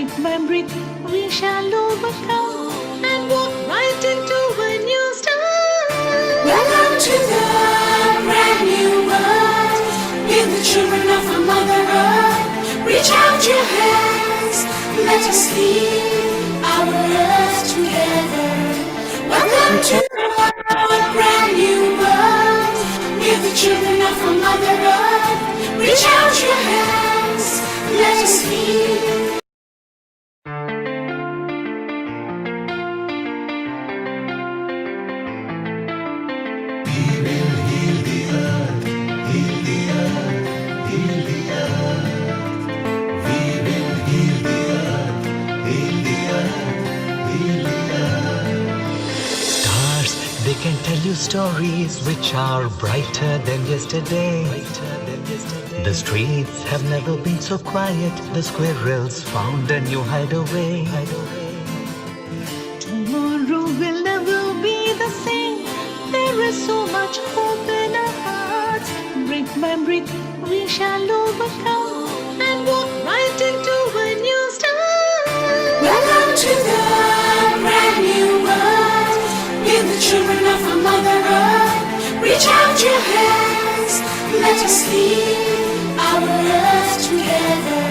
Brick by brick, we shall overcome and walk right into a new start. Welcome to the brand new world. We're the children of our Mother Earth. Reach out your hands, let us heal our earth together. Welcome to the brand new world. We're the children of our Mother Earth. Reach out your hands, let us heal. They can tell you stories which are brighter than yesterday. The streets have never been so quiet. The squirrels found a new hideaway. Tomorrow will never be the same. There is so much hope in our hearts. Brick by brick, we shall overcome and walk right into a new start. Welcome to the brand new world. We're the children of our Mother Earth. Reach out your hands, let us heal our earth together.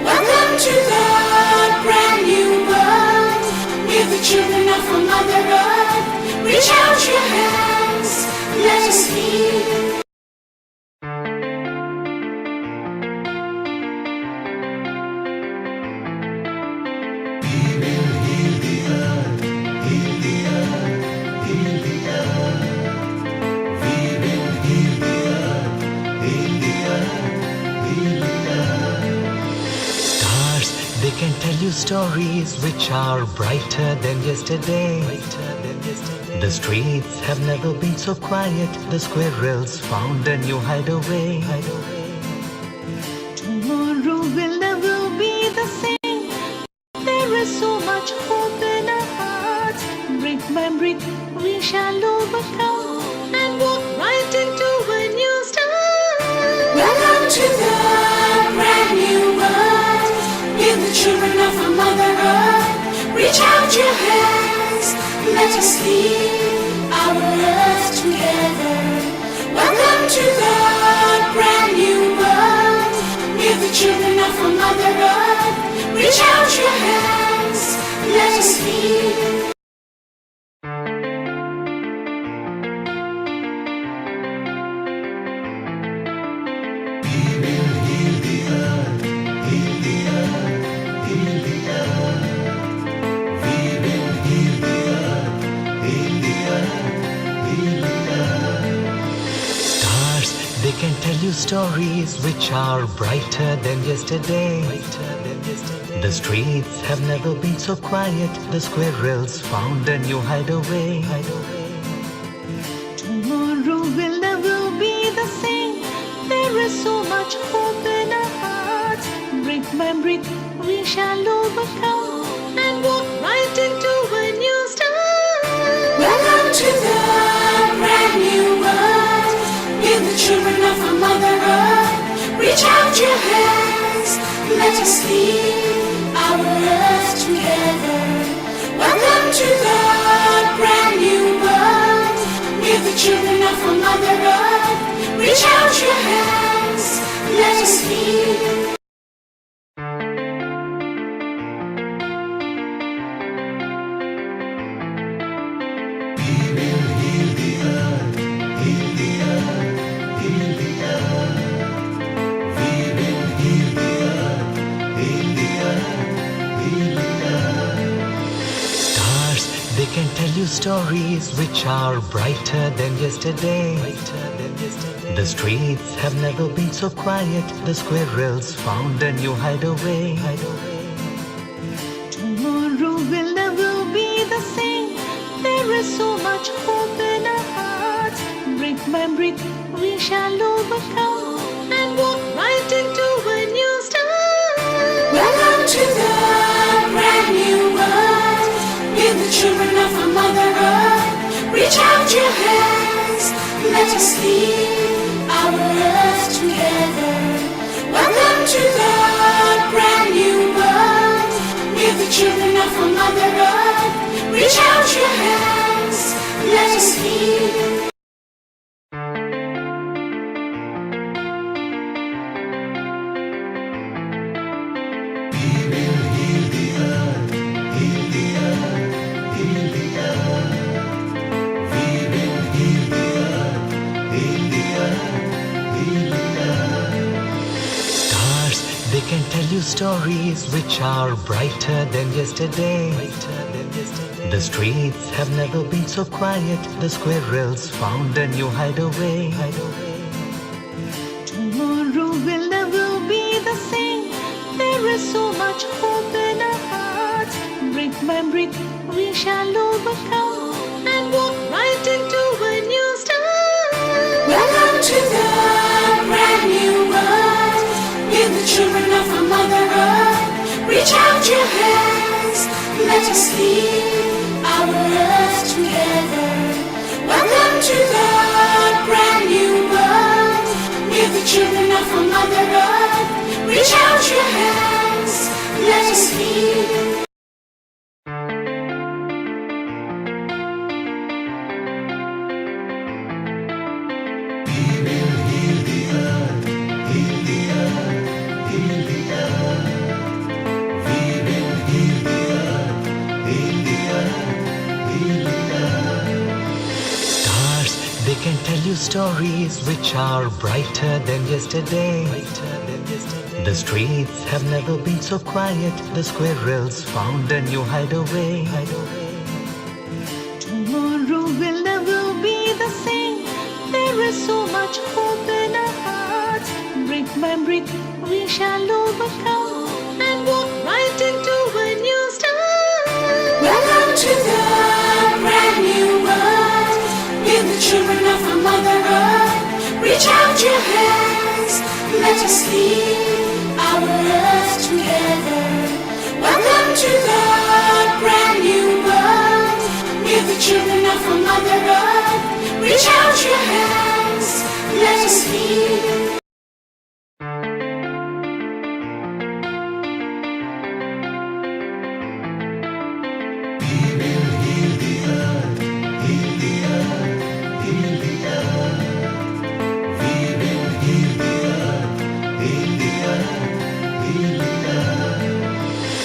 Welcome to the brand new world. We're the children of our Mother Earth. Reach out your hands, let us heal. They can tell you stories which are brighter than yesterday. The streets have never been so quiet. The squirrels found a new hideaway. Tomorrow will never be the same. There is so much hope in our hearts. Brick by brick, we shall overcome and walk right into a new start. Welcome to the brand new world. We're the children of our Mother Earth. Reach out your hands, let us heal our earth together. Welcome to the brand new world. We're the children of our Mother Earth. Reach out your hands, let us heal. They can tell you stories which are brighter than yesterday. The streets have never been so quiet. The squirrels found a new hideaway. Tomorrow will never be the same. There is so much hope in our hearts. Brick by brick, we shall overcome and walk right into a new start. Welcome to the brand new world. We're the children of our Mother Earth. Reach out your hands, let us heal our earth together. Welcome to the brand new world. We're the children of our Mother Earth. Reach out your hands, let us heal. They can tell you stories which are brighter than yesterday. The streets have never been so quiet. The squirrels found a new hideaway. Tomorrow will never be the same. There is so much hope in our hearts. Brick by brick, we shall overcome and walk right into a new start. Welcome to the brand new world. We're the children of our Mother Earth. Reach out your hands, let us heal our earth together. Welcome to the brand new world. can tell you stories which are brighter than yesterday. The streets have never been so quiet. The squirrels found a new hideaway. Tomorrow will never be the same. There is so much hope in our hearts. Brick by brick, we shall overcome and walk right into a new start. Welcome to the brand new world. With the children of our Mother Earth, reach out your hands. Let us heal our earth together. Welcome to the brand new world. With the children of our Mother Earth, reach out your hands. Let us heal. Stars, they can tell you stories which are brighter than yesterday. The streets have never been so quiet. The squirrels found a new hideaway. Tomorrow will never be the same. There is so much hope in our hearts. Brick by brick, we shall overcome and walk right into a new start. Welcome to the brand new world. With the children of our Mother Earth, reach out your hands. Let us heal our earth together. Welcome to the brand new world. With the children of our Mother Earth, reach out your hands. Let us heal.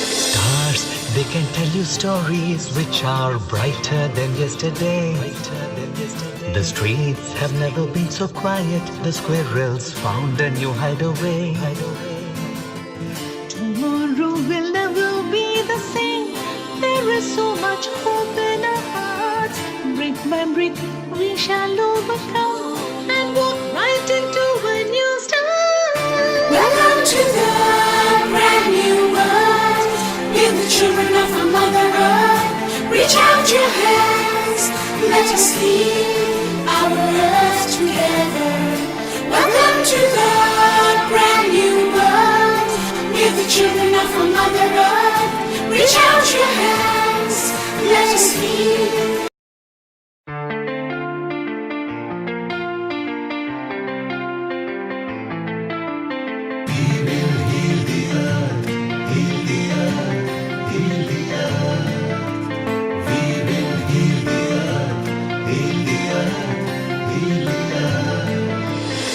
Stars, they can tell you stories which are brighter than yesterday. The streets have never been so quiet. The squirrels found a new hideaway. Tomorrow will never be the same. There is so much hope in our hearts. Brick by brick, we shall overcome and walk right into a new start. Welcome to the brand new world. With the children of our Mother Earth, reach out your hands. Let us heal our earth together. Welcome to the brand new world. With the children of our Mother Earth, reach out your hands. Let us heal.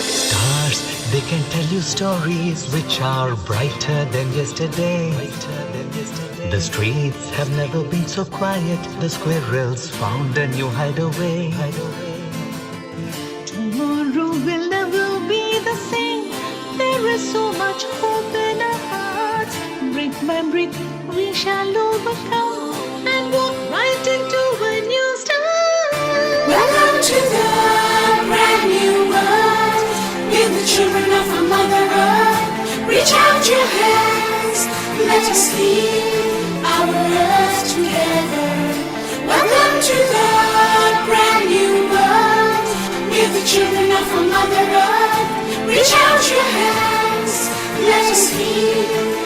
Stars, they can tell you stories which are brighter than yesterday. The streets have never been so quiet. The squirrels found a new hideaway. Tomorrow will never be the same. There is so much hope in our hearts. Brick by brick, we shall overcome and walk right into a new start. Welcome to the brand new world. With the children of our Mother Earth, reach out your hands. Let us heal our earth together. Welcome to the brand new world. With the children of our Mother Earth, reach out your hands. Let us heal.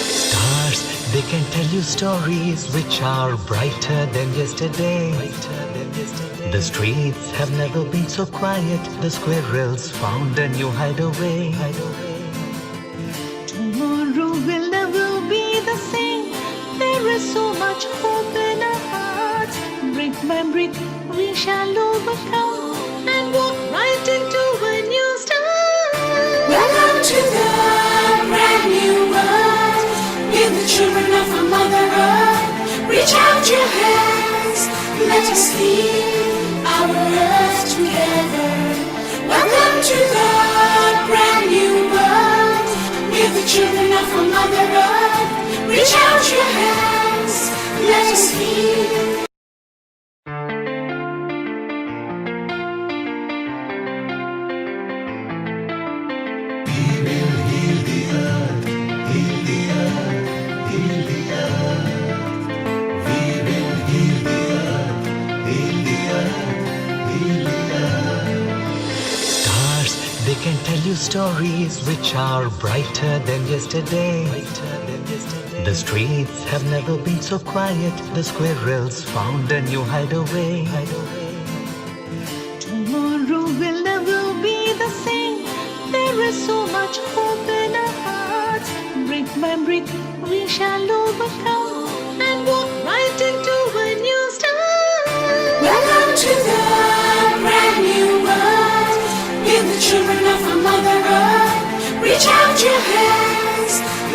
Stars, they can tell you stories which are brighter than yesterday. The streets have never been so quiet. The squirrels found a new hideaway. Tomorrow will never be the same. There is so much hope in our hearts. Brick by brick, we shall overcome and walk right into a Welcome to the brand new world. Give the children of our Mother Earth. Reach out your hands. Let us heal our earth together. Welcome to the brand new world. Give the children of our Mother Earth. Reach out your hands. Let us heal. Stars, they can tell you stories which are brighter than yesterday. The streets have never been so quiet. The squirrels found a new hideaway. Tomorrow will never be the same. There is so much hope in our hearts. Brick by brick, we shall overcome and walk right into a new start. Welcome to the brand new world. Give the children of our Mother Earth. Reach out your hands.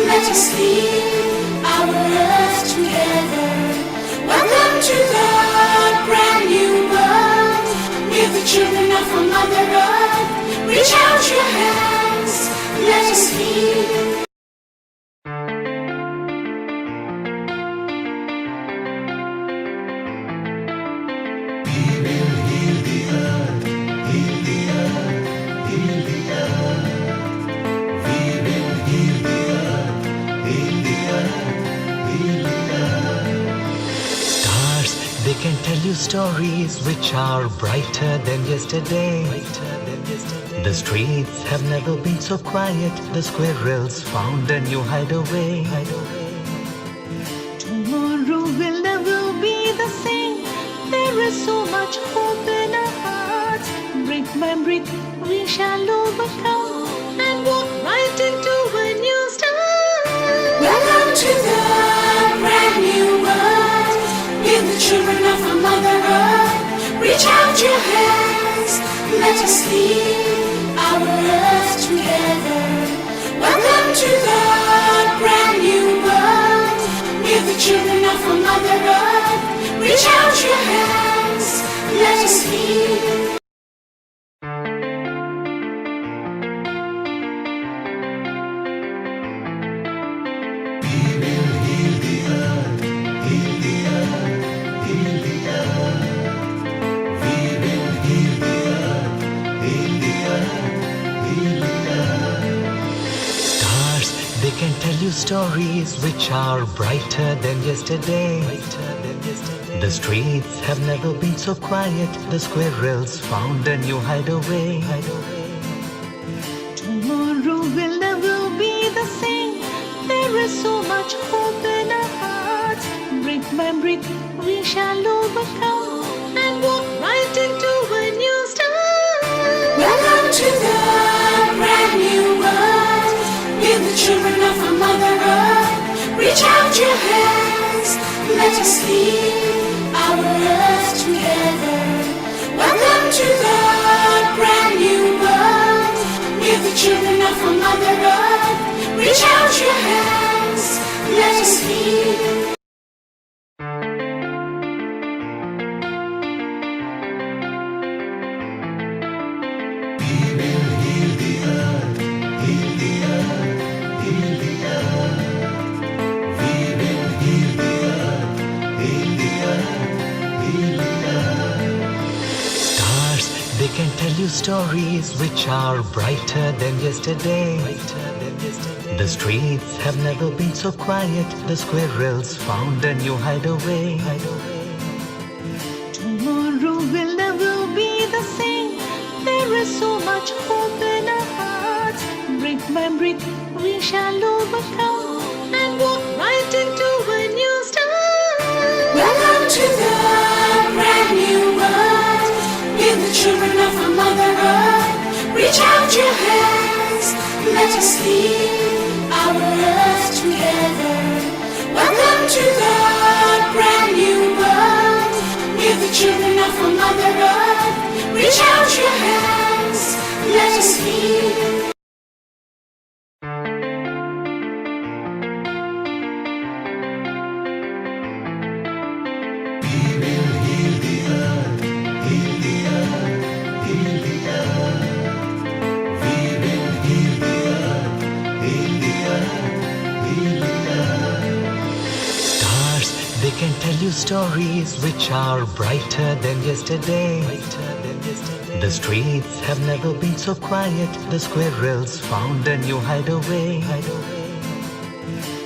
Let us heal our earth together. Welcome to the brand new world. Give the children of our Mother Earth. Reach out your hands. Let us heal. Stars, they can tell you stories which are brighter than yesterday. The streets have never been so quiet. The squirrels found a new hideaway. Tomorrow will never be the same. There is so much hope in our hearts. Brick by brick, we shall overcome and walk right into a new start. Welcome to the brand new world. Give the children of our Mother Earth. Reach out your hands. Let us heal our earth together. Welcome to the brand new world. Give the children of our Mother Earth. Reach out your hands. Let us heal. Stars, they can tell you stories which are brighter than yesterday. The streets have never been so quiet. The squirrels found a new hideaway. Tomorrow will never be the same. There is so much hope in our hearts. Brick by brick, we shall overcome and walk right into a new start. Welcome to the brand new world. Give the children of our Mother Earth. Reach out your hands. Let us heal our earth together. Welcome to the brand new world. Give the children of our Mother Earth. Reach out your hands. Let us heal. Stars, they can tell you stories which are brighter than yesterday. The streets have never been so quiet. The squirrels found a new hideaway. Tomorrow will never be the same. There is so much hope in our hearts. Brick by brick, we shall overcome and walk right into a new start. Welcome to the brand new world. Give the children of our Mother Earth. Reach out your hands. Let us heal our earth together. Welcome to the brand new world. Give the children of our Mother Earth. Reach out your hands. Let us heal. you stories which are brighter than yesterday. The streets have never been so quiet. The squirrels found a new hideaway.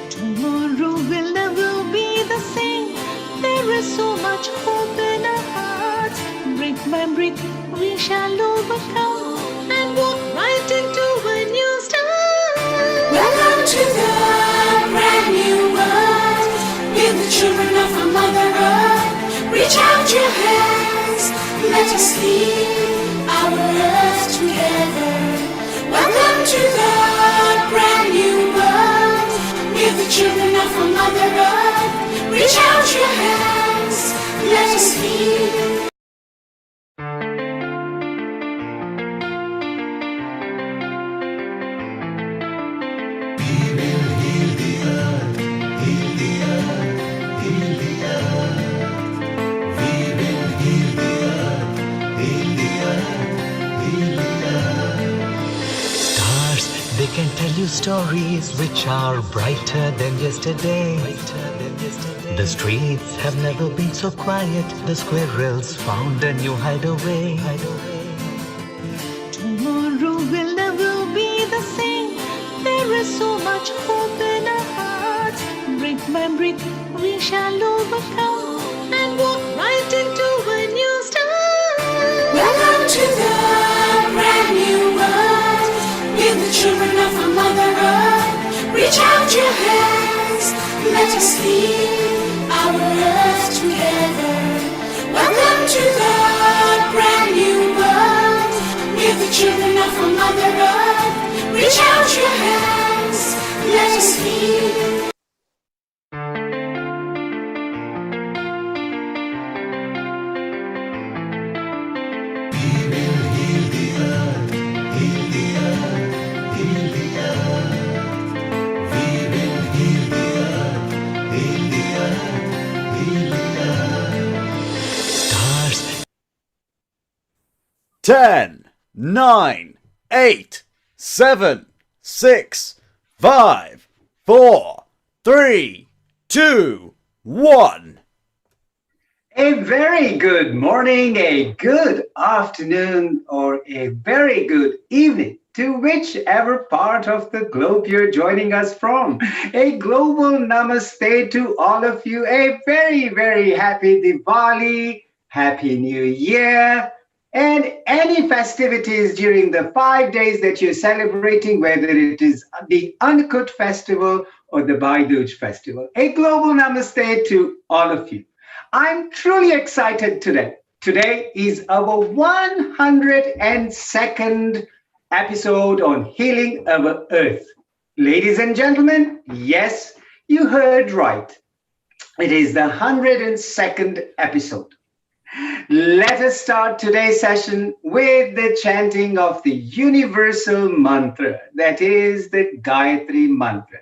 Tomorrow will never be the same. There is so much hope in our hearts. Brick by brick, we shall overcome and walk right into a new start. Welcome to the brand new world. We're the children of our Mother Earth. Reach out your hands, let us heal our earth together. Welcome to the brand new world. We're the children of our Mother Earth. Reach out your hands, let us heal. Stars, they can tell you stories which are brighter than yesterday. The streets have never been so quiet. The squirrels found a new hideaway. Tomorrow will never be the same. There is so much hope in our hearts. Brick by brick, we shall overcome and walk right into a new start. Welcome to the brand new world. We're the children of our Mother Earth. Reach out your hands, let us heal our earth together. Welcome to the brand new world. We're the children of our Mother Earth. Reach out your hands, let us heal. Stars, 10, 9, 8, 7, 6, 5, 4, 3, 2, 1. A very good morning, a good afternoon, or a very good evening to whichever part of the globe you're joining us from. A global namaste to all of you. A very, very happy Diwali, happy New Year, and any festivities during the 5 days that you're celebrating, whether it is the Anakut festival or the Baiduj festival. A global namaste to all of you. I'm truly excited today. Today is our 102nd episode on healing our earth. Ladies and gentlemen, yes, you heard right. It is the 102nd episode. Let us start today's session with the chanting of the universal mantra, that is the Gayatri mantra.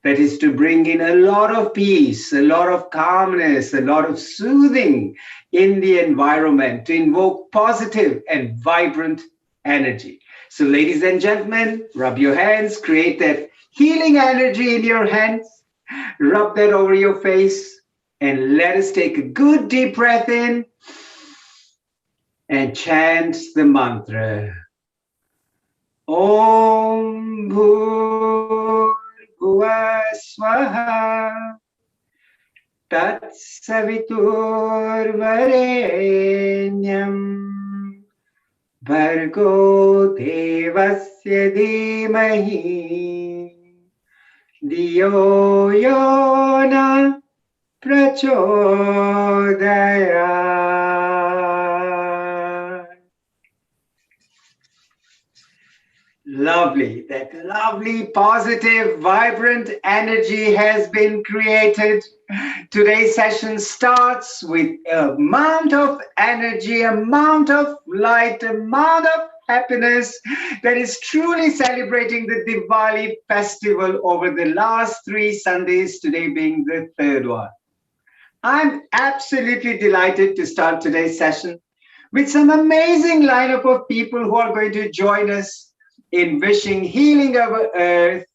That is to bring in a lot of peace, a lot of calmness, a lot of soothing in the environment to invoke positive and vibrant energy. So ladies and gentlemen, rub your hands, create that healing energy in your hands, rub that over your face, and let us take a good deep breath in and chant the mantra. Om Bhurbhuva Swaha Tat Savitur Varenyam Bhargo Devasya Dhimahi Diyo Yona Prachodaya. Lovely. That lovely, positive, vibrant energy has been created. Today's session starts with an amount of energy, amount of light, amount of happiness that is truly celebrating the Diwali festival over the last 3 Sundays, today being the 3rd one. I'm absolutely delighted to start today's session with some amazing lineup of people who are going to join us in wishing healing our earth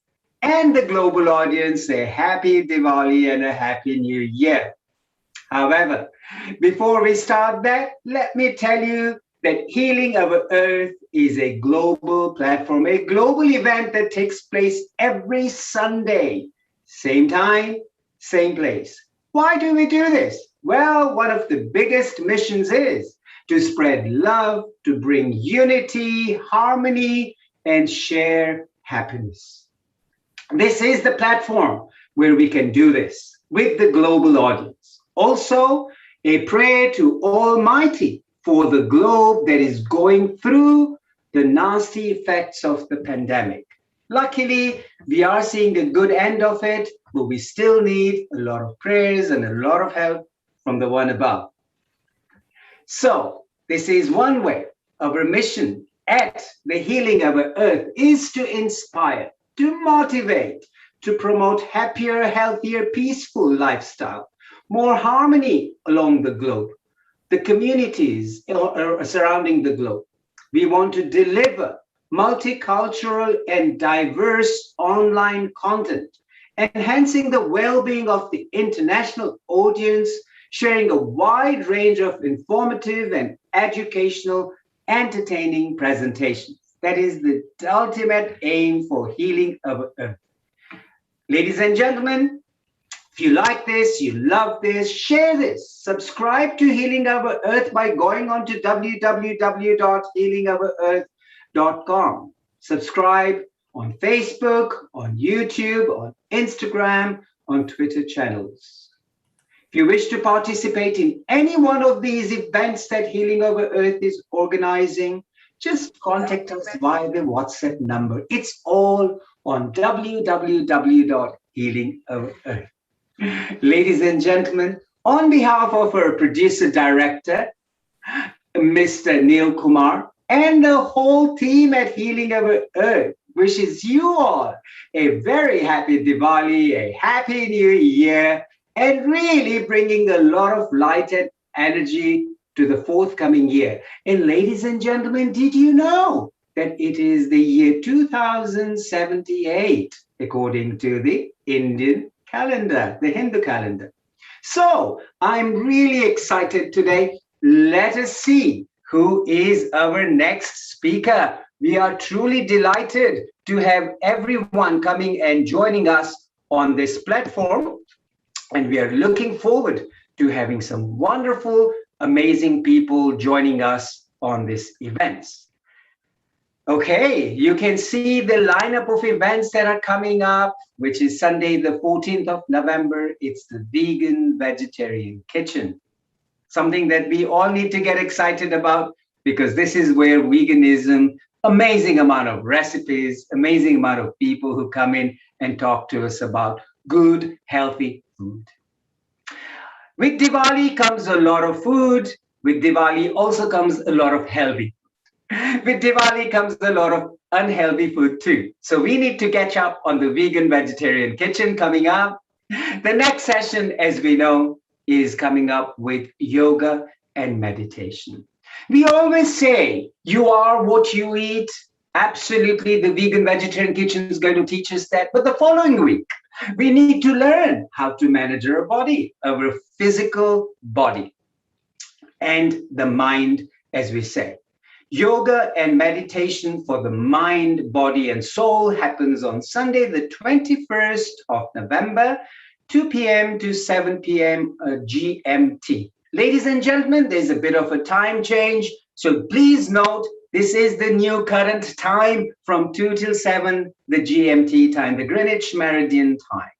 and the global audience a happy Diwali and a happy new year. However, before we start that, let me tell you that Healing Our Earth is a global platform, a global event that takes place every Sunday, same time, same place. Why do we do this? Well, one of the biggest missions is to spread love, to bring unity, harmony, and share happiness. This is the platform where we can do this with the global audience. Also, a prayer to Almighty for the globe that is going through the nasty effects of the pandemic. Luckily, we are seeing a good end of it, but we still need a lot of prayers and a lot of help from the one above. So, this is one way. Our mission at the Healing Our Earth is to inspire, to motivate, to promote happier, healthier, peaceful lifestyle, more harmony along the globe, the communities surrounding the globe. We want to deliver multicultural and diverse online content, enhancing the well-being of the international audience, sharing a wide range of informative and educational, entertaining presentations. That is the ultimate aim for Healing Our Earth. Ladies and gentlemen, if you like this, you love this, share this. Subscribe to Healing Our Earth by going on to www.healingourearth.com. Subscribe on Facebook, on YouTube, on Instagram, on Twitter channels. If you wish to participate in any one of these events that Healing Our Earth is organizing, just contact us via the WhatsApp number. It's all on www.healingourearth. Ladies and gentlemen, on behalf of our producer director, Mr. Neil Kumar, and the whole team at Healing Our Earth, wishes you all a very happy Diwali, a happy new year, and really bringing a lot of light and energy to the forthcoming year. And ladies and gentlemen, did you know that it is the year 2078, according to the Indian calendar, the Hindu calendar? So I'm really excited today. Let us see who is our next speaker. We are truly delighted to have everyone coming and joining us on this platform. And we are looking forward to having some wonderful, amazing people joining us on this events. Okay, you can see the lineup of events that are coming up, which is Sunday, the 14th of November. It's the Vegan Vegetarian Kitchen. Something that we all need to get excited about, because this is where veganism, amazing amount of recipes, amazing amount of people who come in and talk to us about good, healthy food. With Diwali comes a lot of food. With Diwali also comes a lot of healthy. With Diwali comes a lot of unhealthy food too. So we need to catch up on the Vegan Vegetarian Kitchen coming up. The next session, as we know, is coming up with yoga and meditation. We always say, you are what you eat. Absolutely, the Vegan Vegetarian Kitchen is going to teach us that. But the following week, we need to learn how to manage our body, our physical body, and the mind, as we say. Yoga and meditation for the mind, body, and soul happens on Sunday, the 21st of November, 2 p.m. to 7 p.m. GMT. Ladies and gentlemen, there's a bit of a time change, so please note this is the new current time from 2 till 7, the GMT time, the Greenwich Meridian time.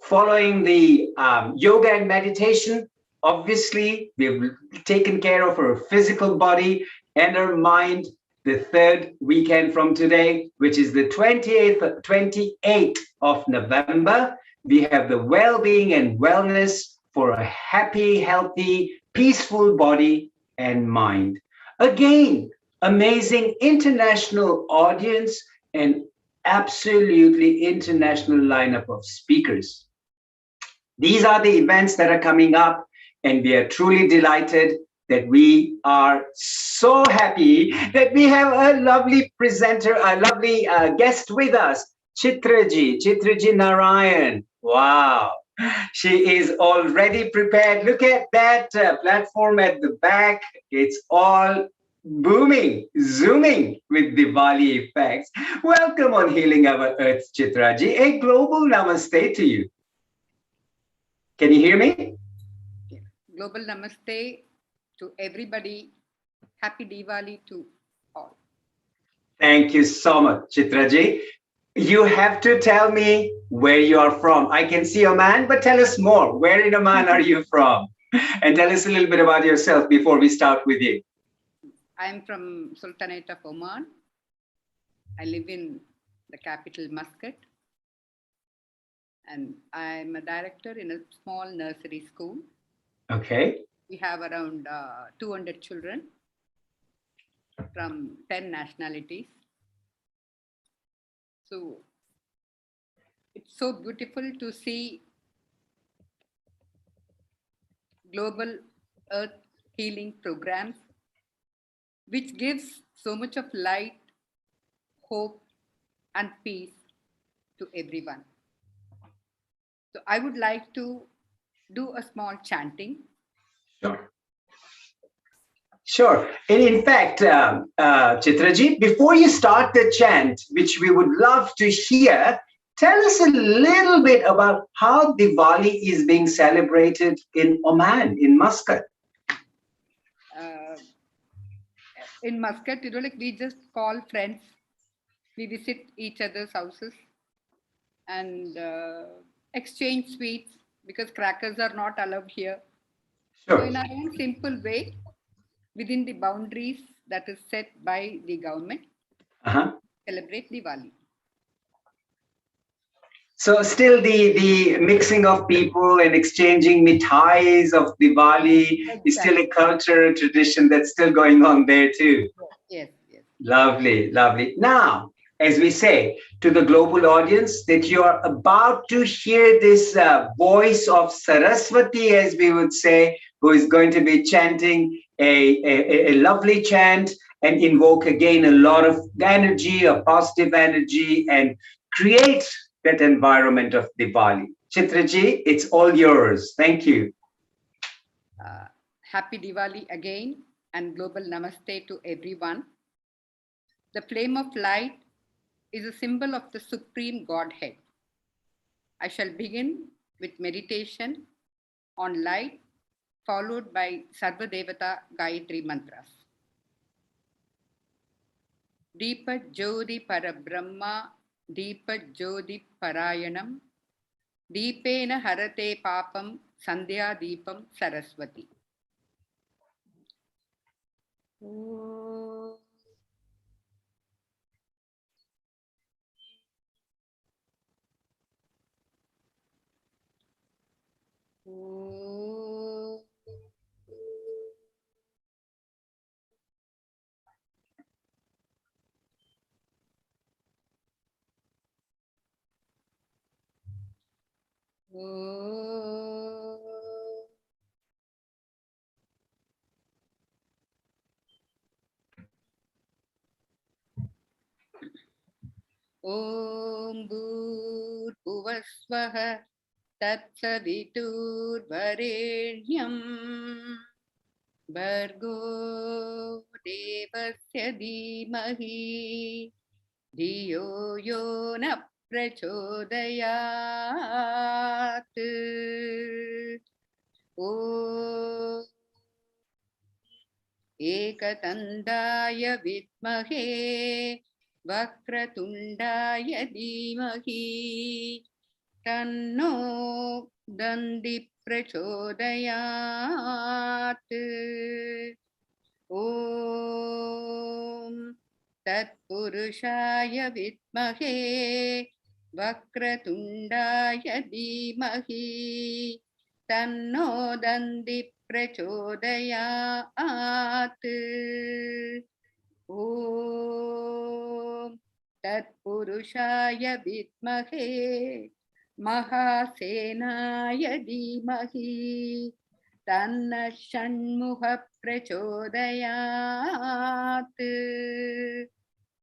Following the yoga and meditation, obviously, we've taken care of our physical body and our mind the third weekend from today, which is the 28th of November. We have the well-being and wellness for a happy, healthy, peaceful body and mind. Again, amazing international audience and absolutely international lineup of speakers. These are the events that are coming up, and we are truly delighted that we are so happy that we have a lovely presenter, a lovely guest with us, Chitraji Narayan. Wow. She is already prepared. Look at that platform at the back. It's all booming, zooming with Diwali effects. Welcome on Healing Our Earth, Chitraji. A global namaste to you. Can you hear me? Global namaste to everybody. Happy Diwali to all. Thank you so much, Chitraji. You have to tell me where you are from. I can see Oman, but tell us more. Where in Oman are you from? And tell us a little bit about yourself before we start with you. I'm from Sultanate of Oman. I live in the capital, Muscat. And I'm a director in a small nursery school. Okay. We have around 200 children from 10 nationalities. So it's so beautiful to see global earth healing programs, which gives so much of light, hope, and peace to everyone. So I would like to do a small chanting. Sure. Sure. And in fact, Chitraji, before you start the chant, which we would love to hear, tell us a little bit about how Diwali is being celebrated in Oman, in Muscat. In Muscat, like we just call friends. We visit each other's houses and exchange sweets because crackers are not allowed here. Sure. So in our own simple way, within the boundaries that is set by the government, celebrate Diwali. So still the mixing of people and exchanging mithais of Diwali is still a culture, tradition that's still going on there too. Yes, yes. Lovely, lovely. Now, as we say to the global audience, that you are about to hear this voice of Saraswati, as we would say, who is going to be chanting a lovely chant and invoke again a lot of energy, a positive energy, and create that environment of Diwali. Chitraji, it's all yours. Thank you. Happy Diwali again and global namaste to everyone. The flame of light is a symbol of the Supreme Godhead. I shall begin with meditation on light, followed by Sarva Devata Gayatri mantras. Deepa Jyoti Parabrahma, Deepa Jyoti Parayanam, Deepena Harate Papam, Sandhya Deepam Saraswati. Om Bhurvasvaha Tatsaviturvarenyam Bhargo Devasya Dhimahi Dhiyo Yo Na Prachodayat. Om Ekatandaya Vidmahe Vakratundaya Dhimahi Tanno Dandi Prachodayat. Om Tatpurushaya Vidmahe Vakratundaya Dhimahi Tanno Dandi Prachodayat. Om Tatpurushaya Vidmahe Mahasenaya Dhimahi Tanna Shanmuha Prachodayat.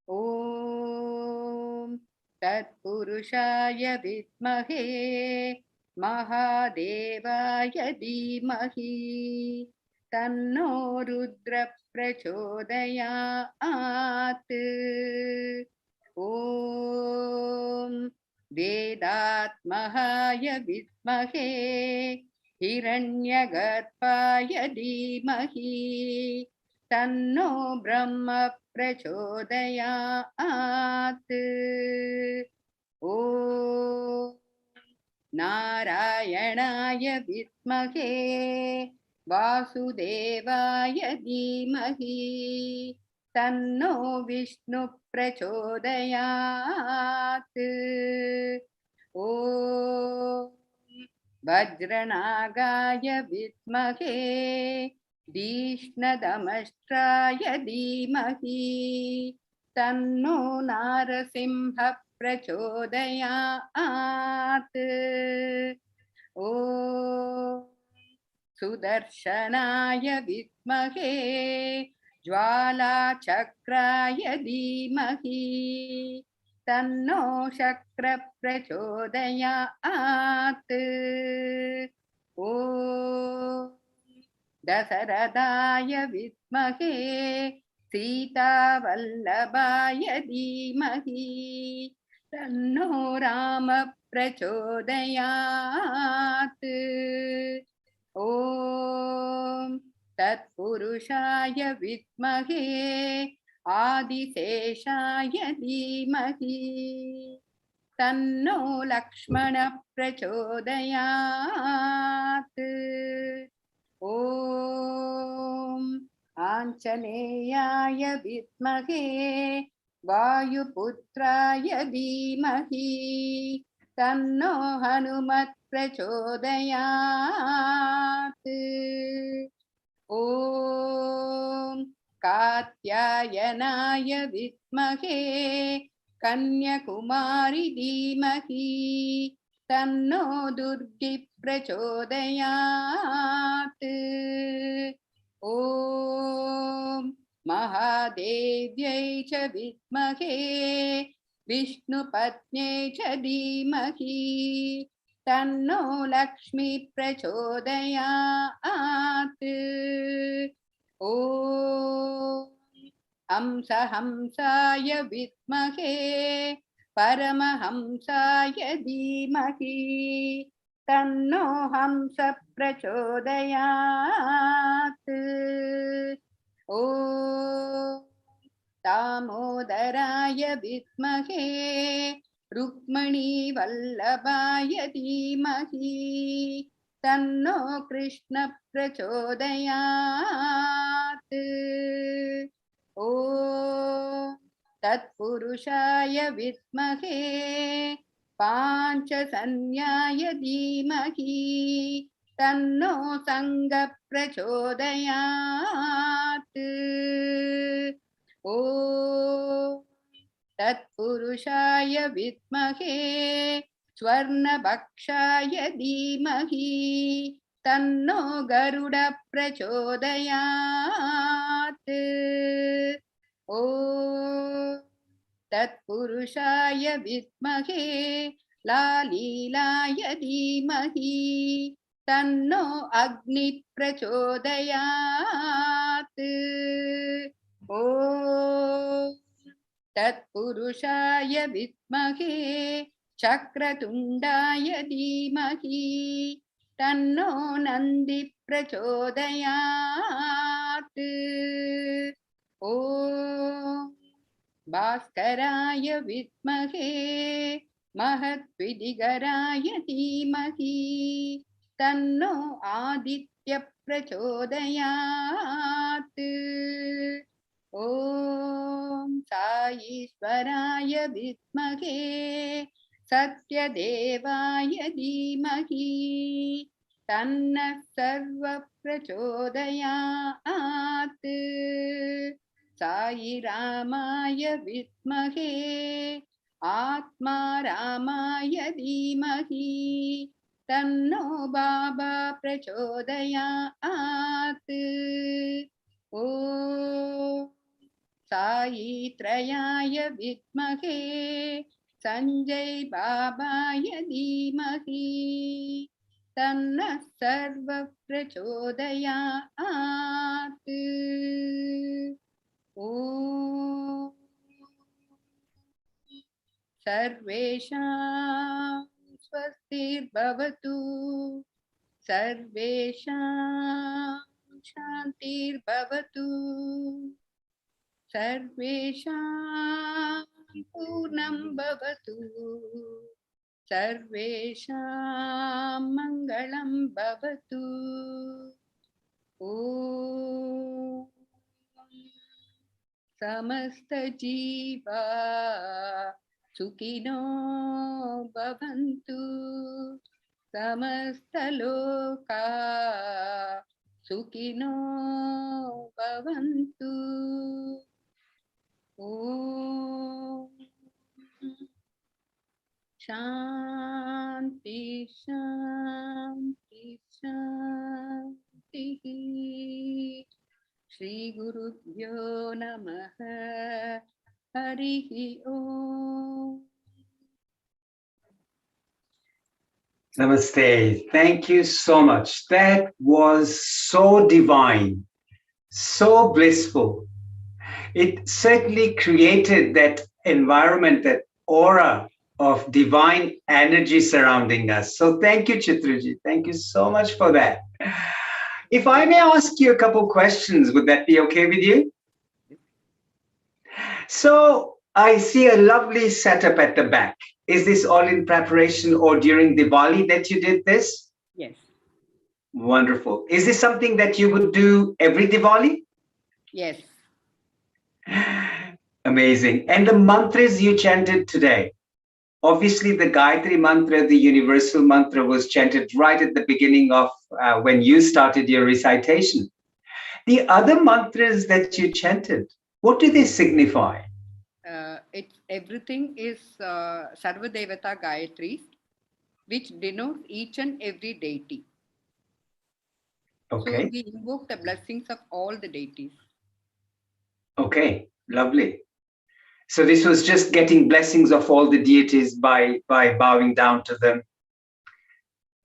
Om Tatpurushaya Vidmahe महादेवाय धीमहि तन्नो रुद्र प्रचोदयात्। ॐ वेदात्महाय विद्महे हिरण्यगर्भाय धीमहि तन्नो ब्रह्म प्रचोदयात्। ॐ नारायणाय विद्महे वासुदेवाय धीमहि तन्नो विष्णु प्रचोदयात्। ॐ वज्रनागाय विद्महे तीक्ष्णदमष्ट्राय धीमहि तन्नो नारसिंह प्रचोदयात्। ॐ सुदर्शनाय विद्महे ज्वालाचक्राय धीमहि तन्नो शक्र प्रचोदयात्। ॐ दशरथाय विद्महे सीतावल्लभाय धीमहि तन्नो राम प्रचोदयात्। ॐ तत्पुरुषाय विद्महे आदिशेषाय धीमहि तन्नो लक्ष्मण प्रचोदयात्। ॐ आञ्जनेयाय विद्महे वायुपुत्राय धीमहि तन्नो हनुमत् प्रचोदयात्। ॐ कात्यायनाय विद्महे कन्याकुमारी धीमहि तन्नो दुर्गि प्रचोदयात्। ॐ महादेव्यै च विद्महे विष्णुपत्न्यै च धीमहि तन्नो लक्ष्मी प्रचोदयात्। ॐ हंसाय विद्महे परमहंसाय धीमहि तन्नो हंस प्रचोदयात्। ॐ दामोदराय विद्महे रुक्मिणीवल्लभाय धीमहि तन्नो कृष्ण प्रचोदयात्। ॐ तत्पुरुषाय विद्महे पाञ्चजन्याय धीमहि तन्नो संग प्रचोदयात्। ॐ तत्पुरुषाय विद्महे स्वर्णभक्षाय धीमहि तन्नो गरुड प्रचोदयात्। ॐ तत्पुरुषाय विद्महे लालीलाय धीमहि तन्नो अग्नि प्रचोदयात्। ॐ तत्पुरुषाय विद्महे चक्रतुण्डाय धीमहि तन्नो नन्दी प्रचोदयात्। ॐ भास्कराय विद्महे महद्विदिगराय धीमहि तन्नो आदित्य प्रचोदयात्। ॐ साईश्वराय विद्महे सत्यदेवाय धीमहि तन्नः सर्व प्रचोदयात्। साई रामाय विद्महे आत्मारामाय धीमहि तन्नो बाबा प्रचोदयात्। ॐ साईत्रयाय विद्महे Sanjay Babaya Dhimahi Tanna Sarva Prachodayat. Om Sarvesham Swastirбhavatu Sarvesham Shantirбhavatu Sarvesham Purnam Bhavatu Sarvesham Mangalam Bhavatu. Om Samasta Jiva Sukhino Bhavantu Samasta Loka Sukhino Bhavantu. Om Shanti Shanti Shanti. Shri Gurubhyo Namaha. Harihi Om. Namaste. Thank you so much. That was so divine, so blissful. It certainly created that environment, that aura of divine energy surrounding us. So thank you, Chitraji. Thank you so much for that. If I may ask you a couple questions, would that be okay with you? So I see a lovely setup at the back. Is this all in preparation or during Diwali that you did this? Yes. Wonderful. Is this something that you would do every Diwali? Yes. Amazing. And the mantras you chanted today, obviously the Gayatri mantra, the universal mantra, was chanted right at the beginning of when you started your recitation. The other mantras that you chanted, what do they signify? Everything is Sarva Devata Gayatri, which denotes each and every deity. Okay. So we invoke the blessings of all the deities. Okay, lovely. So this was just getting blessings of all the deities by bowing down to them.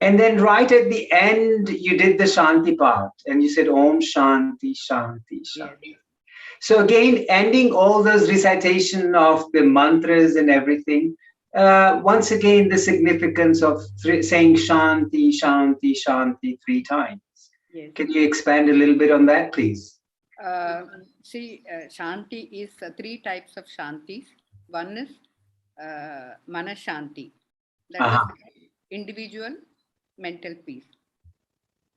And then right at the end, you did the Shanti part and you said Om Shanti, Shanti, Shanti. Yes. So again, ending all those recitation of the mantras and everything, once again, the significance of saying Shanti, Shanti, Shanti 3 times. Yes. Can you expand a little bit on that, please? Shanti is 3 types of Shantis. One is Mana Shanti, that is individual mental peace.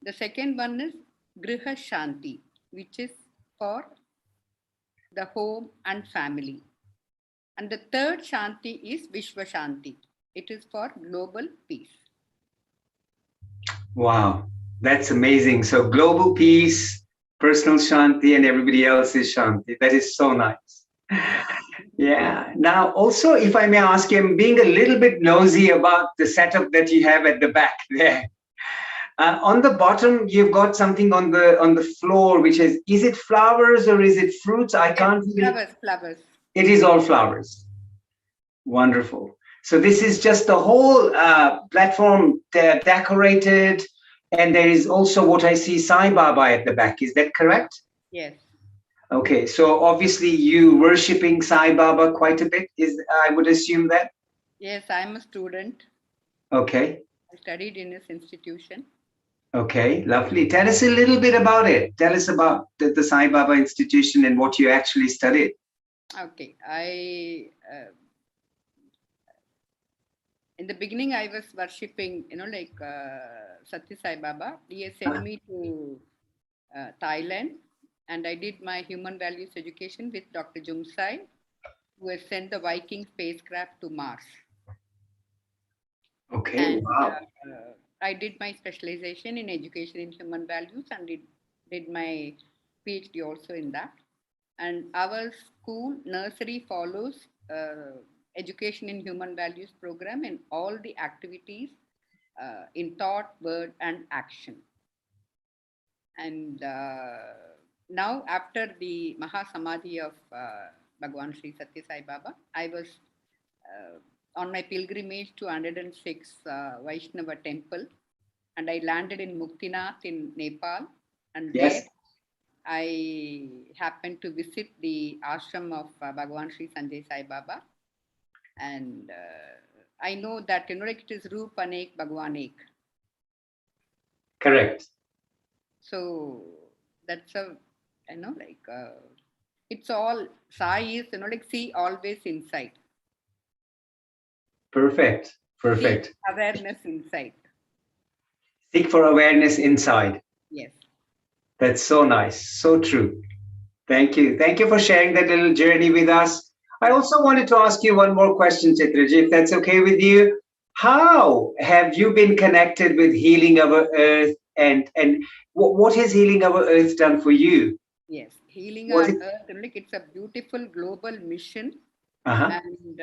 The second one is Griha Shanti, which is for the home and family. And the third Shanti is Vishwa Shanti. It is for global peace. Wow, that's amazing. So global peace, personal Shanti, and everybody else's Shanti. That is so nice. Yeah. Now, also, if I may ask you, I'm being a little bit nosy about the setup that you have at the back there. On the bottom, you've got something on the floor, which is it flowers or is it fruits? I can't really... Flowers. It is all flowers. Wonderful. So this is just the whole platform decorated, and there is also what I see Sai Baba at the back. Is that correct? Yes. Okay, so obviously you worshipping Sai Baba quite a bit, I would assume that? Yes, I'm a student. Okay. I studied in this institution. Okay, lovely. Tell us a little bit about it. Tell us about the Sai Baba institution and what you actually studied. Okay, in the beginning, I was worshipping, Satya Sai Baba. He has sent me to Thailand, and I did my human values education with Dr. Jumsai, who has sent the Viking spacecraft to Mars. Okay, and, wow. I did my specialization in education in human values and did my PhD also in that. And our school nursery follows education in human values program in all the activities in thought, word, and action. And now, after the Mahasamadhi of Bhagwan Sri Satya Sai Baba, I was on my pilgrimage to 106 Vaishnava temple, and I landed in Muktinath in Nepal, and there Yes, I happened to visit the ashram of Bhagavan Sri Sanjay Sai Baba, and I know that like it is Roop Anek Bhagwan Ek. correct. So that's a like it's all Sai is like see always inside, Perfect. seek Perfect. awareness inside. Seek for awareness inside. Yes. That's so nice. So true. Thank you. Thank you for sharing that little journey with us. I also wanted to ask you one more question, Chitraji, if that's okay with you. How have you been connected with Healing Our Earth, and what has Healing Our Earth done for you? Yes, healing Was our it? earth. Like it's a beautiful global mission, Uh-huh. and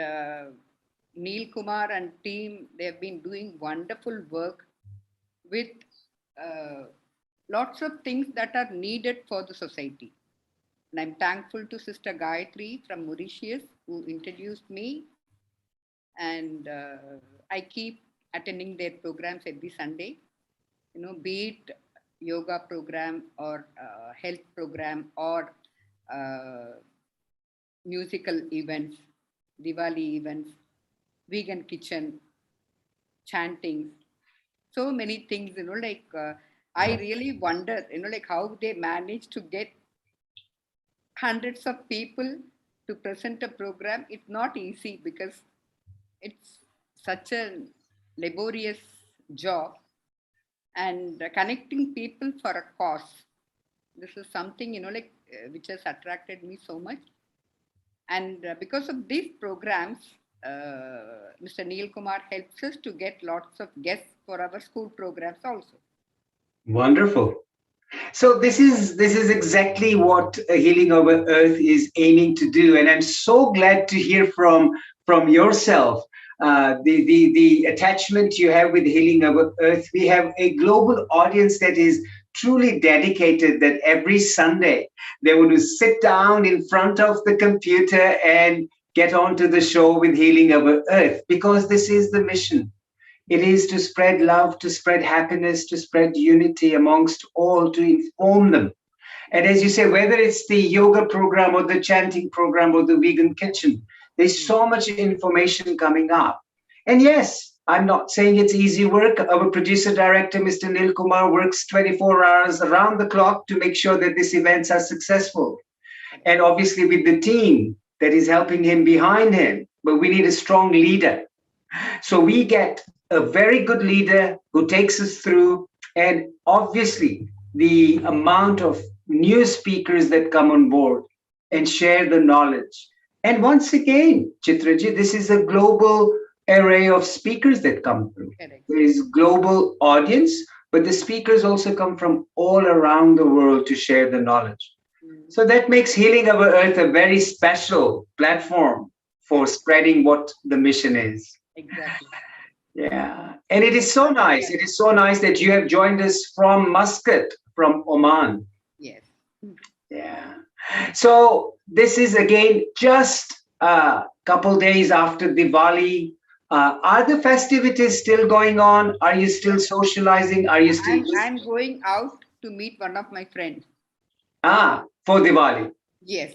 Neil Kumar and team they have been doing wonderful work with uh, lots of things that are needed for the society. And I'm thankful to Sister Gayatri from Mauritius who introduced me, and I keep attending their programs every Sunday. Be it yoga program or health program or uh, musical events, Diwali events, vegan kitchen, chantings, so many things, like I really wonder, like how they manage to get hundreds of people to present a program. It's not easy because it's such a laborious job, and connecting people for a cause. This is something, which has attracted me so much. And because of these programs, Mr. Neil Kumar helps us to get lots of guests for our school programs also. Wonderful. So this is exactly what Healing Our Earth is aiming to do, and I'm so glad to hear from yourself the attachment you have with Healing Our Earth. We have a global audience that is truly dedicated. That every Sunday they want to sit down in front of the computer and get onto the show with Healing Our Earth, because this is the mission. It is to spread love, to spread happiness, to spread unity amongst all, to inform them. And as you say, whether it's the yoga program or the chanting program or the vegan kitchen, there's Mm. so much information coming up. And yes, I'm not saying it's easy work. Our producer director, Mr. Nil Kumar, works 24 hours around the clock to make sure that these events are successful. And obviously, with the team that is helping him behind him, but we need a strong leader. So we get a very good leader who takes us through, and obviously the amount of new speakers that come on board and share the knowledge. And once again, Chitraji, this is a global array of speakers that come through. Correct. There is global audience, but the speakers also come from all around the world to share the knowledge. Mm. So that makes Healing Our Earth a very special platform for spreading what the mission is. Exactly. Yeah. And it is so nice. It is so nice that you have joined us from Muscat, from Oman. Yes. Yeah. So this is again just a couple days after Diwali. Are the festivities still going on? Are you still socializing? Are you still I'm going out to meet one of my friends. for Diwali? Yes.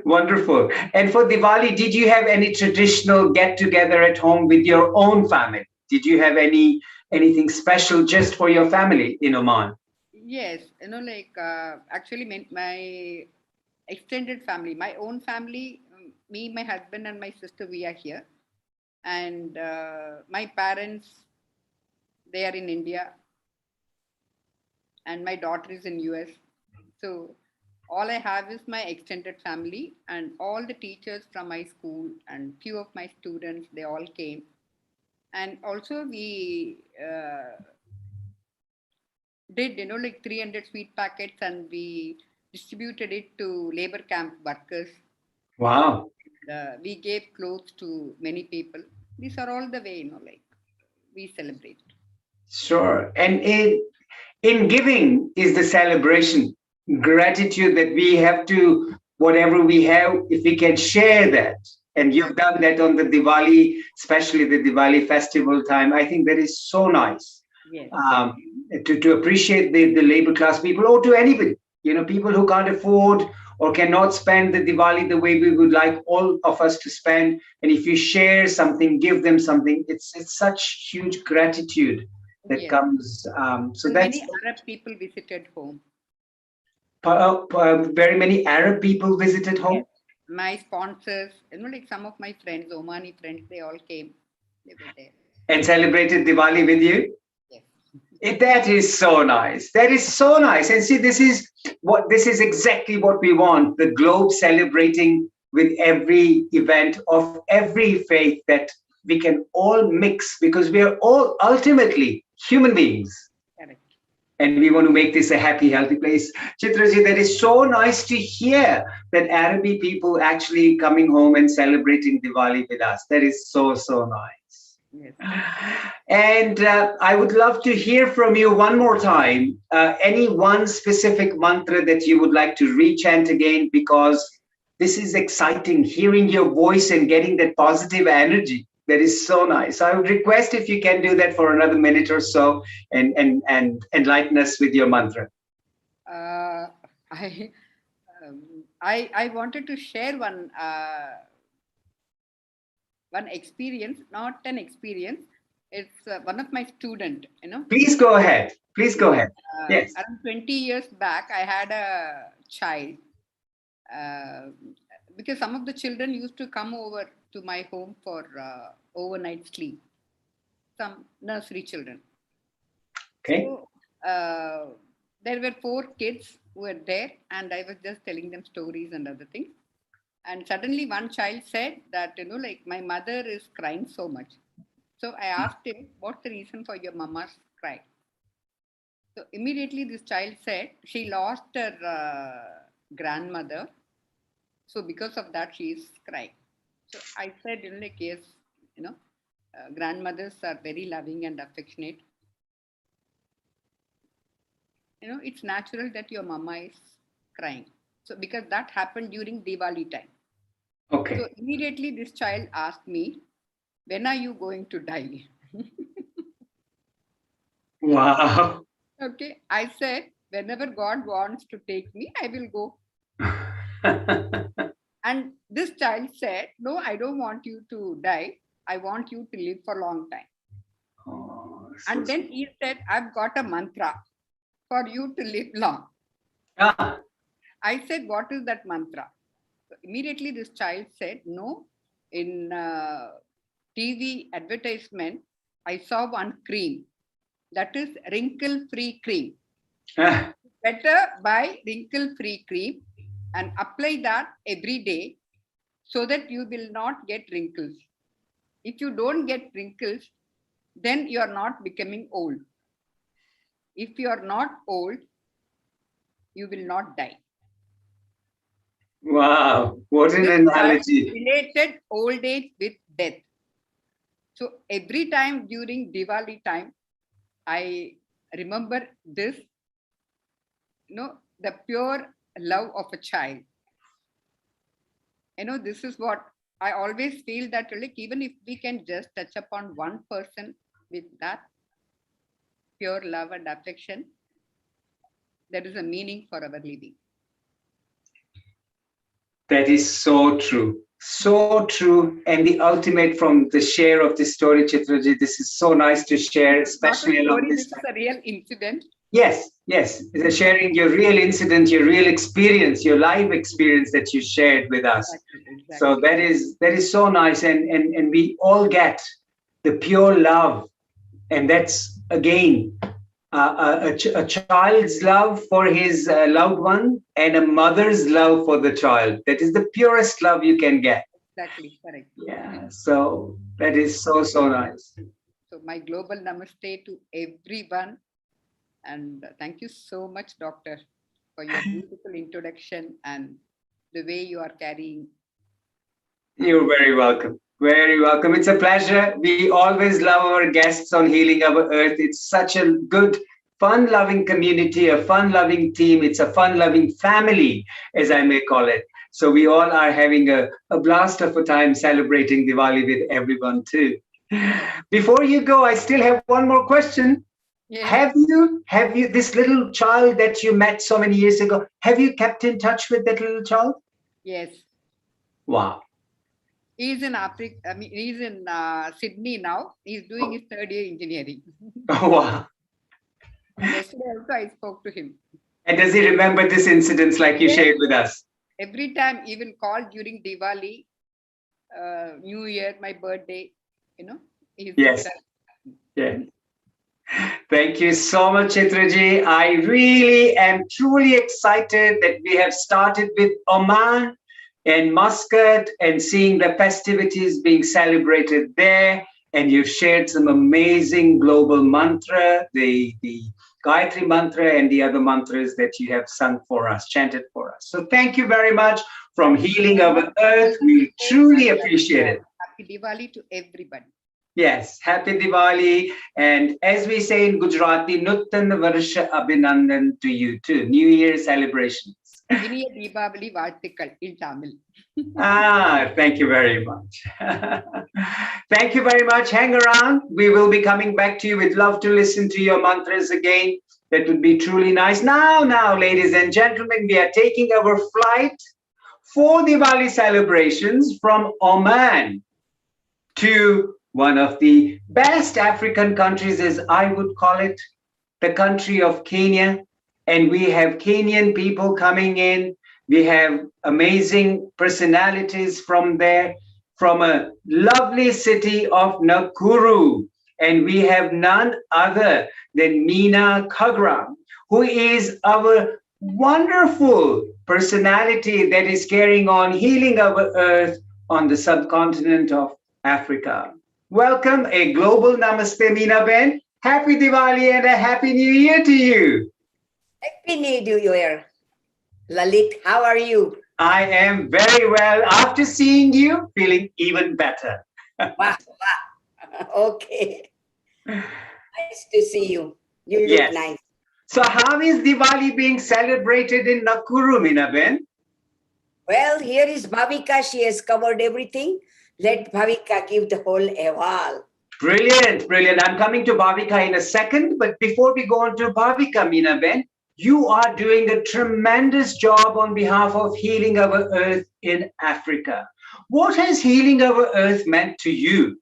Wonderful. And for Diwali, did you have any traditional get together at home with your own family? Did you have anything special just for your family in Oman? Yes. Like actually my extended family, my own family, me, my husband, and my sister, we are here. And my parents, they are in India, and my daughter is in US. So all I have is my extended family and all the teachers from my school and few of my students, they all came. And also we did, like 300 sweet packets, and we distributed it to labor camp workers. Wow. We gave clothes to many people. These are all the way, like we celebrate. Sure. And in giving is the celebration, gratitude that we have to, whatever we have, if we can share that, And you've done that on the Diwali, especially the Diwali festival time. I think that is so nice. Yes. um, to appreciate the labor class people, or to anybody, people who can't afford or cannot spend the Diwali the way we would like all of us to spend. And if you share something, give them something, it's such huge gratitude that Yes. comes. So And that's many Arab people visited home. very many Arab people visited home. Yes. My sponsors, like some of my friends, Omani friends, they all came. They were there. And celebrated Diwali with you. Yes. That is so nice. That is so nice. And see, this is exactly what we want. The globe celebrating with every event of every faith, that we can all mix, because we are all ultimately human beings. Correct. And we want to make this a happy, healthy place. Chitraji, that is so nice to hear that Arabic people actually coming home and celebrating Diwali with us. That is so, so nice. Yes. And I would love to hear from you one more time, any one specific mantra that you would like to rechant again, because this is exciting, hearing your voice and getting that positive energy. That is so nice. I would request if you can do that for another minute or so, and enlighten us with your mantra. Uh, I, I wanted to share one experience, not an experience. It's one of my student, Please go ahead. Please go ahead. Yes. Around 20 years back, I had a child, uh, because some of the children used to come over to my home for overnight sleep, some nursery children. Okay. So there were 4 kids who were there, and I was just telling them stories and other things. And suddenly one child said that, like, my mother is crying so much. So I asked him, what's the reason for your mama's cry? So immediately this child said she lost her grandmother. So because of that, she is crying. So I said, like, yes, grandmothers are very loving and affectionate. It's natural that your mama is crying. So because that happened during Diwali time. Okay. So immediately this child asked me, when are you going to die? Wow. Okay. I said, whenever God wants to take me, I will go. And this child said, no, I don't want you to die. I want you to live for a long time. Oh, and then he said, I've got a mantra for you to live long. Ah. I said, what is that mantra? So immediately this child said, no, in TV advertisement, I saw one cream, that is wrinkle-free cream. Ah. Better buy wrinkle-free cream and apply that every day so that you will not get wrinkles. If you don't get wrinkles, then you are not becoming old. If you are not old, you will not die. Wow, what an This analogy. related old age with death. So every time during Diwali time, I remember this, the pure love of a child. This is what I always feel, that like, even if we can just touch upon one person with that pure love and affection, there is a meaning for our living. That is so true. So true. And the ultimate from the share of this story, Chitraji, this is so nice to share, especially along this This time. is a real incident. Yes, yes. Sharing your real incident, your real experience, your live experience that you shared with us. Exactly. So that is so nice. And we all get the pure love. And that's, again, a child's love for his loved one, and a mother's love for the child. That is the purest love you can get. Exactly, correct. Yeah, so that is so, so nice. So my global namaste to everyone. And thank you so much, Doctor, for your beautiful introduction and the way you are carrying. You're very welcome. Very welcome. It's a pleasure. We always love our guests on Healing Our Earth. It's such a good, fun-loving community, a fun-loving team. It's a fun-loving family, as I may call it. So we all are having a blast of a time celebrating Diwali with everyone too. Before you go, I still have one more question. Yes. Have you this little child that you met so many years ago? Have you kept in touch with that little child? Yes. Wow. He's in Africa. I mean, he's in Sydney now. He's doing his third year engineering. Wow. And yesterday also I spoke to him. And does he remember this incident like you Yes. shared with us? Every time, even called during Diwali, New Year, my birthday, he's Yes. there. Yeah. Thank you so much, Chitraji. I really am truly excited that we have started with Oman and Muscat and seeing the festivities being celebrated there. And you've shared some amazing global mantra, the Gayatri mantra and the other mantras that you have sung for us, chanted for us. So thank you very much from Healing Our Earth. We truly appreciate it. Happy Diwali to everybody. Yes, happy Diwali. And as we say in Gujarati, Nuttan Varsha Abhinandan to you too. New Year celebrations. Iniya Deepavali Vartikal in Tamil. Thank you very much. Thank you very much. Hang around. We will be coming back to you. We'd love to listen to your mantras again. That would be truly nice. Now, ladies and gentlemen, we are taking our flight for Diwali celebrations from Oman to one of the best African countries, as I would call it, the country of Kenya. And we have Kenyan people coming in. We have amazing personalities from there, from a lovely city of Nakuru. And we have none other than Meena Kagram, who is our wonderful personality that is carrying on healing our earth on the subcontinent of Africa. Welcome, a global namaste, Meena Ben. Happy Diwali and a happy new year to you. Happy New Year. Lalit, how are you? I am very well. After seeing you, feeling even better. Wow. Okay. Nice to see you. You look Yes. nice. So how is Diwali being celebrated in Nakuru, Meena Ben? Well, here is Bhavika. She has covered everything. Let Bhavika give the whole ehwal. Brilliant, brilliant. I'm coming to Bhavika in a second, but before we go on to Bhavika, Meena Ben, you are doing a tremendous job on behalf of Healing Our Earth in Africa. What has Healing Our Earth meant to you?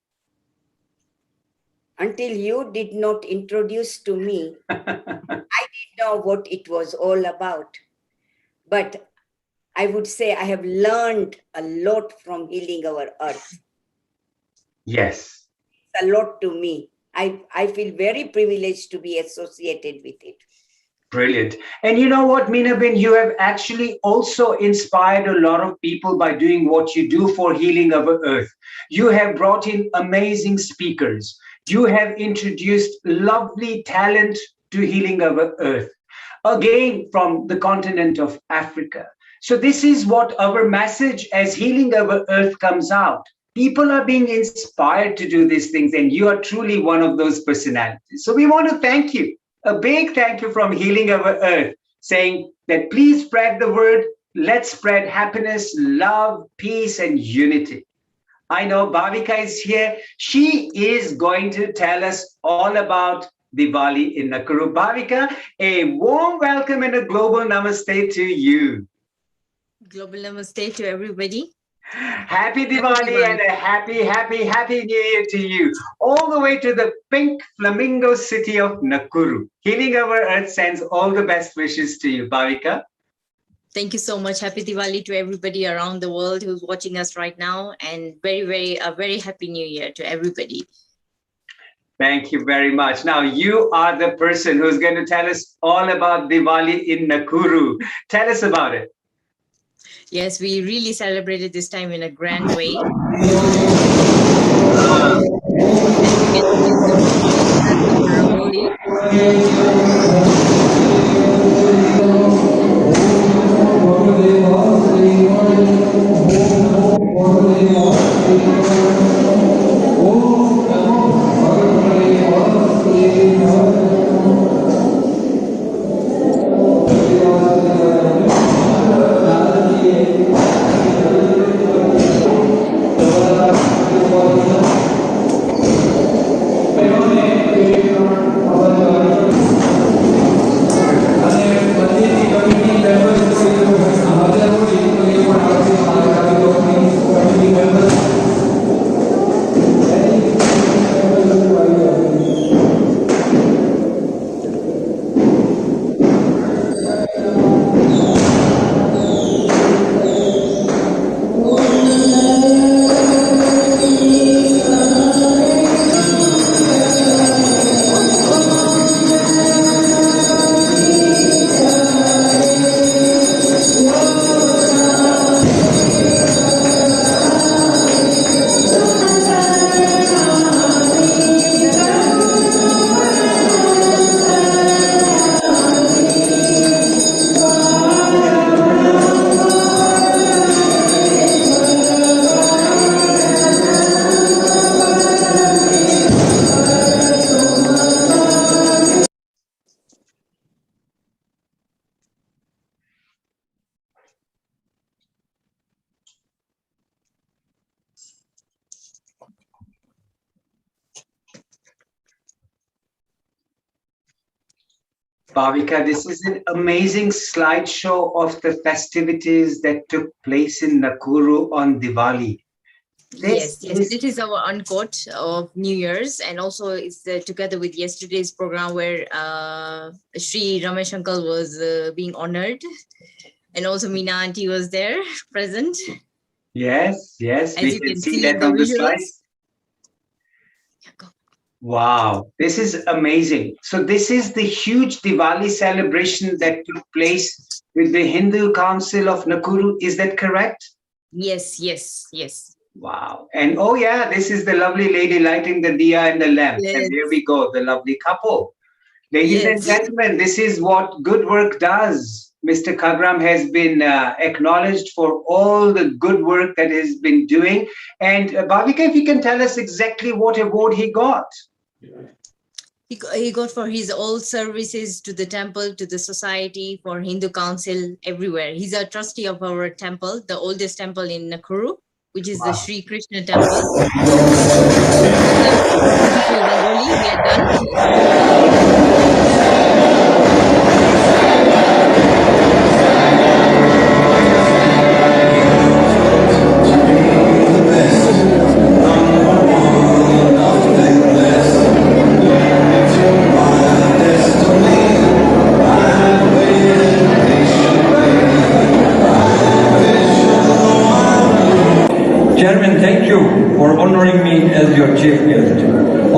Until you did not introduce to me, I didn't know what it was all about. But I would say I have learned a lot from Healing Our Earth. Yes. It's a lot to me. I feel very privileged to be associated with it. Brilliant. And you know what, Meena Ben, you have actually also inspired a lot of people by doing what you do for Healing Our Earth. You have brought in amazing speakers. You have introduced lovely talent to Healing Our Earth, again from the continent of Africa. So this is what our message as Healing Our Earth comes out. People are being inspired to do these things, and you are truly one of those personalities. So we want to thank you. A big thank you from Healing Our Earth, saying that please spread the word. Let's spread happiness, love, peace, and unity. I know Bhavika is here. She is going to tell us all about Diwali in Nakuru. Bhavika, a warm welcome and a global namaste to you. Global namaste to everybody. Happy Diwali and a happy New Year to you. All the way to the pink flamingo city of Nakuru. Healing Our Earth sends all the best wishes to you, Bhavika. Thank you so much. Happy Diwali to everybody around the world who's watching us right now, and a very happy New Year to everybody. Thank you very much. Now, you are the person who's going to tell us all about Diwali in Nakuru. Tell us about it. Yes, we really celebrated this time in a grand way. Bhavika, this is an amazing slideshow of the festivities that took place in Nakuru on Diwali. This Yes, yes, is this is our unquote of New Year's, and also it's together with yesterday's program where Sri Ramesh Uncle was being honored, and also Meena Auntie was there present, yes, yes, as we you can can see see in that the on the visuals. slides. Wow, this is amazing. So this is the huge Diwali celebration that took place with the Hindu Council of Nakuru. Is that correct? Yes, yes, yes. Wow. And oh yeah, this is the lovely lady lighting the diya and the lamp. And Yes, there we go, the lovely couple. Ladies and yes. gentlemen, this is what good work does. Mr. Kagram has been acknowledged for all the good work that he's been doing. And Bhavika, if you can tell us exactly what award he got. He got for his all services to the temple, to the society, for Hindu Council, everywhere. He's a trustee of our temple, the oldest temple in Nakuru, which is the Wow. Sri Krishna temple. Beautiful Rangoli we are done. Chairman, thank you for honoring me as your chief guest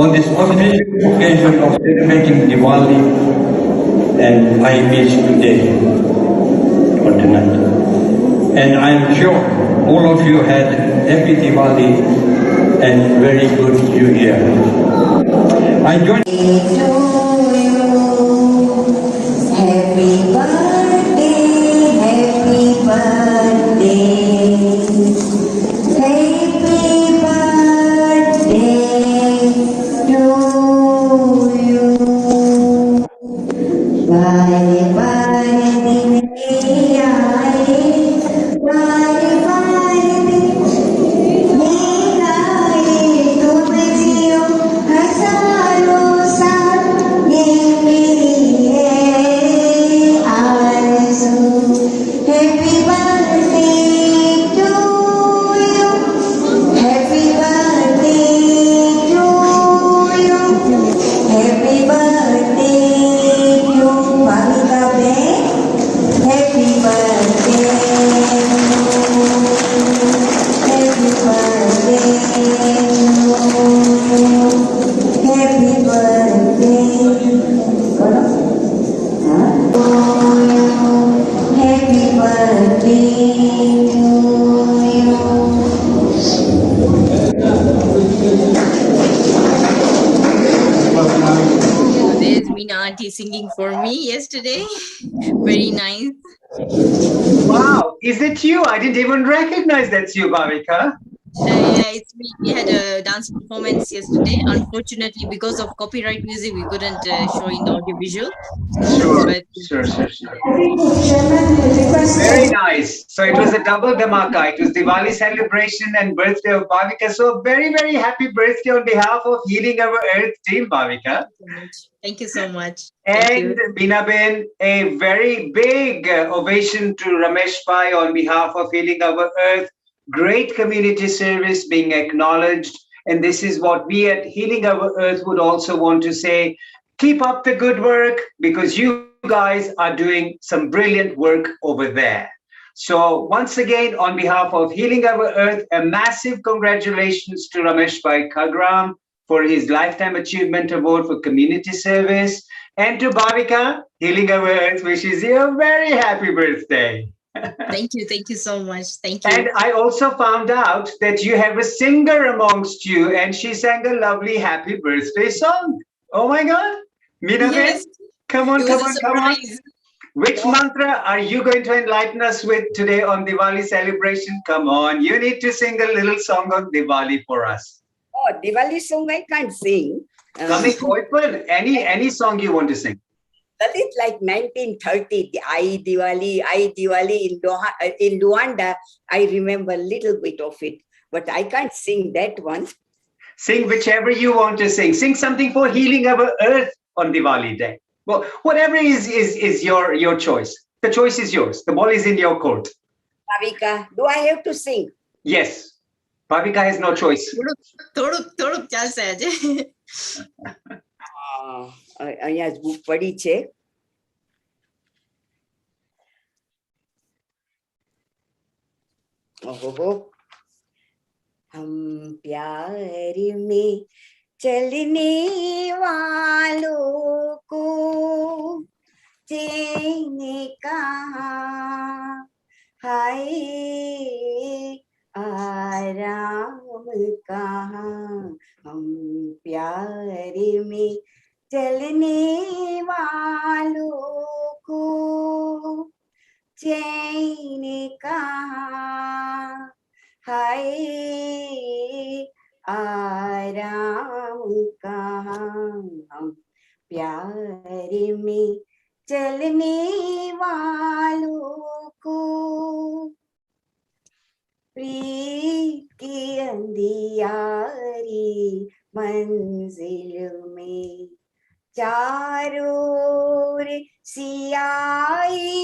on this auspicious occasion of celebrating Diwali and I Beach today or tonight. And I'm sure all of you had happy Diwali and very good New Year. I join. Happy birthday, happy birthday. Happy birthday to you. Bye bye, Happy birthday to you. Happy birthday to you. Happy birthday to Bhavika Ben. Happy birthday to you. Happy birthday to you. Happy birthday. Happy birthday to you. There's Meena Auntie singing for me yesterday. Very nice. Wow, is it you? I didn't even recognize that's you, Bhavika. Yeah, it's me. We had a dance performance yesterday. Unfortunately, because of copyright music, we couldn't show in the audio visual. Sure, But sure, sure, sure. Very nice. So it was a double dhamaka. It was Diwali celebration and birthday of Bhavika. So very, very happy birthday on behalf of Healing Our Earth team, Bhavika. thank you so much. Thank And you. Binaben, a very big ovation to Ramesh Pai on behalf of Healing Our Earth. Great community service being acknowledged. And this is what we at Healing Our Earth would also want to say. Keep up the good work because you guys are doing some brilliant work over there. So once again, on behalf of Healing Our Earth, a massive congratulations to Ramesh Pai Kagram for his Lifetime Achievement Award for Community Service. And to Bhavika, Healing Our Earth wishes you a very happy birthday. Thank you so much. Thank you. And I also found out that you have a singer amongst you, and she sang a lovely happy birthday song. Oh my God. Meena Yes, come on, it come was a on, come on. surprise. Which mantra are you going to enlighten us with today on Diwali celebration? Come on, you need to sing a little song on Diwali for us. Oh, Diwali song I can't sing. Coming forward, any song you want to sing. Lalit, like 1930, the I Diwali in Luanda, I remember a little bit of it, but I can't sing that one. Sing whichever you want to sing. Sing something for Healing Our Earth on Diwali Day. Well, whatever is your choice. The choice is yours. The ball is in your court. Bhavika, do I have to sing? Yes. Bhavika has no choice. થોડુંક ચાલશે આજે. અહીંયા જ book પડી છે. ओहो, हम प्यार में चलने वालों को चैन कहाँ, हाय आराम कहाँ. हम प्यार में चलने वालों को चैन कहाँ, हाय आराम कहाँ. हम प्यार में चलने वालों को प्रीत की अंधियारी मंजिल में चारों ओर सियाही,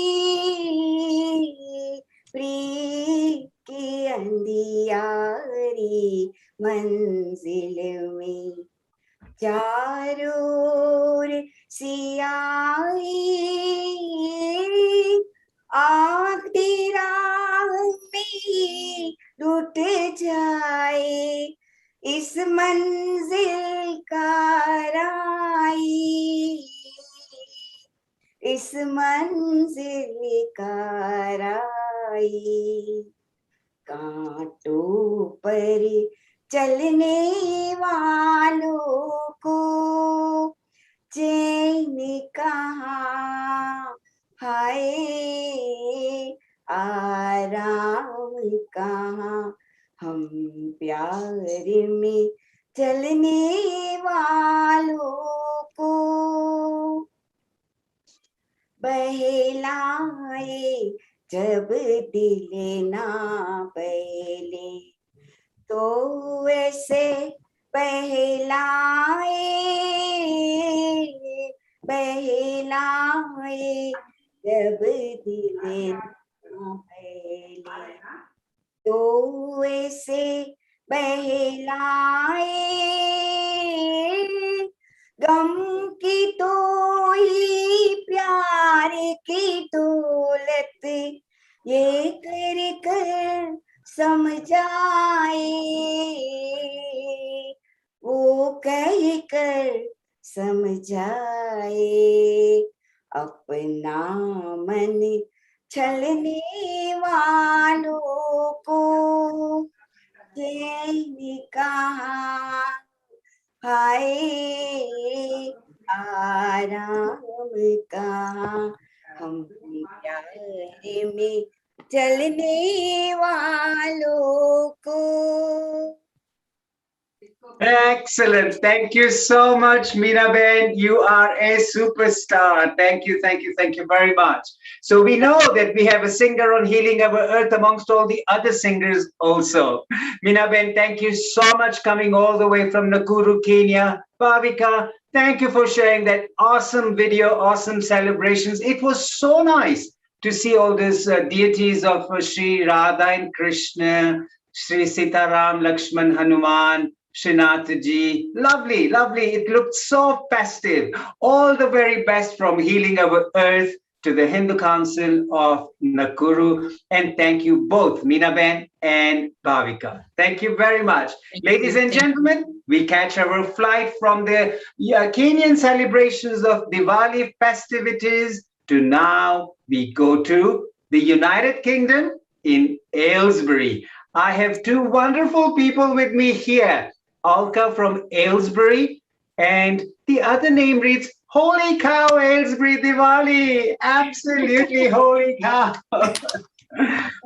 प्रीत की अंधियारी मंजिल में चारों ओर सियाही. आखिरी राह में लुट जाए इस मंजिल का राही, इस मंजिल का राही. कांटों पर चलने वालों को चैन कहाँ, हाय आराम कहाँ. हम प्यार में चलने वालों को बहलाए जब दिल ना बहले तो ऐसे बहलाए, बहलाए जब दिल ना बहले तो ऐसे बहलाए. गम की तो ही प्यार की दौलत ये कर कर समझाए, वो कह कर समझाए. अपना मन छलने वालों को चैन कहाँ, हाय आराम कहाँ. हम प्यार में चलने वालों को. Excellent. Thank you so much, Meena Ben. You are a superstar. Thank you, thank you, thank you very much. So we know that we have a singer on Healing Our Earth amongst all the other singers also. Meena Ben, thank you so much coming all the way from Nakuru, Kenya. Bhavika, thank you for sharing that awesome video, awesome celebrations. It was so nice to see all these deities of Sri Radha and Krishna, Sri Sitaram, Lakshman, Hanuman, Srinathji. Lovely, lovely. It looked so festive. All the very best from Healing Our Earth to the Hindu Council of Nakuru. And thank you both, Meena Ben and Bhavika. Thank you very much. Ladies and gentlemen, we catch our flight from the Kenyan celebrations of Diwali festivities to now we go to the United Kingdom in Aylesbury. I have two wonderful people with me here. Alka from Aylesbury, and the other name reads Holy Cow Aylesbury Diwali. Absolutely holy cow.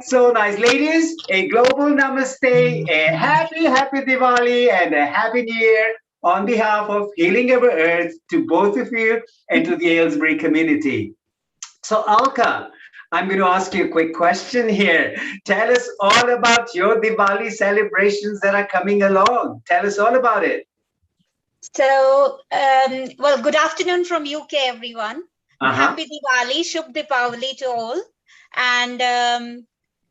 So nice. Ladies, a global namaste, a happy, happy Diwali, and a happy new year on behalf of Healing Our Earth to both of you and to the Aylesbury community. So Alka, I'm going to ask you a quick question here. Tell us all about your Diwali celebrations that are coming along. Tell us all about it. So, well, good afternoon from UK, everyone. Uh-huh. Happy Diwali, Shubh Deepavali to all. And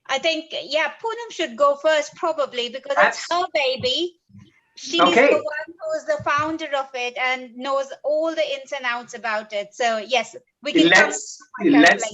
I think, yeah, Poonam should go first probably because it's her baby. She's Okay. the one who's the founder of it and knows all the ins and outs about it. So yes, we can Let's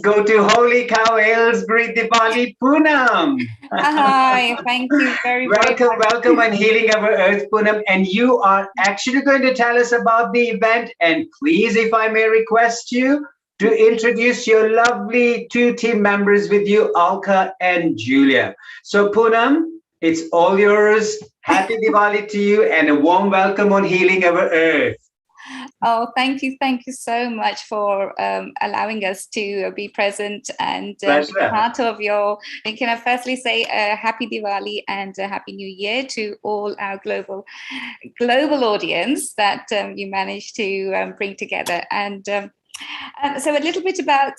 go to Holy Cow Aylesbury Diwali Poonam. Hi, thank you very Welcome, much. welcome on Healing Our Earth Poonam. And you are actually going to tell us about the event. And please, if I may request you to introduce your lovely two team members with you, Alka and Julia. So Poonam, it's all yours. Happy Diwali to you and a warm welcome on Healing Our Earth. Oh, thank you so much for allowing us to be present and be part of your. And can I firstly say Happy Diwali and Happy New Year to all our global audience that you managed to bring together. And so a little bit about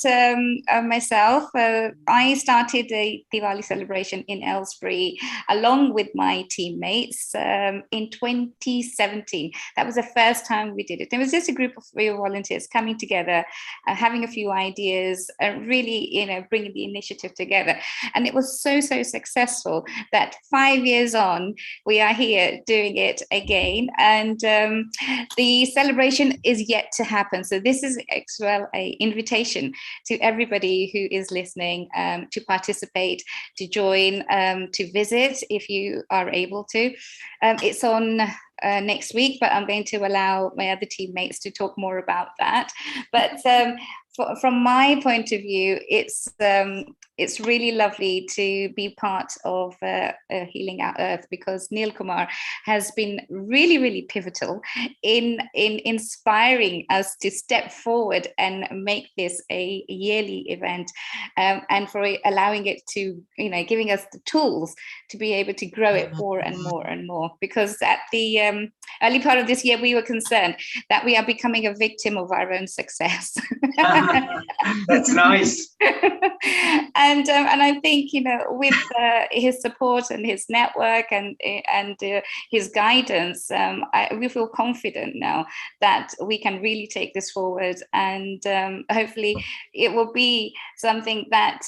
myself. I started a Diwali celebration in Aylesbury along with my teammates in 2017. That was the first time we did it. It was just a group of volunteers coming together, having a few ideas, really, bringing the initiative together. And it was so successful that 5 years on, we are here doing it again. And the celebration is yet to happen. So this is as well an invitation to everybody who is listening to participate, to join, to visit if you are able to. It's on next week, but I'm going to allow my other teammates to talk more about that. But from my point of view, it's really lovely to be part of Healing Our Earth because Neil Kumar has been really pivotal in inspiring us to step forward and make this a yearly event, and for allowing it to, giving us the tools to be able to grow it more and more and more. Because at the early part of this year, we were concerned that we are becoming a victim of our own success. That's nice. And I think, with his support and his network and his guidance, we feel confident now that we can really take this forward, and hopefully it will be something that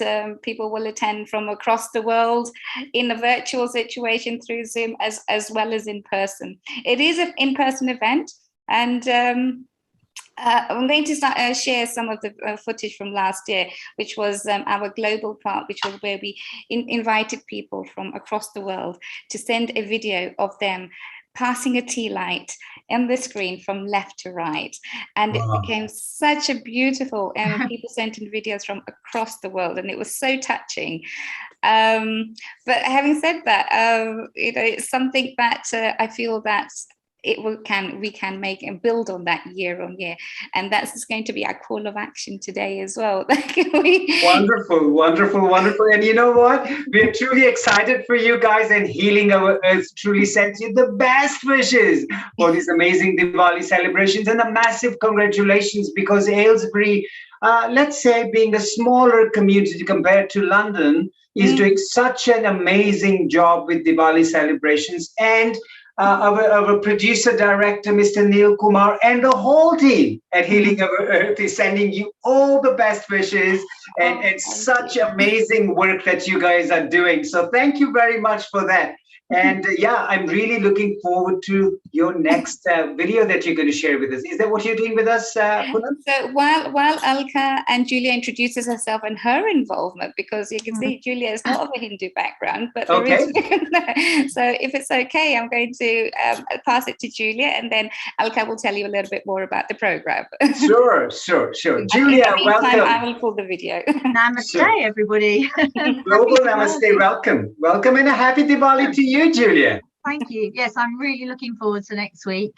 people will attend from across the world in a virtual situation through Zoom as well as in person. It is an in-person event, and I'm going to share some of the footage from last year, which was our global part, which was where we invited people from across the world to send a video of them passing a tea light on the screen from left to right. And it became such a beautiful, people sent in videos from across the world, and it was so touching. But having said that, it's something that I feel that we can make and build on that year on year, and that's going to be our call of action today as well. Wonderful. And you know what, we're truly excited for you guys, and Healing Our Earth truly sends you the best wishes for these amazing Diwali celebrations, and a massive congratulations, because Aylesbury, let's say, being a smaller community compared to London, is doing such an amazing job with Diwali celebrations. And our producer director, Mr. Neil Kumar, and the whole team at Healing Our Earth is sending you all the best wishes, and such amazing work that you guys are doing. So thank you very much for that. And yeah, I'm really looking forward to your next video that you're going to share with us. Is that what you're doing with us, Poonam? So while Alka and Julia introduces herself and her involvement, because you can see Julia is not of a Hindu background, but there is. So if it's okay, I'm going to pass it to Julia, and then Alka will tell you a little bit more about the program. Sure. Julia, welcome. I will pull the video. Namaste, everybody. Global namaste, welcome, and a happy Diwali to you, Julia. Thank you. Yes, I'm really looking forward to next week.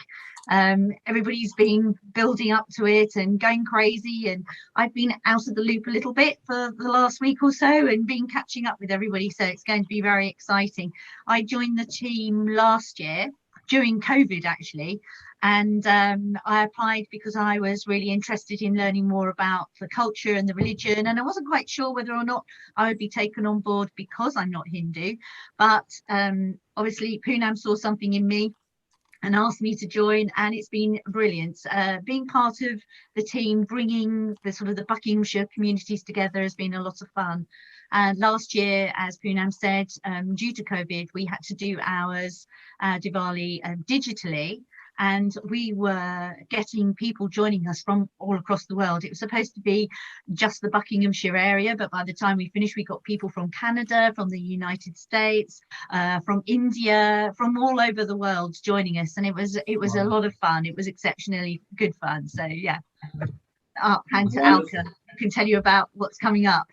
Everybody's been building up to it and going crazy, and I've been out of the loop a little bit for the last week or so and been catching up with everybody, so it's going to be very exciting. I joined the team last year during COVID, actually, and I applied because I was really interested in learning more about the culture and the religion, and I wasn't quite sure whether or not I would be taken on board because I'm not Hindu, but obviously Poonam saw something in me and asked me to join, and it's been brilliant. Being part of the team, bringing the sort of the Buckinghamshire communities together has been a lot of fun. And last year, as Poonam said, due to COVID, we had to do ours, Diwali, digitally. And we were getting people joining us from all across the world. It was supposed to be just the Buckinghamshire area, but by the time we finished, we got people from Canada, from the United States, from India, from all over the world joining us, and it was a lot of fun. It was exceptionally good fun. So yeah, hand to Alka, who can tell you about what's coming up.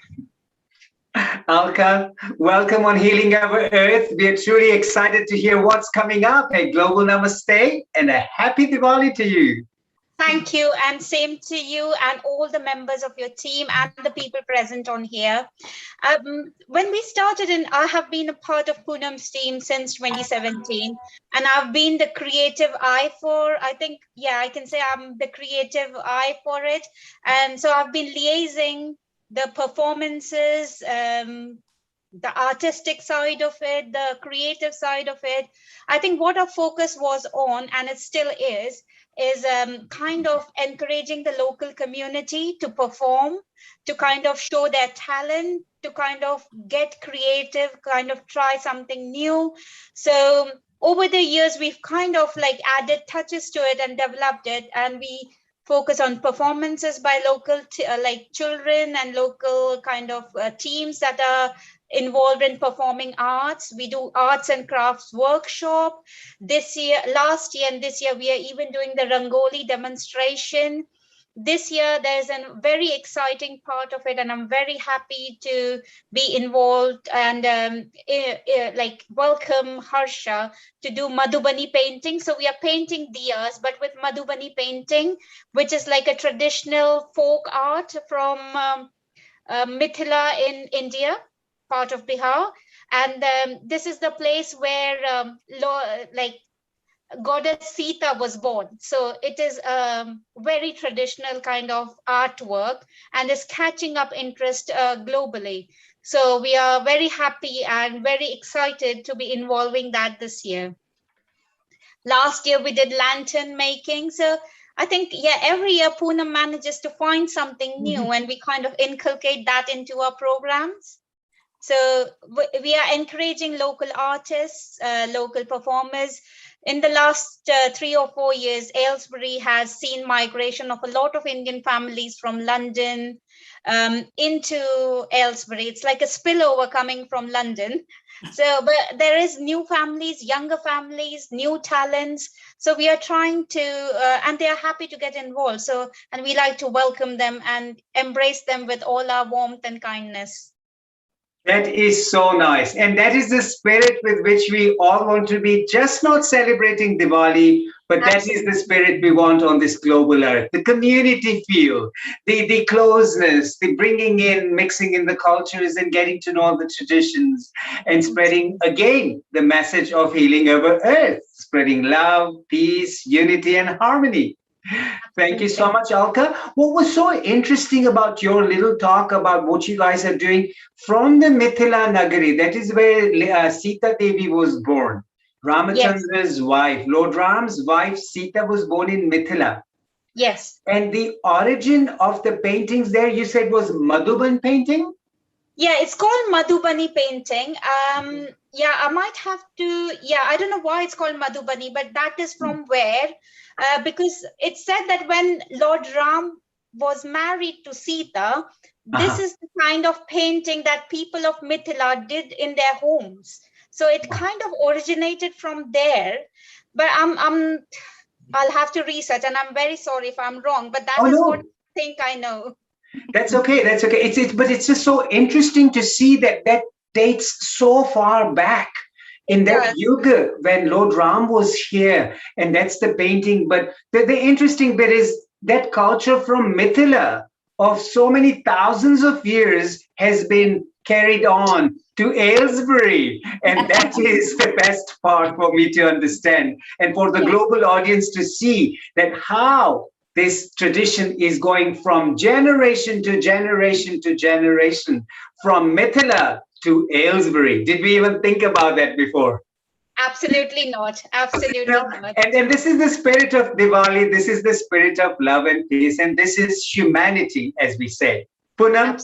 Alka, welcome on Healing Our Earth. We are truly excited to hear what's coming up. A global namaste and a happy Diwali to you. Thank you, and same to you and all the members of your team and the people present on here. When we started, I have been a part of Poonam's team since 2017, and I've been the creative eye for, I think, yeah, I can say I'm the creative eye for it. And so I've been liaising the performances, the artistic side of it, the creative side of it. I think what our focus was on, and it still is kind of encouraging the local community to perform, to kind of show their talent, to kind of get creative, kind of try something new. So over the years, we've kind of like added touches to it and developed it, and we focus on performances by local like children and local kind of teams that are involved in performing arts. We do arts and crafts workshop this year, last year, and this year we are even doing the Rangoli demonstration. This year there's a very exciting part of it, and I'm very happy to be involved and like welcome Harsha to do Madhubani painting. So we are painting diyas, but with Madhubani painting, which is like a traditional folk art from Mithila in India, part of Bihar. And this is the place where like goddess Sita was born. So it is a very traditional kind of artwork and is catching up interest globally. So we are very happy and very excited to be involving that this year. Last year we did lantern making. So I think, yeah, every year Poonam manages to find something new and we kind of inculcate that into our programs. So we are encouraging local artists, local performers. In the last 3 or 4 years, Aylesbury has seen migration of a lot of Indian families from London into Aylesbury. It's like a spillover coming from London. So, but there is new families, younger families, new talents. So we are trying to, and they are happy to get involved. So, and we like to welcome them and embrace them with all our warmth and kindness. That is so nice. And that is the spirit with which we all want to be, just not celebrating Diwali, but that is the spirit we want on this global earth. The community feel, the closeness, the bringing in, mixing in the cultures and getting to know the traditions and spreading, again, the message of healing our earth, spreading love, peace, unity, and harmony. Thank you so much, Alka. What was so interesting about your little talk about what you guys are doing from the Mithila Nagari, that is where Sita Devi was born. Ramachandra's wife, Lord Ram's wife, Sita was born in Mithila. Yes. And the origin of the paintings there, you said, was Madhuban painting? Yeah, it's called Madhubani painting. Yeah, I might have to, yeah, I don't know why it's called Madhubani, but that is from where? Because it said that when Lord Ram was married to Sita, this is the kind of painting that people of Mithila did in their homes. So it kind of originated from there. But I'll have to research, and I'm very sorry if I'm wrong, but that is what I think I know. That's okay. That's okay. But it's just so interesting to see that dates so far back in that yuga when Lord Ram was here, and that's the painting. But the interesting bit is that culture from Mithila of so many thousands of years has been carried on to Aylesbury, and that is the best part for me to understand, and for the global audience to see that how this tradition is going from generation to generation to generation, from Mithila to Aylesbury. Did we even think about that before? Absolutely not. Absolutely not. And this is the spirit of Diwali. This is the spirit of love and peace. And this is humanity, as we say. Poonam,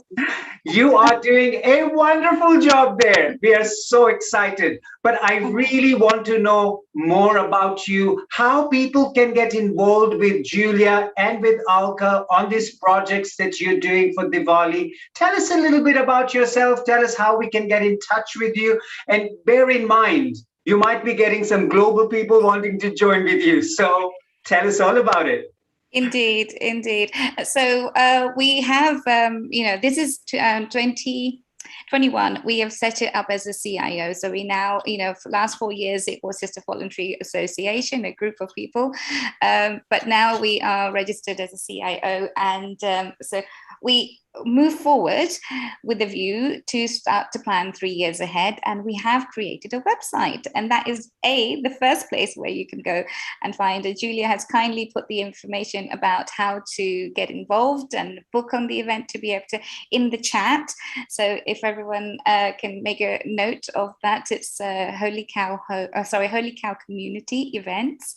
you are doing a wonderful job there. We are so excited. But I really want to know more about you, how people can get involved with Julia and with Alka on these projects that you're doing for Diwali. Tell us a little bit about yourself. Tell us how we can get in touch with you. And bear in mind, you might be getting some global people wanting to join with you. So tell us all about it. Indeed, indeed. So we have, this is 2021. We have set it up as a CIO. So we now, for the last 4 years, it was just a voluntary association, a group of people. But now we are registered as a CIO. And so we move forward with a view to start to plan 3 years ahead, and we have created a website, and that is the first place where you can go and find it. Julia has kindly put the information about how to get involved and book on the event to be able to in the chat. So if everyone can make a note of that, it's Holy Cow Community Events,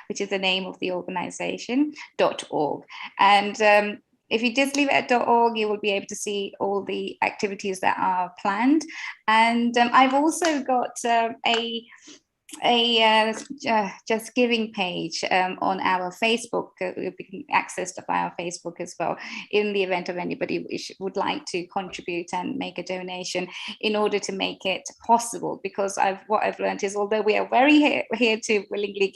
which is the name of the organization .org. And if you just leave it at .org, you will be able to see all the activities that are planned. And I've also got a Just Giving page on our Facebook. We can access to our Facebook as well, in the event of anybody would like to contribute and make a donation in order to make it possible. Because what I've learned is, although we are very here to willingly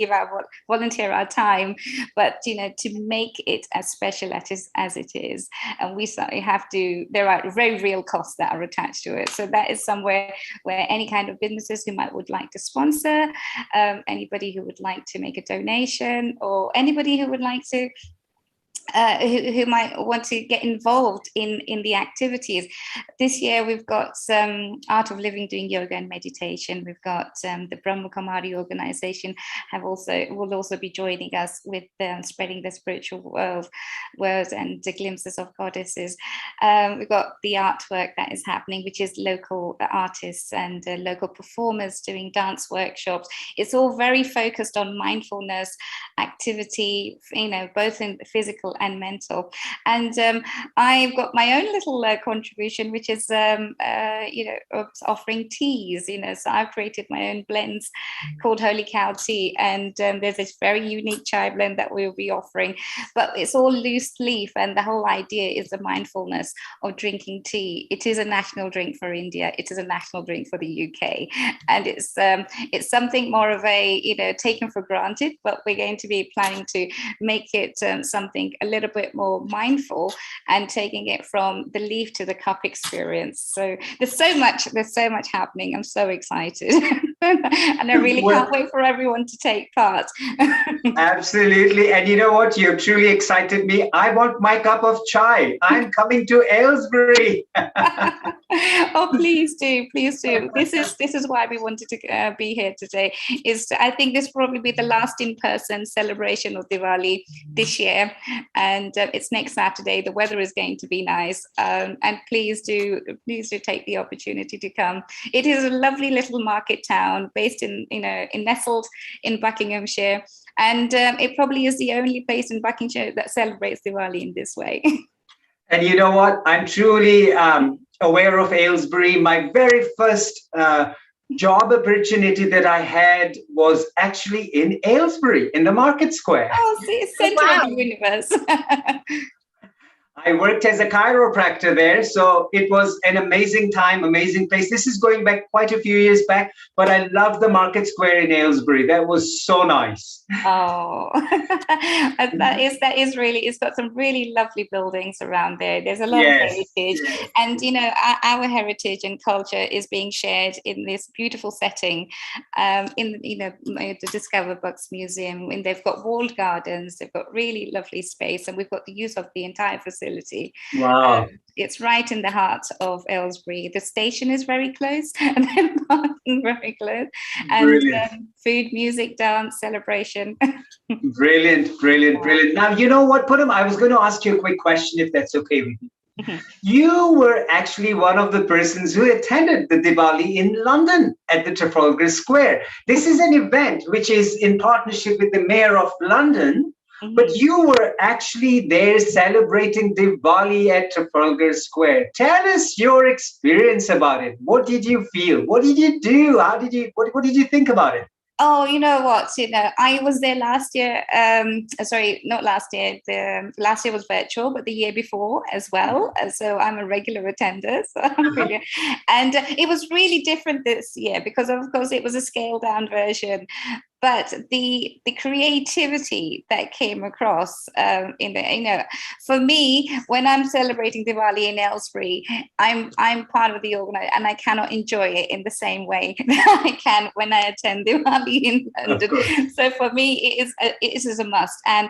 volunteer our time, but to make it as special as it is, and we certainly have to. There are very real costs that are attached to it. So that is somewhere where any kind of businesses who would like to sponsor. Anybody who would like to make a donation, or anybody who would like to who might want to get involved in the activities. This year we've got Art of Living doing yoga and meditation. We've got the Brahma Kumari organization will also be joining us with spreading the spiritual world and the glimpses of goddesses. We've got the artwork that is happening, which is local artists and local performers doing dance workshops. It's all very focused on mindfulness activity, both in physical and mental. And I've got my own little contribution, which is offering teas. So I've created my own blends called Holy Cow Tea, and there's this very unique chai blend that we'll be offering. But it's all loose leaf, and the whole idea is the mindfulness of drinking tea. It is a national drink for India. It is a national drink for the UK, and it's something more of a taken for granted. But we're going to be planning to make it something a little bit more mindful, and taking it from the leaf to the cup experience. So there's so much happening. I'm so excited. And I really can't wait for everyone to take part. Absolutely. And you know what? You've truly excited me. I want my cup of chai. I'm coming to Aylesbury. Oh, please do. This is why we wanted to be here today. I think this will probably be the last in-person celebration of Diwali this year, and it's next Saturday. The weather is going to be nice, and please do take the opportunity to come. It is a lovely little market town based nestled in Buckinghamshire, and it probably is the only place in Buckinghamshire that celebrates Diwali in this way. And you know what? I'm truly aware of Aylesbury. My very first job opportunity that I had was actually in Aylesbury, in the Market Square. Oh, see, it's center of the universe. I worked as a chiropractor there, so it was an amazing time, amazing place. This is going back quite a few years back, but I love the Market Square in Aylesbury. That was so nice. Oh, that is really, it's got some really lovely buildings around there. There's a lot of heritage, and our heritage and culture is being shared in this beautiful setting, in the Discover Books Museum, and they've got walled gardens, they've got really lovely space, and we've got the use of the entire facility. Wow. It's right in the heart of Aylesbury. The station is very close, and then parking very close, and food, music, dance, celebration. Brilliant. Now, you know what, Poonam? I was going to ask you a quick question, if that's okay with you. You were actually one of the persons who attended the Diwali in London at the Trafalgar Square. This is an event which is in partnership with the Mayor of London, but you were actually there celebrating Diwali at Trafalgar Square. Tell us your experience about it. What did you feel? What did you do? What did you think about it? Oh, you know what? I was there last year. Sorry, not last year. The last year was virtual, but the year before as well. So I'm a regular attender. So and it was really different this year because, of course, it was a scaled down version. But the creativity that came across in the, for me, when I'm celebrating Diwali in Aylesbury, I'm part of the organizer, and I cannot enjoy it in the same way that I can when I attend Diwali in London. So for me, it is a must, and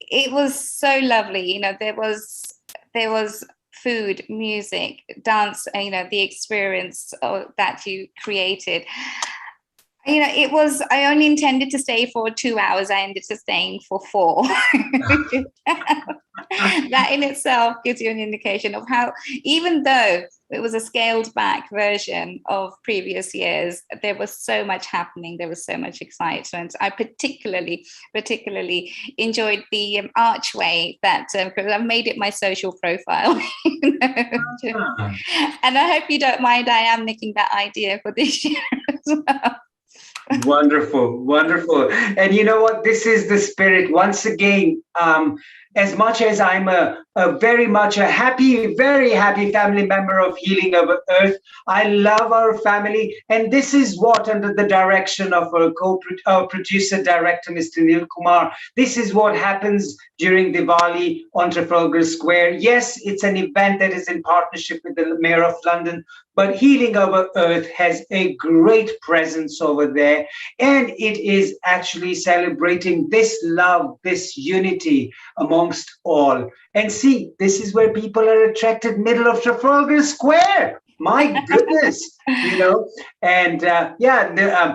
it was so lovely. There was food, music, dance, the experience that you created. It was, I only intended to stay for 2 hours. I ended up staying for 4. That in itself gives you an indication of how, even though it was a scaled back version of previous years, there was so much happening. There was so much excitement. I particularly enjoyed the archway that, because I've made it my social profile. And I hope you don't mind, I am nicking that idea for this year as well. Wonderful, wonderful. And you know what? This is the spirit. Once again, as much as I'm a very much a happy, very happy family member of Healing Over Earth, I love our family. And this is what, under the direction of our producer director, Mr. Neil Kumar, this is what happens during Diwali on Trafalgar Square. Yes, it's an event that is in partnership with the Mayor of London, but Healing Over Earth has a great presence over there. And it is actually celebrating this love, this unity amongst all. And see, this is where people are attracted, middle of Trafalgar Square. My goodness, and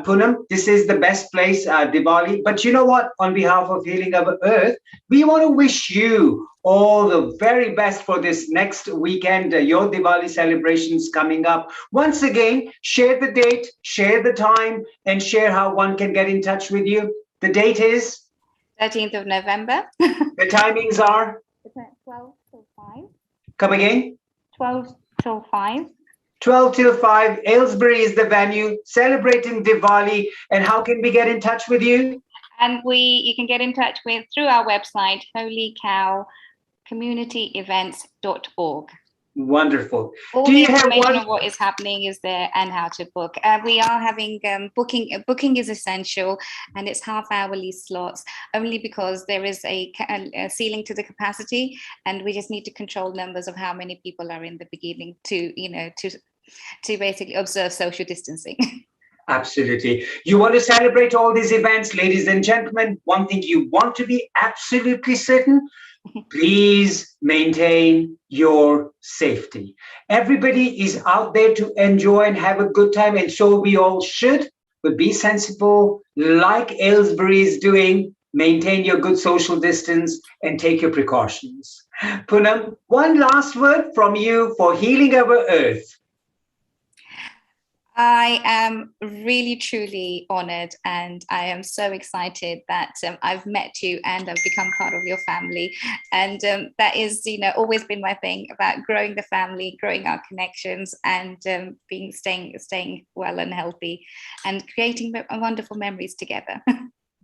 Poonam, this is the best place, Diwali. But you know what? On behalf of Healing Our Earth, we want to wish you all the very best for this next weekend, your Diwali celebrations coming up. Once again, share the date, share the time, and share how one can get in touch with you. The date is 13th of November. The timings are 12 till 5. Come again? 12 till 5. 12 till 5. Aylesbury is the venue, celebrating Diwali. And how can we get in touch with you? And you can get in touch through our website, holycowcommunityevents.org. Wonderful. All the information of what is happening is there and how to book. We are having booking. Booking is essential, and it's half-hourly slots only because there is a ceiling to the capacity, and we just need to control numbers of how many people are in the beginning to basically observe social distancing. Absolutely. You want to celebrate all these events, ladies and gentlemen. One thing you want to be absolutely certain, please maintain your safety. Everybody is out there to enjoy and have a good time, and so we all should, but be sensible, like Aylesbury is doing. Maintain your good social distance and take your precautions. Poonam, one last word from you for Healing Our Earth. I am really, truly honored, and I am so excited that I've met you and I've become part of your family. And that is, always been my thing about growing the family, growing our connections, and staying well and healthy, and creating wonderful memories together.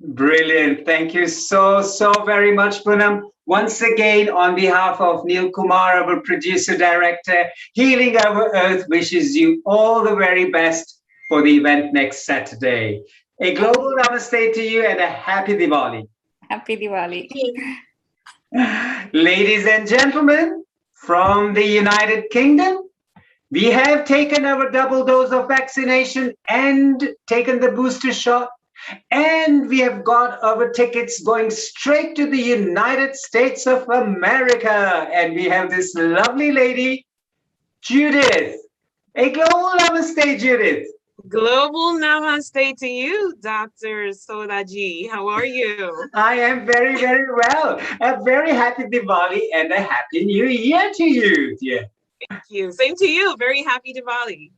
Brilliant. Thank you so very much, Poonam. Once again, on behalf of Neil Kumar, our producer director, Healing Our Earth wishes you all the very best for the event next Saturday. A global namaste to you and a happy Diwali. Happy Diwali. Ladies and gentlemen, from the United Kingdom, we have taken our double dose of vaccination and taken the booster shot. And we have got our tickets going straight to the United States of America. And we have this lovely lady, Judith. A global namaste, Judith. Global namaste to you, Dr. Sodaji. How are you? I am very, very well. A very happy Diwali and a happy new year to you, dear. Thank you. Same to you. Very happy Diwali.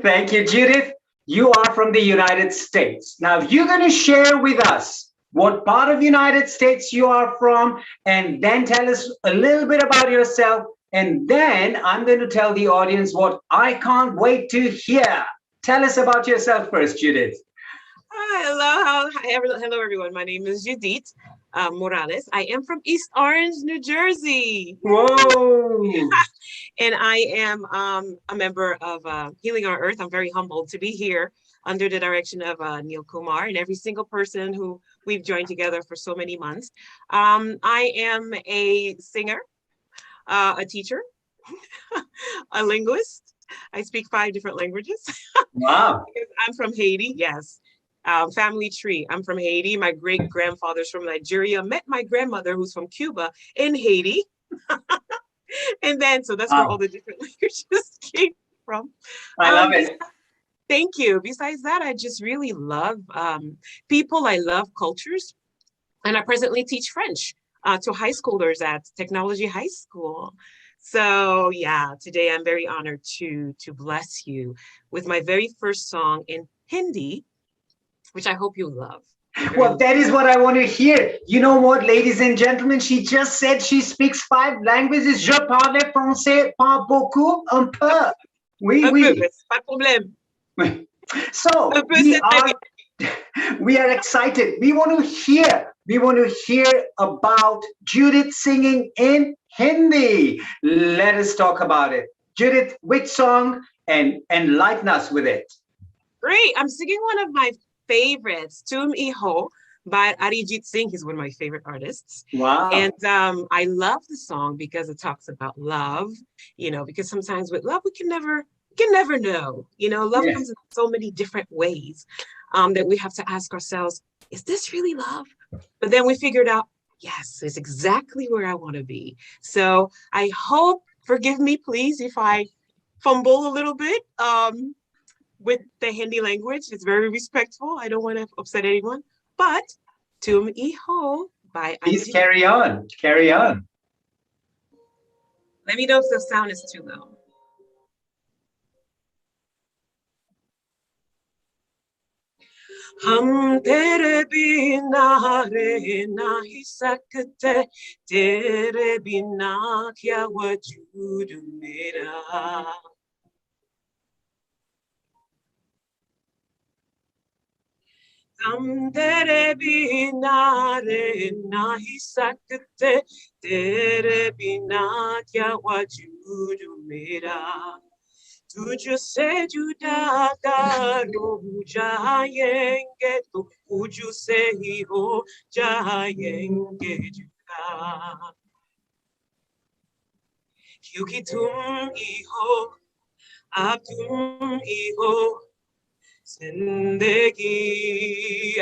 Thank you, Judith. You are from the United States. Now, you're going to share with us what part of United States you are from, and then tell us a little bit about yourself. And then I'm going to tell the audience what I can't wait to hear. Tell us about yourself first, Judith. Hello, everyone. My name is Judith Morales. I am from East Orange, New Jersey. Whoa! And I am a member of Healing Our Earth. I'm very humbled to be here under the direction of Neil Kumar and every single person who we've joined together for so many months. I am a singer, a teacher, a linguist. I speak 5 different languages. Wow. I'm from Haiti, yes. Family tree. I'm from Haiti. My great grandfather's from Nigeria. Met my grandmother who's from Cuba in Haiti. And then, so that's where all the different languages came from. I love it. Thank you. Besides that, I just really love people. I love cultures. And I presently teach French to high schoolers at Technology High School. So yeah, today I'm very honored to bless you with my very first song in Hindi, which I hope you love. Well, that is what I want to hear. You know what, ladies and gentlemen? She just said she speaks 5 languages. Je parle français pas beaucoup, un peu. Oui, oui. Pas de problème. So we are excited. We want to hear about Judith singing in Hindi. Let us talk about it. Judith, which song, and enlighten us with it. Great. I'm singing one of my favorites, Tum Iho by Arijit Singh. He's one of my favorite artists. Wow. And I love the song because it talks about love, because sometimes with love, we can never know, love comes in so many different ways that we have to ask ourselves, is this really love? But then we figured out, yes, it's exactly where I want to be. So I hope, forgive me, please, if I fumble a little bit with the Hindi language. It's very respectful. I don't want to upset anyone, but Tum Iho by Please carry on. Carry on. Let me know if the sound is too low. हम तेरे बिना रह नहीं सकते तेरे बिना क्या वजूद मेरा हम तेरे बिना रह नहीं सकते तेरे बिना क्या वजूद मेरा तुझसे जुदा करो जाएंगे तो तुझसे ही हो जाएंगे जुदा क्योंकि तुम ही हो अब तुम ही हो जिंदगी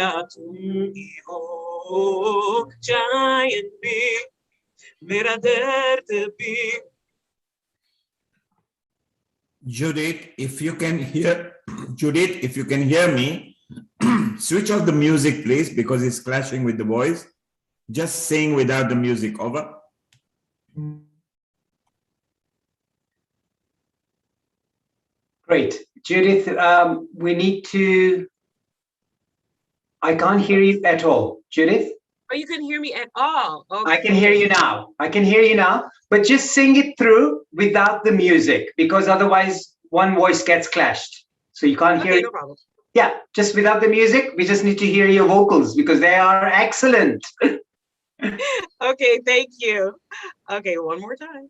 अब तुम ही हो जायन भी मेरा दर्द भी Judith, if you can hear me, switch off the music, please, because it's clashing with the voice. Just sing without the music. Over. Great. Judith, we need to... I can't hear you at all. Judith? Oh, you can hear me at all. Okay. I can hear you now. But just sing it through without the music, because otherwise one voice gets clashed. So you can't hear it. No problem. Yeah, just without the music. We just need to hear your vocals because they are excellent. Okay, thank you. Okay, one more time.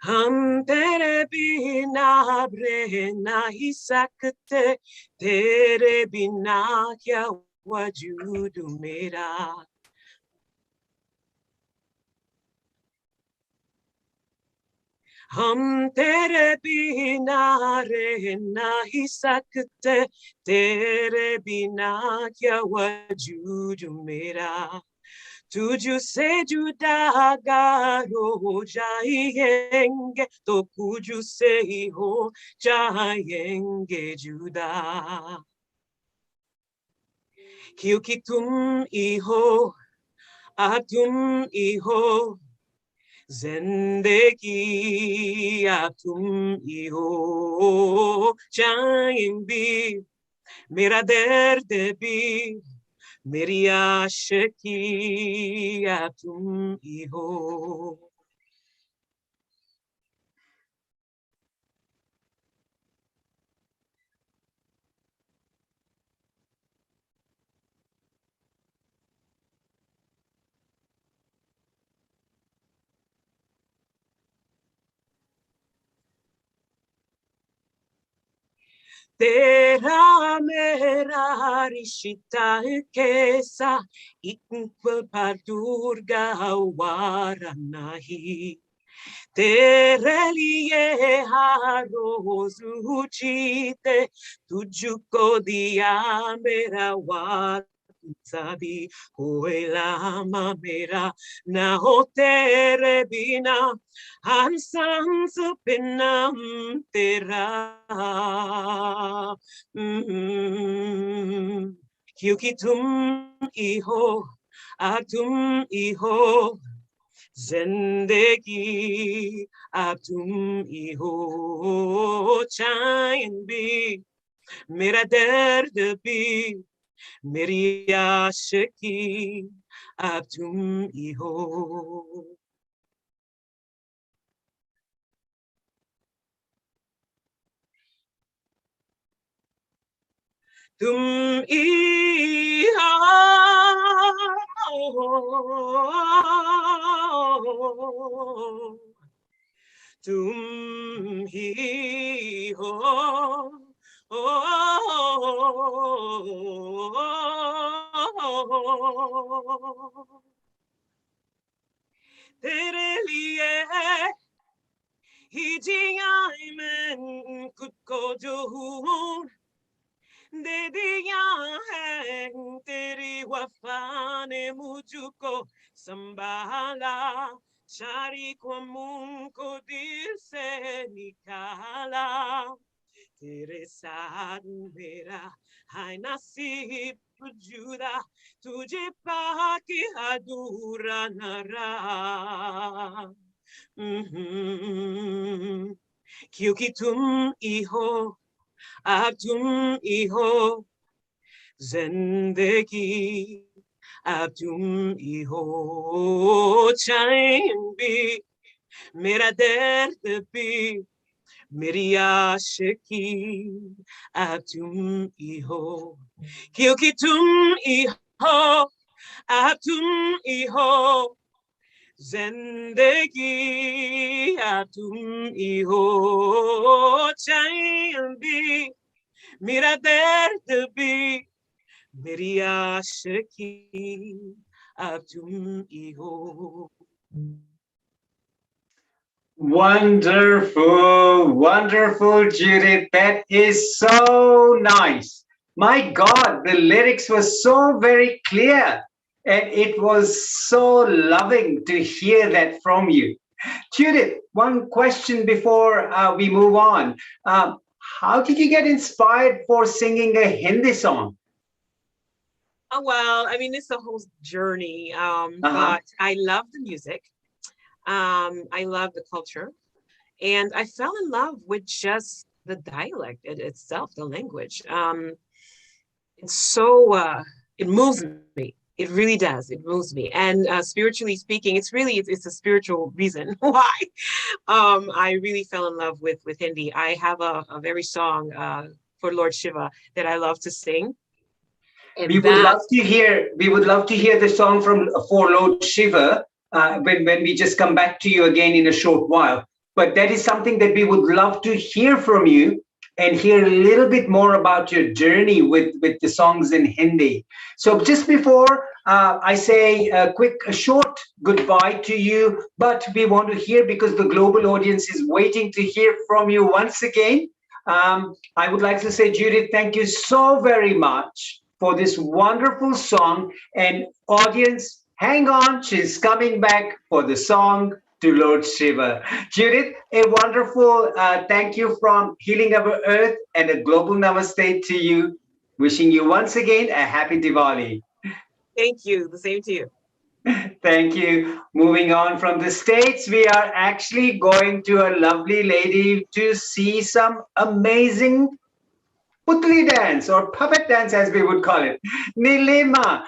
हम तेरे बिना रह नहीं सकते तेरे बिना क्या वजूद मेरा हम तेरे बिना रह नहीं सकते, तेरे बिना क्या वजूद मेरा, तुझसे जुदा अगर हो जाएंगे तो तुझसे ही हो जाएंगे जुदा, क्योंकि तुम ही हो, तुम ही हो जिंदगी, तुम ही हो चैन भी, मेरा दर्द भी, मेरी आशिकी, तुम ही हो. तेरा मेरा रिश्ता कैसा, एक पल पर दूर गवारा नहीं, तेरे लिए हर रोज जीते, तुझको दिया मेरा वक्त सभी, कोई लम्हा मेरा ना हो तेरे बिना, हर सांस पे नाम तेरा, क्योंकि तुम ही हो, तुम ही हो जिंदगी, तुम ही हो चैन भी, मेरा दर्द भी, मेरी आशिकी, तुम ही हो. तुम ही हो, तुम ही हो, तेरे लिए ही जिया मैं खुद को जो हूँ, दे दिया है तेरी वफा ने मुझको संभाला, सारी ख्वामों को दिल से निकाला, तेरे साथ मेरा है नसीब जुदा, तुझे पाके अधूरा न रहा, क्योंकि तुम ही हो, तुम ही हो जिंदगी, तुम ही हो चैन भी, मेरा दर्द भी, मेरी आशिकी, तुम ही हो, क्योंकि तुम ही हो, तुम ही हो जिंदगी, तुम ही हो चैन भी, मेरा दर्द भी, मेरी आशिकी, तुम ही हो. Wonderful, wonderful, Judith. That is so nice. My God, the lyrics were so very clear, and it was so loving to hear that from you. Judith, one question before we move on. How did you get inspired for singing a Hindi song? Oh, well, I mean, it's a whole journey, but I love the music. I love the culture, and I fell in love with just the dialect itself, the language. It's so it moves me. It really does. It moves me. And spiritually speaking, it's a spiritual reason why I really fell in love with Hindi. I have a very song for Lord Shiva that I love to sing. And we would love to hear the song from for Lord Shiva when we just come back to you again in a short while. But that is something that we would love to hear from you. and hear a little bit more about your journey with the songs in Hindi. So just before I say a short goodbye to you, but we want to hear because the global audience is waiting to hear from you once again. I would like to say, Judith, thank you so very much for this wonderful song. And audience, hang on, she's coming back for the song to Lord Shiva. Judith, a wonderful thank you from Healing Our Earth and a global namaste to you. Wishing you once again a happy Diwali. Thank you. The same to you. Thank you. Moving on from the States, we are actually going to a lovely lady to see some amazing Putli dance or puppet dance, as we would call it. Nilima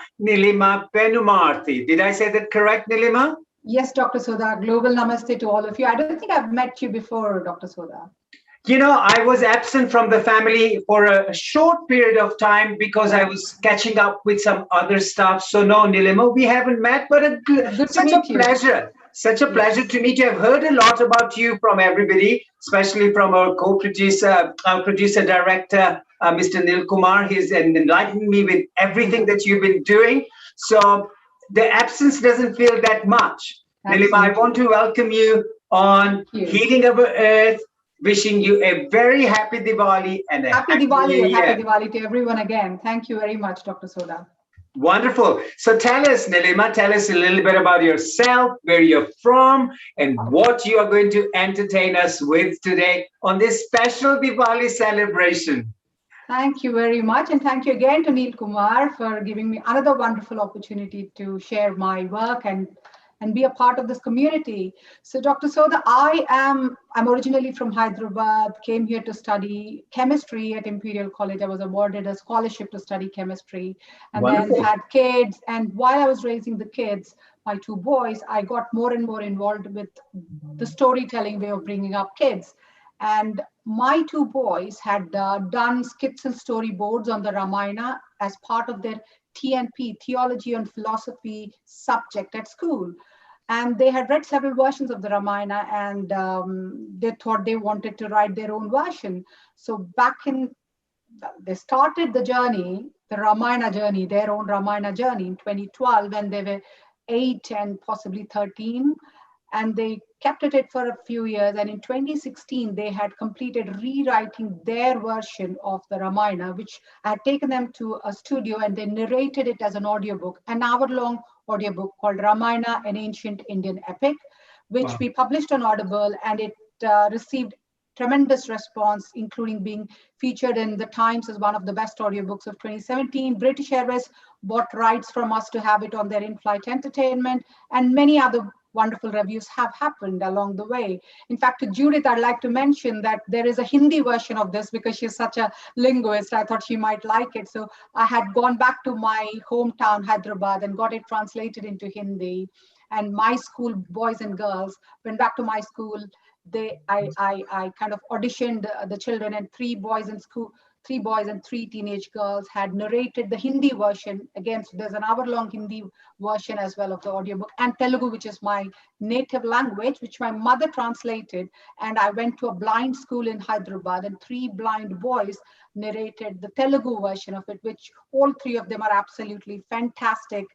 Penumarthi. Did I say that correct, Nilima? Yes, Dr. Soda. Global namaste to all of you. I don't think I've met you before, Dr. Soda. You know, I was absent from the family for a short period of time because I was catching up with some other stuff. So no, Nilima, we haven't met, but such a pleasure. Such a pleasure to meet you. I've heard a lot about you from everybody, especially from our co-producer, our producer director, Mr. Nil Kumar. He's enlightened me with everything that you've been doing. So the absence doesn't feel that much. Nilima, I want to welcome you on Healing Our Earth. Wishing you a very happy Diwali and a happy Diwali New and Year. happy Diwali to everyone again. Thank you very much, Dr. Soda. Wonderful. So tell us, Nilima, tell us a little bit about yourself, where you're from, and what you are going to entertain us with today on this special Diwali celebration. Thank you very much. And thank you again to Neil Kumar for giving me another wonderful opportunity to share my work and be a part of this community. So Dr. Soda, I'm originally from Hyderabad, came here to study chemistry at Imperial College. I was awarded a scholarship to study chemistry and then had kids. And while I was raising the kids, my two boys, I got more and more involved with the storytelling way of bringing up kids. And my two boys had done skits and storyboards on the Ramayana as part of their TNP, Theology and Philosophy subject at school. And they had read several versions of the Ramayana and they thought they wanted to write their own version. So they started the journey, the Ramayana journey, their own Ramayana journey in 2012 when they were 8 and possibly 13. And they kept at it for a few years. And in 2016, they had completed rewriting their version of the Ramayana, which I had taken them to a studio and they narrated it as an audiobook, an hour-long audiobook called Ramayana, an Ancient Indian Epic, which we published on Audible, and it received tremendous response, including being featured in the Times as one of the best audiobooks of 2017. British Airways bought rights from us to have it on their in-flight entertainment, and many other wonderful reviews have happened along the way. In fact, to Judith, I'd like to mention that there is a Hindi version of this because she's such a linguist. I thought she might like it. So I had gone back to my hometown, Hyderabad, and got it translated into Hindi. And my school, boys and girls, went back to my school. I kind of auditioned the children, and three boys and three teenage girls had narrated the Hindi version. Again, so there's an hour-long Hindi version as well of the audiobook, and Telugu, which is my native language, which my mother translated. And I went to a blind school in Hyderabad, and three blind boys narrated the Telugu version of it, which all three of them are absolutely fantastic.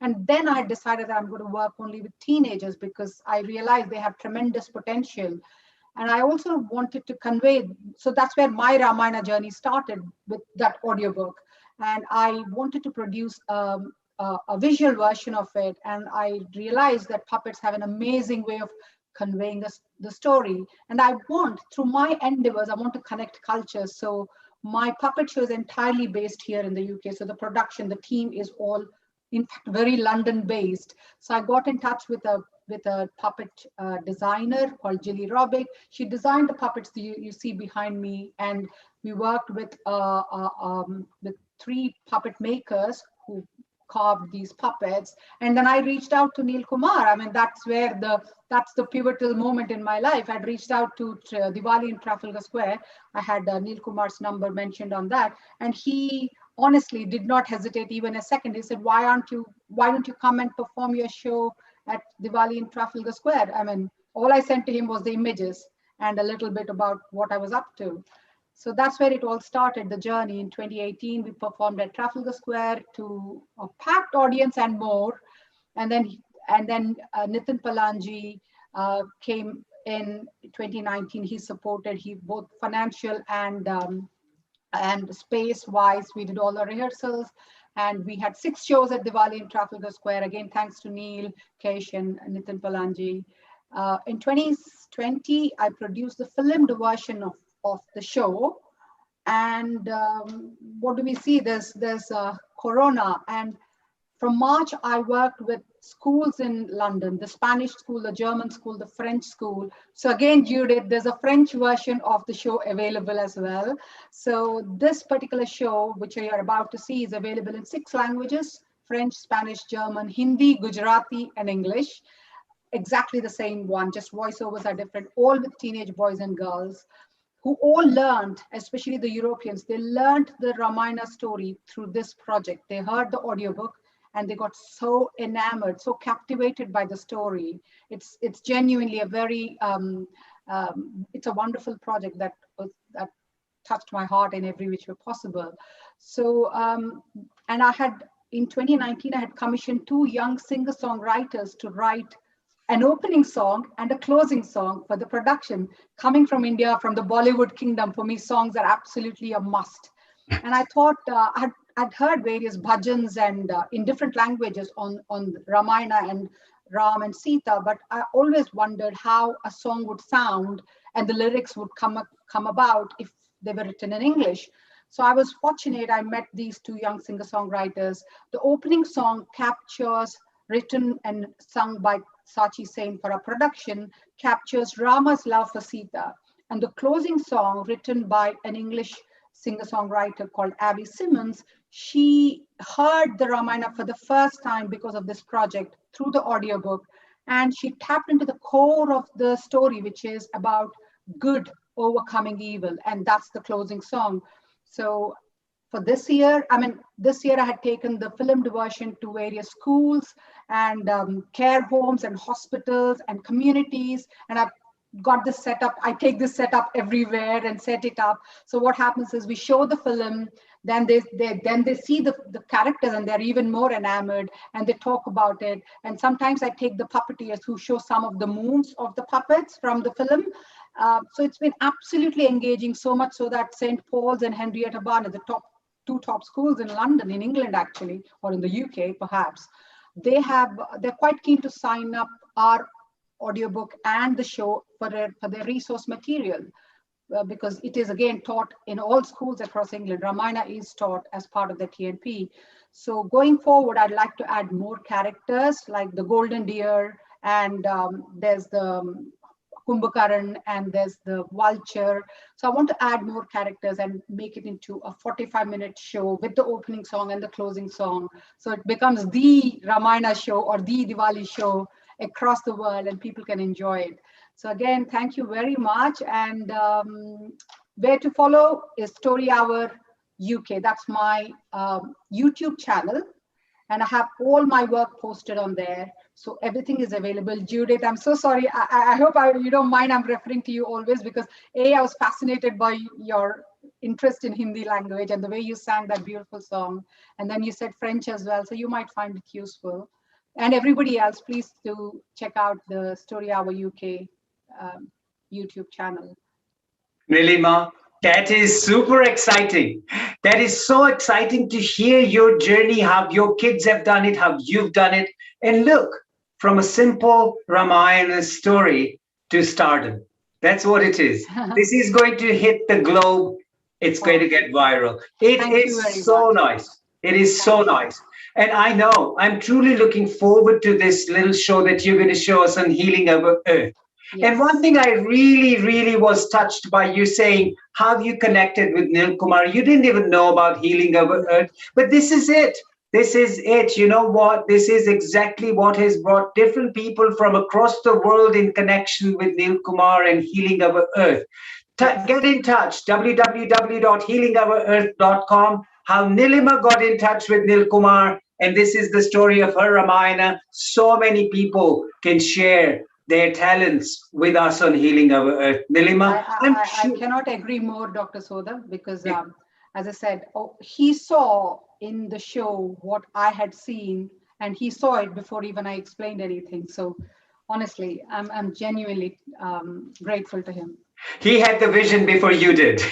And then I decided that I'm going to work only with teenagers because I realized they have tremendous potential. And I also wanted to convey, so that's where my Ramayana journey started, with that audiobook. And I wanted to produce a visual version of it. And I realized that puppets have an amazing way of conveying the story. And I want, through my endeavors, I want to connect cultures. So my puppet show is entirely based here in the UK. So the production, the team is all, in fact, very London based. So I got in touch with a puppet designer called Jilly Robick. She designed the puppets that you see behind me, and we worked with three puppet makers who carved these puppets. And then I reached out to Neil Kumar. I mean, that's the pivotal moment in my life. I'd reached out to Diwali in Trafalgar Square. I had Neil Kumar's number mentioned on that, and he honestly did not hesitate even a second. He said, why don't you come and perform your show at Diwali in Trafalgar Square? I mean, all I sent to him was the images and a little bit about what I was up to. So that's where it all started, the journey. In 2018, we performed at Trafalgar Square to a packed audience and more. And then Nitin Palanji came in 2019. He supported, both financial and space-wise. We did all the rehearsals, and we had 6 shows at Diwali in Trafalgar Square. Again, thanks to Neil, Kesh, and Nitin Palanji. In 2020, I produced the filmed version of the show. And what do we see? There's Corona. And from March, I worked with schools in London, the Spanish school, the German school, the French school. So again, Judith, there's a French version of the show available as well. So this particular show, which you are about to see, is available in 6 languages: French, Spanish, German, Hindi, Gujarati, and English. Exactly the same one, just voiceovers are different, all with teenage boys and girls who all learned, especially the Europeans, they learned the Ramayana story through this project. They heard the audiobook and they got so enamored, so captivated by the story. It's genuinely a very, it's a wonderful project that touched my heart in every which way possible. So, and in 2019, I had commissioned 2 young singer-songwriters to write an opening song and a closing song for the production. Coming from India, from the Bollywood kingdom, for me, songs are absolutely a must. And I thought, I'd heard various bhajans and in different languages on Ramayana and Ram and Sita, but I always wondered how a song would sound and the lyrics would come about if they were written in English. So I was fortunate, I met these 2 young singer-songwriters. The opening song captures, written and sung by Sachi Sen for a production, captures Rama's love for Sita. And the closing song, written by an English singer-songwriter called Abby Simmons, she heard the Ramayana for the first time because of this project through the audiobook. And she tapped into the core of the story, which is about good overcoming evil. And that's the closing song. So for this year, this year I had taken the filmed version to various schools and care homes and hospitals and communities. And I've got this set up. I take this setup everywhere and set it up. So what happens is we show the film, then they see the characters and they're even more enamored and they talk about it. And sometimes I take the puppeteers who show some of the moves of the puppets from the film. So it's been absolutely engaging, so much so that St. Paul's and Henrietta Barnett, the 2 top schools in London, in England actually, or in the UK perhaps, they're quite keen to sign up our audiobook and the show for their resource material, because it is again taught in all schools across England. Ramayana is taught as part of the TNP. So going forward, I'd like to add more characters like the golden deer, and there's the Kumbhakaran, and there's the vulture. So I want to add more characters and make it into a 45-minute show with the opening song and the closing song. So it becomes the Ramayana show or the Diwali show across the world, and people can enjoy it. So again, thank you very much. And where to follow is Story Hour UK. That's my YouTube channel. And I have all my work posted on there. So everything is available. Judith, I'm so sorry. I hope you don't mind I'm referring to you always, because I was fascinated by your interest in Hindi language and the way you sang that beautiful song. And then you said French as well. So you might find it useful. And everybody else, please do check out the Story Hour UK YouTube channel. Nilima, that is super exciting. That is so exciting to hear your journey, how your kids have done it, how you've done it. And look, from a simple Ramayana story to stardom. That's what it is. This is going to hit the globe. It's going to get viral. It is so nice. It is so nice. And I know, I'm truly looking forward to this little show that you're going to show us on Healing Our Earth. Yes. And one thing I really was touched by you saying how you connected with Nil Kumar. You didn't even know about Healing Our Earth, but this is it. This is it. You know what? This is exactly what has brought different people from across the world in connection with Nil Kumar and Healing Our Earth. Get in touch, www.healingourearth.com. How Nilima got in touch with Nil Kumar, and this is the story of her Ramayana. So many people can share their talents with us on Healing Our Earth. Nilima, I cannot agree more, Dr. Soda, because as I said, he saw in the show what I had seen, and he saw it before even I explained anything. So honestly, I'm genuinely grateful to him. He had the vision before you did.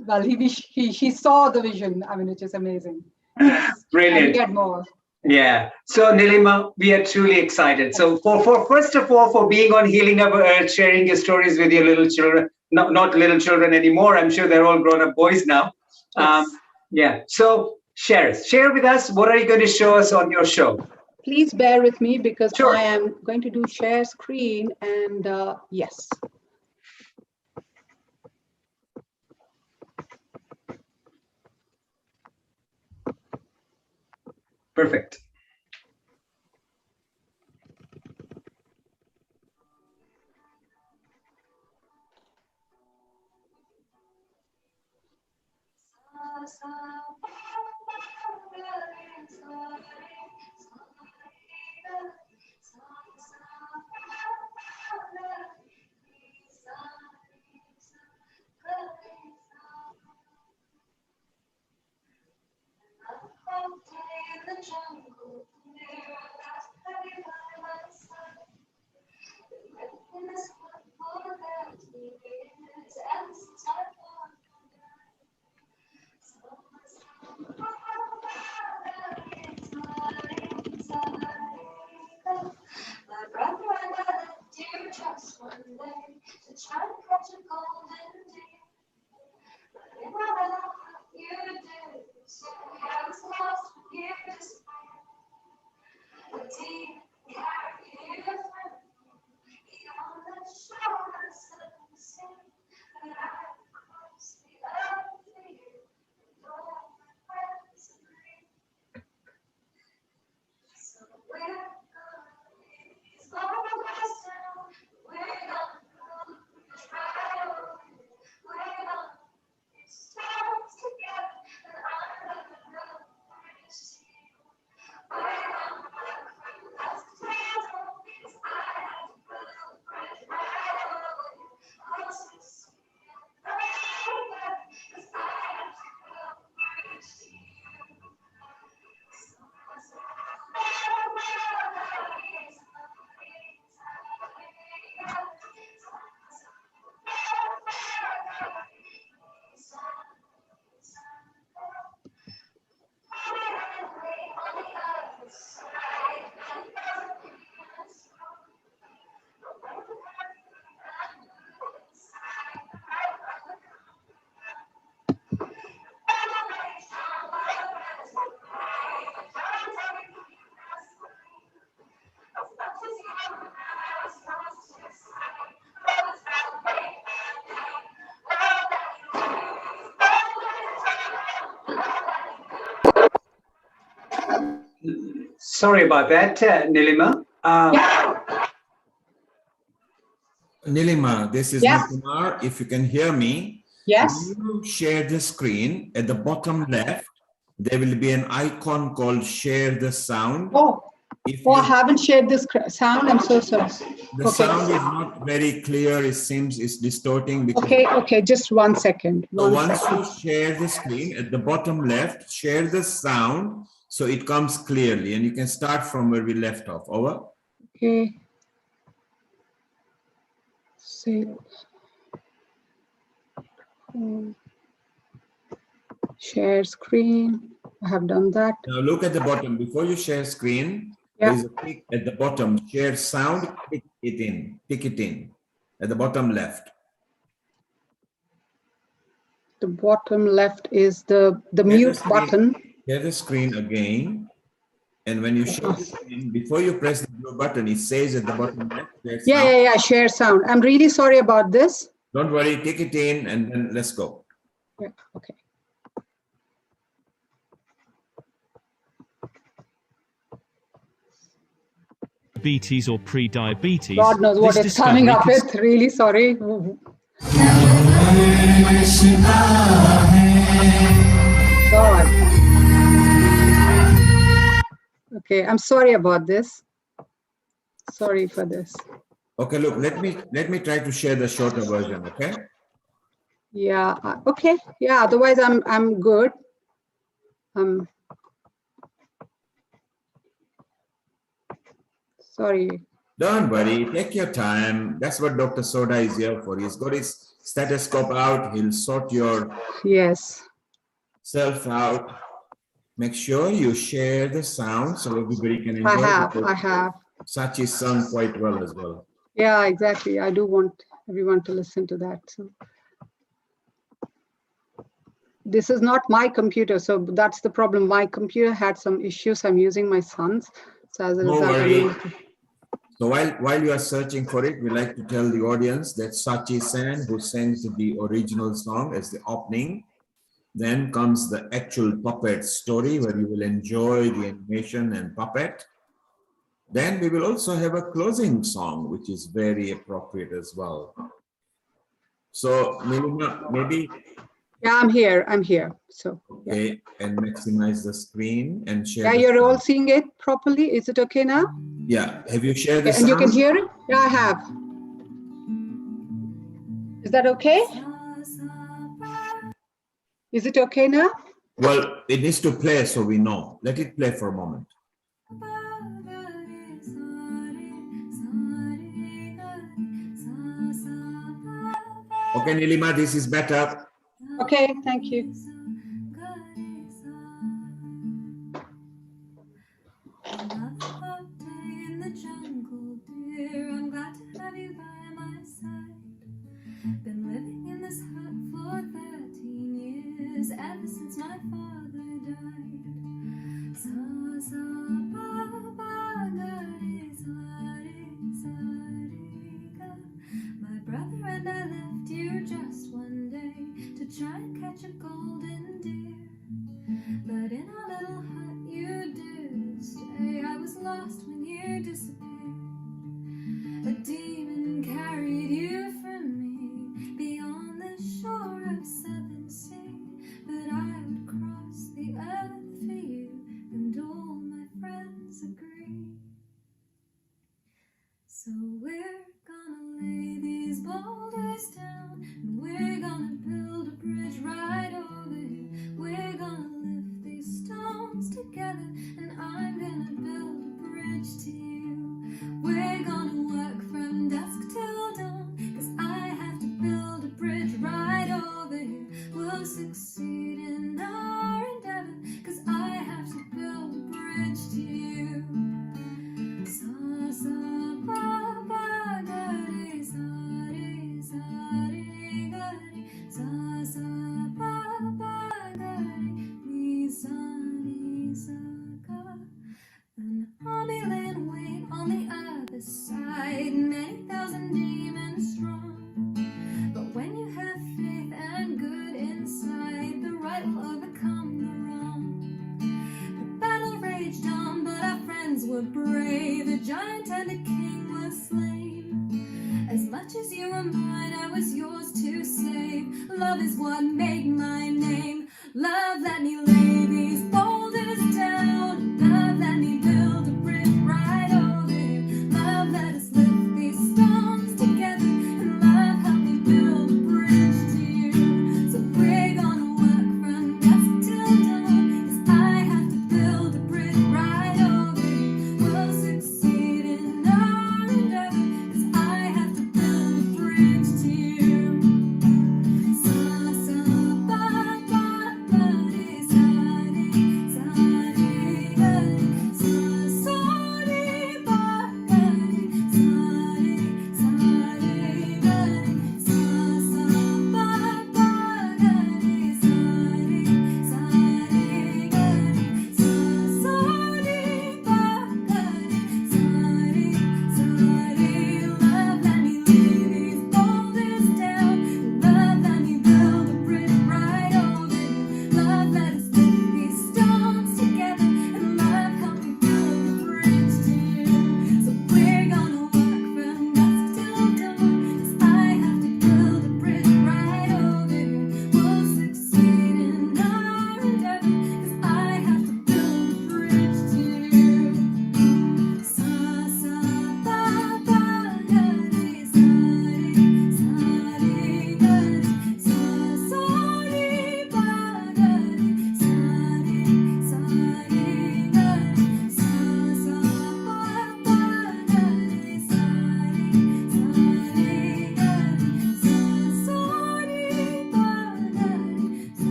Well, he saw the vision. I mean, which is amazing. Yes. Brilliant. And get more. Yeah. So Nilima, we are truly excited. So for first of all, for being on Healing Our Earth, sharing your stories with your little children, not little children anymore. I'm sure they're all grown-up boys now. Yes. Yeah. So share with us. What are you going to show us on your show? Please bear with me because Sure. I am going to do share screen and yes. Perfect. Sorry about that, Nilima. Nilima, this is Yes. Kumar. If you can hear me, yes. when you share the screen at the bottom left, there will be an icon called share the sound. I haven't shared this sound. I'm so sorry. The sound is not very clear. It seems it's distorting. Because Okay. Just 1 second. So once you share the screen at the bottom left, share the sound so it comes clearly, and you can start from where we left off. Over. Okay. Save. Share screen. I have done that. Now look at the bottom. Before you share screen, there is a tick at the bottom. Share sound. Tick it in. Tick it in. At the bottom left. The bottom left is the mute button. Share the screen again. And when you share the screen, before you press the blue button, it says at the bottom left. Yeah. Share sound. I'm really sorry about this. Don't worry. Take it in and then let's go. Yeah. Okay. Diabetes or pre-diabetes. God knows what it's coming up with. Really sorry. God. Okay, I'm sorry about this. Sorry for this. Okay, look, let me try to share the shorter version, okay? Yeah, okay. Yeah, otherwise I'm good. Sorry. Don't worry, take your time. That's what Dr. Soda is here for. He's got his stethoscope out. He'll sort your self out. Make sure you share the sound so everybody can enjoy. I have. Sachi sung quite well as well. Yeah, exactly. I do want everyone to listen to that. So this is not my computer, so that's the problem. My computer had some issues. I'm using my son's. So as a No result, worry. So while you are searching for it, we like to tell the audience that Sachi Sen, who sings the original song as the opening, then comes the actual puppet story where you will enjoy the animation and puppet. Then we will also have a closing song, which is very appropriate as well. So Nilima, maybe. Yeah, I'm here. So okay, and maximize the screen and share. Yeah, you're all seeing it properly. Is it okay now? Yeah. Have you shared the and sound? you can hear it? Yeah, I have. Is that okay? Is it okay now? Well, it needs to play so we know. Let it play for a moment. Okay, Nilima, this is better. Okay, thank you. Been living in this hut for 13 years, ever since my father died. Sa sa ba ba ga re sa re ga. My brother and I left here just one day to try and catch a golden deer. But in our little hut you did stay. I was lost when you disappeared. A demon carried you from me beyond the shore of southern sea. But I would cross the earth for you, and all my friends agree. So we're gonna lay these boulders down, and we're gonna build a bridge right over here. We're gonna lift these stones together, and I'm gonna build a bridge to you. We're gonna work from dusk till dawn, 'cause I have to build a bridge right over here. We'll succeed in our endeavor, 'cause I have to build a bridge to you. Sa sa ba ba ga re sa ga re. Sa sa ba ba ga re ni sa ga. An army lay in wait on the other side, many thousand demons strong. But when you have faith and good inside, the right will overcome the wrong. The battle raged on, but our friends were brave. A giant and a king were slain. As much as you were mine, I was yours to save. Love is what made my name. Love, let me lay these boulders down. Love, let me build a bridge right over here. Love, let us lift these stones together. And love, help me build a bridge to you. So we're gonna work from dusk till dawn, 'cause I have to build a bridge right over here. We'll succeed in our endeavor, 'cause I have to build a bridge to you. Sa sa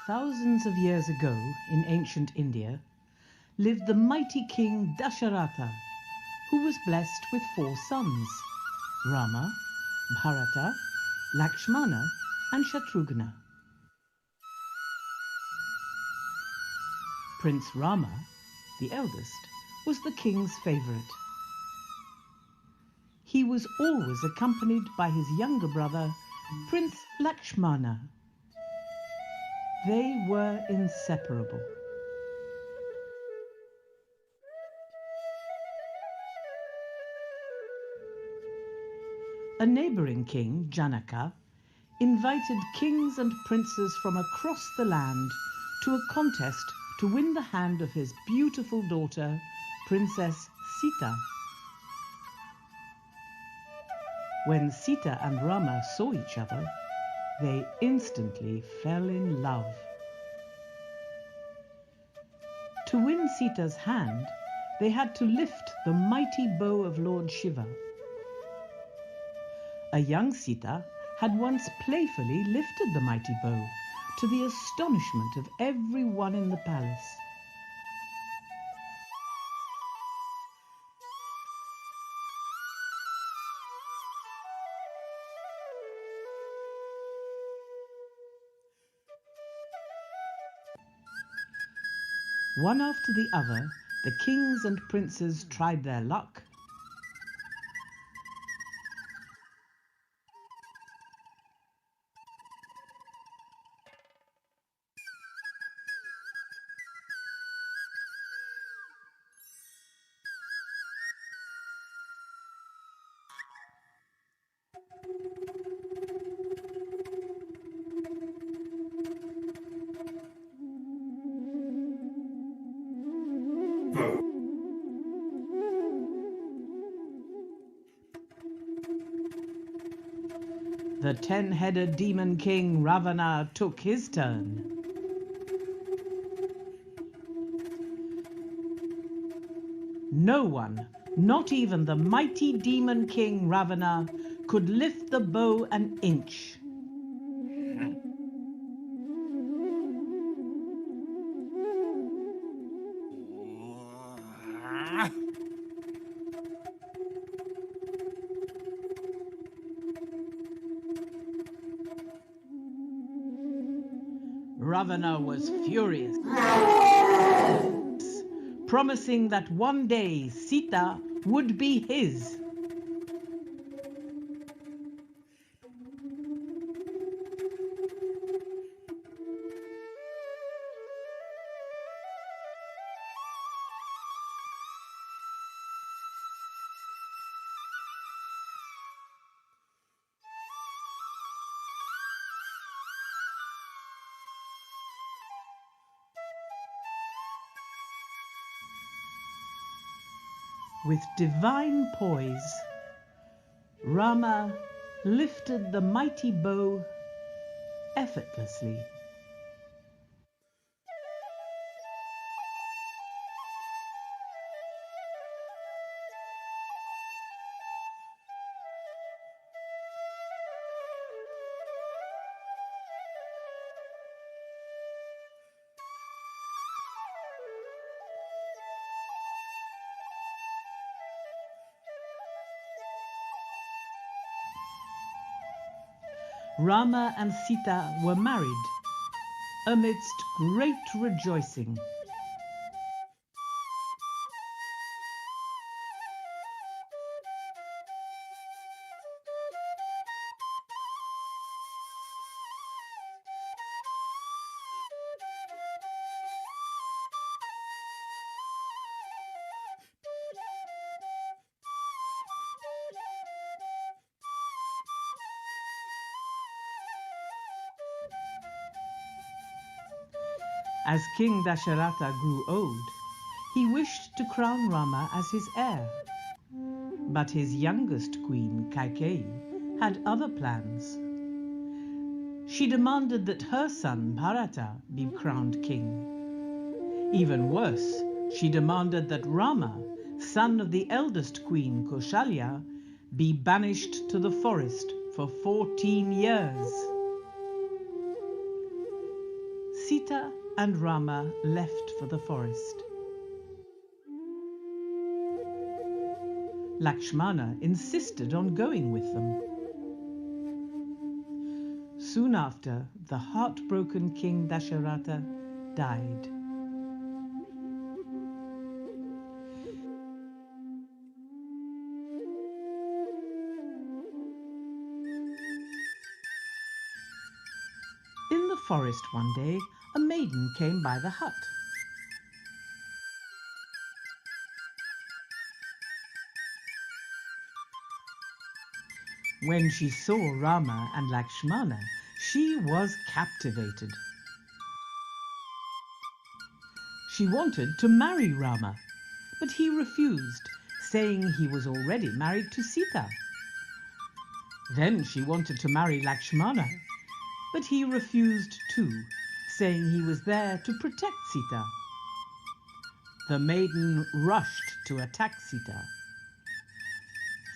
Thousands of years ago in ancient India lived the mighty king Dasharatha, who was blessed with 4 sons, Rama, Bharata, Lakshmana and Shatrughna. Prince Rama, the eldest, was the king's favorite. He was always accompanied by his younger brother, Prince Lakshmana. They were inseparable. A neighboring king, Janaka, invited kings and princes from across the land to a contest to win the hand of his beautiful daughter, Princess Sita. When Sita and Rama saw each other, they instantly fell in love. To win Sita's hand, they had to lift the mighty bow of Lord Shiva. A young Sita had once playfully lifted the mighty bow, to the astonishment of everyone in the palace. One after the other, the kings and princes tried their luck. The 10-headed demon king Ravana took his turn. No one, not even the mighty demon king Ravana, could lift the bow an inch. Ravana was furious, promising that one day Sita would be his. With divine poise, Rama lifted the mighty bow effortlessly. Rama and Sita were married amidst great rejoicing. As King Dasharatha grew old, he wished to crown Rama as his heir. But his youngest queen, Kaikeyi, had other plans. She demanded that her son, Bharata, be crowned king. Even worse, she demanded that Rama, son of the eldest queen, Kaushalya, be banished to the forest for 14 years. Sita and Rama left for the forest. Lakshmana insisted on going with them. Soon after, the heartbroken King Dasharatha died. In the forest one day, a maiden came by the hut. When she saw Rama and Lakshmana, she was captivated. She wanted to marry Rama, but he refused, saying he was already married to Sita. Then she wanted to marry Lakshmana, but he refused too, saying he was there to protect Sita. The maiden rushed to attack Sita.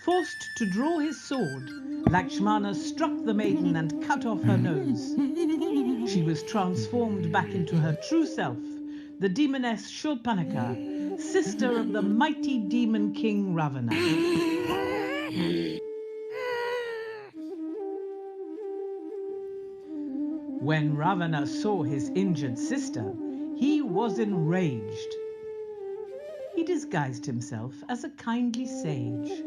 Forced to draw his sword, Lakshmana struck the maiden and cut off her nose. She was transformed back into her true self, the demoness Shurpanakha, sister of the mighty demon king Ravana. When Ravana saw his injured sister, he was enraged. He disguised himself as a kindly sage.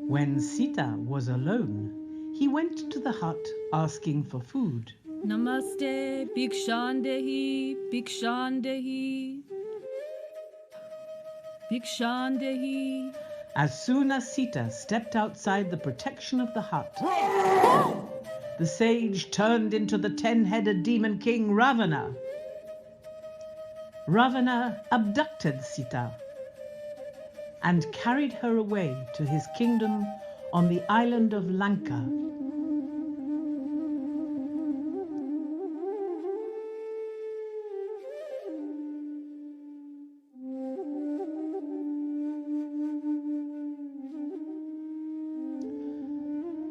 When Sita was alone, he went to the hut asking for food. Namaste, Bhikshandehi, Bhikshandehi, Bhikshandehi. As soon as Sita stepped outside the protection of the hut, the sage turned into the 10-headed demon king Ravana. Ravana abducted Sita and carried her away to his kingdom on the island of Lanka.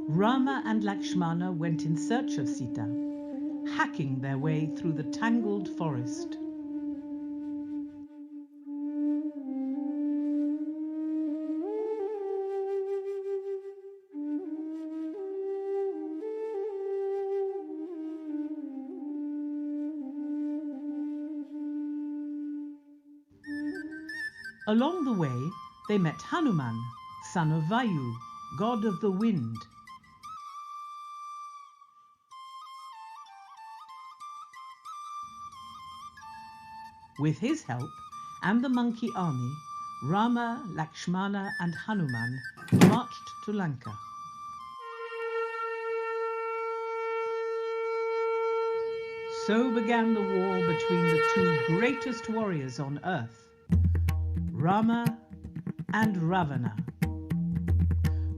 Rama and Lakshmana went in search of Sita, hacking their way through the tangled forest. Along the way, they met Hanuman, son of Vayu, god of the wind. With his help and the monkey army, Rama, Lakshmana and Hanuman marched to Lanka. So began the war between the two greatest warriors on earth, Rama and Ravana.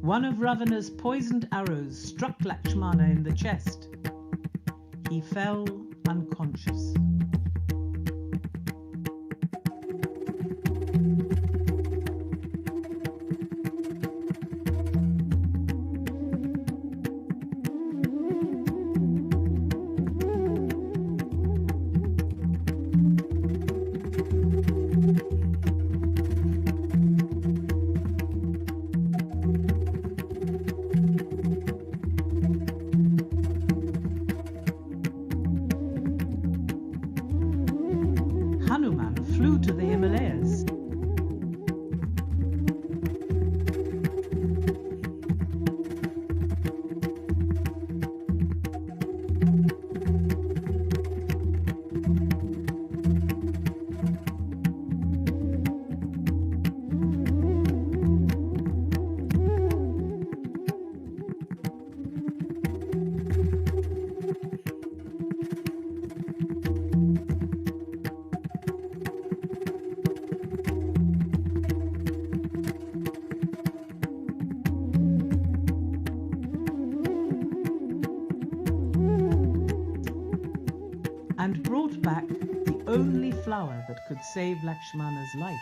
One of Ravana's poisoned arrows struck Lakshmana in the chest. He fell unconscious. Hanuman flew to the Himalayas. And brought back the only flower that could save Lakshmana's life.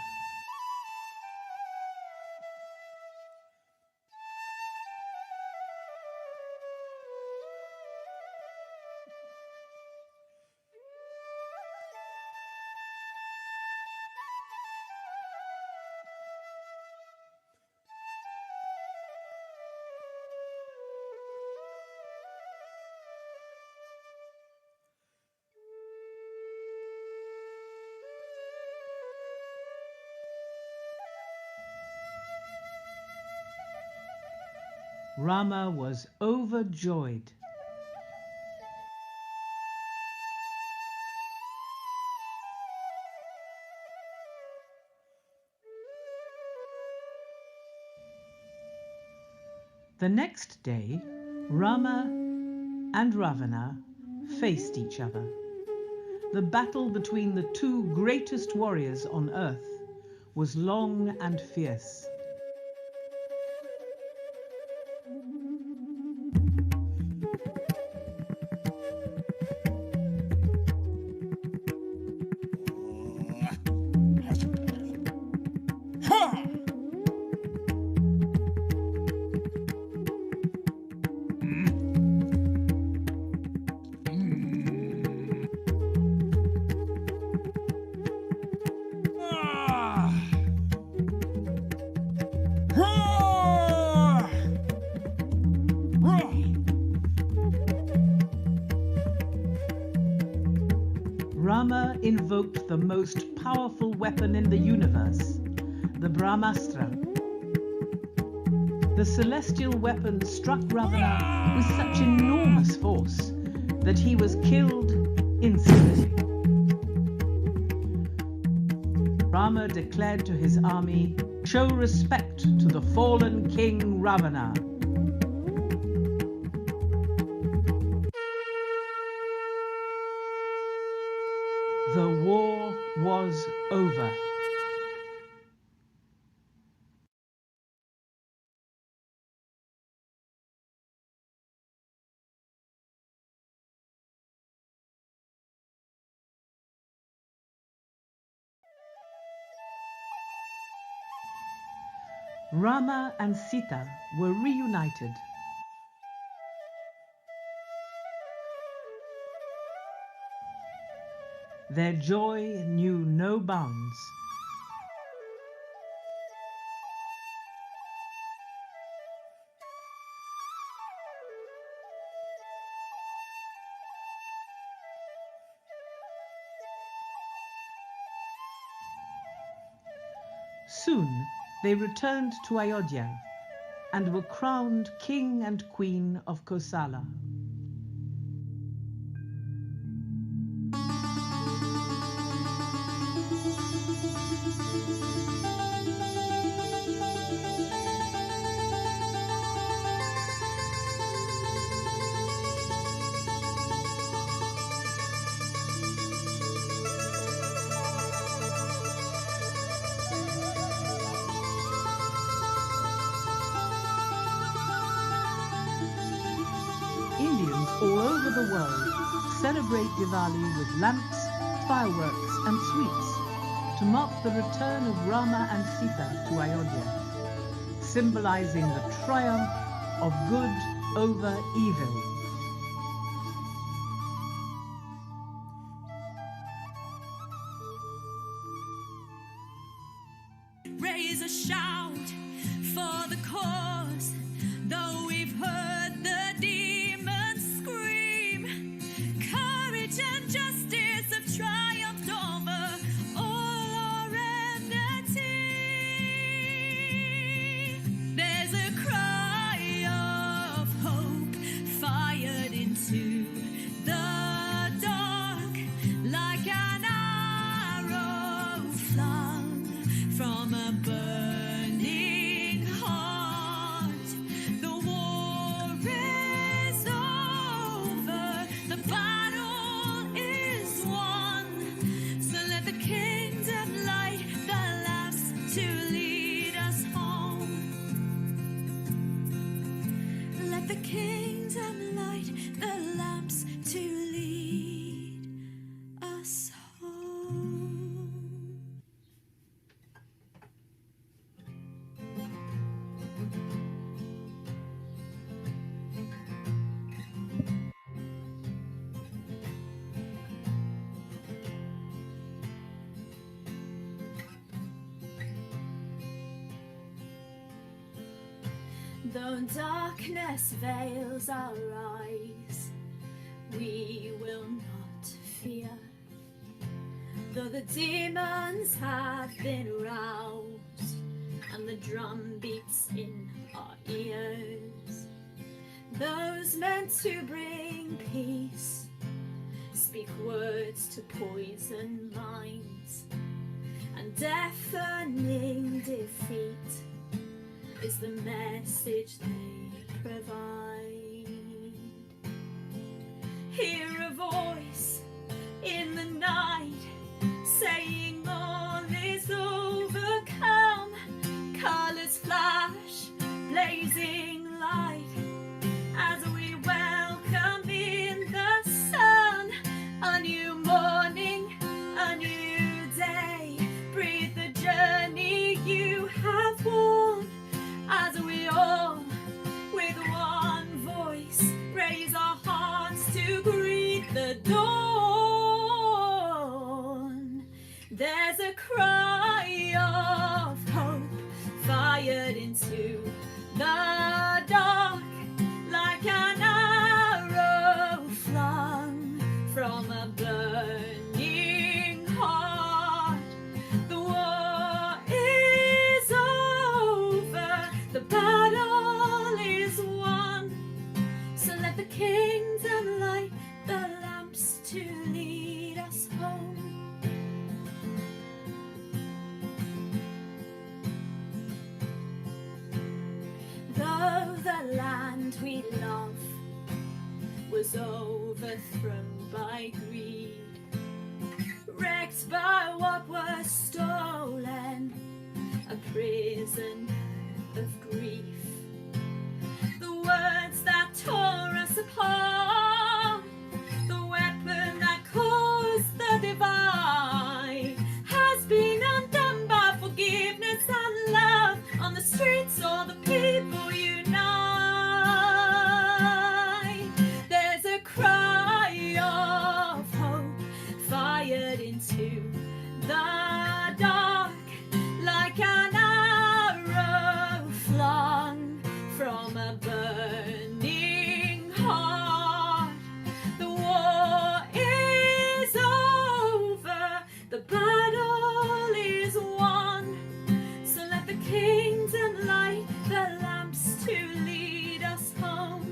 Rama was overjoyed. The next day, Rama and Ravana faced each other. The battle between the two greatest warriors on earth was long and fierce. Rama invoked the most powerful weapon in the universe, the Brahmastra. The celestial weapon struck Ravana with such enormous force that he was killed instantly. Rama declared to his army, "Show respect to the fallen king Ravana." The war was over. Rama and Sita were reunited. Their joy knew no bounds. Soon they returned to Ayodhya and were crowned king and queen of Kosala. Indians all over the world celebrate Diwali with lamps, fireworks and sweets to mark the return of Rama and Sita to Ayodhya, symbolizing the triumph of good over evil. Raise a shout for the cause, though we've heard the demons scream. Courage and justice have triumphed over all our enmity. There's a cry of hope fired into the dark like an arrow flung from a burning heart. The war is over, the battle is won. So let the kingdom light the lamps to lead us home. Let the kingdom light the lamps to lead us home. Though darkness veils our eyes, we will not fear. Though the demons have been roused and and the drum beats in our ears. Those meant to bring peace speak words to poison minds, and deafening defeat is the message they provide. Hear a voice in the night saying all is overcome. Colors flash, blazing light as we welcome in the sun. A new morning, a new day. Breathe the journey you have worn as we all, with one voice, raise our hearts to greet the dawn. There's a cry of hope fired into the dark, like an arrow flung from a burning heart. The war is over, the battle is won, so let the kingdom light the lamps to lead us home. Though the land we love was overthrown by greed, wrecked by what was stolen, a prison of grief, the words that tore us apart, the weapon that caused the divide, has been undone by forgiveness and love. On the streets all the people unite. There's a cry of hope fired into the dark, like an arrow flung from a burning heart. The war is over, the battle is won, so let the kingdom light the lamps to lead us home.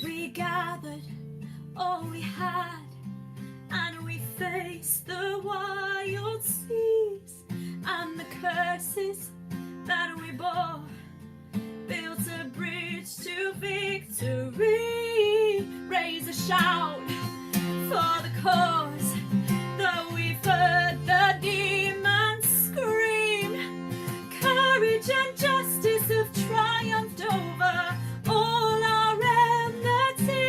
We gathered all we had, and we faced the wild seas and the curses that we bore, built a bridge to victory. Raise a shout for the cause, though we've heard the demons scream. Courage and justice have triumphed over all our enmity.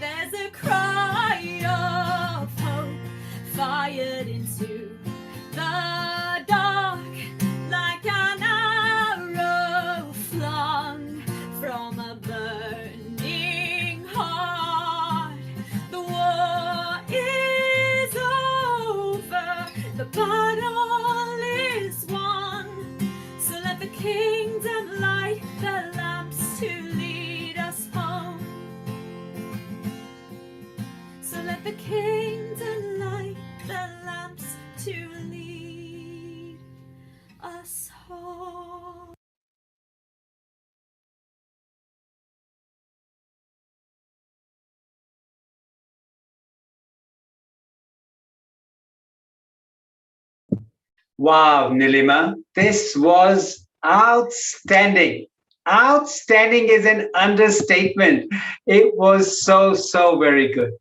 There's a cry of hope fired into the dark, like an arrow flung from a burning heart. The war is over, the battle is won, so let the kingdom light the lamps to lead us home. So let the kingdom light the lamps to lead us home. Wow, Nilima, this was outstanding. Outstanding is an understatement. It was so, so very good.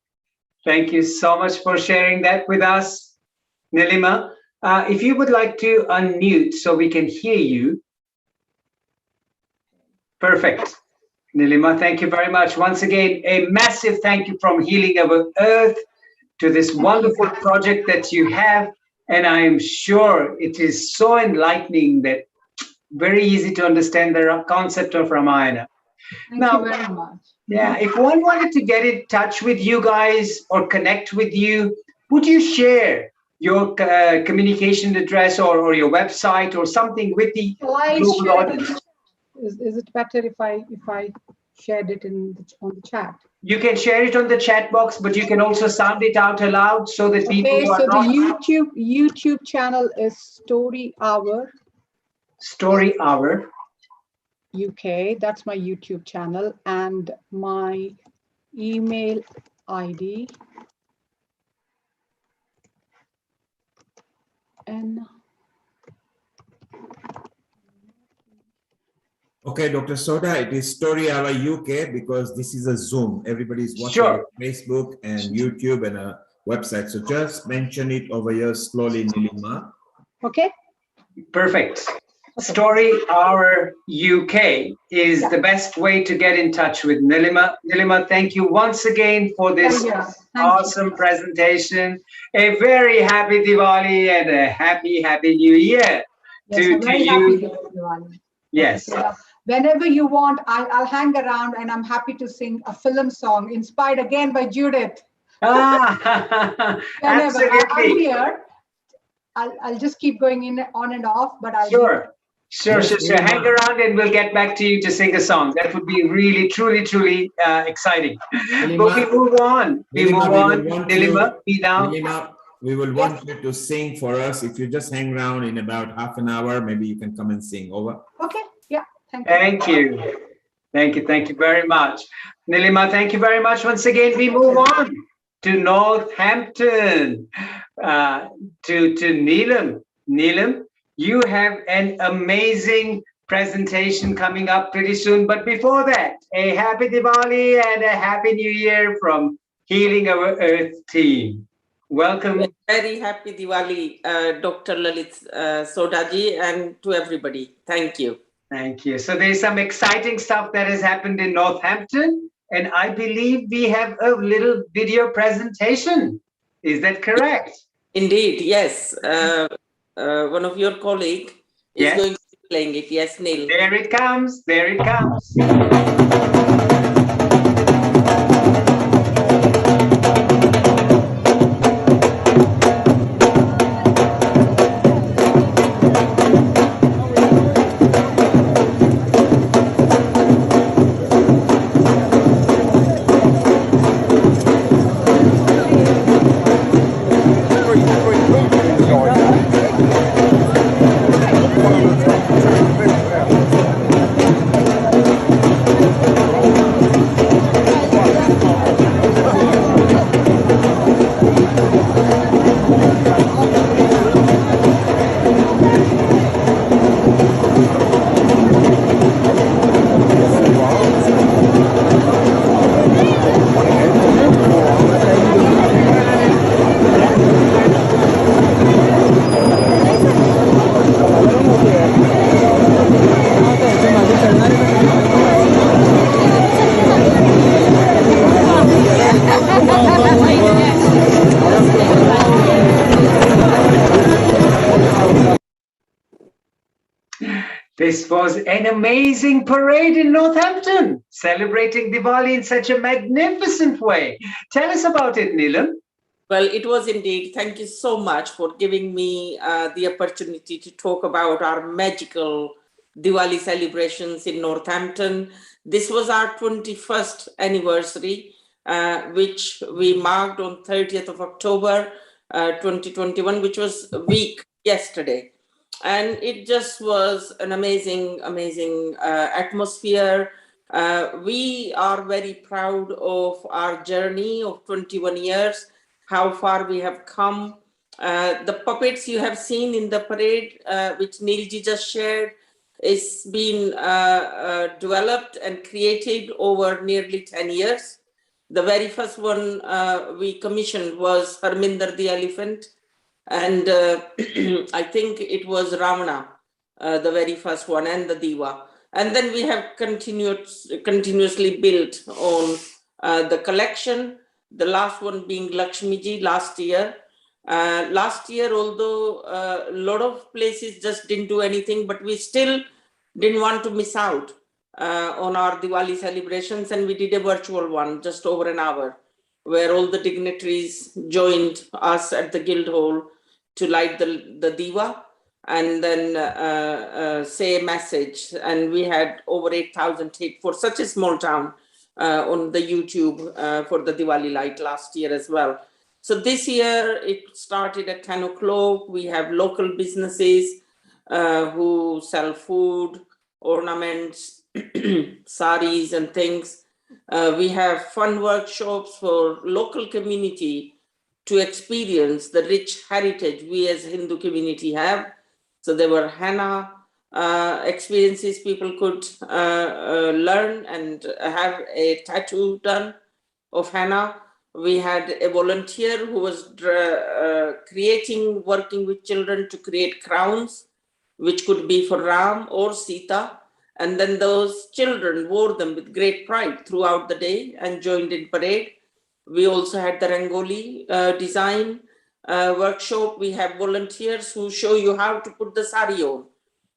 Thank you so much for sharing that with us, Nilima. If you would like to unmute so we can hear you. Perfect. Nilima, thank you very much. Once again, a massive thank you from Healing Our Earth to this wonderful project that you have. And I am sure it is so enlightening that very easy to understand the concept of Ramayana. Thank you very much. Yeah, if one wanted to get in touch with you guys or connect with you, would you share your communication address or your website or something with the global audience? Is it better if I shared it on the chat. You can share it on the chat box, but you can also sound it out aloud so that people Okay, who are so the not... YouTube channel is Story Hour UK. That's my YouTube channel, and my email ID. And Okay, Dr. Soda, it is Story Hour UK because this is a Zoom. Everybody's watching Sure. Facebook and YouTube and a website. So just mention it over here slowly, Nilima. Okay. Perfect. Story Hour UK is the best way to get in touch with Nilima. Nilima, thank you once again for this awesome presentation. A very happy Diwali and a happy New Year yes, to you. Diwali. Yes. Whenever you want, I'll hang around, and I'm happy to sing a film song inspired again by Judith. Ah, Whenever I'm absolutely. here, I'll just keep going in on and off, but I'll Sure. Hang around and we'll get back to you to sing a song. That would be really, truly exciting. But we move on. Nilima, be down. Nilima, we will want you to sing for us. If you just hang around in about half an hour, maybe you can come and sing. Over. Okay. Yeah. Thank you. Thank you very much. Nilima, thank you very much once again. We move on to Northampton, to Neelam. Neelam, you have an amazing presentation coming up pretty soon. But before that, a happy Diwali and a happy New Year from Healing Our Earth team. Welcome. Very happy Diwali, Dr. Lalit Sodaji, and to everybody. Thank you. Thank you. So there's some exciting stuff that has happened in Northampton, and I believe we have a little video presentation. Is that correct? Indeed, yes. One of your colleagues is going to be playing it. Yes, Neil. There it comes. There it comes. This was an amazing parade in Northampton, celebrating Diwali in such a magnificent way. Tell us about it, Neelam. Well, it was indeed. Thank you so much for giving me the opportunity to talk about our magical Diwali celebrations in Northampton. This was our 21st anniversary, which we marked on 30th of October, 2021, which was a week yesterday. And it just was an amazing atmosphere. We are very proud of our journey of 21 years, how far we have come. The puppets you have seen in the parade, which Neilji just shared, is been developed and created over nearly 10 years. The very first one we commissioned was Harminder the elephant. And I think it was Ravana, the very first one, and the Diva. And then we have continuously built on the collection, the last one being Lakshmiji last year. Last year, although a lot of places just didn't do anything, but we still didn't want to miss out on our Diwali celebrations, and we did a virtual one, just over an hour, where all the dignitaries joined us at the Guildhall to light the Diva. and then say a message. And we had over 8,000 hit for such a small town on the YouTube for the Diwali light last year as well. So this year it started at 10 o'clock. We have local businesses who sell food, ornaments, saris and things. We have fun workshops for local community to experience the rich heritage we as Hindu community have. So there were henna experiences people could learn and have a tattoo done of henna. We had a volunteer who was working with children to create crowns, which could be for Ram or Sita. And then those children wore them with great pride throughout the day and joined in parade. We also had the Rangoli design workshop. We have volunteers who show you how to put the sari on.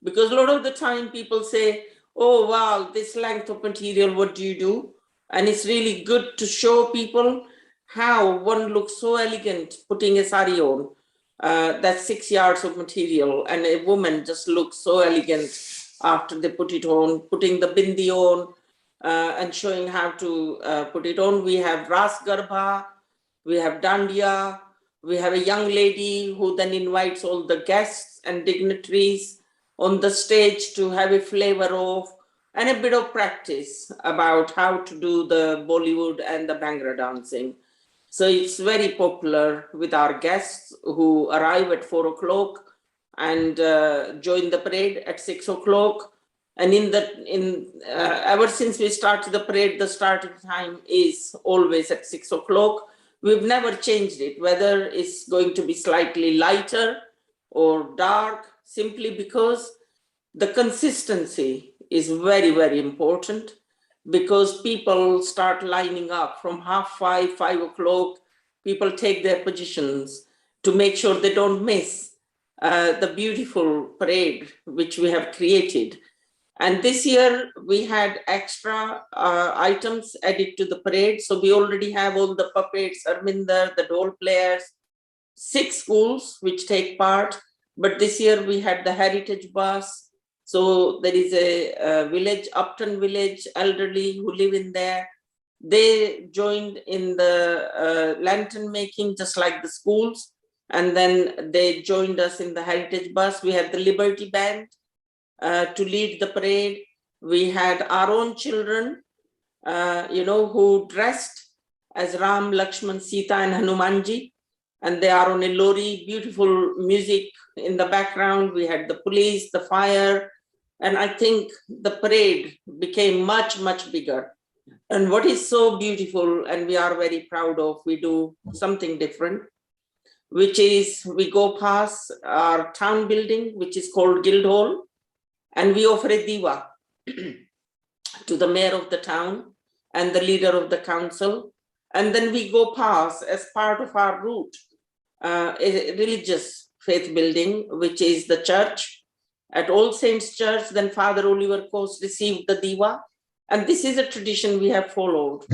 Because a lot of the time people say, oh, wow, this length of material, what do you do? And it's really good to show people how one looks so elegant putting a sari on. That's 6 yards of material, and a woman just looks so elegant after they put it on, putting the bindi on and showing how to put it on. We have Ras Garbha, we have Dandiya, we have a young lady who then invites all the guests and dignitaries on the stage to have a flavor of and a bit of practice about how to do the Bollywood and the Bhangra dancing. So it's very popular with our guests who arrive at 4 o'clock and join the parade at 6 o'clock. And ever since we started the parade, the starting time is always at 6 o'clock. We've never changed it, whether it's going to be slightly lighter or dark, simply because the consistency is very, very important, because people start lining up from 5:30, 5 o'clock. People take their positions to make sure they don't miss the beautiful parade which we have created. And this year we had extra items added to the parade. So we already have all the puppets, Arminder, the dole players, 6 schools which take part. But this year we had the heritage bus. So there is a village, Upton village, elderly who live in there. They joined in the lantern making, just like the schools. And then they joined us in the heritage bus. We had the Liberty Band to lead the parade. We had our own children, who dressed as Ram, Lakshman, Sita, and Hanumanji. And they are on a lorry, beautiful music in the background. We had the police, the fire. And I think the parade became much, much bigger. And what is so beautiful, and we are very proud of, we do something different, which is we go past our town building, which is called Guildhall, and we offer a diva to the mayor of the town and the leader of the council. And then we go past, as part of our route, a religious faith building, which is the church. At All Saints Church, then Father Oliver Coast received the diva. And this is a tradition we have followed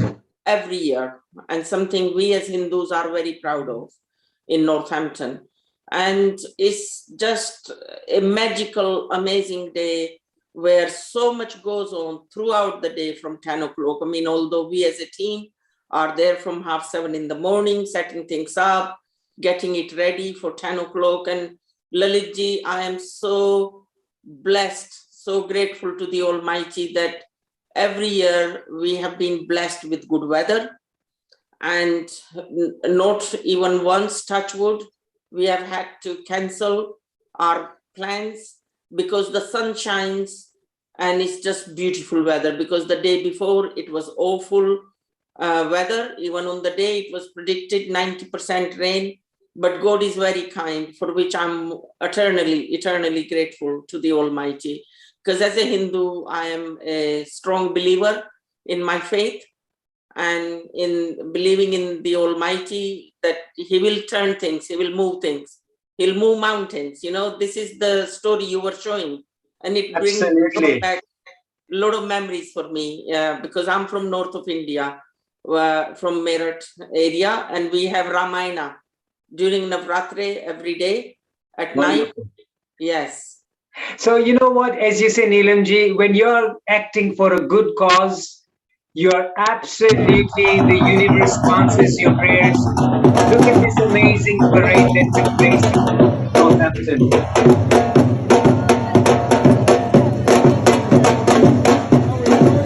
every year, and something we as Hindus are very proud of in Northampton. And it's just a magical, amazing day where so much goes on throughout the day from 10 o'clock. I mean, although we as a team are there from 7:30 in the morning, setting things up, getting it ready for 10 o'clock. And Lalitji, I am so blessed, so grateful to the Almighty that every year we have been blessed with good weather, and not even once, touch wood, we have had to cancel our plans because the sun shines and it's just beautiful weather. Because the day before it was awful weather. Even on the day it was predicted 90% rain. But God is very kind, for which I'm eternally grateful to the Almighty. Because as a Hindu, I am a strong believer in my faith and in believing in the Almighty, that He will turn things, He will move things, He'll move mountains. This is the story you were showing. And it brings back a lot of memories for me, because I'm from north of India, from Meerut area, and we have Ramayana during Navratri every day at night. Yes. So you know what, as you say, Neelamji, when you're acting for a good cause, you're absolutely, the universe answers your prayers. Look at this amazing parade that took place in Northampton.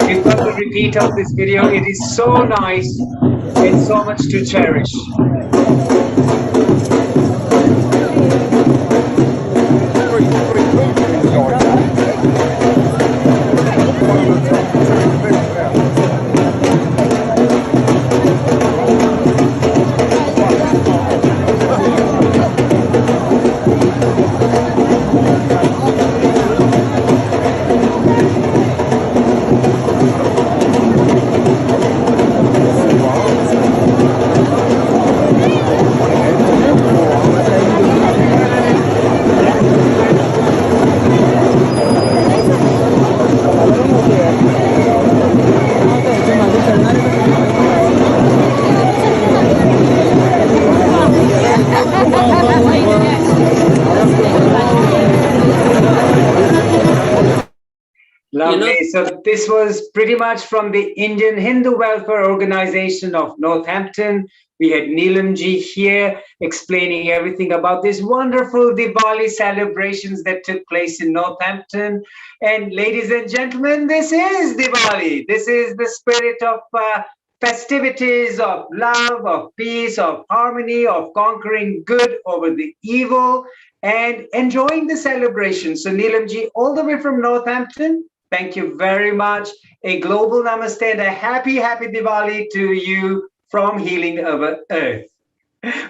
We've got the repeat of this video. It is so nice and so much to cherish. Lovely. So this was pretty much from the Indian Hindu Welfare Organization of Northampton. We had Neelamji here explaining everything about these wonderful Diwali celebrations that took place in Northampton. And ladies and gentlemen, this is Diwali. This is the spirit of festivities, of love, of peace, of harmony, of conquering good over the evil and enjoying the celebration. So Neelamji, all the way from Northampton, thank you very much. A global namaste and a happy, happy Diwali to you from Healing Our Earth.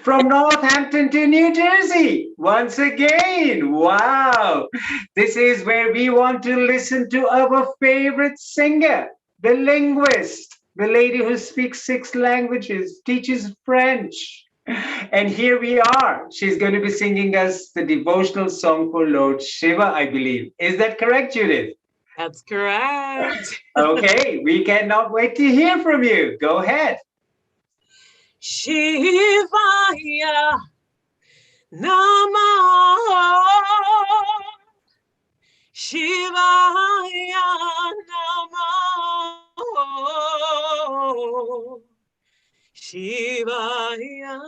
From Northampton to New Jersey, once again. Wow. This is where we want to listen to our favorite singer, the linguist, the lady who speaks 6 languages, teaches French. And here we are. She's going to be singing us the devotional song for Lord Shiva, I believe. Is that correct, Judith? That's correct. Okay, we cannot wait to hear from you. Go ahead. Shivaya Namah. Shivaya Namah. Shivaya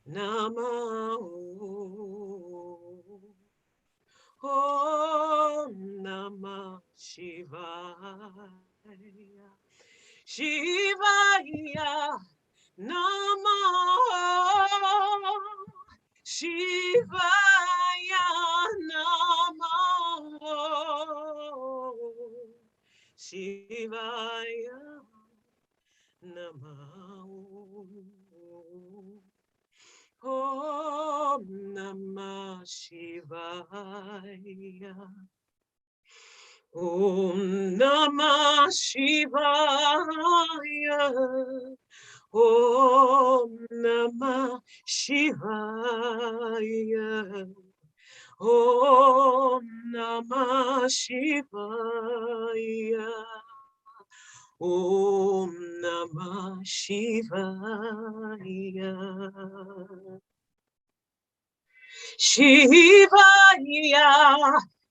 Namah. Om Namah Shivaya. Shivaya Namah. Shivaya Namah. Shivaya Namah. Om Namah Shivaya. Om Namah Shivaya. Om Namah Shivaya. Om Namah Shivaya. Om Namah Shivaya. Shivaya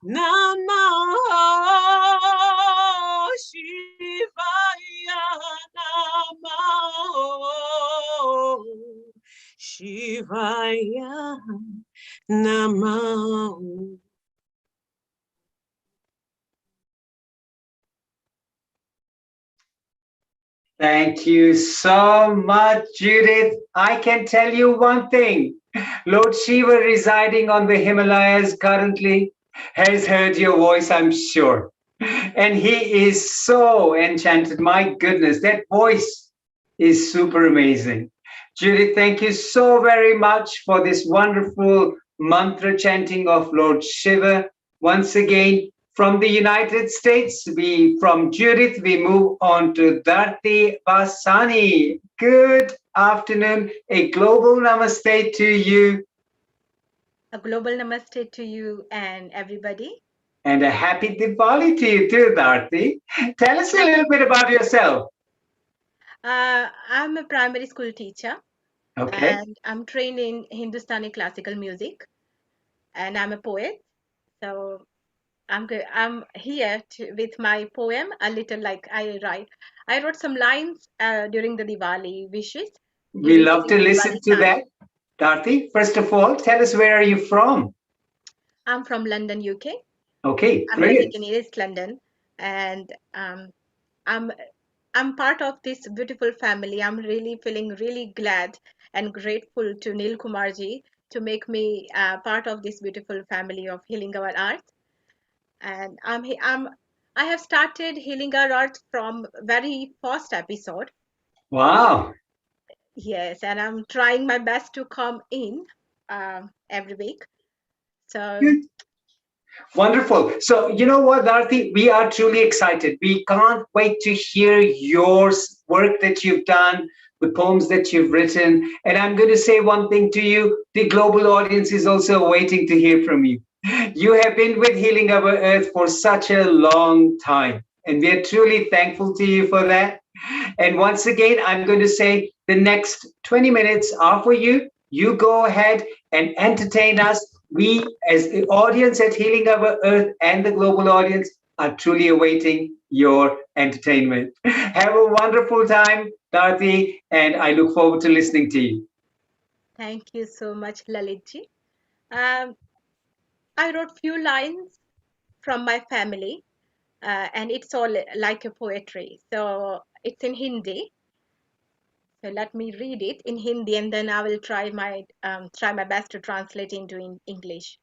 Namah. Shivaya Namah. Shivaya Namah. Thank you so much, Judith. I can tell you one thing. Lord Shiva, residing on the Himalayas currently, has heard your voice, I'm sure. And he is so enchanted. My goodness, that voice is super amazing. Judith, thank you so very much for this wonderful mantra chanting of Lord Shiva. Once again, from the United States, from Judith, we move on to Dharti Basani. Good afternoon. A global namaste to you. A global namaste to you and everybody. And a happy Diwali to you too, Dharti. Tell us a little bit about yourself. I'm a primary school teacher. Okay. And I'm trained in Hindustani classical music. and I'm a poet. So I'm here with my poem, a little like I write. I wrote some lines during the Diwali wishes, We during love to the listen Diwali to time. that. Darthi, first of all, tell us where are you from? I'm from London, UK. Okay, I'm brilliant. based in East London, and I'm I'm part of this beautiful family. I'm really feeling really glad and grateful to Neil Kumarji to make me part of this beautiful family of Healing Our Earth. And I have started Healing Our Earth from very first episode. Wow. Yes, and I'm trying my best to come in every week. So Good. Wonderful. So, you know what, Darthi? We are truly excited. We can't wait to hear your work that you've done, the poems that you've written. And I'm going to say one thing to you: the global audience is also waiting to hear from you. You have been with Healing Our Earth for such a long time, and we are truly thankful to you for that. And once again, I'm going to say the next 20 minutes are for you. You go ahead and entertain us. We, as the audience at Healing Our Earth and the global audience, are truly awaiting your entertainment. Have a wonderful time, Dorothy, and I look forward to listening to you. thank you so much, Lalitji. Um, I wrote few lines from my family, and it's all like a poetry. So it's in Hindi. So let me read it in Hindi, and then I will try my best to translate into English.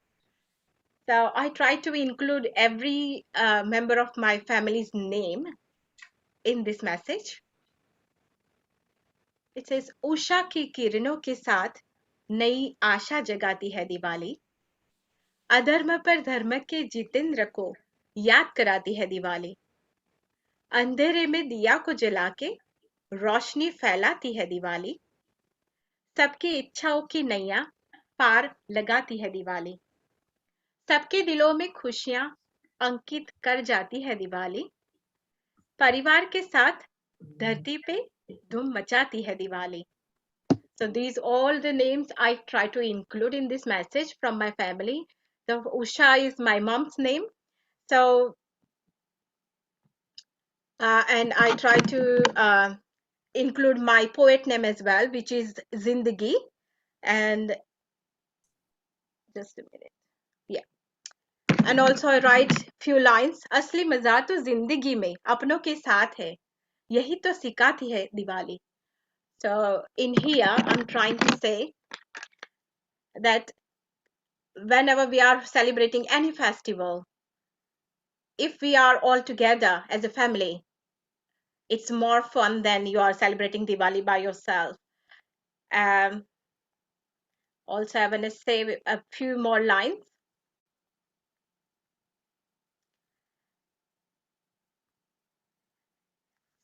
So I try to include every member of my family's name in this message. It says, Usha की किरणों के साथ नई आशा जगाती है दिवाली. अधर्म पर धर्म के जितेंद्र को याद कराती है दिवाली. अंधेरे में दिया को जला के रोशनी फैलाती है दिवाली. सबकी इच्छाओं की नैया पार लगाती है दिवाली. सबके दिलों में खुशियां अंकित कर जाती है दिवाली. परिवार के साथ धरती पे धूम मचाती है Diwali. So these all the names I try to include in this message from my family. So Usha is my mom's name. So and I try to include my poet name as well, which is Zindagi. And just a minute. Yeah. And also I write few lines. असली मजा तो जिंदगी में अपनों के साथ है. यही तो सिखाती है Diwali. So in here, I'm trying to say that whenever we are celebrating any festival, if we are all together as a family, it's more fun than you are celebrating Diwali by yourself. Um, Also, I want to say a few more lines.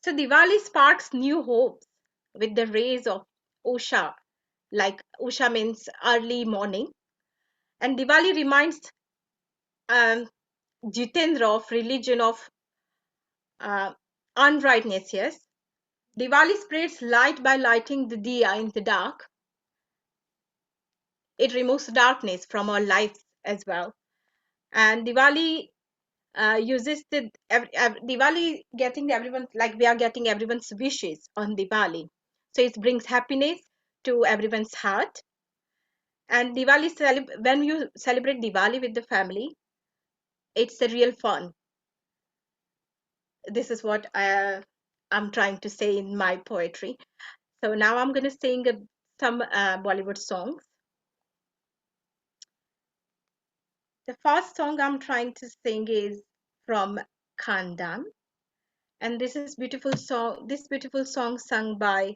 So Diwali sparks new hopes with the rays of Usha, like Usha means early morning. And Diwali reminds um, Jitendra of religion of unrightness, yes. Diwali spreads light by lighting the diya in the dark. It removes darkness from our lives as well. And Diwali uses the Diwali getting everyone, like we are getting everyone's wishes on Diwali. So it brings happiness to everyone's heart. And Diwali when you celebrate Diwali with the family, it's a real fun. This is what I'm trying to say in my poetry. So now I'm going to sing some Bollywood songs. The first song I'm trying to sing is from Khandam, and this beautiful song sung by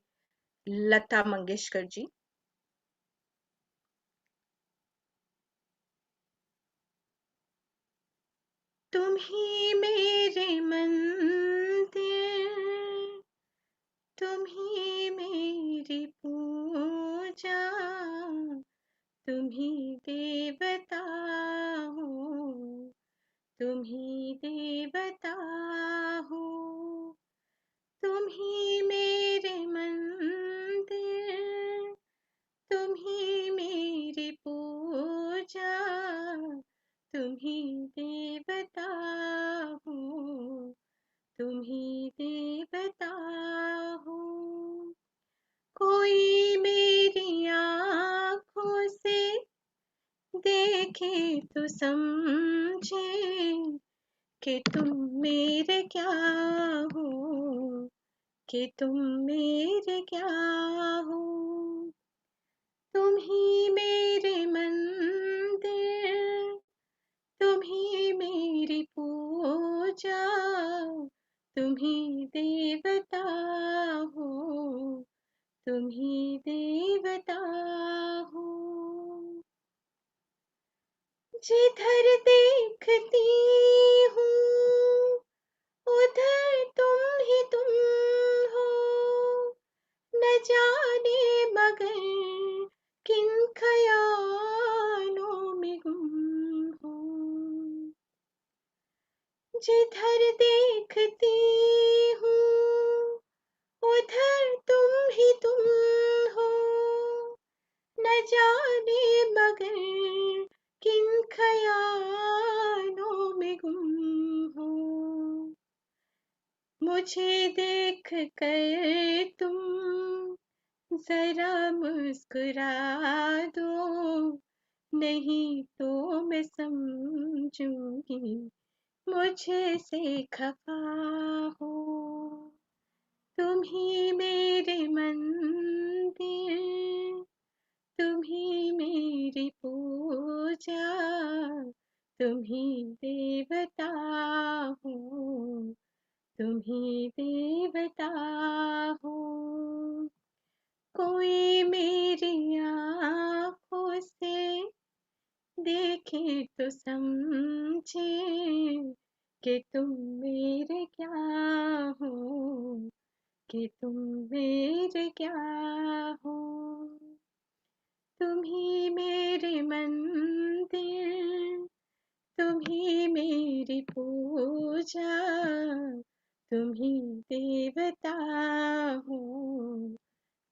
Lata Mangeshkar ji. तुम ही मेरे मंदिर, तुम ही मेरी पूजा, तुम ही देवता हो, तुम ही देवता हो, तुम ही मेरे मंदिर, तुम ही मेरी पूजा, तो समझे कि तुम मेरे क्या हो, कि तुम मेरे क्या हो। तुम ही मेरे मंदिर, तुम ही मेरी पूजा, तुम ही देवता हो, तुम ही देवता हो। जिधर देखती हूँ उधर तुम हो, न जाने मगर किन ख्यालों में गुम हो। जिधर देखती हूँ उधर तुम हो, न जाने मगर किन ख्यालों में गुम हो। मुझे देख कर तुम जरा मुस्कुरा दो, नहीं तो मैं समझूंगी मुझे से खफा हो। तुम ही मेरे मंदिर, तुम ही मेरी पूजा, तुम ही देवता हो, तुम ही देवता हो। कोई मेरी आँखों से देखे तो समझे कि तुम मेरे क्या हो, कि तुम मेरे क्या हो। तुम ही मेरे मंदिर, तुम ही मेरी पूजा, तुम ही देवता हो,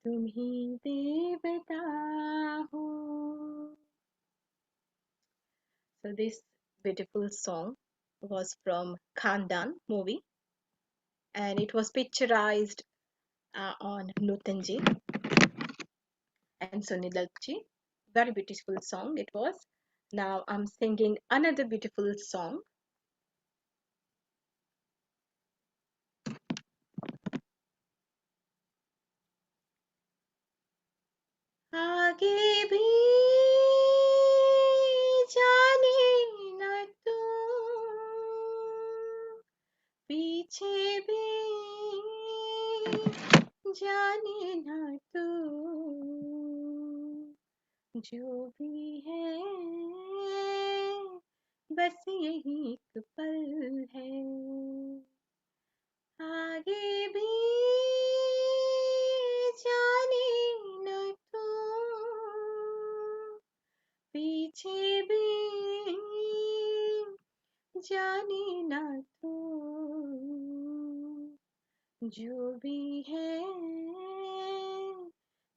तुम ही देवता हो। So this beautiful song was from Khandan movie, and it was picturized on Nutanji and Sunilakji. Very beautiful song it was. Now I'm singing another beautiful song. आगे भी जाने न तू, पीछे भी जाने न तू, जो भी है बस यही एक पल है। आगे भी जाने न तू, पीछे भी जाने न तू, जो भी है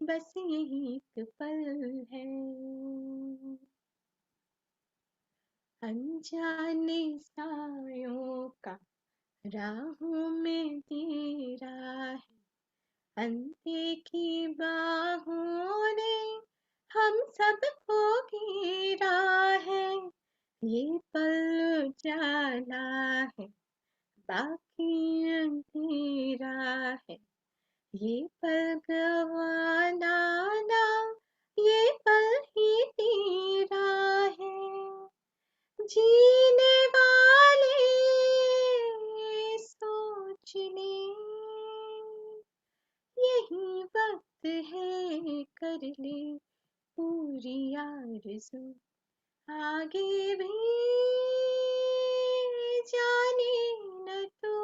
बस यही एक पल है। अनजाने सायों का राहों में तेरा है, अंधे की बाहों ने हम सबको घेरा है। ये पल उजाला है, बाकी अंधेरा है। ये पल गवाना ना, ये पल ही तेरा है। जीने वाले सोच ले, यही वक्त है कर ले पूरी आरज़ू। आगे भी जाने न तू,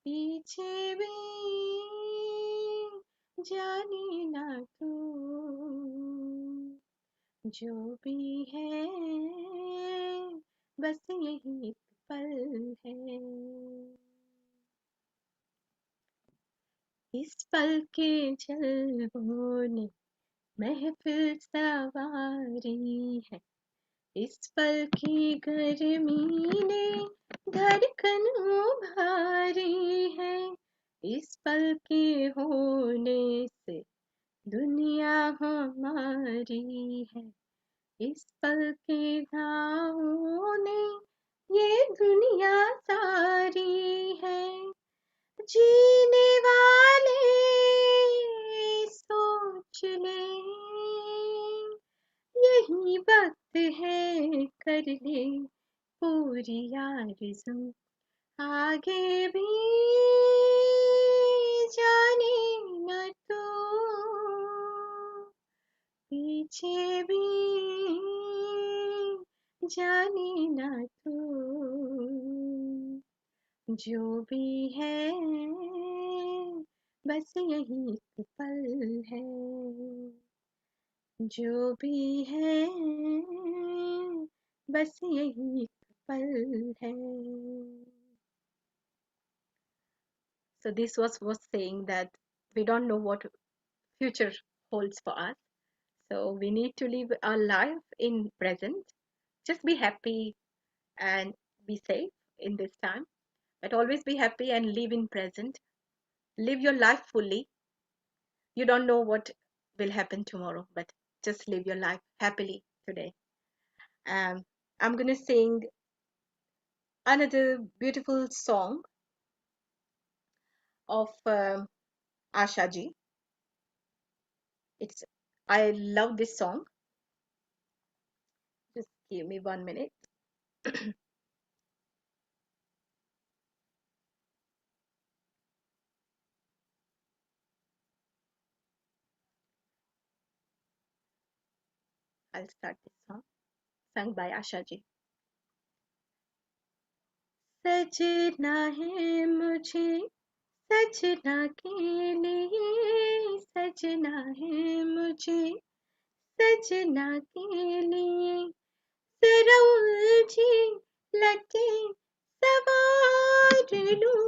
पीछे भी जाने न तू, जो भी है बस यही एक पल है। इस पल के जलवों ने महफिल सवारी है, इस पल की गर्मी ने धड़कन उभारी है। इस पल के होने से दुनिया हमारी है, इस पल के घावों ने ये दुनिया सारी है, जीने वाले सोच ले, यही वक्त है कर ले पूरी आरज़ू, आगे भी जाने न तो पीछे भी जाने न तो, जो भी है बस यही एक पल है, जो भी है बस यही एक पल है. So this was saying that we don't know what future holds for us. So we need to live our life in present. Just be happy and be safe in this time. But always be happy and live in present. Live your life fully. You don't know what will happen tomorrow, but just live your life happily today. I'm gonna sing another beautiful song of Asha ji. I love this song. Just give me 1 minute. I'll start this song, sung by Asha ji. सजना है मुझे सजना के लिए, सजना है मुझे सजना के लिए, जरा उलझी लटें सवार लूं,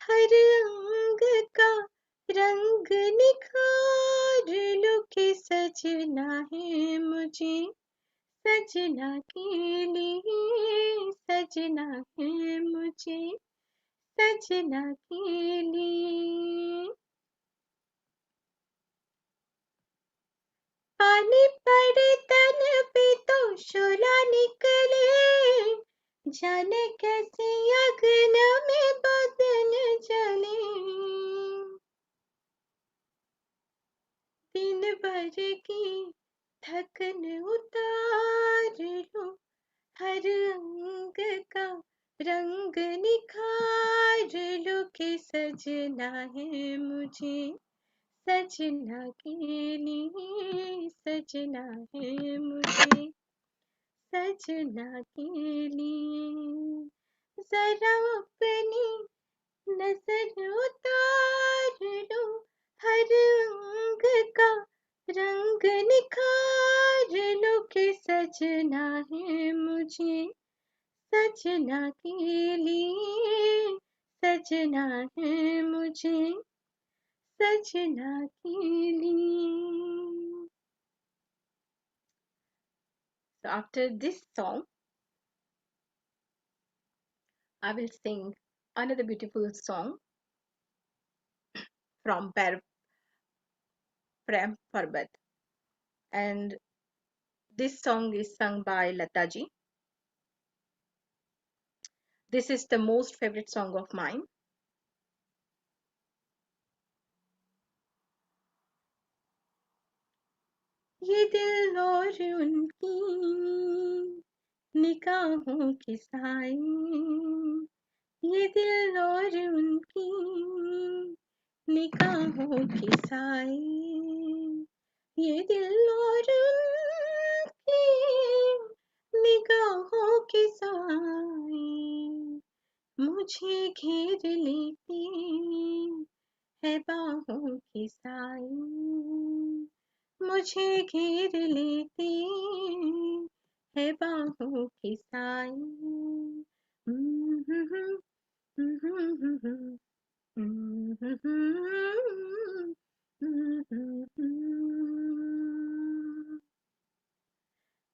हर अंग का रंग निखार लूं कि सजना है मुझे सजना के लिए, सजना है मुझे सजना के लिए. पानी पड़े तन पे तो शोला निकले, जाने कैसे अगन में बदन जले, दिन भर की थकन उतार लो, हर अंग का रंग निखार लो कि सजना है मुझे सजना के लिए, सजना है मुझे सजना के लिए. जरा अपनी नजर उतार लो, हर अंग का रंग निखार लो कि सजना है मुझे सजना के लिए, सजना है मुझे सजना के लिए. So after this song, I will sing another beautiful song from Prem Parbat, and this song is sung by Lata ji. This is the most favorite song of mine. ये दिल और उनकी निगाहों के साए, ये दिल और उनकी निगाहों के साए, ये दिल और उनकी निगाहों के साए मुझे घेर लेते है बाहों के साए, मुझे घेर लेते है बाहों के साए.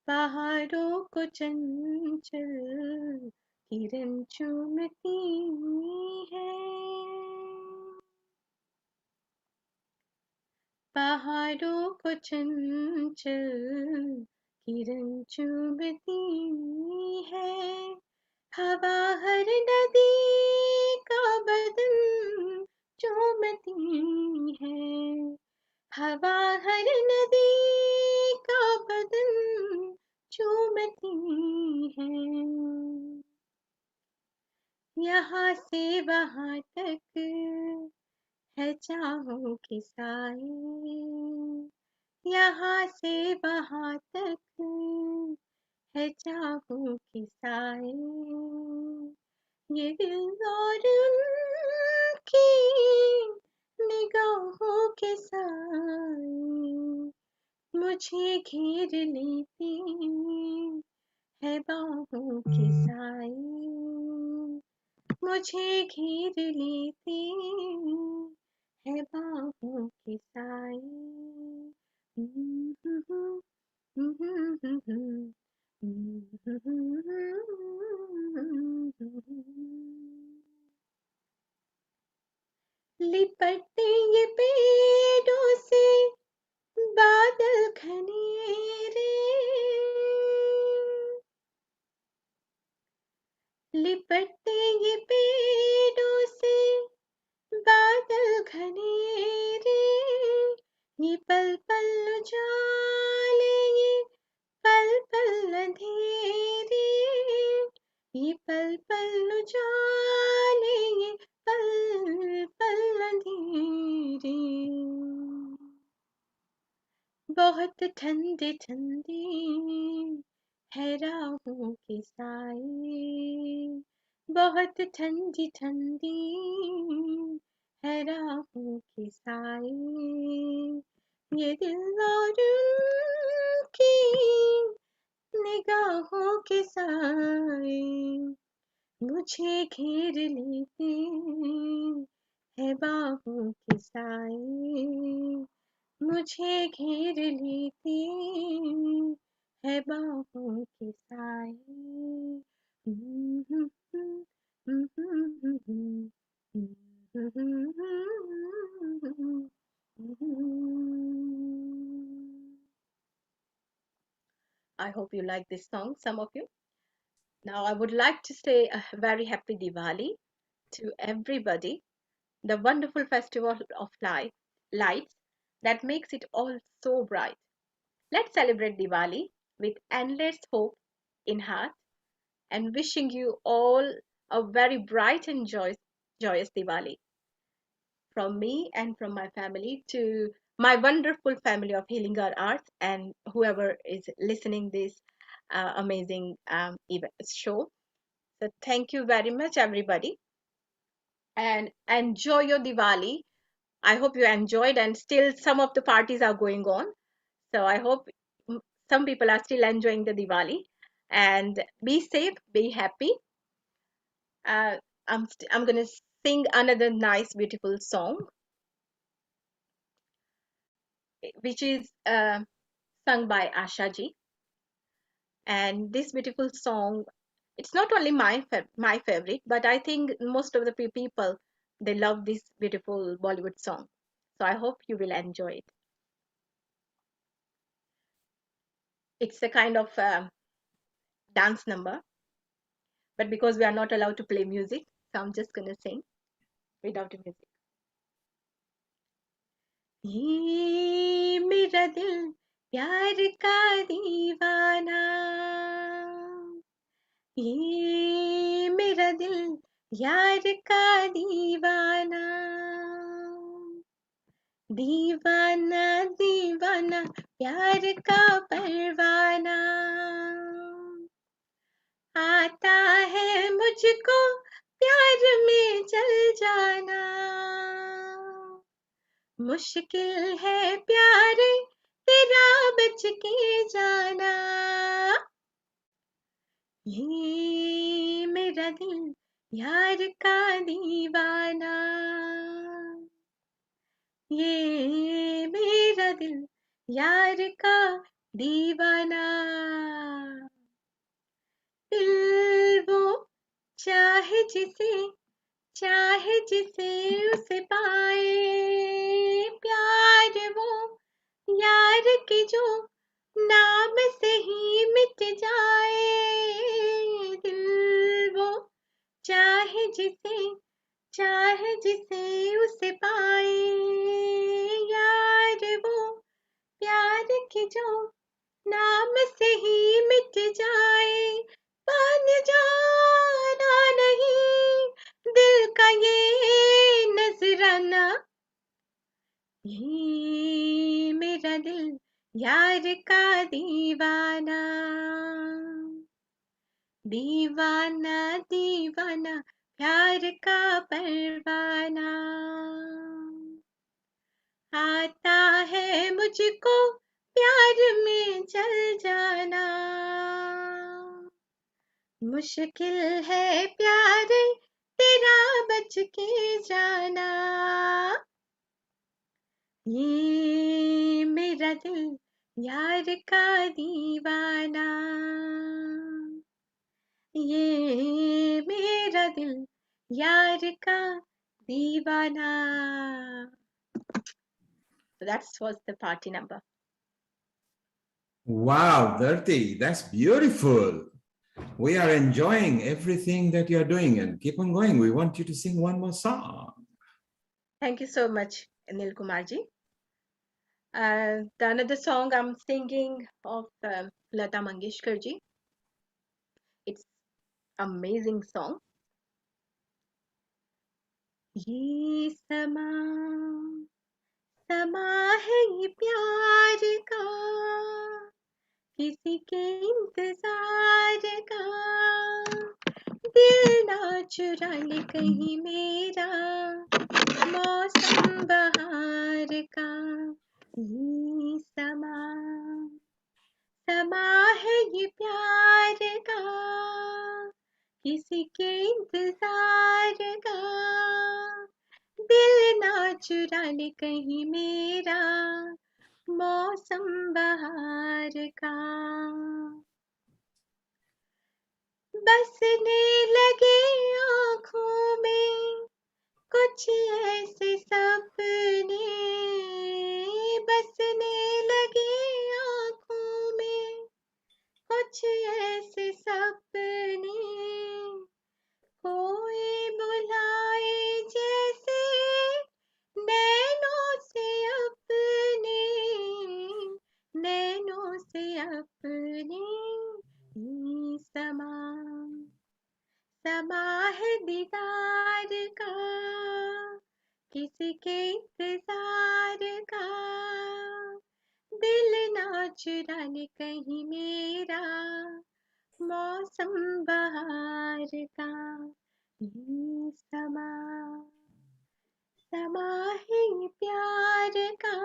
पहाड़ों को चंचल किरण चूमती है, पहाड़ों को चंचल किरण चुभती है हवा हर नदी का बदन चूमती है हवा हर नदी का बदन चूमती है यहाँ से वहाँ तक है चाहों के साए यहाँ से वहाँ तक है चाहों के साए ये दिल और उनकी निगाहों के साए मुझे घेर लेती है बाहों के साए मुझे घेर लेती है बाहों के साए लिपटते ये पेड़ों से बादल घनेरे लिपटते ये पेड़ों से बादल घनेरे ये पल पल उजाले ये पल पल अंधेरे ये पल पल उजाले ये पल पल अंधेरे बहुत ठंडे ठंडे है राहों के साए बहुत ठंडी ठंडी है राहों के साए ये दिल और उनकी निगाहों के साए मुझे घेर लेते है बाहों के साए मुझे घेर लेते है बाहों के साए I hope you like this song, some of you. Now, I would like to say a very happy Diwali to everybody, the wonderful festival of lights that makes it all so bright. Let's celebrate Diwali with endless hope in heart and wishing you all a very bright and joyous Diwali. From me and from my family to my wonderful family of Healing Our Arts and whoever is listening this amazing show. So thank you very much, everybody, and enjoy your Diwali. I hope you enjoyed, and still some of the parties are going on. So I hope some people are still enjoying the Diwali. And be safe, be happy. I'm gonna sing another nice, beautiful song, which is sung by Asha ji. And this beautiful song, it's not only my favorite, but I think most of the people, they love this beautiful Bollywood song. So I hope you will enjoy it. It's a kind of dance number, but because we are not allowed to play music, so I'm just gonna sing without the music. ये मेरा दिल प्यार का दीवाना ये मेरा दिल यार का दीवाना दीवाना दीवाना प्यार का परवाना आता है मुझको प्यार में जल जाना मुश्किल है प्यारे तेरा बच के जाना ये मेरा दिल यार का दीवाना ये मेरा दिल यार का दीवाना दिल वो चाहे जिसे उसे पाए प्यार वो यार की जो नाम से ही मिट जाए दिल वो चाहे जिसे उसे पाए यार वो प्यार की जो नाम से ही मिट जाए पान जाना नहीं दिल का ये नजराना ये मेरा दिल यार का दीवाना दीवाना दीवाना प्यार का परवाना आता है मुझको प्यार में जल जाना मुश्किल है प्यार तेरा बच के जाना ये मेरा दिल यार का दीवाना ये मेरा दिल यार का दीवाना. So that was the party number. Wow, Dharti, that's beautiful. We are enjoying everything that you're doing, and keep on going. We want you to sing one more song. Thank you so much, Anil Kumarji. The another song I'm singing of Lata Mangeshkar ji. It's amazing song. ये समा है ये प्यार का किसी के इंतजार का दिल ना चुरा ले कहीं मेरा मौसम बहार का ये समा है ये प्यार का किसी के इंतजार का दिल ना चुरा ले कहीं मेरा मौसम बहार का बसने लगे आँखों में कुछ ऐसे सपने बसने लगे आँखों में कुछ ऐसे सपने कोई बुलाए जैसे नैनों से अपने ये समा है दीदार का किसी के इंतजार का दिल ना चुरा ले कहीं मेरा मौसम बहार का ये समा है ये प्यार का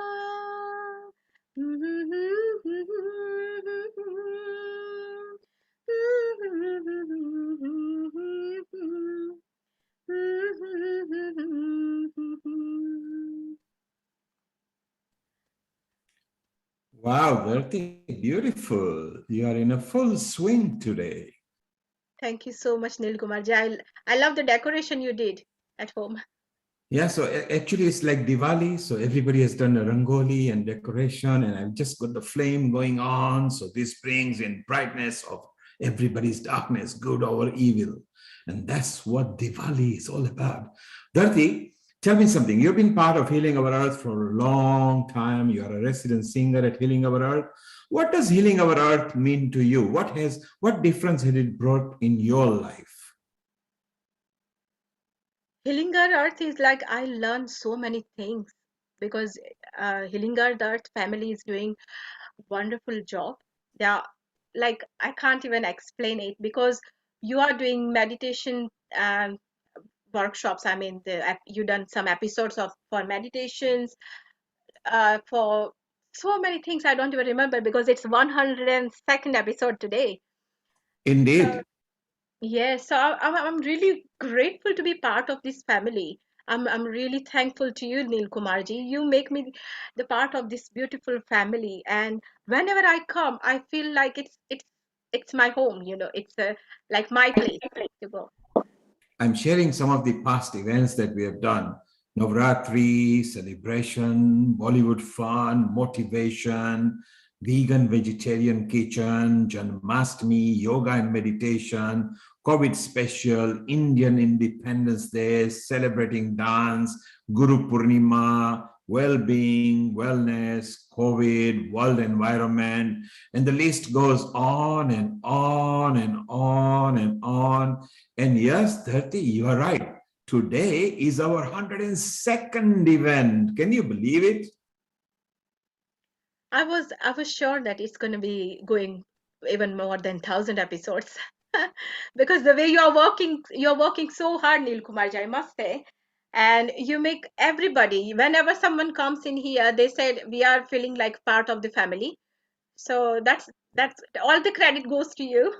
Wow, Dharti, beautiful. You are in a full swing today. Thank you so much, Nil Kumarji. I love the decoration you did at home. Yeah, so actually it's like Diwali. So everybody has done a rangoli and decoration, and I've just got the flame going on. So this brings in brightness of everybody's darkness, good over evil. And that's what Diwali is all about. Dharti, tell me something. You've been part of Healing Our Earth for a long time. You are a resident singer at Healing Our Earth. What does Healing Our Earth mean to you? What difference has it brought in your life? Healing Our Earth is like I learned so many things because Healing Our Earth family is doing wonderful job. Yeah, like I can't even explain it because you are doing meditation workshops. I mean, you done some episodes for meditations for so many things I don't even remember because it's 102nd episode today. Indeed. Yes, so I'm really grateful to be part of this family. I'm really thankful to you, Neil Kumarji. You make me the part of this beautiful family, and whenever I come, I feel like it's my home. You know, it's like my place to go. I'm sharing some of the past events that we have done. Navratri, celebration, Bollywood fun, motivation, vegan vegetarian kitchen, Janmashtami, yoga and meditation, COVID special, Indian Independence Day, celebrating dance, Guru Purnima, well-being, wellness, COVID, world environment, and the list goes on and on and on and on. And yes, Dharti, you are right. Today is our 102nd event. Can you believe it? I was sure that it's going to be going even more than 1,000 episodes because the way you're working so hard, Neil Kumarji, I must say. And you make everybody, whenever someone comes in here, they said we are feeling like part of the family. So that's all the credit goes to you.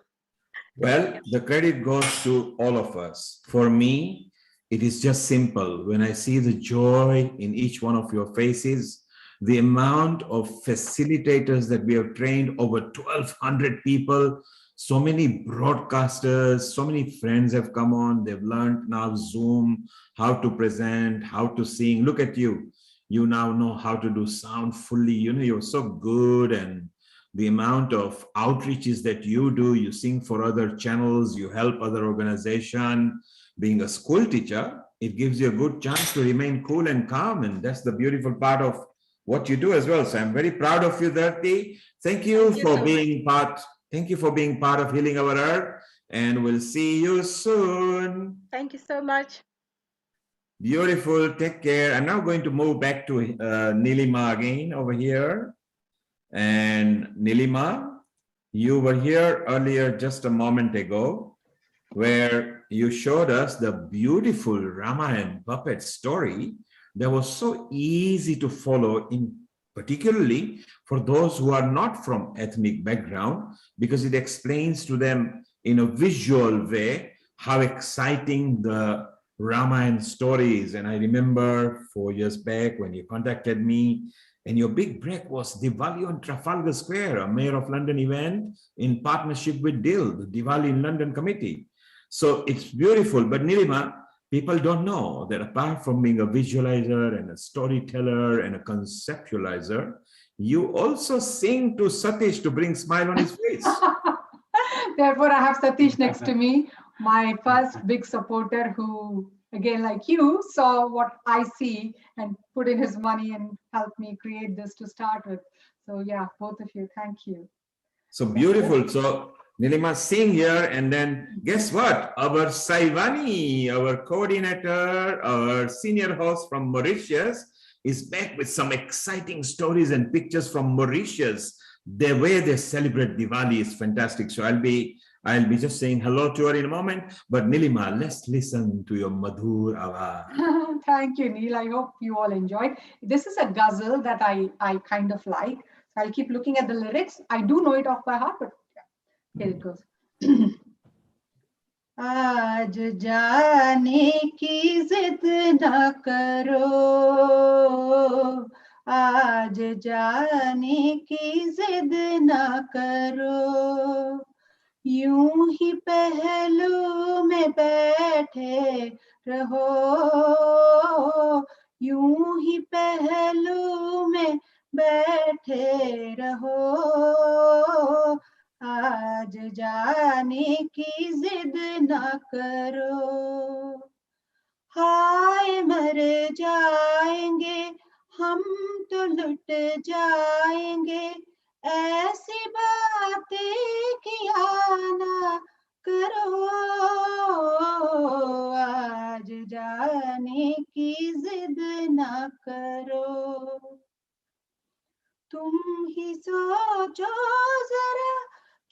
Well, the credit goes to all of us. For me, it is just simple. When I see the joy in each one of your faces, the amount of facilitators that we have trained, over 1,200 people, so many broadcasters, so many friends have come on. They've learned now Zoom, how to present, how to sing. Look at you. You now know how to do sound fully. You know, you're so good, and the amount of outreaches that you do, you sing for other channels, you help other organization. Being a school teacher, it gives you a good chance to remain cool and calm, and that's the beautiful part of what you do as well. So I'm very proud of you, Dharti. Thank you for being part. Thank you for being part of Healing Our Earth, and we'll see you soon. Thank you so much. Beautiful. Take care. I'm now going to move back to Nilima again over here. And Nilima, you were here earlier just a moment ago, where you showed us the beautiful Ramayana puppet story that was so easy to follow, in particularly for those who are not from ethnic background, because it explains to them in a visual way how exciting the Ramayana story is. And I remember 4 years back when you contacted me, and your big break was Diwali on Trafalgar Square, a Mayor of London event in partnership with DIL, the Diwali in London committee. So it's beautiful. But Nilima, people don't know that apart from being a visualizer and a storyteller and a conceptualizer, you also sing to Satish to bring smile on his face. Therefore, I have Satish next to me, my first big supporter who, again, like you, saw what I see and put in his money and helped me create this to start with. So yeah, both of you, thank you. So beautiful. So Nilima, sing here, and then guess what? Our Saivani, our coordinator, our senior host from Mauritius, is back with some exciting stories and pictures from Mauritius. The way they celebrate Diwali is fantastic. So I'll be just saying hello to her in a moment. But Nilima, let's listen to your Madhur Awaz. Thank you, Neil. I hope you all enjoyed. This is a ghazal that I kind of like. So I'll keep looking at the lyrics. I do know it off by heart, but yeah, here it goes. आज जाने की जिद न करो, आज जाने की जिद न करो, यूं ही पहलू में बैठे रहो, यूं ही पहलू में बैठे रहो, आज जाने की जिद न करो, हाय मर जाएंगे हम तो लुट जाएंगे, ऐसी बातें किया ना करो, आज जाने की जिद न करो, तुम ही सोचो जरा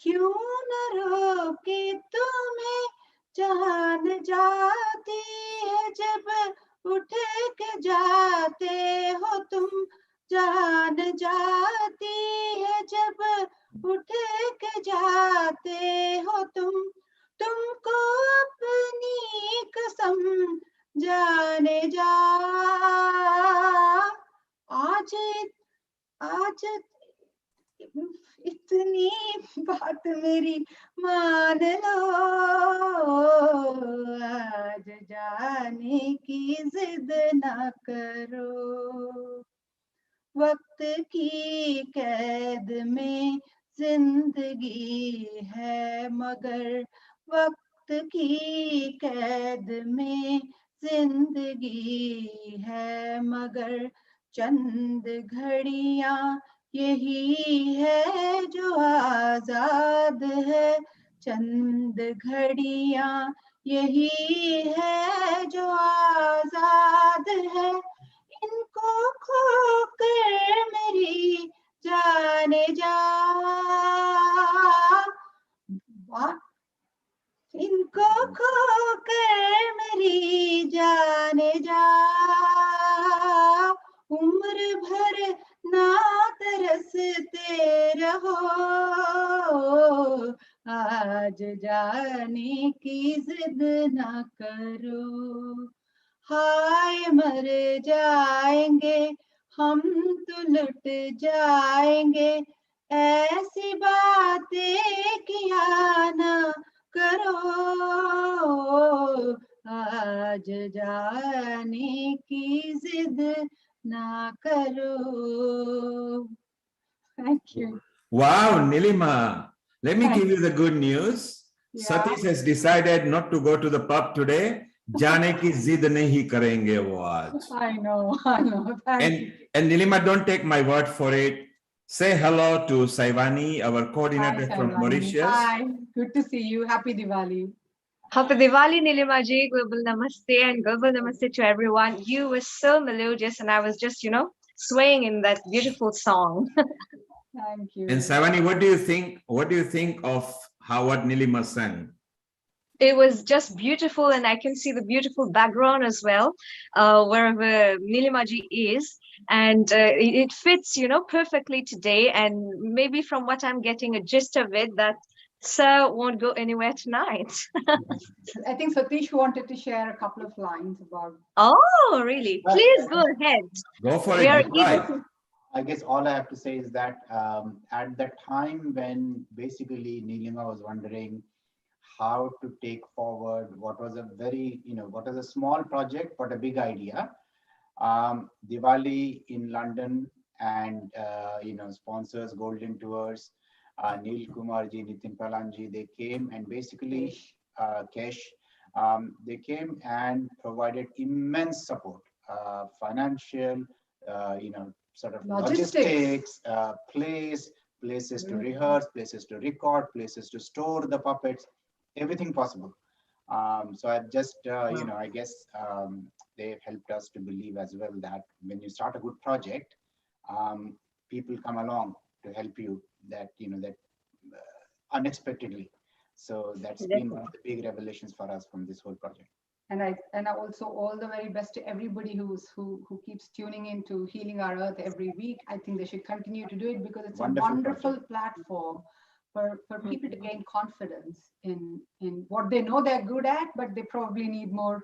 क्यों न रोके तुम्हें, जान जाती है जब उठ के जाते हो तुम, जान जाती है जब उठ के जाते हो तुम, तुमको अपनी कसम जाने जा, आज आज इतनी बात मेरी मान लो, आज जाने की जिद ना करो, वक्त की कैद में जिंदगी है मगर वक्त की कैद में जिंदगी है मगर चंद घड़ियां यही है जो आजाद है चंद घड़ियां यही है जो आजाद है इनको खोकर मेरी जाने जा इनको खोकर मेरी जाने जा उम्र भर ना तरसते रहो आज जाने की जिद ना करो हाय मर जाएंगे हम तो लुट जाएंगे ऐसी बातें किया ना करो आज जाने की जिद ना करो Thank you. Wow, Nilima. Let me give you the good news. Yeah. Satish has decided not to go to the pub today. Jaane ki zid nahi karenge wo aaj. I know. Thank you. And Nilima, don't take my word for it. Say hello to Saivani, our coordinator Hi, from Saivani. Mauritius. Hi, good to see you. Happy Diwali. Happy Diwali, Nilima ji. Global Namaste and Global Namaste to everyone. You were so melodious and I was just, swaying in that beautiful song. Thank you. And Saivani, what do you think? What do you think of what Nilima sang? It was just beautiful and I can see the beautiful background as well, wherever Nilima ji is. And it fits, perfectly today. And maybe from what I'm getting a gist of it, that Sir won't go anywhere tonight. I think Satish wanted to share a couple of lines about. Oh, really? Please go ahead. Go for We it. are Right. I guess all I have to say is that at that time when basically Nilima was wondering how to take forward what was a very, what was a small project, but a big idea. Diwali in London and, sponsors, Golden Tours, Neil Kumarji, Nitin Palanji, they came and basically, Kesh, they came and provided immense support, financial, sort of logistics, places to rehearse, places to record, places to store the puppets, everything possible. So I've just, I guess they've helped us to believe as well that when you start a good project, people come along to help you that, unexpectedly. So that's been one of the big revelations for us from this whole project. And I also all the very best to everybody who keeps tuning into Healing Our Earth every week. I think they should continue to do it because it's a wonderful platform for people to gain confidence in what they know they're good at, but they probably need more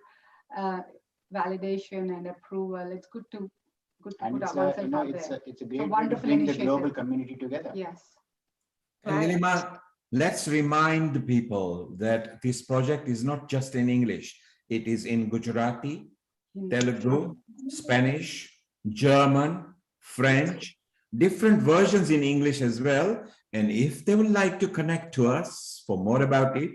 validation and approval. It's good to put ourselves out there. It's a great way to bring the global community together. Yes. And Nilima, let's remind the people that this project is not just in English. It is in Gujarati, Telugu, Spanish, German, French, different versions in English as well. And if they would like to connect to us for more about it,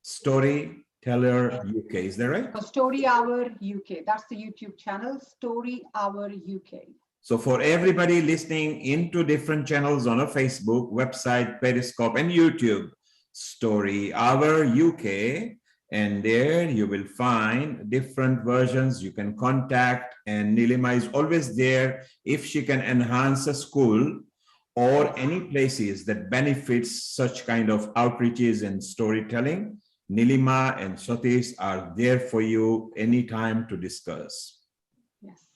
Storyteller UK, is that right? Story Hour UK, that's the YouTube channel, Story Hour UK. So for everybody listening into different channels on our Facebook, website, Periscope, and YouTube, Story Hour UK, and there you will find different versions you can contact, and Nilima is always there if she can enhance a school or any places that benefits such kind of outreaches and storytelling. Nilima and Satish are there for you anytime to discuss. Yes.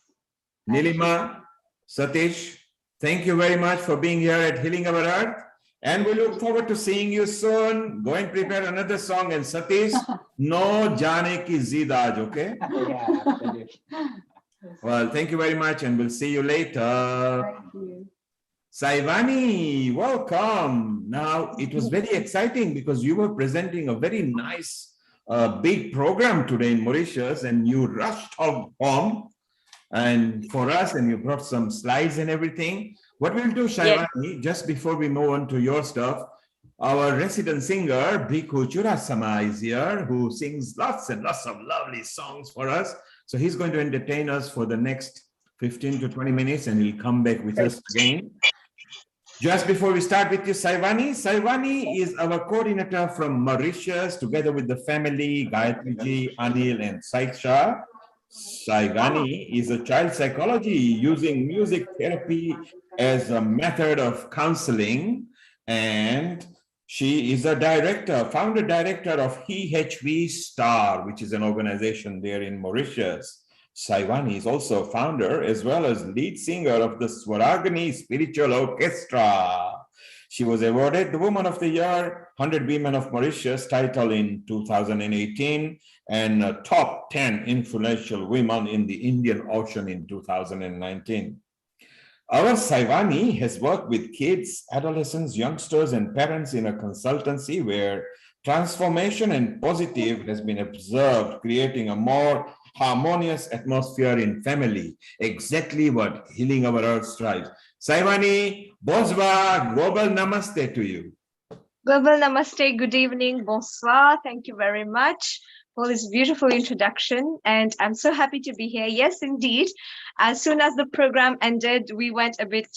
Nilima, Satish, thank you very much for being here at Healing Our Earth. And we look forward to seeing you soon. Go and prepare another song. And Satish, no jaane ki zid aaj, okay? Yeah, absolutely. Well, thank you very much, and we'll see you later. Thank you. Saivani, welcome. Now, it was very exciting because you were presenting a very nice, big program today in Mauritius, and you rushed home. and for us, and you brought some slides and everything. What we'll do, Shaivani, just before we move on to your stuff, our resident singer, Bhikkhu Churasama, is here, who sings lots and lots of lovely songs for us. So he's going to entertain us for the next 15 to 20 minutes, and he'll come back with us again. Just before we start with you, Saivani. Saivani is our coordinator from Mauritius, together with the family, Gayatriji, Anil, and Saiksha. Saivani is a child psychology using music therapy as a method of counseling, and she is a director, founder director of EHV Star, which is an organization there in Mauritius. Saivani is also founder as well as lead singer of the Swaragani Spiritual Orchestra. She was awarded the Woman of the Year, 100 Women of Mauritius title in 2018, and top 10 influential women in the Indian Ocean in 2019. Our Saivani has worked with kids, adolescents, youngsters, and parents in a consultancy where transformation and positive has been observed, creating a more harmonious atmosphere in family. Exactly what Healing Our Earth strives. Saivani, bonsoir, global namaste to you. Global namaste, good evening, bonsoir. Thank you very much for this beautiful introduction. And I'm so happy to be here. Yes, indeed. As soon as the program ended, we went a bit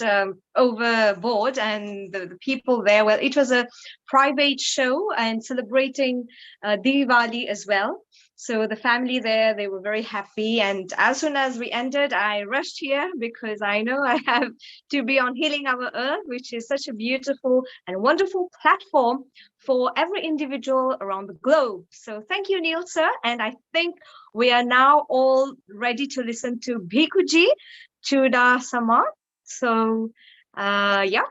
overboard, and the people there, well, it was a private show and celebrating Diwali as well. So the family there, they were very happy. And as soon as we ended, I rushed here because I know I have to be on Healing Our Earth, which is such a beautiful and wonderful platform for every individual around the globe. So thank you, Neil, sir. And I think we are now all ready to listen to Bhikkhuji Churasama. So, yeah.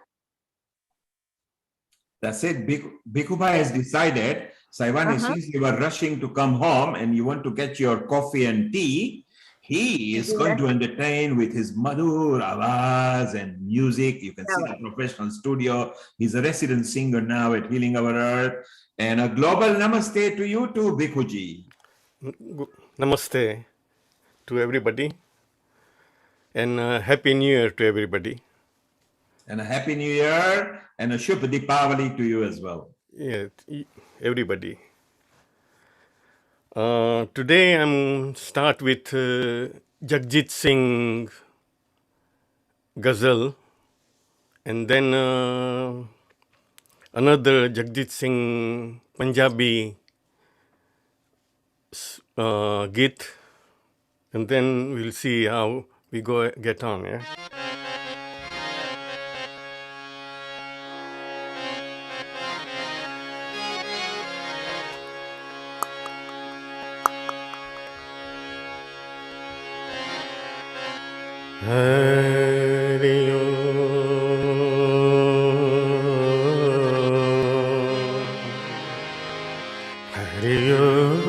That's it. Bhikkhubai has decided, Saivani, since you were rushing to come home and you want to get your coffee and tea, he is going to entertain with his madhur awaz and music. You can see the professional studio. He's a resident singer now at Healing Our Earth. And a global namaste to you too, Bhikkhuji. Namaste to everybody. And Happy New Year to everybody. And a Happy New Year and a Shubh Deepavali to you as well. Yeah, everybody. Today I'm start with Jagjit Singh Ghazal, and then another Jagjit Singh Punjabi Git, and then we'll see how we get on. Yeah. Hari Om, Hari Om,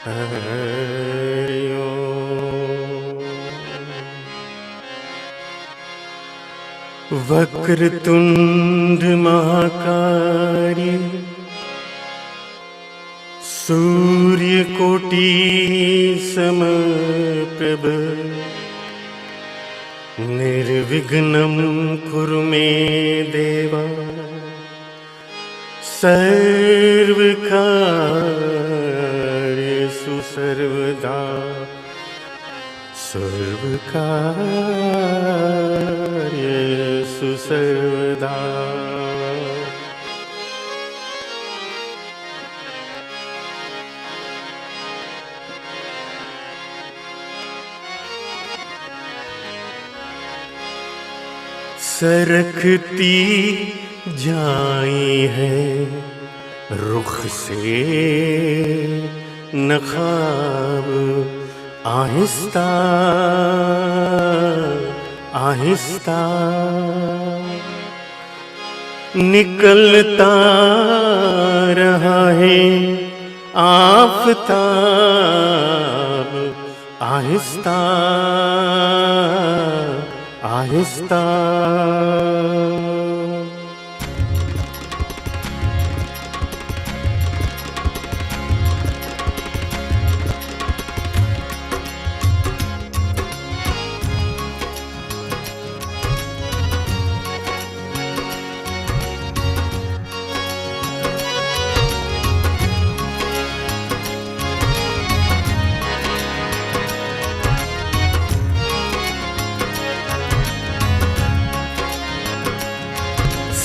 Hari Om. Vakrtund Mahakari सूर्य कोटि समप्रभ निर्विघ्नं कुरु मे देव सर्वकार्येषु सर्वदा सर्वकार्येषु सर्वदा सरकती जाई है रुख से नखाब आहिस्ता आहिस्ता निकलता रहा है आफताब आहिस्ता आहिस्ता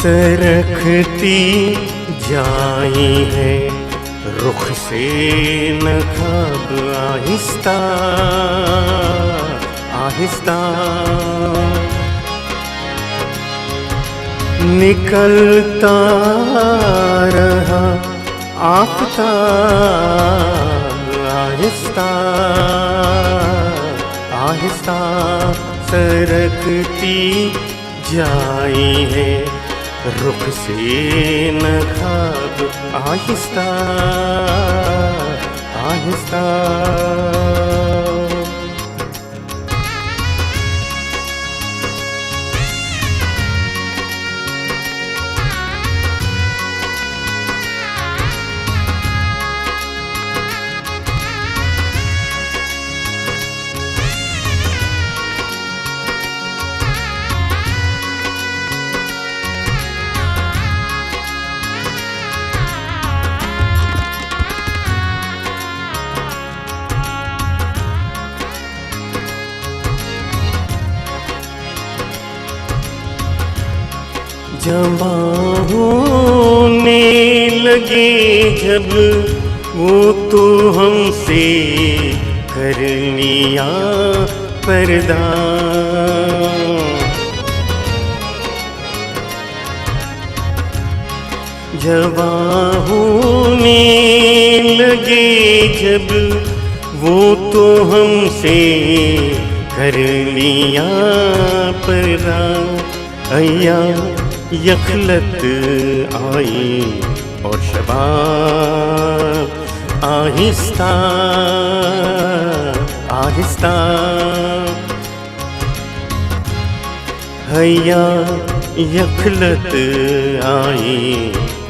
सरखती जाई है रुख से नखाब आहिस्ता आहिस्ता निकलता रहा आफताब आहिस्ता आहिस्ता सरकती जाई है रुख से नखाब आहिस्ता आहिस्ता जवां होने लगे जब वो तो हमसे कर लिया पर्दा जवां होने लगे जब वो तो हमसे कर लिया पर्दा अय्या यखलत आई और शबाब आहिस्ता आहिस्ता हैया यखलत आई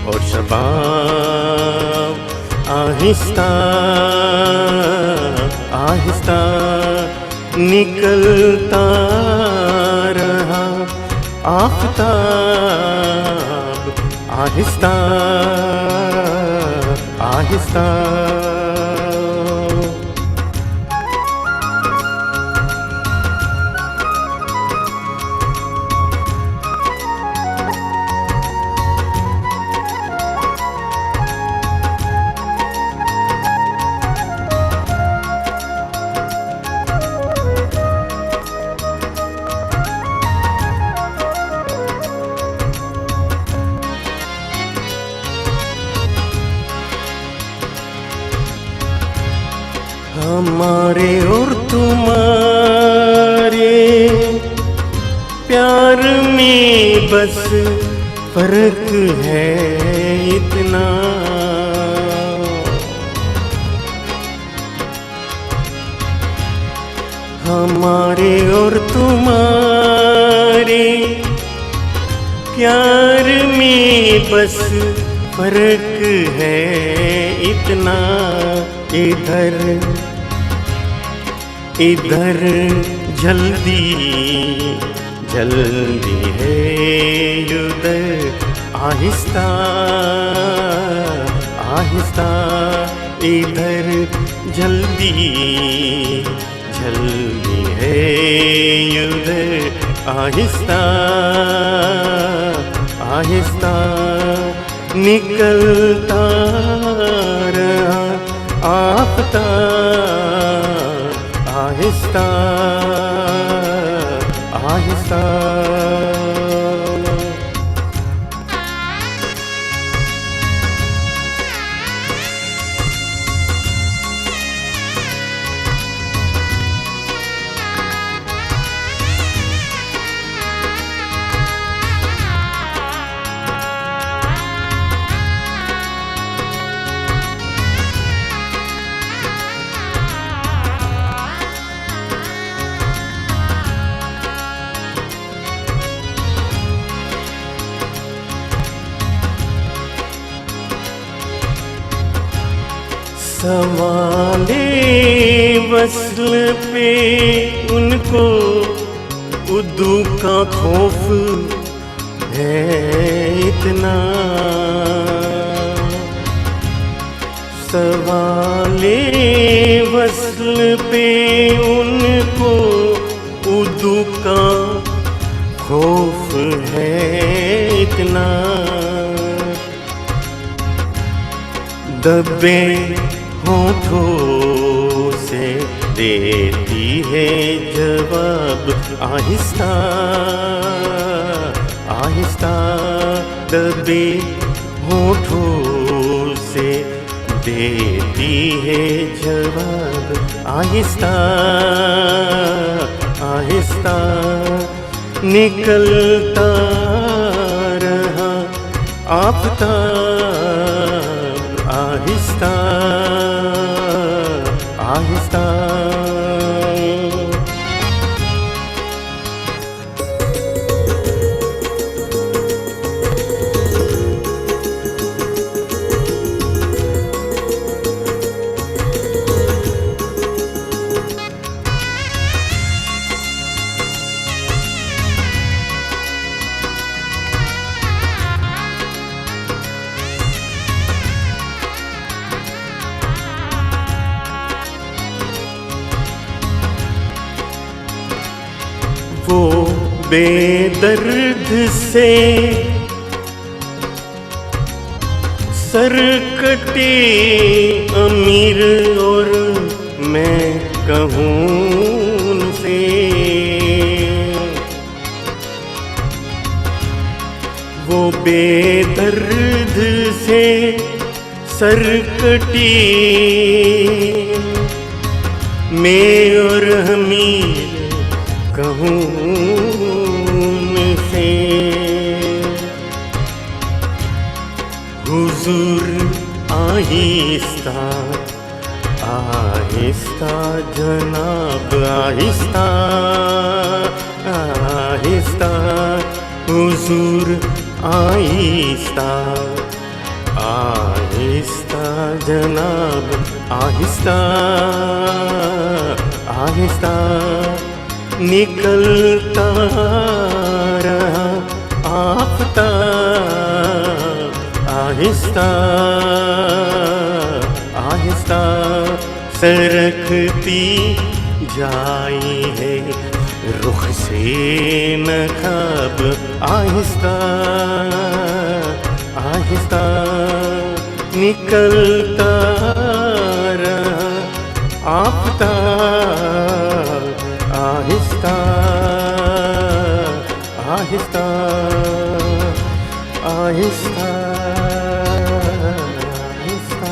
और शबाब आहिस्ता आहिस्ता निकलता रहा आफताब आहिस्ता आहिस्ता हमारे और तुम्हारे प्यार में बस फर्क है इतना हमारे और तुम्हारे प्यार में बस फर्क है इतना इधर इधर जल्दी जल्दी है उधर आहिस्ता आहिस्ता इधर जल्दी जल्दी है उधर आहिस्ता आहिस्ता निकलता रहा आफताब आहिस्ता आहिस्ता सवाले वस्ल पे उनको उर्दू का खौफ है इतना सवाले वस्ल पे उनको उर्दू का खौफ है इतना अपना दबे होठों से देती है जवाब आहिस्ता आहिस्ता दबे होठों से देती है जवाब आहिस्ता आहिस्ता निकलता रहा आफताब आहिस्ता आहिस्ता वो बेदर्द से सरकटे अमीर और मैं कहूँ उनसे वो बेदर्द से सरकटे मैं और हमीर कहूँ उनसे हुजूर आहिस्ता आहिस्ता जनाब आहिस्ता आहिस्ता हुजूर आहिस्ता आहिस्ता जनाब आहिस्ता आहिस्ता निकलता रहा आफताब आहिस्ता आहिस्ता सरकती जाई है रुख से नकाब आहिस्ता आहिस्ता निकलता रहा Aftab Aahista Aahista Aahista Aahista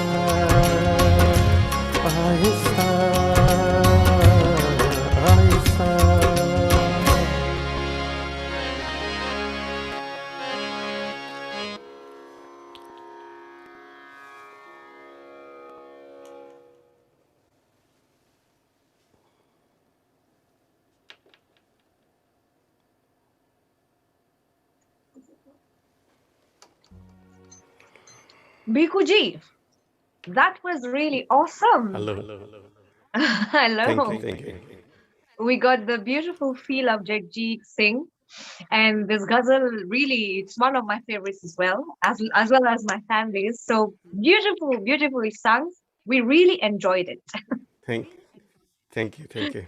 Aahista Aahista Biku ji, that was really awesome. Hello. Hello. Thank you. We got the beautiful feel of Jagjit Singh, and this ghazal really, it's one of my favorites as well as my family's. So beautifully sung. We really enjoyed it. Thank you.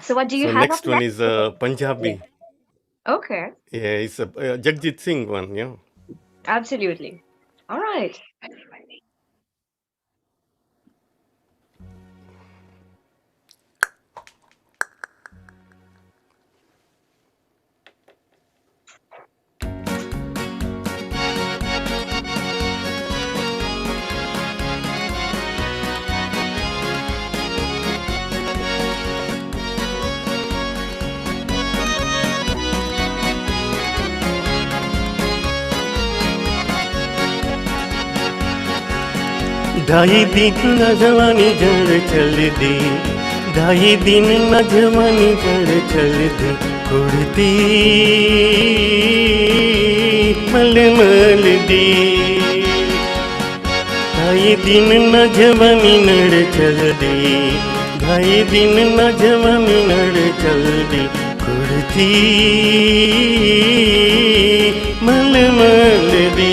So what do you So have next up one next? is Punjabi. Okay, Yeah, it's a Jagjit Singh one. Yeah. absolutely. All right. ढाई दिन नजवानी जड़ चल दी ढाई दिन नजवानी जड़ चल दी कुर्ती मलमल दी ढाई दिन नजवानी नड़ चल दी ढाई दिन नजवानी नड़ चल दी कुर्ती मलमल दी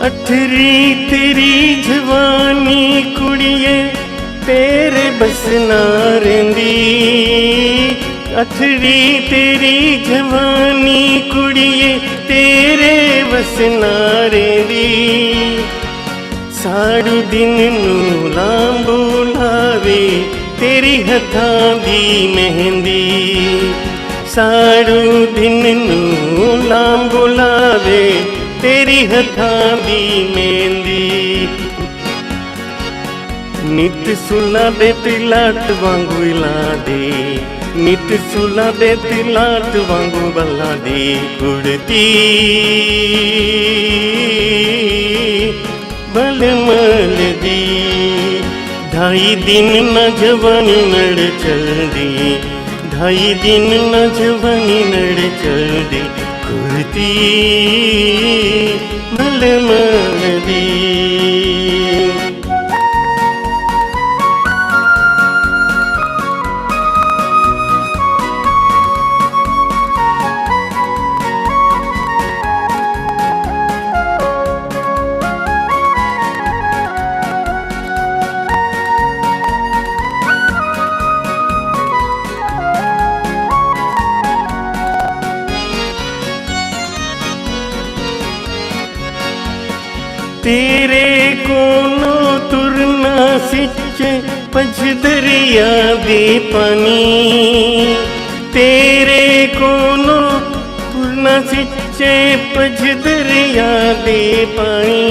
अठरी तेरी जवानी कुड़िए तेरे बस ना रहिंदी अठरी तेरी जवानी कुड़िए तेरे बस ना रहिंदी साड़ू दिन नू लांबू लावे तेरी हथां दी मेहंदी साड़ू दिन नू लांबू लावे तेरी हथां दी मेहंदी नित सुला दे तिलाट वांगू इला दे नित सुला दे तिलाट वांगू बला दे कुड़ती बलमल दी ढाई दिन न जवानी नड़ चल दी ढाई दिन न जवानी नड़ चल दी कुड़ती मलमल दी तेरे कोनो तुरना सिच्चे पज दरिया दे पानी तेरे कोनो तुरना सिच्चे पज दरिया दे पानी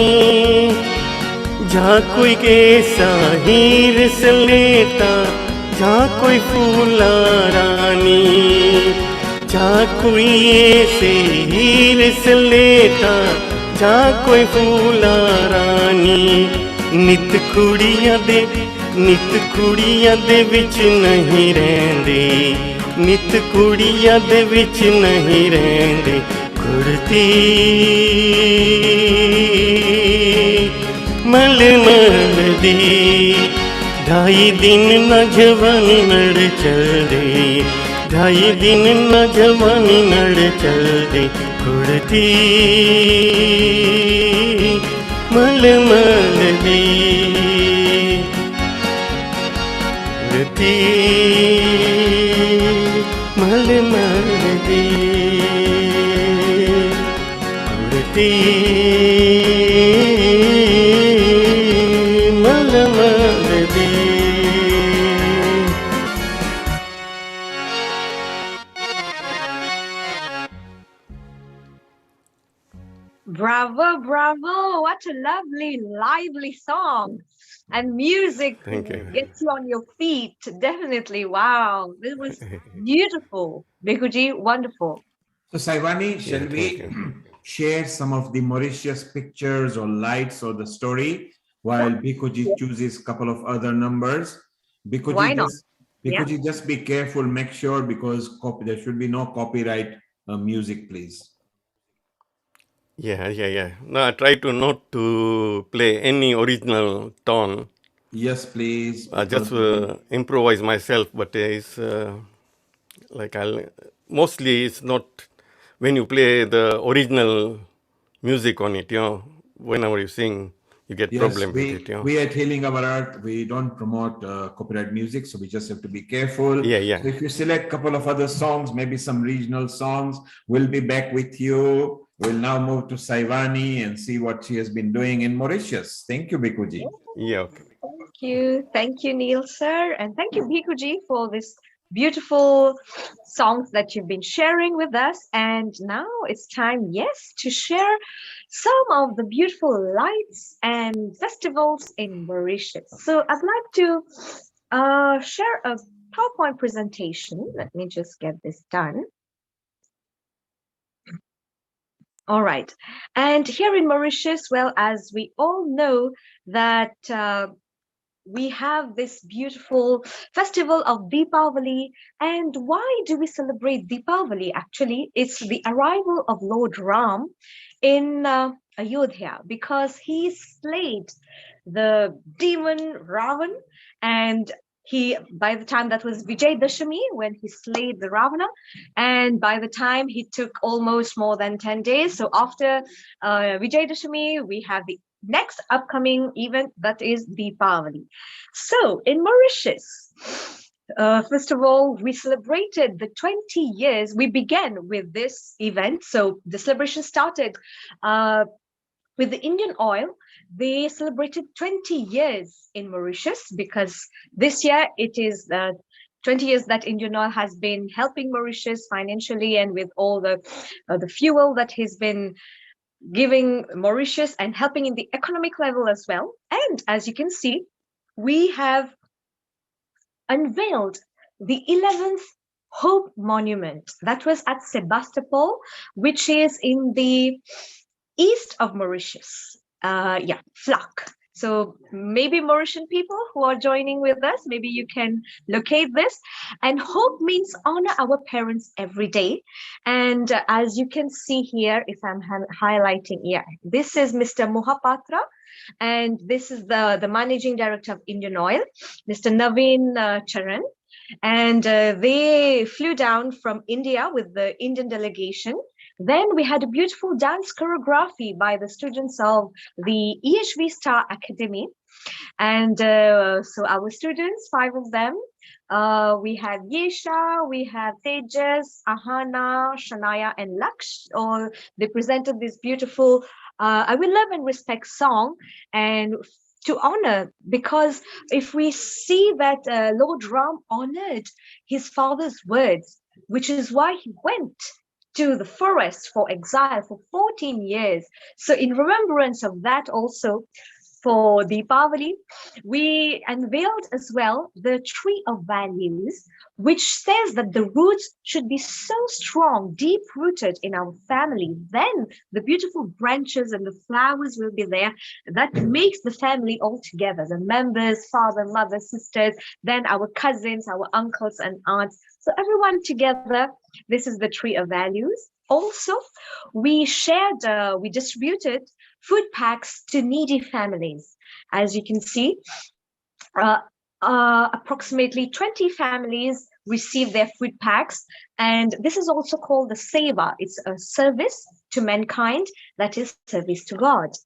जा कोई कैसा हीर सलेटा जा कोई फूला रानी जा कोई ऐसे हीर सलेटा जा कोई फूला रानी नित कुड़ियां दे विच नहीं रहंदे नित कुड़ियां दे विच नहीं रहंदे कुड़ती मलमल दी ढाई दिन न जवानी नड़ चल दे ढाई दिन न जवानी नड़ चल दे कुड़ती मलमल दी कुड़ती मलमल दी कुड़ती मलमल दी Bravo, bravo. What a lovely, lively song. And music gets you on your feet. Definitely. Wow. This was beautiful. Bikuji, wonderful. So Saivani, shall we share some of the Mauritius pictures or lights or the story while Bikuji chooses a couple of other numbers? Bikuji, Why not? Bikuji, just be careful, make sure, because there should be no copyright music, please. Yeah. No, I try to not to play any original tone. Yes, please. I just improvise myself, but it's like mostly it's not when you play the original music on it, whenever you sing, you get problem with it. We at Healing Our Earth, we don't promote copyright music, so we just have to be careful. Yeah. So if you select a couple of other songs, maybe some regional songs, we'll be back with you. We'll now move to Saivani and see what she has been doing in Mauritius. Thank you, Bikuji. Yeah, okay. Thank you, Neil sir, and thank you, Bikuji, for this beautiful songs that you've been sharing with us. And now it's time, yes, to share some of the beautiful lights and festivals in Mauritius. So I'd like to share a PowerPoint presentation. Let me just get this done. All right. And here in Mauritius, well, as we all know that we have this beautiful festival of Deepavali. And why do we celebrate Deepavali? Actually, it's the arrival of Lord Ram in Ayodhya, because he slayed the demon Ravan, and by the time that was Vijay Dashami, when he slayed the Ravana, and by the time he took almost more than 10 days. So after Vijay Dashami, we have the next upcoming event, that is Deepavali. So in Mauritius, first of all, we celebrated the 20 years. We began with this event. So the celebration started with the Indian oil. They celebrated 20 years in Mauritius, because this year it is 20 years that Indian oil has been helping Mauritius financially and with all the fuel that has been giving Mauritius and helping in the economic level as well. And as you can see, we have unveiled the 11th Hope Monument that was at Sebastopol, which is in the east of Mauritius. Flak. So maybe Mauritian people who are joining with us, maybe you can locate this. And hope means honor our parents every day. And as you can see here, if I'm highlighting, this is Mr. Mohapatra, and this is the managing director of Indian Oil, Mr. Naveen Charan. And they flew down from India with the Indian delegation. Then we had a beautiful dance choreography by the students of the EHV Star Academy. And so our students, 5 of them, we have Yesha, we have Tejas, Ahana, Shania, and Laksh. All they presented this beautiful I Will Love and Respect song, and to honor, because if we see that Lord Ram honored his father's words, which is why he went to the forest for exile for 14 years. So in remembrance of that also, for Deepavali, we unveiled as well the Tree of Values, which says that the roots should be so strong, deep-rooted in our family. Then the beautiful branches and the flowers will be there. That makes the family all together, the members, father, mother, sisters, then our cousins, our uncles and aunts. So everyone together, this is the Tree of Values. Also, we distributed food packs to needy families. As you can see, approximately 20 families received their food packs. And this is also called the Seva. It's a service to mankind, that is service to God.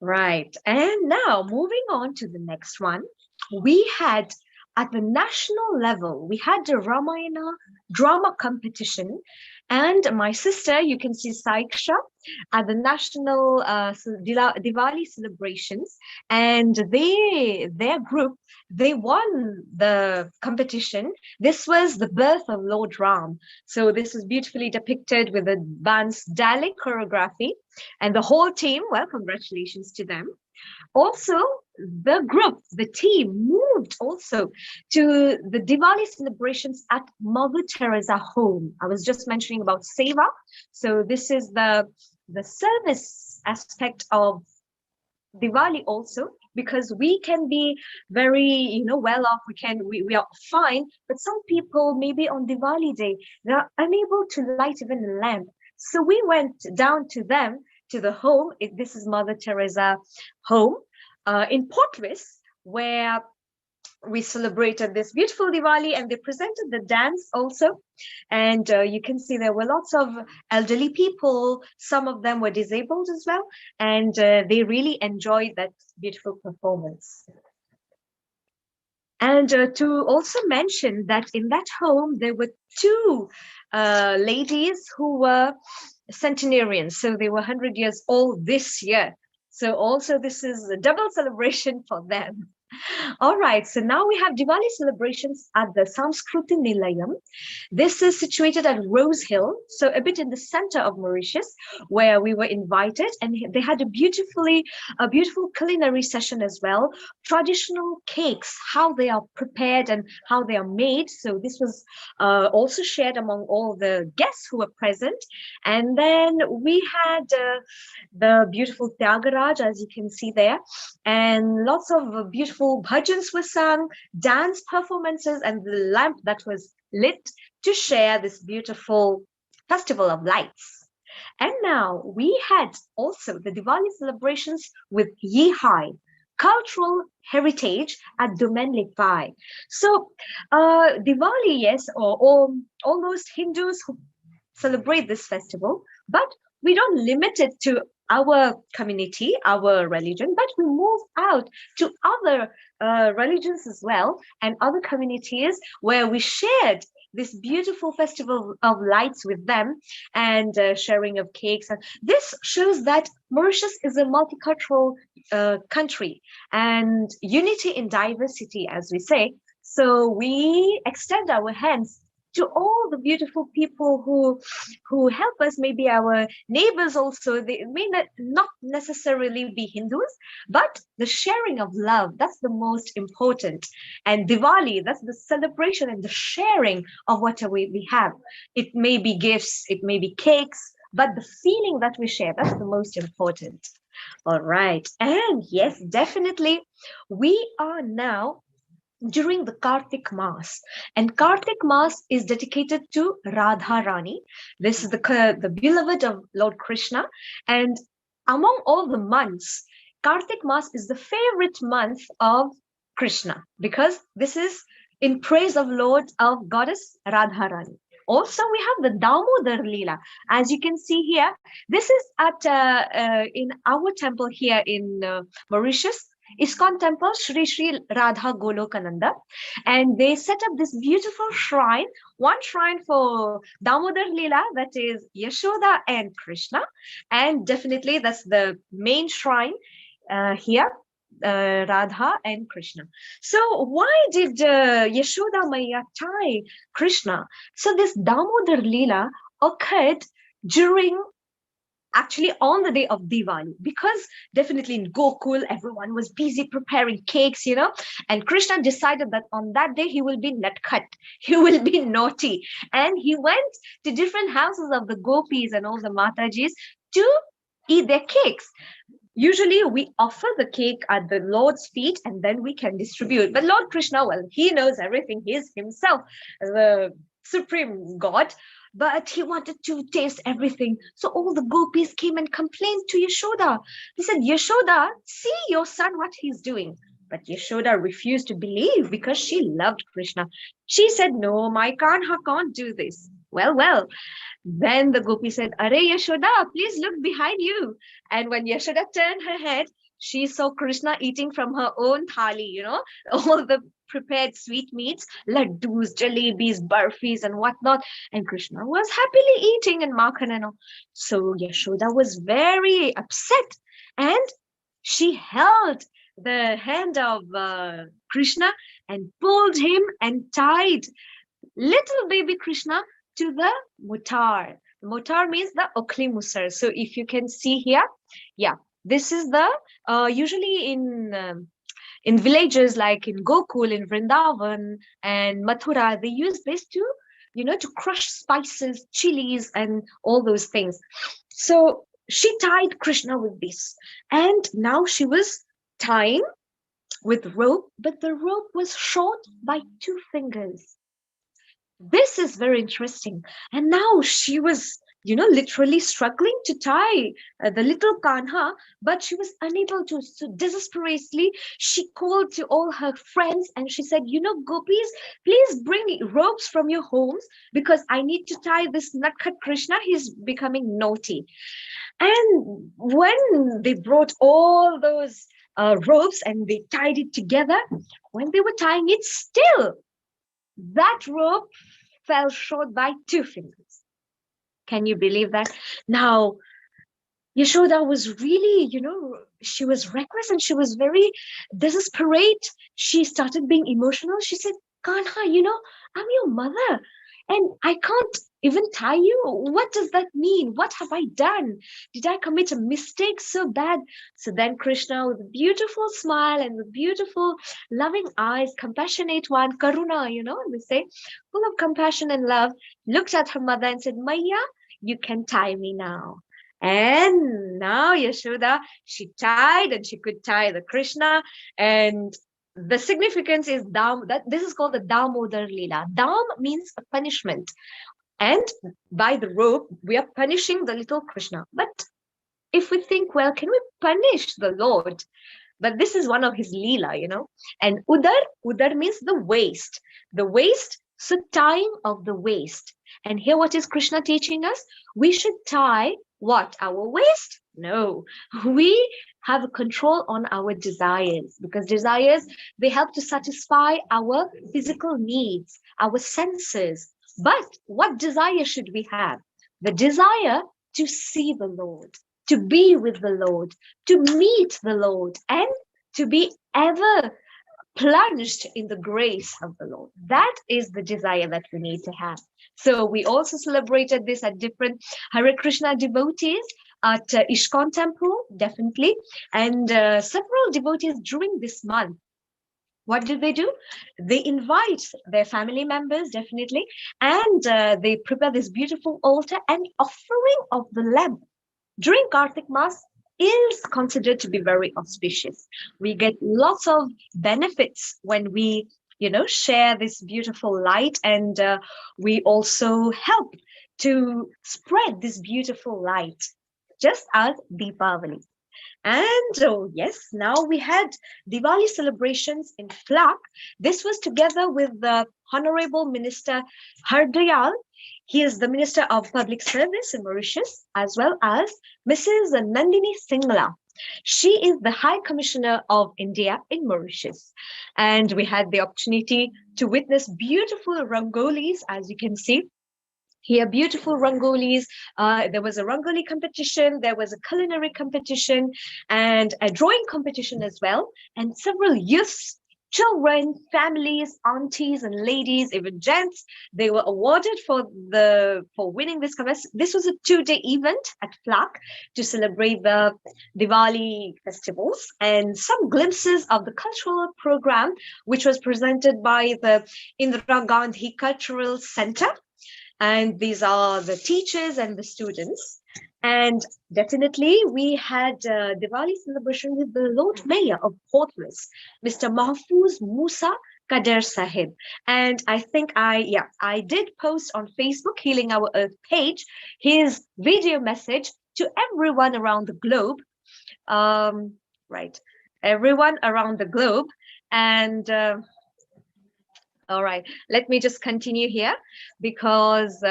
Right. And now moving on to the next one, we had at the national level, we had the Ramayana drama competition. And my sister, you can see Saiksha, at the national Diwali celebrations. And their group, they won the competition. This was the birth of Lord Ram. So this is beautifully depicted with advanced Dalek choreography. And the whole team, well, congratulations to them. Also, the team moved also to the Diwali celebrations at Mother Teresa home. I was just mentioning about Seva. So this is the service aspect of Diwali also, because we can be very, well off, we are fine, but some people maybe on Diwali day, they are unable to light even a lamp. So we went down to them, to the home. This is Mother Teresa home in Port Louis, where we celebrated this beautiful Diwali, and they presented the dance also. And you can see there were lots of elderly people. Some of them were disabled as well. And they really enjoyed that beautiful performance. And to also mention that in that home, there were 2 ladies who were centenarians. So they were 100 years old this year. So also this is a double celebration for them. All right, so now we have Diwali celebrations at the Samskruti Nilayam. This is situated at Rose Hill, so a bit in the center of Mauritius, where we were invited, and they had a beautiful culinary session as well. Traditional cakes, how they are prepared and how they are made. So this was also shared among all the guests who were present. And then we had the beautiful Tyagaraj, as you can see there, and lots of beautiful bhajans were sung, dance performances, and the lamp that was lit to share this beautiful festival of lights. And now we had also the Diwali celebrations with Yihai, cultural heritage at Domain Lake Pai. So Diwali, yes, or almost Hindus who celebrate this festival, but we don't limit it to our community, our religion, but we move out to other religions as well and other communities where we shared this beautiful festival of lights with them and sharing of cakes. And this shows that Mauritius is a multicultural country and unity in diversity, as we say. So we extend our hands to all the beautiful people who help us, maybe our neighbors also. They may not necessarily be Hindus, but the sharing of love, that's the most important. And Diwali, that's the celebration and the sharing of whatever we have. It may be gifts, it may be cakes, but the feeling that we share, that's the most important. All right. And yes, definitely, we are now during the Kartik Mass. And Kartik Mass is dedicated to Radha Rani. This is the beloved of Lord Krishna. And among all the months, Kartik Mass is the favorite month of Krishna because this is in praise of Lord of Goddess Radha Rani. Also, we have the Damodar Leela. As you can see here, this is at in our temple here in Mauritius. ISKCON temple, Shri Shri Radha Golokananda, and they set up this beautiful shrine, one shrine for Damodar Leela, that is Yashoda and Krishna, and definitely that's the main shrine here, Radha and Krishna. So why did Yashoda Maya tie Krishna? So this Damodar Leela occurred during actually on the day of Diwali, because definitely in Gokul, everyone was busy preparing cakes, and Krishna decided that on that day he will be natkat, he will be naughty. And he went to different houses of the gopis and all the matajis to eat their cakes. Usually we offer the cake at the Lord's feet and then we can distribute. But Lord Krishna, well, he knows everything. He is himself the supreme God, but he wanted to taste everything. So all the gopis came and complained to Yashoda. They said, Yashoda, see your son, what he's doing. But Yashoda refused to believe because she loved Krishna. She said, no, my Kanha can't do this. Well. Then the gopi said, Are Yashoda, please look behind you. And when Yashoda turned her head, she saw Krishna eating from her own thali, all the prepared sweetmeats, laddus, jalebis, barfis, and whatnot. And Krishna was happily eating in Makhan and all. So Yashoda was very upset and she held the hand of Krishna and pulled him and tied little baby Krishna to the mutar. Mutar means the okli musar. So if you can see here, yeah, this is the usually in villages like in Gokul, in Vrindavan and Mathura, they use this to to crush spices, chilies, and all those things. So she tied Krishna with this, and now she was tying with rope, but the rope was short by 2 fingers. This is very interesting. And now she was, literally struggling to tie the little Kanha, but she was unable to. So desperately, she called to all her friends and she said, gopis, please bring ropes from your homes because I need to tie this Natkat Krishna. He's becoming naughty. And when they brought all those ropes and they tied it together, when they were tying it, still that rope fell short by 2 fingers. Can you believe that? Now, Yashoda was really, she was reckless and she was very desperate. She started being emotional. She said, Kanha, I'm your mother and I can't even tie you. What does that mean? What have I done? Did I commit a mistake so bad? So then Krishna, with a beautiful smile and with beautiful loving eyes, compassionate one, Karuna, they say, full of compassion and love, looked at her mother and said, Maya, you can tie me now. And now Yashoda, she tied and she could tie the Krishna. And the significance is that this is called the Damodar Leela. Dam means a punishment. And by the rope, we are punishing the little Krishna. But if we think, well, can we punish the Lord? but this is one of his leela, you know. And udar means the waist, so tying of the waist. And here what is Krishna teaching us? We should tie what? Our waist? No, we have control on our desires, because desires, they help to satisfy our physical needs, our senses. But what desire should we have? The desire to see the Lord, to be with the Lord, to meet the Lord, and to be ever plunged in the grace of the Lord. That is the desire that we need to have. So we also celebrated this at different Hare Krishna devotees at Ishkon temple, definitely, and several devotees during this month. What do? They invite their family members, definitely, and they prepare this beautiful altar, and offering of the lamb during Kartik Mass is considered to be very auspicious. We get lots of benefits when we, share this beautiful light, and we also help to spread this beautiful light, just as Deepavali. And yes, now we had Diwali celebrations in Flak. This was together with the Honorable Minister Hardayal. He is the Minister of Public Service in Mauritius, as well as Mrs. Nandini Singla. She is the High Commissioner of India in Mauritius. And we had the opportunity to witness beautiful rangolis, as you can see. Here, beautiful rangolis. There was a rangoli competition, there was a culinary competition, and a drawing competition as well. And several youths, children, families, aunties and ladies, even gents, they were awarded for winning this contest. This was a 2-day event at Flak to celebrate the Diwali festivals, and some glimpses of the cultural program, which was presented by the Indira Gandhi Cultural Center. And these are the teachers and the students. And definitely we had Diwali celebration with the Lord Mayor of Portlaoise, Mr. Mahfouz Musa Kader Sahib. And I think I did post on Facebook, Healing Our Earth page, his video message to everyone around the globe. Right, everyone around the globe. And all right, let me just continue here, because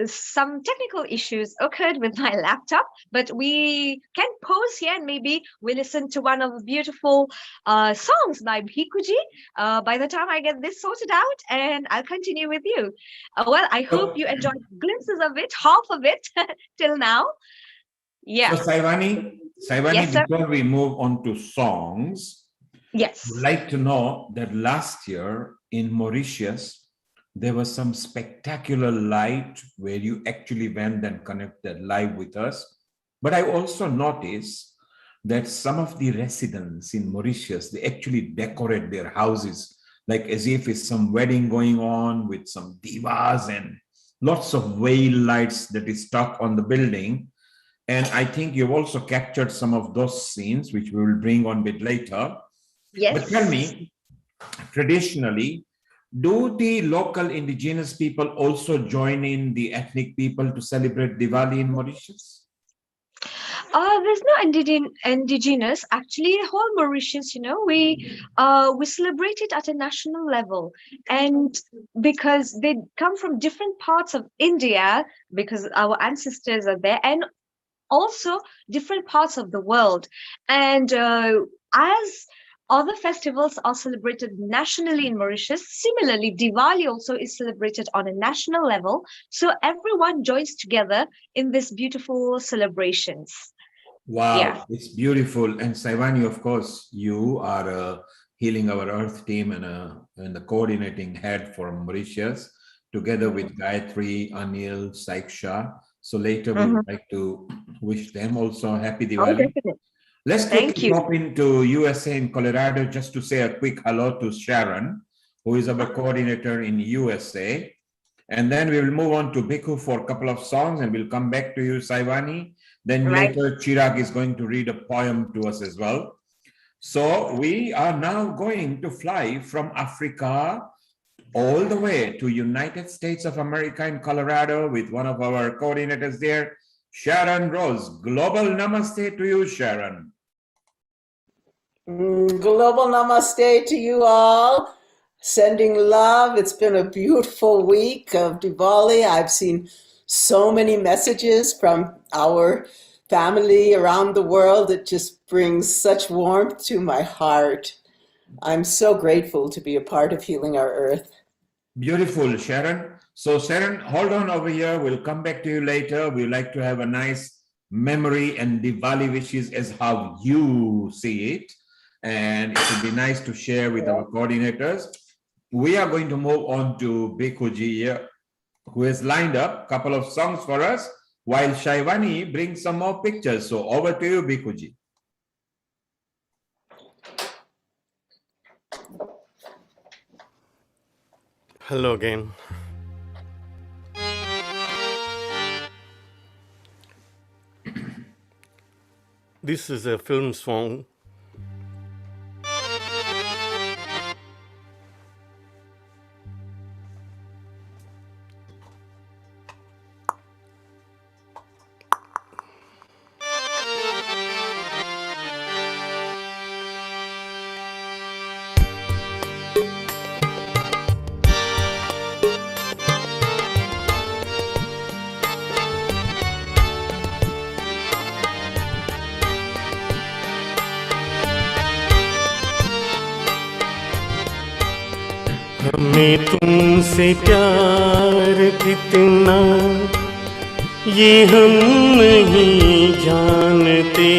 some technical issues occurred with my laptop, but we can pause here and maybe we listen to one of the beautiful songs by Bhikuji by the time I get this sorted out, and I'll continue with you. Well, I hope you enjoyed glimpses of it, half of it till now. Yeah. So Saivani, Yes, before we move on to songs, yes, I'd like to know that last year in Mauritius, there was some spectacular light where you actually went and connected live with us. But I also noticed that some of the residents in Mauritius, they actually decorate their houses like as if it's some wedding going on with some divas and lots of veil lights that is stuck on the building. And I think you've also captured some of those scenes, which we will bring on a bit later. Yes. But tell me, traditionally, do the local indigenous people also join in the ethnic people to celebrate Diwali in Mauritius? There's no indigenous. Actually, whole Mauritius, we celebrate it at a national level, and because they come from different parts of India, because our ancestors are there, and also different parts of the world, and as other festivals are celebrated nationally in Mauritius, similarly, Diwali also is celebrated on a national level. So everyone joins together in these beautiful celebrations. Wow, yeah. It's beautiful. And Saivani, of course, you are Healing Our Earth team and the coordinating head for Mauritius, together with Gayatri, Anil, Saiksha. So later we would like to wish them also happy Diwali. Oh, let's take a hop into USA in Colorado just to say a quick hello to Sharon, who is our coordinator in USA. And then we will move on to Bhikkhu for a couple of songs, and we'll come back to you, Saivani. Then later, Chirag is going to read a poem to us as well. So we are now going to fly from Africa all the way to United States of America in Colorado with one of our coordinators there, Sharon Rose. Global namaste to you, Sharon. Global namaste to you all. Sending love. It's been a beautiful week of Diwali. I've seen so many messages from our family around the world. It just brings such warmth to my heart. I'm so grateful to be a part of Healing Our Earth. Beautiful, Sharon. So Sharon, hold on over here. We'll come back to you later. We like to have a nice memory and Diwali wishes as how you see it. And it would be nice to share with our coordinators. We are going to move on to Bikuji here, who has lined up a couple of songs for us, while Shaivani brings some more pictures. So over to you, Bikuji. Hello again. This is a film song. हमें तुमसे प्यार कितना ये हम नहीं जानते,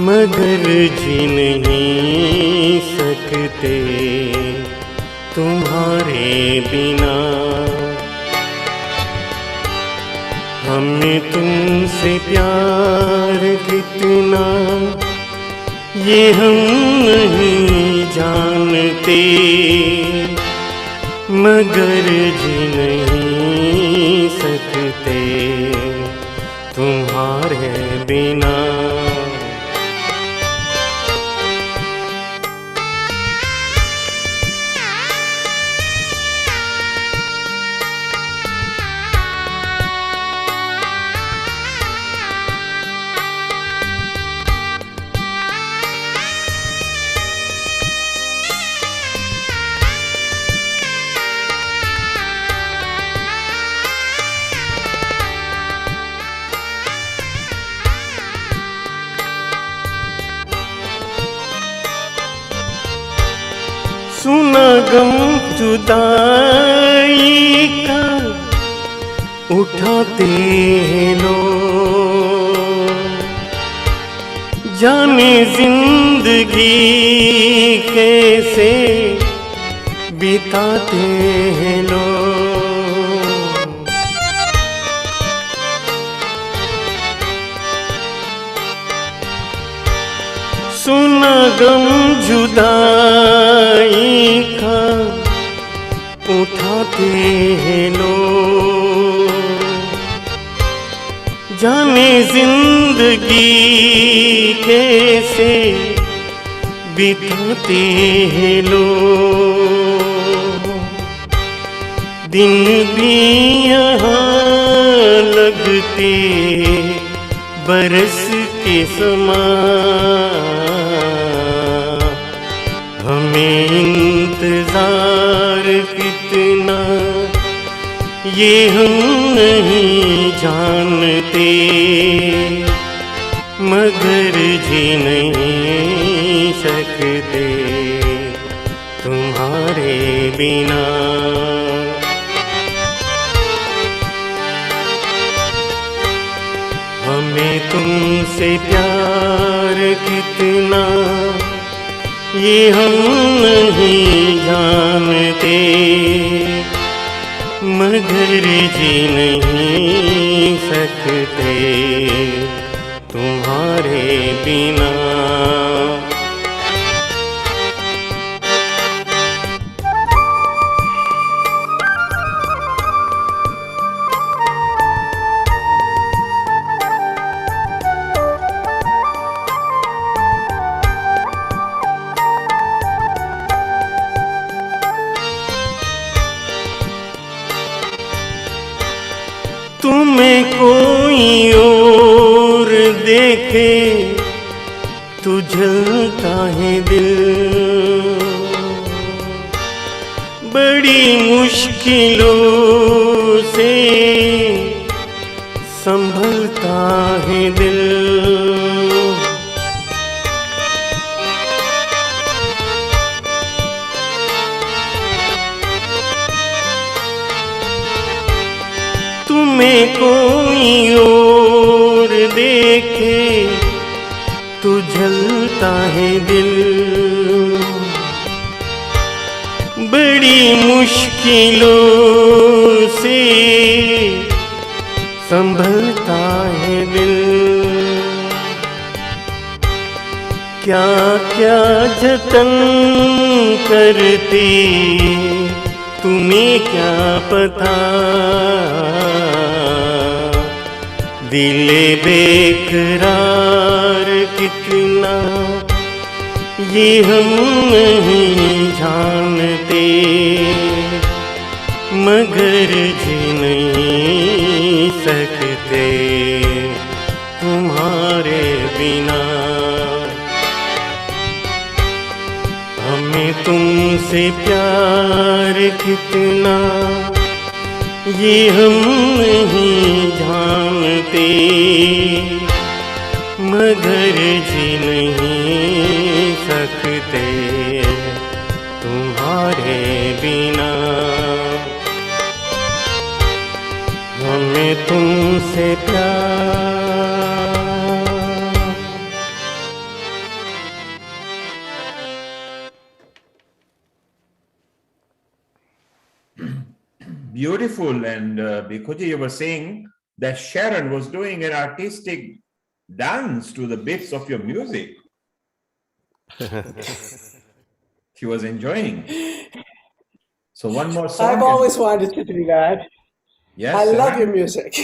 मगर जी नहीं सकते तुम्हारे बिना। हमें तुमसे प्यार कितना ये हम नहीं जानते, मगर जी नहीं सकते तुम्हारे बिना। सुना गम जुदाई का उठाते हैं लोग, जाने जिंदगी कैसे बिताते हैं लोग। सुना गम जुदाई का उठाते हैं लोग, जाने जिंदगी कैसे बिताते हैं लोग। दिन भी यहाँ लगते बरस के समान, हमें इंतजार कितना ये हम नहीं जानते, मगर जी नहीं सकते तुम्हारे बिना। हमें तुमसे प्यार कितना ये हम नहीं जानते, मगर जी नहीं सकते तुम्हारे बिना। तुम्हें कोई और देखे तू जलता है दिल, बड़ी मुश्किलों से संभलता है दिल। तुम्हें कोई और देखे तो जलता है दिल, बड़ी मुश्किलों से संभलता है दिल। क्या क्या जतन करते तुम्हें क्या पता, दिले बेकरार कितना ये हम नहीं जानते, मगर जी नहीं सकते तुम्हारे बिना। हमें तुमसे प्यार कितना ये हम नहीं जानते, मगर जी नहीं सकते तुम्हारे बिना। हमें तुमसे प्यार। Beautiful. And Bikuji, you were saying that Sharon was doing an artistic dance to the bits of your music. She was enjoying. So one more song. I've always wanted to do that. Yes, I love Sharon. your music.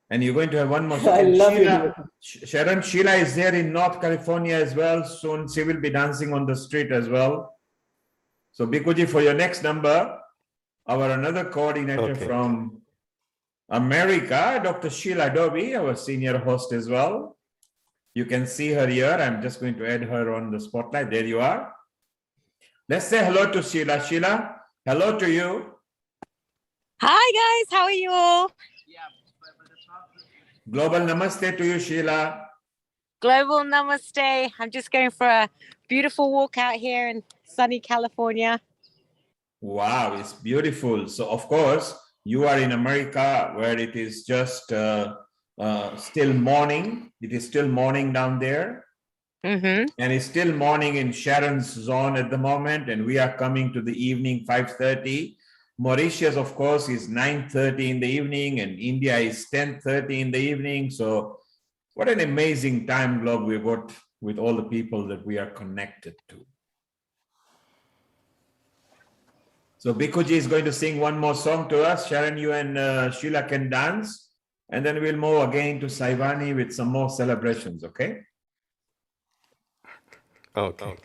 And you're going to have one more song. I And love your Sheila, music. Sharon, Sheila is there in North California as well. Soon she will be dancing on the street as well. So Bikuji, for your next number, our another coordinator from America, Dr. Sheila Dobie, our senior host as well. You can see her here. I'm just going to add her on the spotlight. There you are. Let's say hello to Sheila. Sheila, hello to you. Hi guys, how are you all? Global namaste to you, Sheila. Global namaste. I'm just going for a beautiful walk out here in sunny California. Wow, it's beautiful. So, of course, you are in America where it is just still morning. It is still morning down there. Mm-hmm. And it's still morning in Sharon's zone at the moment. And we are coming to the evening, 5:30. Mauritius, of course, is 9:30 in the evening. And India is 10:30 in the evening. So what an amazing time globe we've got with all the people that we are connected to. So Bikuji is going to sing one more song to us. Sharon, you and Sheila can dance. And then we'll move again to Saivani with some more celebrations, okay? Okay.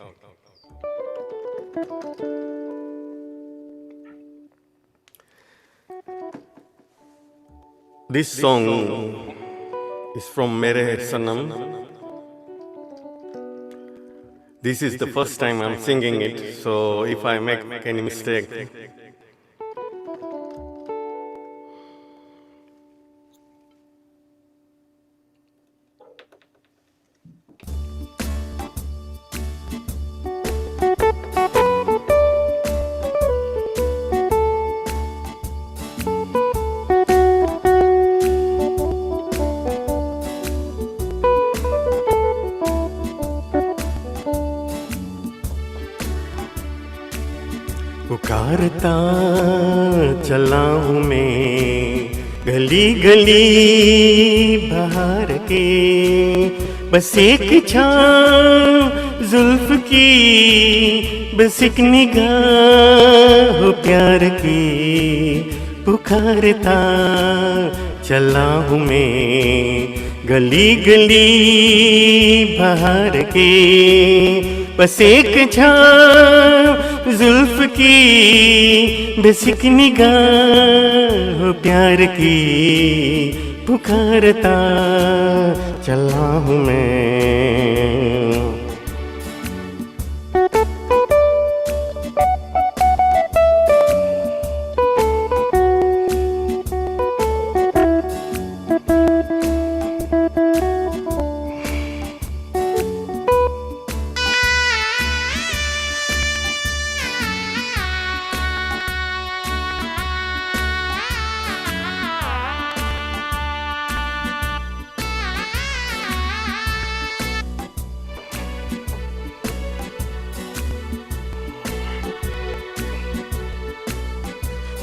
This song is from Mere Sanam. This is the first time I'm singing it, so if I make any mistake, पुकारता चला हूँ मैं गली गली बाहर के, बस एक छाँव जुल्फ की, बस एक निगाह प्यार की। पुकारता चला हूँ मैं गली गली बाहर के, बस एक छाँव जुल्फ की, बस एक निगाह प्यार की। पुकारता चला हूँ मैं।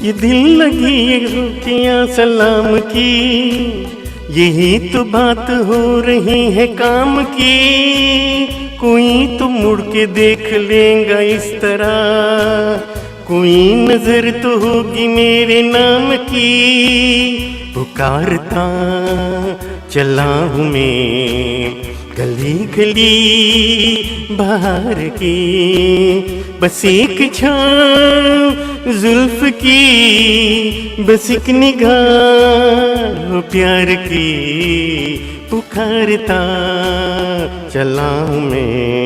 ये दिल लगी ये रुकियाँ सलाम की, यही तो बात हो रही है काम की। कोई तो मुड़ के देख लेगा इस तरह, कोई नजर तो होगी मेरे नाम की। पुकारता चला हूँ मैं गली गली बाहर की, बस एक छाँव जुल्फ की, बस एक निगाह प्यार की। पुकारता चला हूँ मैं।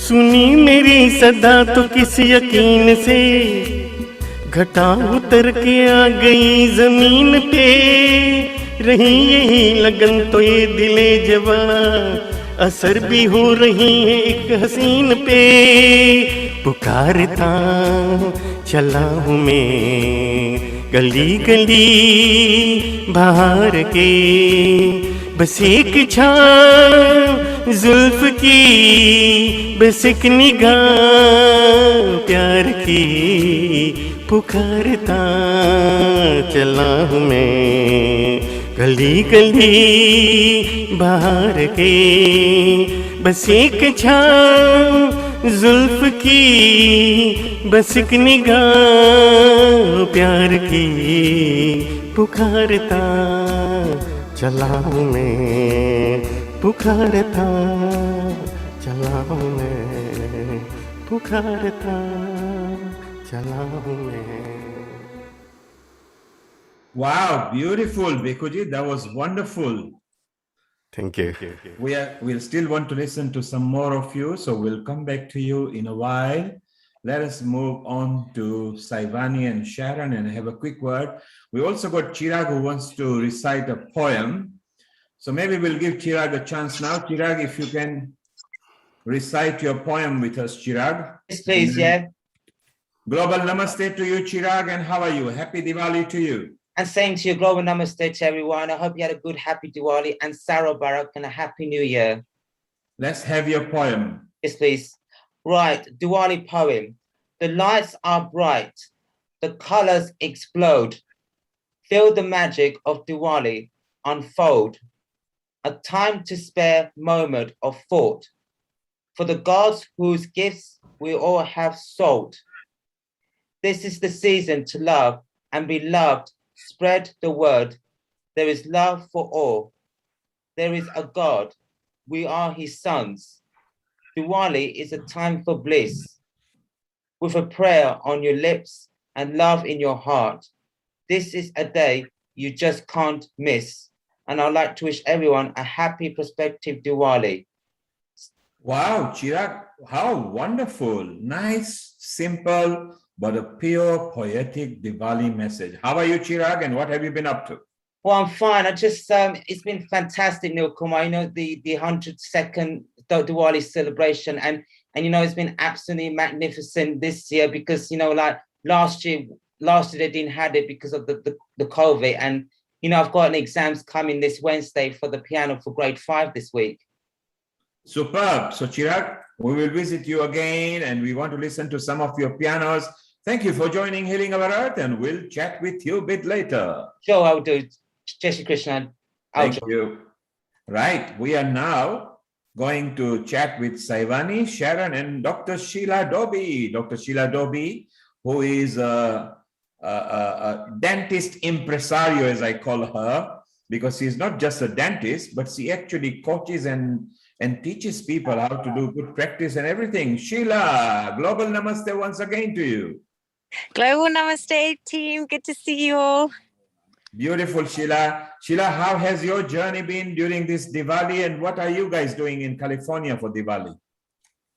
सुनी मेरी सदा तो किस यकीन से, घटा उतर के आ गई जमीन पे। रही यही लगन तो ये दिले जवा, असर भी हो रही है एक हसीन पे। पुकारता चला हूँ मैं गली गली बाहर के, बस एक छाँव जुल्फ की, बस एक निगाह प्यार की। पुकारता चला हूँ मैं गली गली बाहर के, बस एक छाँव जुल्फ की, बस एक निगाह प्यार की। पुकारता चला हूँ मैं, पुकारता चला हूँ मैं, पुकारता चला हूँ मैं। Wow, beautiful, Bikuji. That was wonderful. Thank you. We'll still want to listen to some more of you, so we'll come back to you in a while. Let us move on to Saivani and Sharon and have a quick word. We also got Chirag who wants to recite a poem. So maybe we'll give Chirag a chance now. Chirag, if you can recite your poem with us, Chirag. Yes, please, yeah. Global Namaste to you, Chirag, and how are you? Happy Diwali to you. And same to you, global namaste to everyone. I hope you had a good, happy Diwali and Saro Barak and a happy new year. Let's have your poem. Yes, please. Right, Diwali poem. The lights are bright, the colors explode. Feel the magic of Diwali unfold. A time to spare moment of thought for the gods whose gifts we all have sought. This is the season to love and be loved. Spread the word. There is love for all. There is a God. We are his sons. Diwali is a time for bliss. With a prayer on your lips and love in your heart. This is a day you just can't miss. And I'd like to wish everyone a happy prospective Diwali. Wow, Chirag, how wonderful. Nice, simple, but a pure poetic Diwali message. How are you, Chirag, and what have you been up to? Well, I'm fine. I just, it's been fantastic, Neil Kumar. You know, the 102nd Diwali celebration. And you know, it's been absolutely magnificent this year because, you know, like last year they didn't have it because of the COVID. And, you know, I've got an exams coming this Wednesday for the piano for grade 5 this week. Superb. So, Chirag, we will visit you again and we want to listen to some of your pianos. Thank you for joining Healing Our Earth, and we'll chat with you a bit later. Sure, I'll do. Jai Shri Krishna. Thank you. Right. We are now going to chat with Saivani, Sharon, and Dr. Sheila Doby. Dr. Sheila Doby, who is a dentist impresario, as I call her, because she's not just a dentist, but she actually coaches and teaches people how to do good practice and everything. Sheila, global namaste once again to you. Global namaste, team. Good to see you all. Beautiful, Sheila. Sheila, how has your journey been during this Diwali, and what are you guys doing in California for Diwali?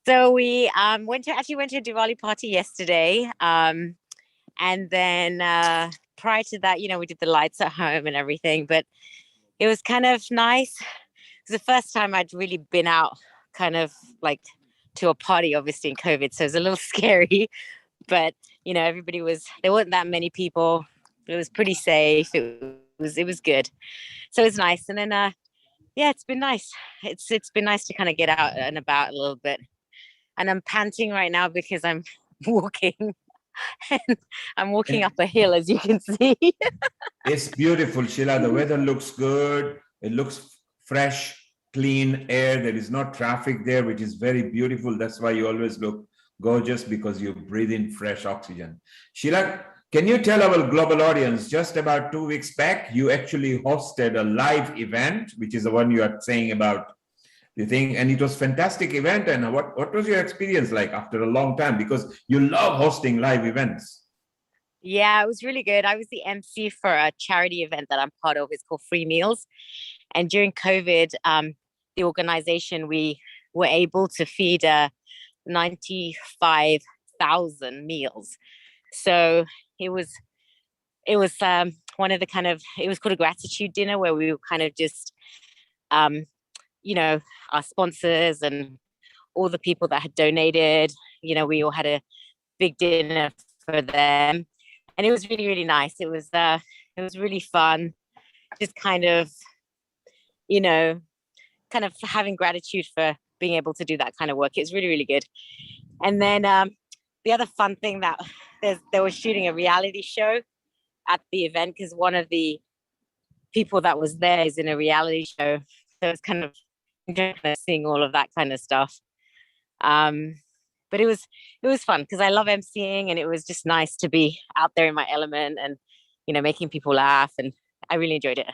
So we went to a Diwali party yesterday, and then prior to that, we did the lights at home and everything. But it was kind of nice. It was the first time I'd really been out, kind of like to a party, obviously in COVID, so it was a little scary. But everybody there weren't that many people. It was pretty safe. It was good. So it's nice. And then yeah, it's been nice. It's been nice to kind of get out and about a little bit. And I'm panting right now because I'm walking. And I'm walking up a hill, as you can see. It's beautiful, Sheila. The weather looks good. It looks fresh, clean air. There is no traffic there, which is very beautiful. That's why you always look gorgeous, because you breathe in fresh oxygen. Sheila, can you tell our global audience, just about 2 weeks back, you actually hosted a live event, which is the one you are saying about, you think, and it was fantastic event. And what was your experience like after a long time? Because you love hosting live events. Yeah, it was really good. I was the MC for a charity event that I'm part of. It's called Free Meals. And during COVID, the organization, we were able to feed 95,000 meals. So it was one of the it was called a gratitude dinner, where we were kind of just, our sponsors and all the people that had donated, we all had a big dinner for them. And it was really, really nice. It was really fun. Just kind of having gratitude for being able to do that kind of work. It's really, really good. And then the other fun thing that they were shooting a reality show at the event, because one of the people that was there is in a reality show. So it's kind of seeing all of that kind of stuff. But it was fun because I love emceeing, and it was just nice to be out there in my element and making people laugh, and I really enjoyed it.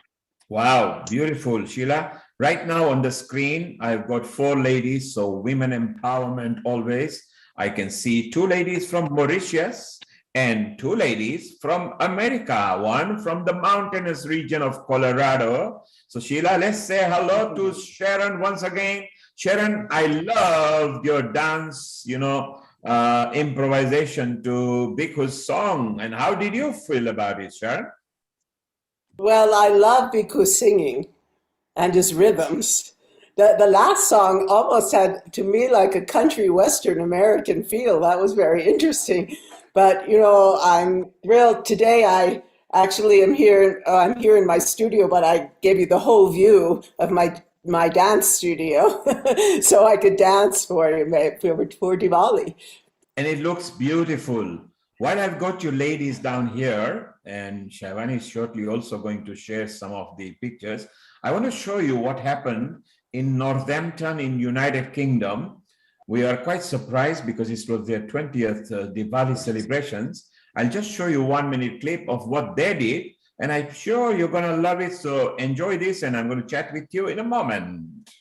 Wow, beautiful, Sheila. Right now on the screen, I've got 4 ladies, so women empowerment always. I can see 2 ladies from Mauritius and 2 ladies from America, one from the mountainous region of Colorado. So Sheila, let's say hello to Sharon once again. Sharon, I loved your dance, improvisation to Biku's song. And how did you feel about it, Sharon? Well, I love Biku singing and his rhythms. The last song almost had, to me, like a country Western American feel. That was very interesting. But, I'm thrilled. Today I actually am here. I'm here in my studio, but I gave you the whole view of my dance studio so I could dance for Diwali. And it looks beautiful. While I've got you ladies down here, and Shavani is shortly also going to share some of the pictures, I want to show you what happened in Northampton in United Kingdom. We are quite surprised because it was their 20th Diwali celebrations. I'll just show you 1-minute clip of what they did, and I'm sure you're going to love it. So enjoy this, and I'm going to chat with you in a moment.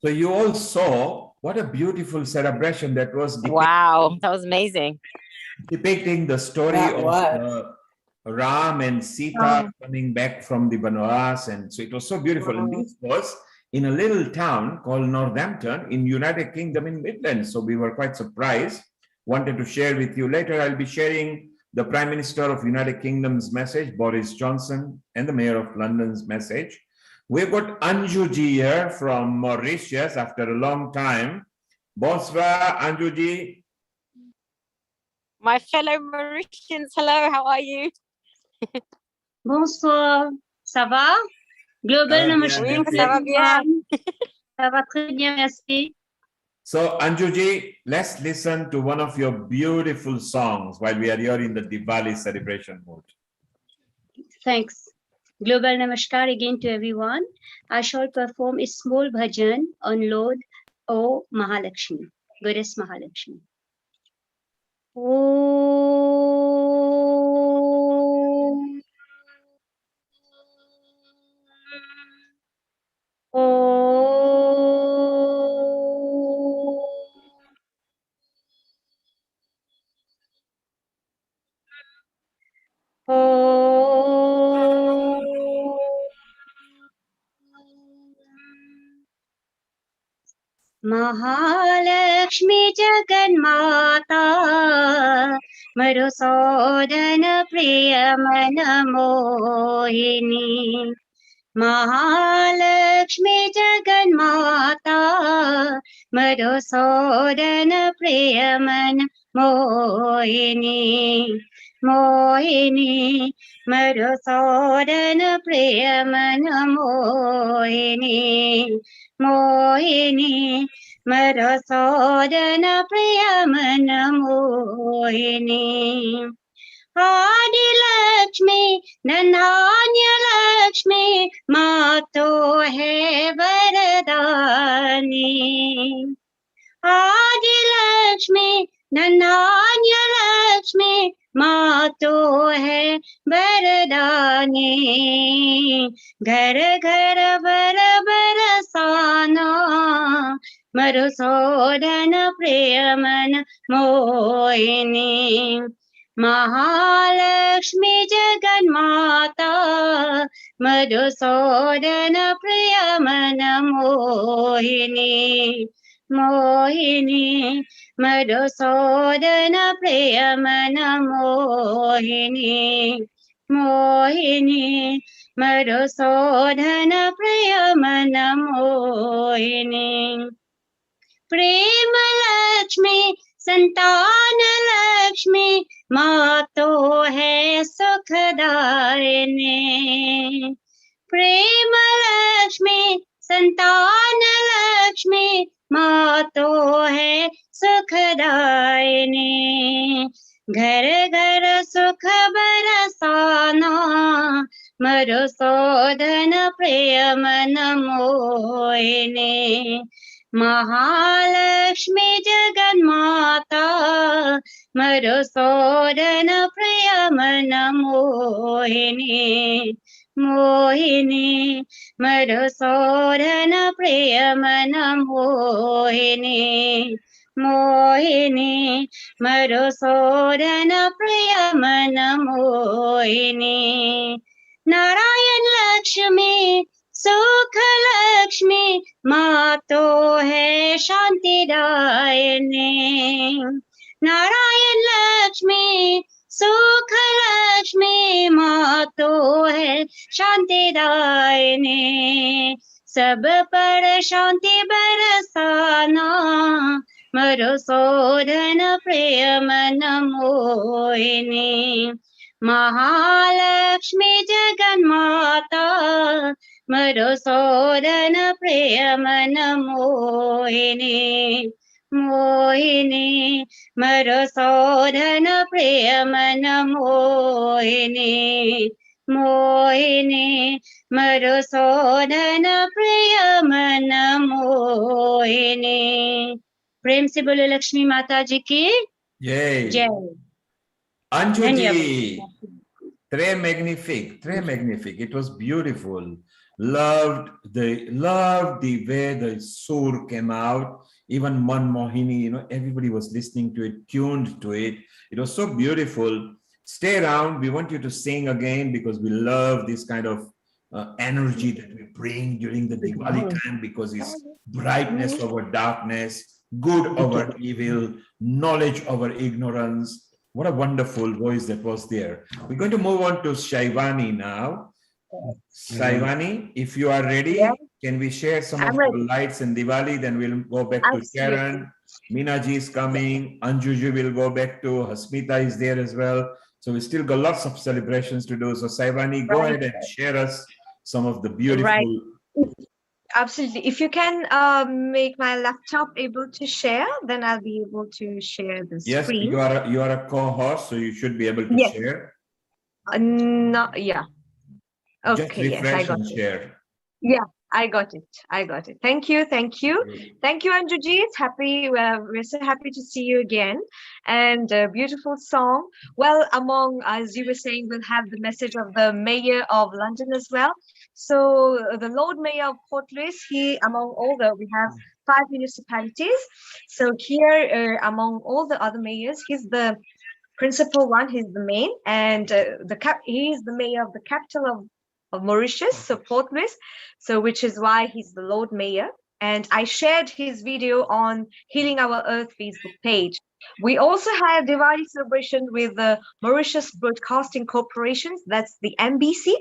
So you all saw what a beautiful celebration that was. Wow, that was amazing. Depicting the story of Ram and Sita coming back from the Banwas, and so it was so beautiful. And this was in a little town called Northampton in United Kingdom in Midlands. So we were quite surprised. Wanted to share with you. Later, I'll be sharing the Prime Minister of United Kingdom's message, Boris Johnson, and the Mayor of London's message. We've got Anjuji here from Mauritius after a long time. Bonsoir, Anjuji. My fellow Mauritians, hello, how are you? Bonsoir, ça va? Global Namaskar. Oui, ça va bien. Ça va très bien, merci. So, Anjuji, let's listen to one of your beautiful songs while we are here in the Diwali celebration mood. Thanks. Global Namaskar again to everyone. I shall perform a small bhajan on Lord O Mahalakshmi, Goddess Mahalakshmi. Mahalakshmi Jaganmata Madhusudana Priyamana Mohini Mahalakshmi Jaganmata Madhusudana Priyamana Mohini Mohini Madhusudana Priyamana Mohini Mohini Madhusudana Priyamana Mohini Adi Lakshmi Nandanya Lakshmi Mato hai Varadani Adi Lakshmi Nandanya Lakshmi Mato hai Varadani Ghar ghar bar barasana Madhusudana Priyamana Mohini Mahalakshmi Jaganmata Madhusudana Priyamana Mohini Mohini Madhusudana Priyamana Mohini Mohini Madhusudana Priyamana Mohini Prema Lakshmi Santan Lakshmi Mato hai Sukhdayini Prema Lakshmi Santan Lakshmi Mato hai Sukhdayini Ghar ghar Sukh barasana Madhusudana Priyamana Mohini Mahalakshmi Jaganmata Madhusudana Priyamana Mohini Mohini Madhusudana Priyamana Mohini Mohini Madhusudana Priyamana Mohini Narayan Lakshmi Sukha Lakshmi Mato hai Shanti Dayini Narayan Lakshmi Sukha Lakshmi Mato hai Shanti Dayini Sab par Shanti barasana Madhusudana Priyamana Mohini Mahalakshmi Jaganmata Madhusudana Priyamana Mohini Mohini Madhusudana Priyamana Mohini Mohini Madhusudana Priyamana Mohini प्रेम से बोलो लक्ष्मी माता जी की जय Anjuji, très magnifique, très magnifique. It was beautiful. Loved the way the sur came out. Even Man Mohini, everybody was listening to it, tuned to it. It was so beautiful. stay around. We want you to sing again because we love this kind of energy that we bring during the Diwali time, because it's brightness over darkness, good over evil, knowledge over ignorance. What a wonderful voice that was there. We're going to move on to Shaivani now. Shaivani, if you are ready, can we share some of our lights in Diwali? Then we'll go back to Sharon. Minaji is coming. Anjuji will go back to. Hasmita is there as well. So we still got lots of celebrations to do. So Shaivani, go ahead and share us some of the beautiful. Absolutely. If you can make my laptop able to share, then I'll be able to share the screen. Yes, you are a co-host, so you should be able to share. No, yeah. Okay, just refresh and share. Yeah, I got it. I got it. Thank you. Thank you. Thank you, Anjuji. It's happy. We're so happy to see you again. And a beautiful song. Well, among, as you were saying, we'll have the message of the Mayor of London as well. So the Lord Mayor of Port Louis, among all we have 5 municipalities. So here, among all the other mayors, he's the principal one. He's the main, and he is the mayor of the capital of Mauritius, so Port Louis, so which is why he's the Lord Mayor. And I shared his video on Healing Our Earth Facebook page. We also had Diwali celebration with the Mauritius Broadcasting Corporation, that's the MBC,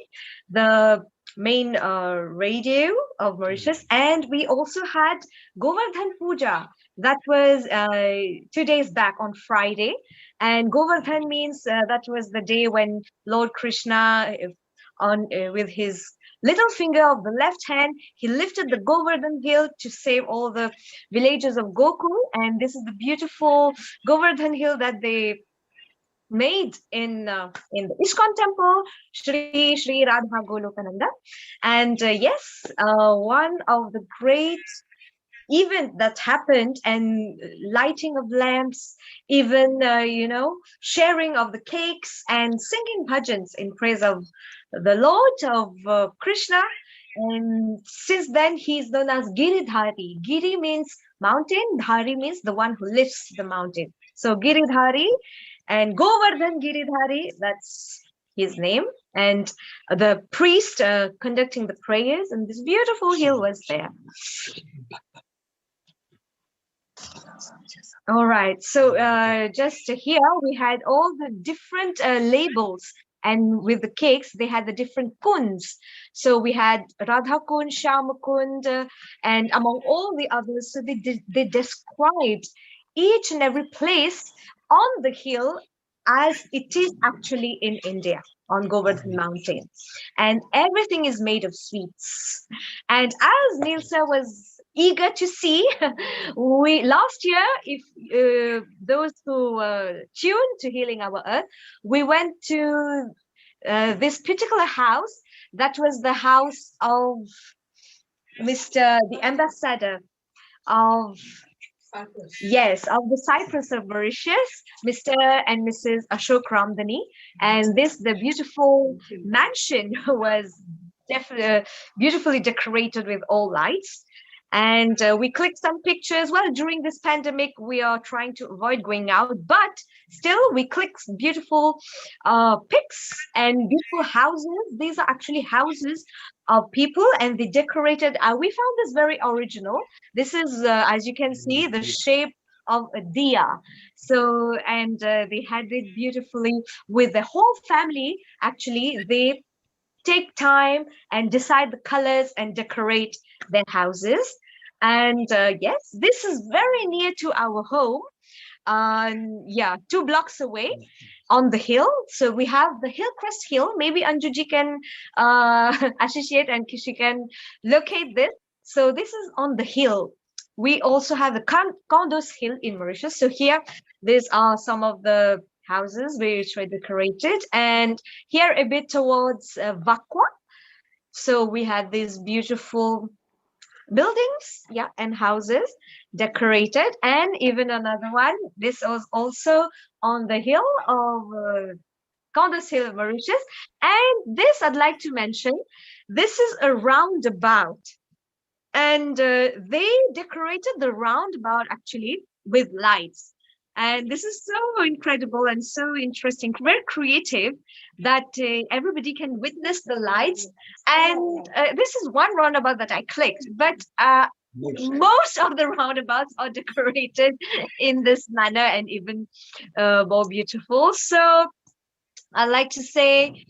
the main radio of Mauritius. And we also had Govardhan Puja, that was 2 days back on Friday. And Govardhan means that was the day when Lord Krishna, with his little finger of the left hand, he lifted the Govardhan hill to save all the villages of Gokul. And this is the beautiful Govardhan hill that they made in the ISKCON temple, Shri Radha Golokananda. And yes, one of the great event that happened, and lighting of lamps, even sharing of the cakes and singing bhajans in praise of the Lord of Krishna. And since then he's known as Giridhari. Giri means mountain, Dhari means the one who lifts the mountain. So Giridhari and Govardhan Giridhari, that's his name. And the priest conducting the prayers, and this beautiful hill was there. All right, so just here we had all the different labels, and with the cakes they had the different kunds. So we had Radha Kund, Shyama Kund, and among all the others. So they described each and every place on the hill as it is actually in India, on Govardhan Mountain, and everything is made of sweets. And as Neil sir was eager to see, last year, if those who tuned to Healing Our Earth, we went to this particular house. That was the house of the ambassador of Cyprus. Of the Cyprus of Mauritius, Mr. and Mrs. Ashok Ramdani. And the beautiful mansion was beautifully decorated with all lights. And we clicked some pictures. Well, during this pandemic, we are trying to avoid going out, but still we clicked beautiful pics and beautiful houses. These are actually houses of people, and they decorated. We found this very original. This is, as you can see, the shape of a diya. So, and they had it beautifully with the whole family. Actually, they take time and decide the colors and decorate their houses. And yes, this is very near to our home. 2 blocks away on the hill. So we have the Hillcrest Hill. Maybe Anjuji can associate and she can locate this. So this is on the hill. We also have the Condos Hill in Mauritius. So here, these are some of the houses which were decorated, and here a bit towards Vakwa. So we had these beautiful buildings, and houses decorated, and even another one. This was also on the hill of Condos Hill, Mauritius. And this I'd like to mention. This is a roundabout, and they decorated the roundabout actually with lights. And this is so incredible and so interesting, very creative, that everybody can witness the lights. And this is one roundabout that I clicked, but most of the roundabouts are decorated in this manner and even more beautiful. So I'd like to say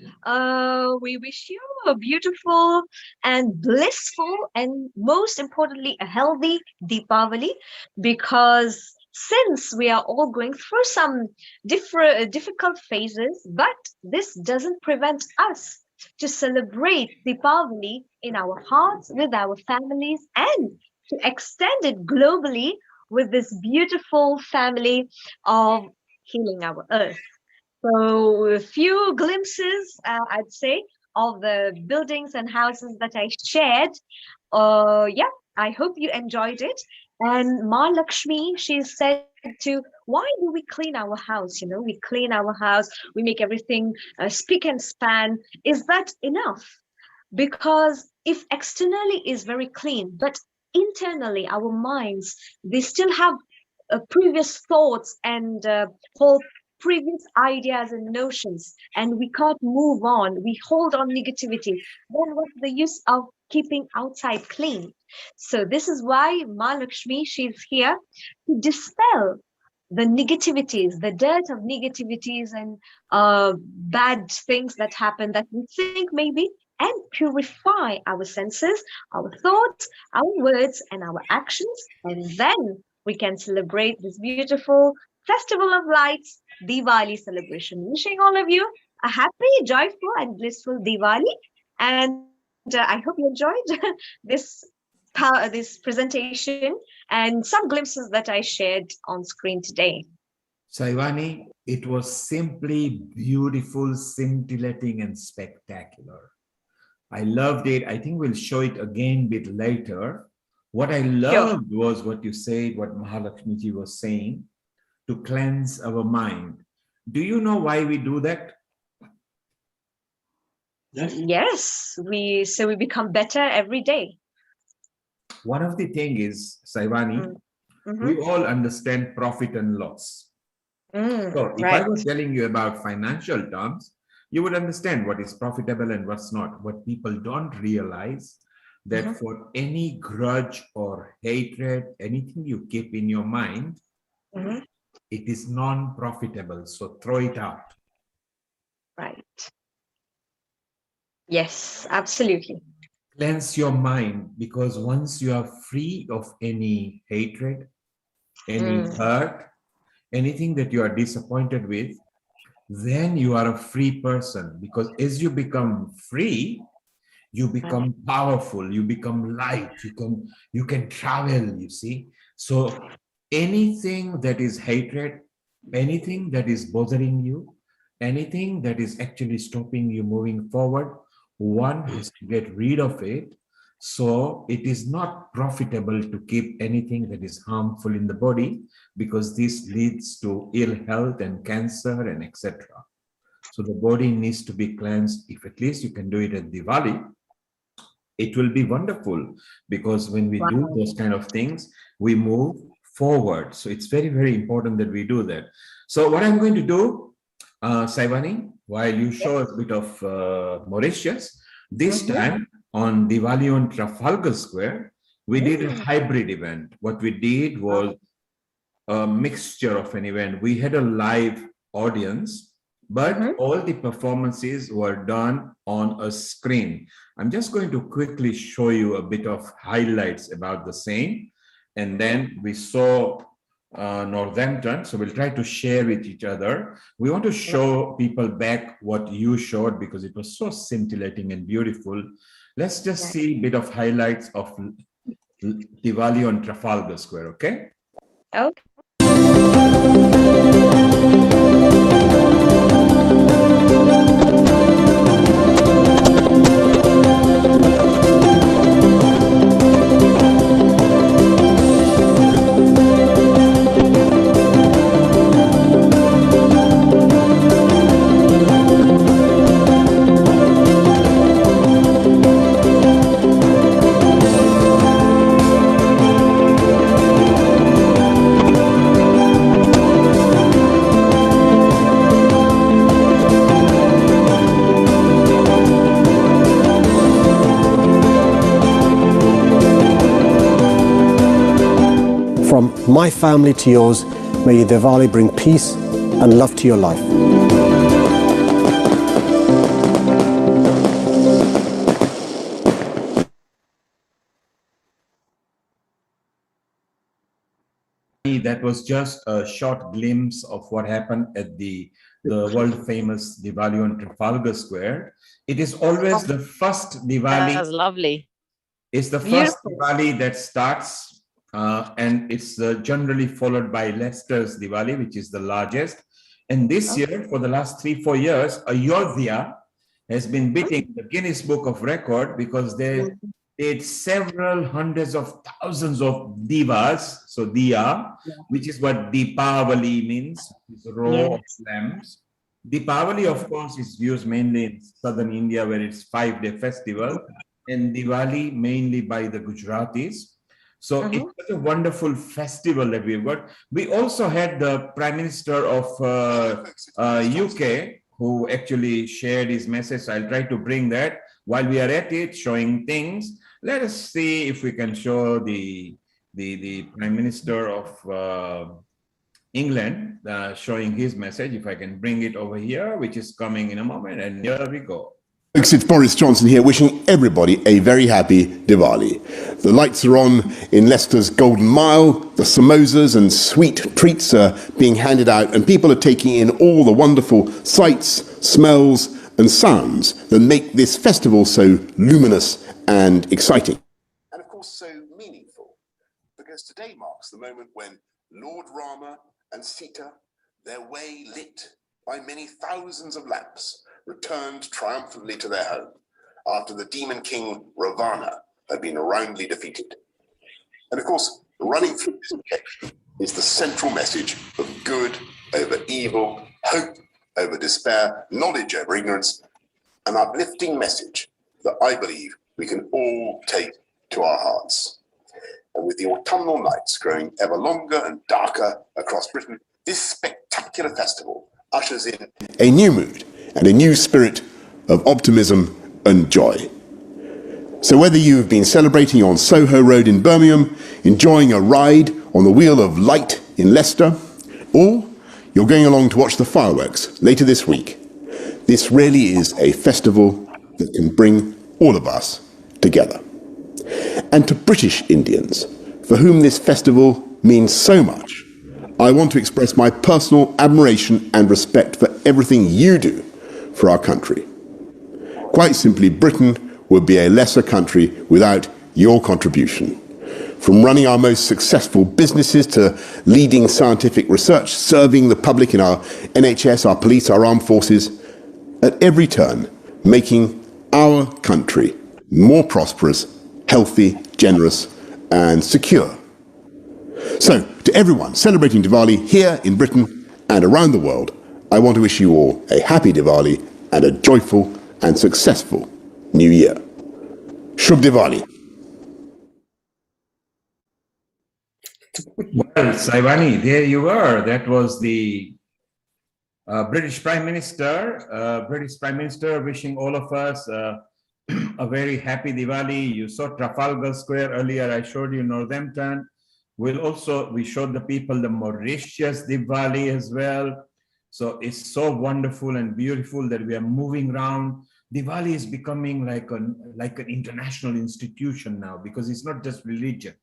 we wish you a beautiful and blissful and most importantly a healthy Deepavali, because since we are all going through some difficult phases, but this doesn't prevent us to celebrate Deepavali in our hearts, with our families, and to extend it globally with this beautiful family of healing our earth. So a few glimpses, I'd say, of the buildings and houses that I shared. Yeah, I hope you enjoyed it. And Ma Lakshmi, she said to, why do we clean our house? You know, we clean our house, we make everything spick and span. Is that enough? Because if externally is very clean, but internally our minds, they still have previous thoughts and whole previous ideas and notions, and we can't move on, we hold on negativity, then what's the use of keeping outside clean? So this is why Ma Lakshmi, she's here to dispel the negativities, the dirt of negativities and bad things that happen that we think maybe, and purify our senses, our thoughts, our words, and our actions. And then we can celebrate this beautiful festival of lights, Diwali celebration. Wishing all of you a happy, joyful, and blissful Diwali. And I hope you enjoyed this presentation and some glimpses that I shared on screen today. Saivani, it was simply beautiful, scintillating, and spectacular. I loved it. I think we'll show it again a bit later. What I loved was what you said, what Mahalakshmiji was saying, to cleanse our mind. Do you know why we do that? Yes, we become better every day. One of the things is, Saivani, we all understand profit and loss. So if I was telling you about financial terms, you would understand what is profitable and what's not. What people don't realize that for any grudge or hatred, anything you keep in your mind, it is non-profitable. So throw it out. Right. Yes, absolutely. Cleanse your mind, because once you are free of any hatred, any hurt, anything that you are disappointed with, then you are a free person. Because as you become free, you become powerful, you become light, you can travel, you see. So anything that is hatred, anything that is bothering you, anything that is actually stopping you moving forward, one has to get rid of it. So it is not profitable to keep anything that is harmful in the body, because this leads to ill health and cancer and etc. So the body needs to be cleansed. If at least you can do it at Diwali, it will be wonderful, because when we do those kind of things, we move forward. So it's very, very important that we do that. So what I'm going to do, Saivani, while you show us a bit of Mauritius, this time on Diwali on Trafalgar Square, we did a hybrid event. What we did was a mixture of an event. We had a live audience, but all the performances were done on a screen. I'm just going to quickly show you a bit of highlights about the same. And then we saw Northampton, so we'll try to share with each other. We want to show people back what you showed, because it was so scintillating and beautiful. Let's just see a bit of highlights of Diwali on Trafalgar Square, okay? Okay. my family to yours. May Diwali bring peace and love to your life. That was just a short glimpse of what happened at the world famous Diwali on Trafalgar Square. It is always the first Diwali. That was lovely. It's the first Diwali that starts, and it's generally followed by Leicester's Diwali, which is the largest. And this year, for the last 3-4 years, Ayodhya has been beating the Guinness Book of Record because they did several hundreds of thousands of divas, so diya, which is what Deepavali means, is row of lamps. Deepavali, of course, is used mainly in southern India where it's 5-day festival, and Diwali mainly by the Gujaratis. So it's such a wonderful festival that we've got. We also had the Prime Minister of UK who actually shared his message. I'll try to bring that while we are at it, showing things. Let us see if we can show the Prime Minister of England showing his message. If I can bring it over here, which is coming in a moment, and here we go. Folks, it's Boris Johnson here, wishing everybody a very happy Diwali. The lights are on in Leicester's Golden Mile, the samosas and sweet treats are being handed out, and people are taking in all the wonderful sights, smells and sounds that make this festival so luminous and exciting. And of course so meaningful, because today marks the moment when Lord Rama and Sita, their way lit by many thousands of lamps, returned triumphantly to their home after the demon king Ravana had been roundly defeated. And of course, running through this occasion is the central message of good over evil, hope over despair, knowledge over ignorance, an uplifting message that I believe we can all take to our hearts. And with the autumnal nights growing ever longer and darker across Britain, this spectacular festival ushers in a new mood and a new spirit of optimism and joy. So whether you've been celebrating on Soho Road in Birmingham, enjoying a ride on the Wheel of Light in Leicester, or you're going along to watch the fireworks later this week, this really is a festival that can bring all of us together. And to British Indians, for whom this festival means so much, I want to express my personal admiration and respect for everything you do for our country. Quite simply, Britain would be a lesser country without your contribution. From running our most successful businesses to leading scientific research, serving the public in our NHS, our police, our armed forces, at every turn, making our country more prosperous, healthy, generous, and secure. So, to everyone celebrating Diwali here in Britain and around the world, I want to wish you all a happy Diwali and a joyful and successful New Year. Shubh Diwali. Well, Saivani, there you were. That was the British Prime Minister. Wishing all of us a very happy Diwali. You saw Trafalgar Square earlier. I showed you Northampton. We showed the people the Mauritius Diwali as well. So it's so wonderful and beautiful that we are moving around. Diwali is becoming like an international institution now, because it's not just religion,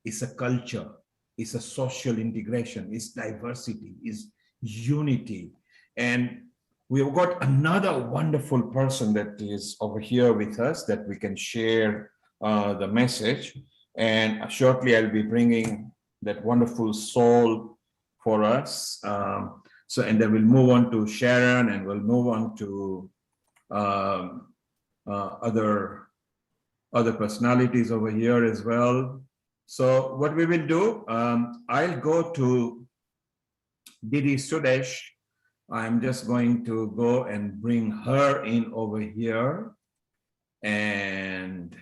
it's a culture, it's a social integration, it's diversity, it's unity. And we've got another wonderful person that is over here with us that we can share the message. And shortly I'll be bringing that wonderful soul for us. And then we'll move on to Sharon, and we'll move on to other personalities over here as well. So what we will do, I'll go to Didi Sudesh. I'm just going to go and bring her in over here. And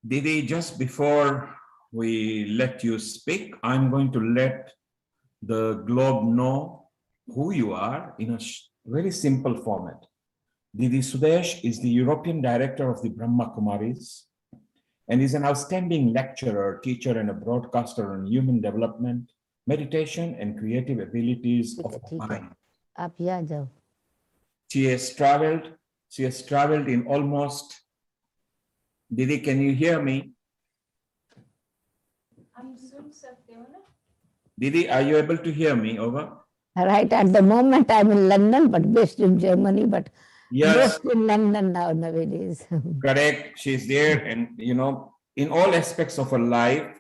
Didi, just before we let you speak, I'm going to let the globe know who you are in a very simple format. Didi Sudesh is the European Director of the Brahma Kumaris, and is an outstanding lecturer, teacher, and a broadcaster on human development, meditation, and creative abilities of the mind. आप यहाँ जाओ. She has traveled in almost, Didi, can you hear me? Didi, are you able to hear me? Over. Right, at the moment I'm in London, but based in Germany, but Yes. based in London now nowadays. Correct. She's there, and you know, in all aspects of her life,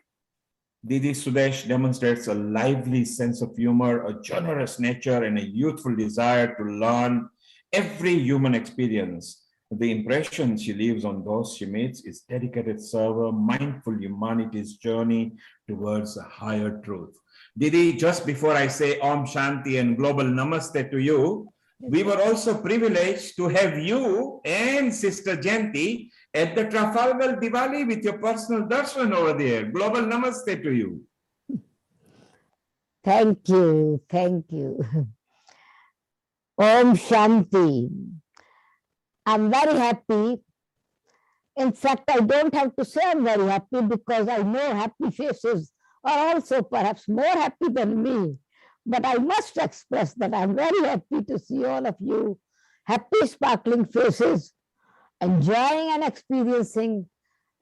Didi Sudesh demonstrates a lively sense of humor, a generous nature, and a youthful desire to learn every human experience. The impression she leaves on those she meets is dedicated server, mindful humanity's journey towards a higher truth. Didi, just before I say Om Shanti and Global Namaste to you, we were also privileged to have you and Sister Janti at the Trafalgar Diwali with your personal darshan over there. Global Namaste to you. Thank you, thank you. Om Shanti. I'm very happy. In fact, I don't have to say I'm very happy because I know happy faces are also perhaps more happy than me. But I must express that I'm very happy to see all of you, happy, sparkling faces, enjoying and experiencing,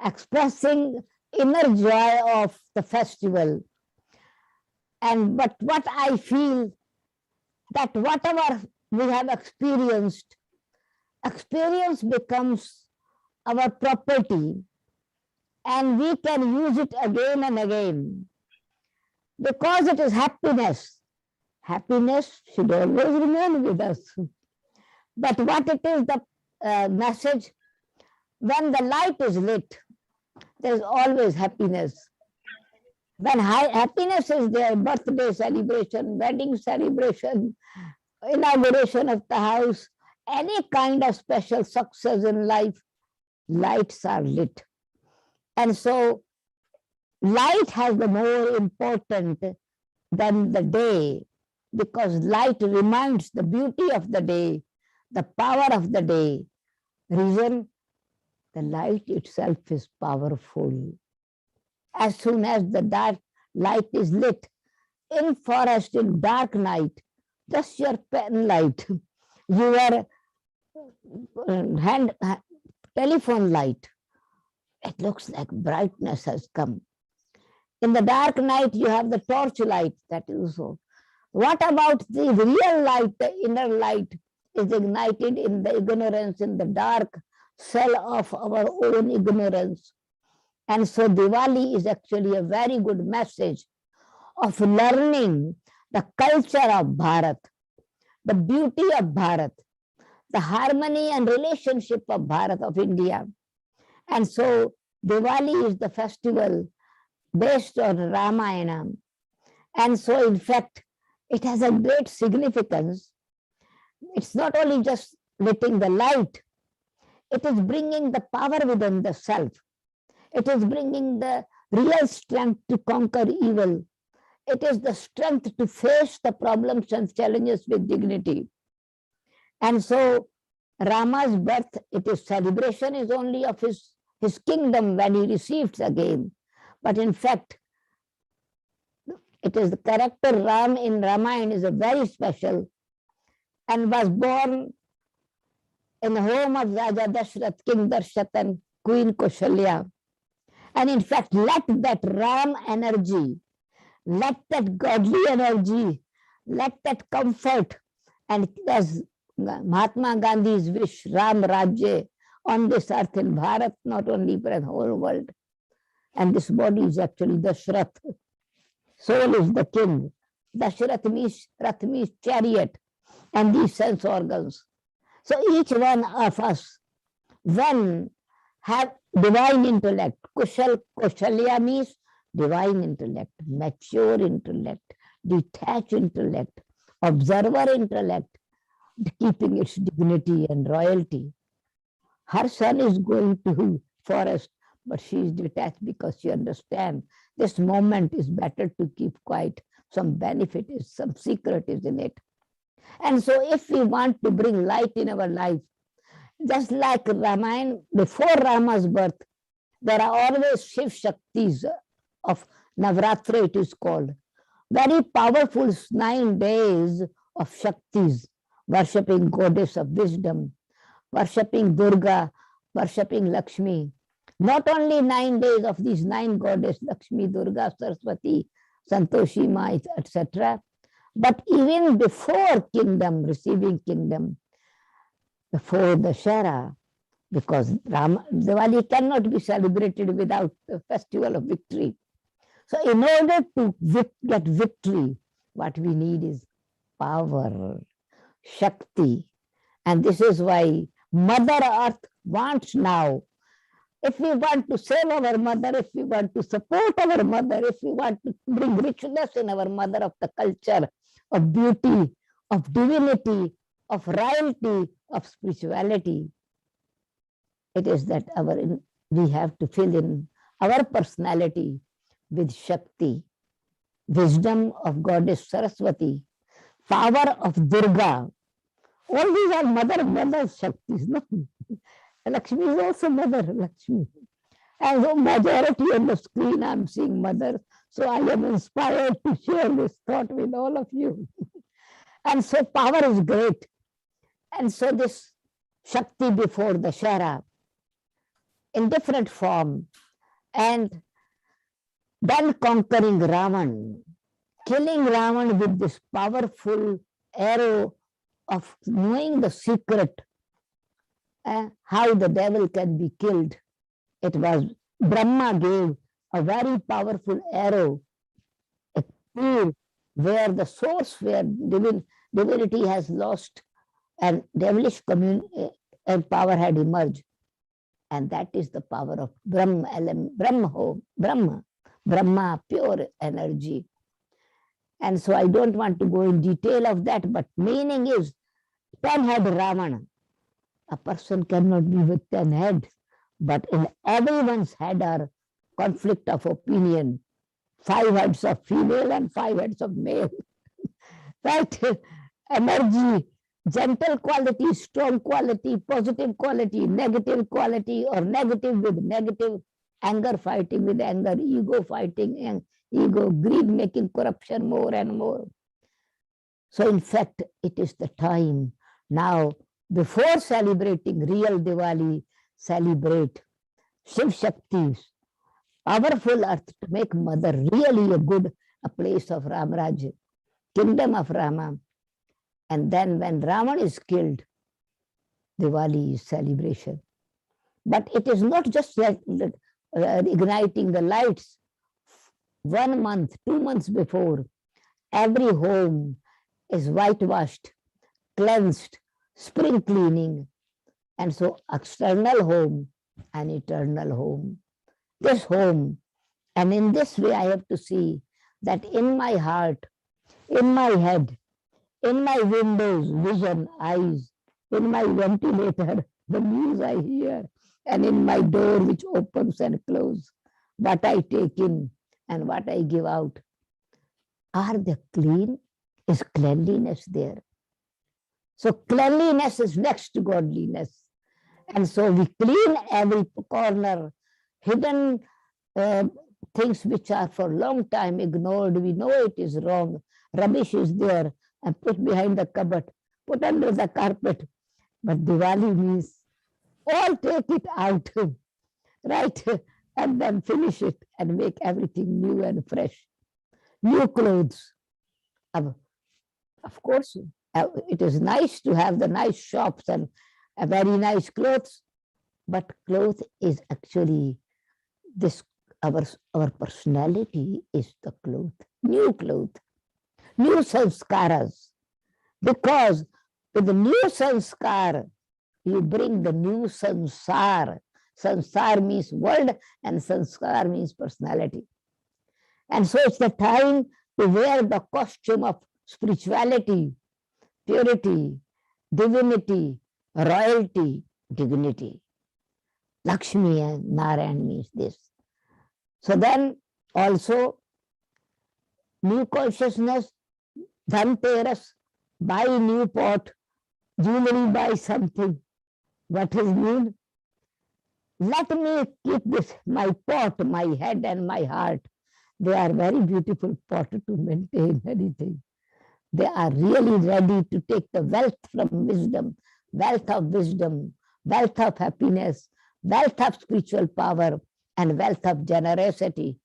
expressing inner joy of the festival. But what I feel that whatever we have experienced, experience becomes our property and we can use it again and again because it is happiness. Happiness should always remain with us. But what it is, the message, when the light is lit, there is always happiness. When happiness is there, birthday celebration, wedding celebration, inauguration of the house, any kind of special success in life, lights are lit. And so light has the more important than the day, because light reminds the beauty of the day, the power of the day. Reason, the light itself is powerful. As soon as the dark light is lit, in forest, in dark night, just your pen light, your telephone light, it looks like brightness has come. In the dark night, you have the torch light, that is so. What about the real light, the inner light is ignited in the ignorance, in the dark cell of our own ignorance. And so Diwali is actually a very good message of learning the culture of Bharat, the beauty of Bharat, the harmony and relationship of Bharat, of India. And so Diwali is the festival based on Ramayana. And so in fact, it has a great significance. It's not only just letting the light, it is bringing the power within the self. It is bringing the real strength to conquer evil. It is the strength to face the problems and challenges with dignity. And so Rama's birth, it is celebration is only of his kingdom when he receives again. But in fact, it is the character Ram in Ramayana is a very special and was born in the home of Raja Dashrath, King Darshath and Queen Kaushalya. And in fact, let that Ram energy, let that godly energy, let that comfort, and as Mahatma Gandhi's wish, Ram Rajya on this earth in Bharat, not only for the whole world. And this body is actually Dashrath. Soul is the king. Dashrath means, Rath means chariot, and these sense organs. So each one of us, when have divine intellect, Kaushalya means divine intellect, mature intellect, detached intellect, observer intellect, keeping its dignity and royalty. Her son is going to forest, but she is detached because she understands this moment is better to keep quiet. Some benefit is, some secret is in it. And so if we want to bring light in our life, just like Ramayana, before Rama's birth, There are always Shiv Shaktis of Navratra, it is called. Very powerful 9 days of Shaktis, worshipping goddess of wisdom, worshipping Durga, worshipping Lakshmi. Not only 9 days of these 9 goddesses, Lakshmi, Durga, Saraswati, Santoshi Ma, etc., but even before kingdom, receiving kingdom, before the Shara, because Diwali cannot be celebrated without the festival of victory. So in order to get victory, what we need is power, Shakti. And this is why Mother Earth wants now, if we want to save our mother, if we want to support our mother, if we want to bring richness in our mother of the culture, of beauty, of divinity, of royalty, of spirituality, it is that we have to fill in our personality with Shakti, wisdom of goddess Saraswati, power of Durga. All these are mother Shaktis. No? Lakshmi is also mother Lakshmi. And the majority on the screen I'm seeing mothers. So I am inspired to share this thought with all of you. And so power is great. And so this Shakti before the Shara in different form, and then conquering Ravan, killing Ravan with this powerful arrow of knowing the secret, how the devil can be killed. It was Brahma gave a very powerful arrow, a tool where the source, where divinity has lost and devilish power had emerged. And that is the power of Brahma, pure energy. And so I don't want to go in detail of that, but meaning is 10-head Ravana. A person cannot be with 10 heads, but in everyone's head are conflict of opinion, 5 heads of female and 5 heads of male. Right? Energy, gentle quality, strong quality, positive quality, negative quality, or negative with negative, anger fighting with anger, ego fighting and ego, greed making corruption more and more. So in fact, it is the time now, before celebrating real Diwali, celebrate Shiv Shaktis, powerful earth to make mother really a place of Ramraj, kingdom of Rama. And then when Ravan is killed, Diwali is celebration. But it is not just like igniting the lights. 1 month, 2 months before, every home is whitewashed, cleansed, spring cleaning. And so external home and eternal home. This home, and in this way I have to see that in my heart, in my head, in my windows, vision, eyes, in my ventilator, the news I hear, and in my door which opens and closes, what I take in and what I give out. Are they clean? Is cleanliness there? So cleanliness is next to godliness. And so we clean every corner, hidden things which are for a long time ignored. We know it is wrong. Rubbish is there and put behind the cupboard, put under the carpet. But Diwali means all take it out, right? And then finish it and make everything new and fresh. New clothes. Of course, it is nice to have the nice shops and a very nice clothes, but clothes is actually this, our personality is the cloth, new sanskaras. Because with the new sanskar, you bring the new sansar. Sansar means world and sanskar means personality. And so it's the time to wear the costume of spirituality, purity, divinity, royalty, dignity. Lakshmi and Narayan means this. So then also new consciousness, Dhanteras, buy new pot, jewelry, buy something. What is mean? Let me keep this, my pot, my head and my heart. They are very beautiful pot to maintain anything. They are really ready to take the wealth from wisdom, wealth of wisdom, wealth of happiness, wealth of spiritual power, and wealth of generosity.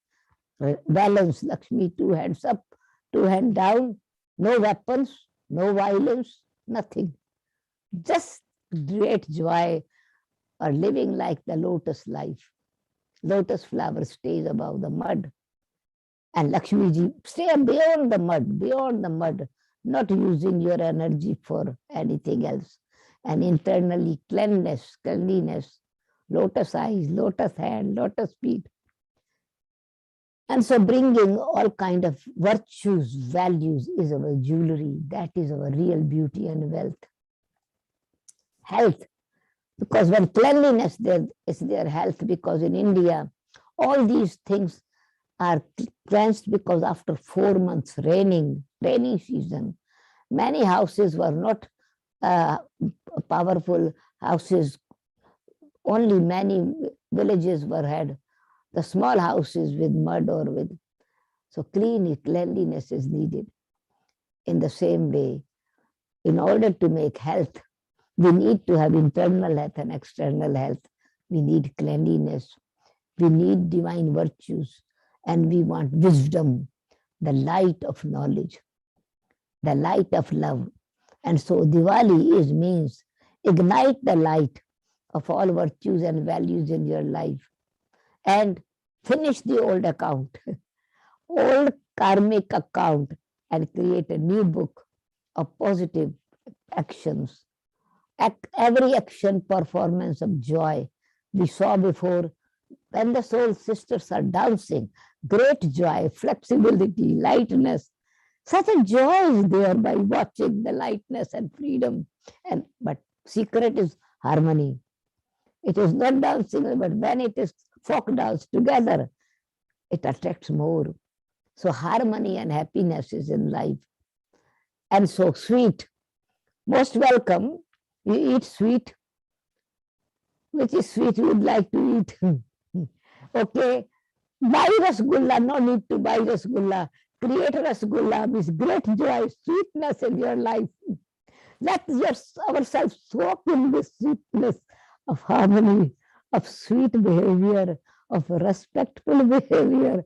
Balance, Lakshmi, two hands up, two hands down, no weapons, no violence, nothing. Just great joy or living like the lotus life. Lotus flower stays above the mud. And Lakshmi ji, stay beyond the mud, not using your energy for anything else. And internally cleanliness, lotus eyes, lotus hand, lotus feet. And so bringing all kind of virtues, values is our jewelry. That is our real beauty and wealth. Health, because when cleanliness there is their health, because in India, all these things are cleansed because after 4 months rainy season, many houses were not powerful houses. Only many villages were had the small houses with mud or with, so cleanliness is needed. In the same way, in order to make health, we need to have internal health and external health. We need cleanliness. We need divine virtues. And we want wisdom, the light of knowledge, the light of love. And so Diwali means ignite the light of all virtues and values in your life and finish the old account, old karmic account, and create a new book of positive actions. Every action performance of joy. We saw before when the soul sisters are dancing, great joy, flexibility, lightness. Such a joy is there by watching the lightness and freedom. But secret is harmony. It is not dancing, but when it is folk dance together, it attracts more. So harmony and happiness is in life. And so sweet, most welcome. You eat sweet. Which is sweet you would like to eat? Okay, buy rasgulla, no need to buy rasgulla. Create rasgulla means great joy, sweetness in your life. Let ourselves soak in this sweetness of harmony, of sweet behavior, of respectful behavior,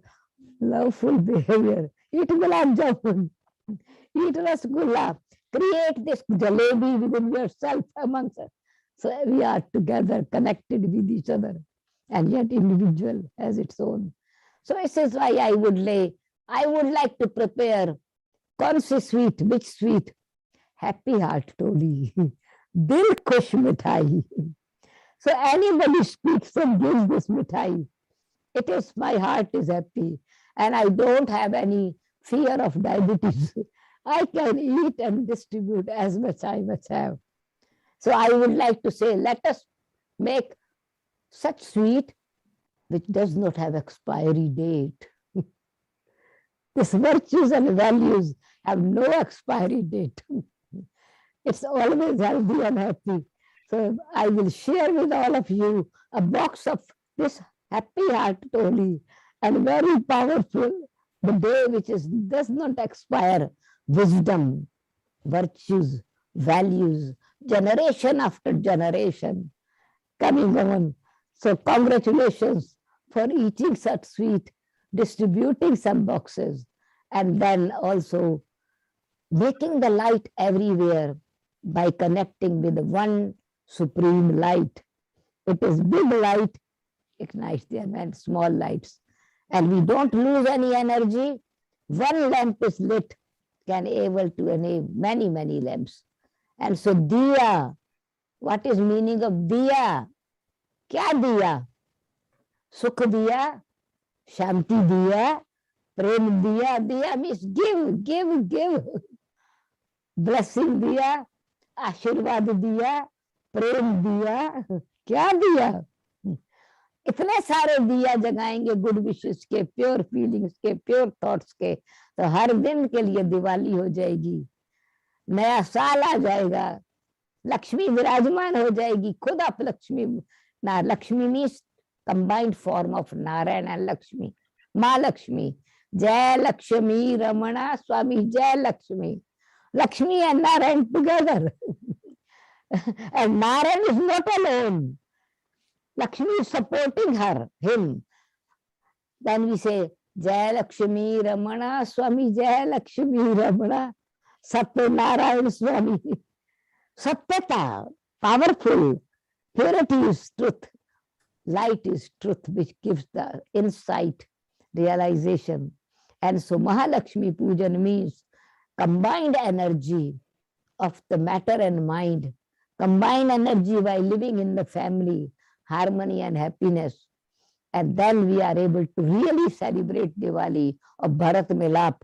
loveful behavior. Eat gulab jamun, eat rasgulla, create this jalebi within yourself amongst us. So we are together, connected with each other, and yet individual has its own. So this is why I would like to prepare kaun si sweet, which sweet? Happy heart toli, dil khush mithai. So anybody speaks and gives this mithai, it is my heart is happy, and I don't have any fear of diabetes. I can eat and distribute as much I must have. So I would like to say, let us make such sweet which does not have expiry date. These virtues and values have no expiry date. It's always healthy and happy. So I will share with all of you a box of this happy heart toli, and very powerful, the day which does not expire, wisdom, virtues, values, generation after generation coming on. So congratulations for eating such sweet, distributing some boxes, and then also making the light everywhere by connecting with one supreme light. It is big light, ignites them, and small lights. And we don't lose any energy. One lamp is lit, can able to enable many, many lamps. And so diya, what is meaning of diya? Kya diya? Sukh diya, shanti diya, prem diya. Diya means give. Blessing diya, आशीर्वाद दिया, प्रेम दिया, क्या दिया? इतने सारे दिया जगाएंगे good wishes के, pure feelings के, प्योर थॉट्स के, तो हर दिन के लिए दिवाली हो जाएगी, नया साल आ जाएगा, लक्ष्मी विराजमान हो जाएगी, खुद आप Lakshmi Now, Lakshmi means combined form of Narayan and Lakshmi. Ma Lakshmi. Jai Lakshmi Ramana Swami Jai Lakshmi. Lakshmi and Narayan together. And Narayan is not alone. Lakshmi is supporting him. Then we say, Jai Lakshmi Ramana Swami Jai Lakshmi Ramana Satya Narayan Swami. Satyata, powerful. Purity is truth. Light is truth, which gives the insight, realization. And so Mahalakshmi Pujan means combined energy of the matter and mind, combined energy by living in the family, harmony and happiness. And then we are able to really celebrate Diwali of Bharat Milap.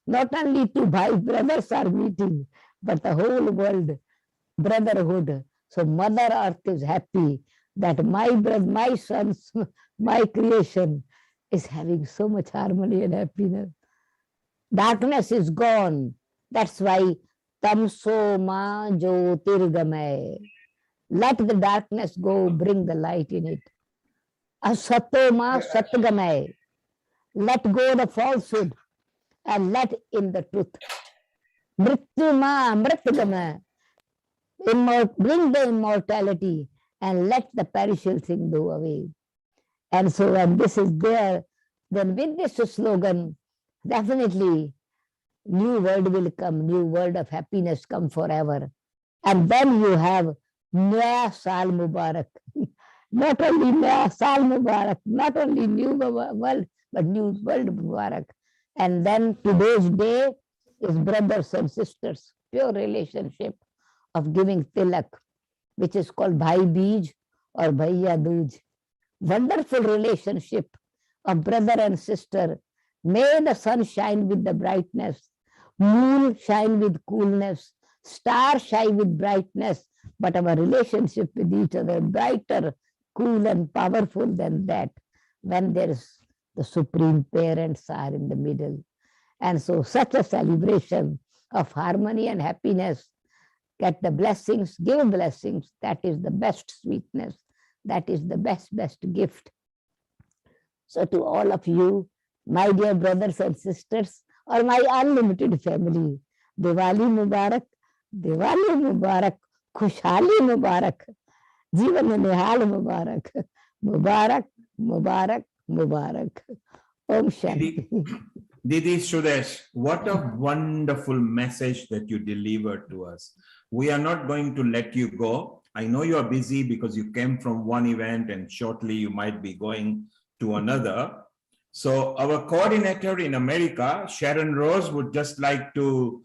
Not only two Bhai brothers are meeting, but the whole world, brotherhood. So Mother Earth is happy that my sons, my creation is having so much harmony and happiness. Darkness is gone. That's why Tamso Ma Jyotirgamay. Let the darkness go, bring the light in it. Asato Ma Satgamay. Let go the falsehood and let in the truth. Mrityu Ma Mritgamay. Bring the immortality and let the perishable thing go away. And so when this is there, then with this slogan, definitely new world will come, new world of happiness come forever. And then you have Naya Sal Mubarak. Not only Naya Sal Mubarak, not only new world, but new world Mubarak. And then today's day is brothers and sisters, pure relationship of giving tilak, which is called Bhai Beej or Bhaiya Dooj. Wonderful relationship of brother and sister. May the sun shine with the brightness, moon shine with coolness, star shine with brightness, but our relationship with each other brighter, cool and powerful than that when there is the supreme parents are in the middle. And so such a celebration of harmony and happiness, get the blessings, give blessings, that is the best sweetness, that is the best gift. So to all of you, my dear brothers and sisters, or my unlimited family, Diwali Mubarak, Diwali Mubarak, Khushhali Mubarak, Jeevan Nihal Mubarak, Mubarak, Mubarak, Mubarak. Om Shanti. Didi Sudesh, what a wonderful message that you delivered to us. We are not going to let you go. I know you are busy because you came from one event and shortly you might be going to another. So our coordinator in America, Sharon Rose, would just like to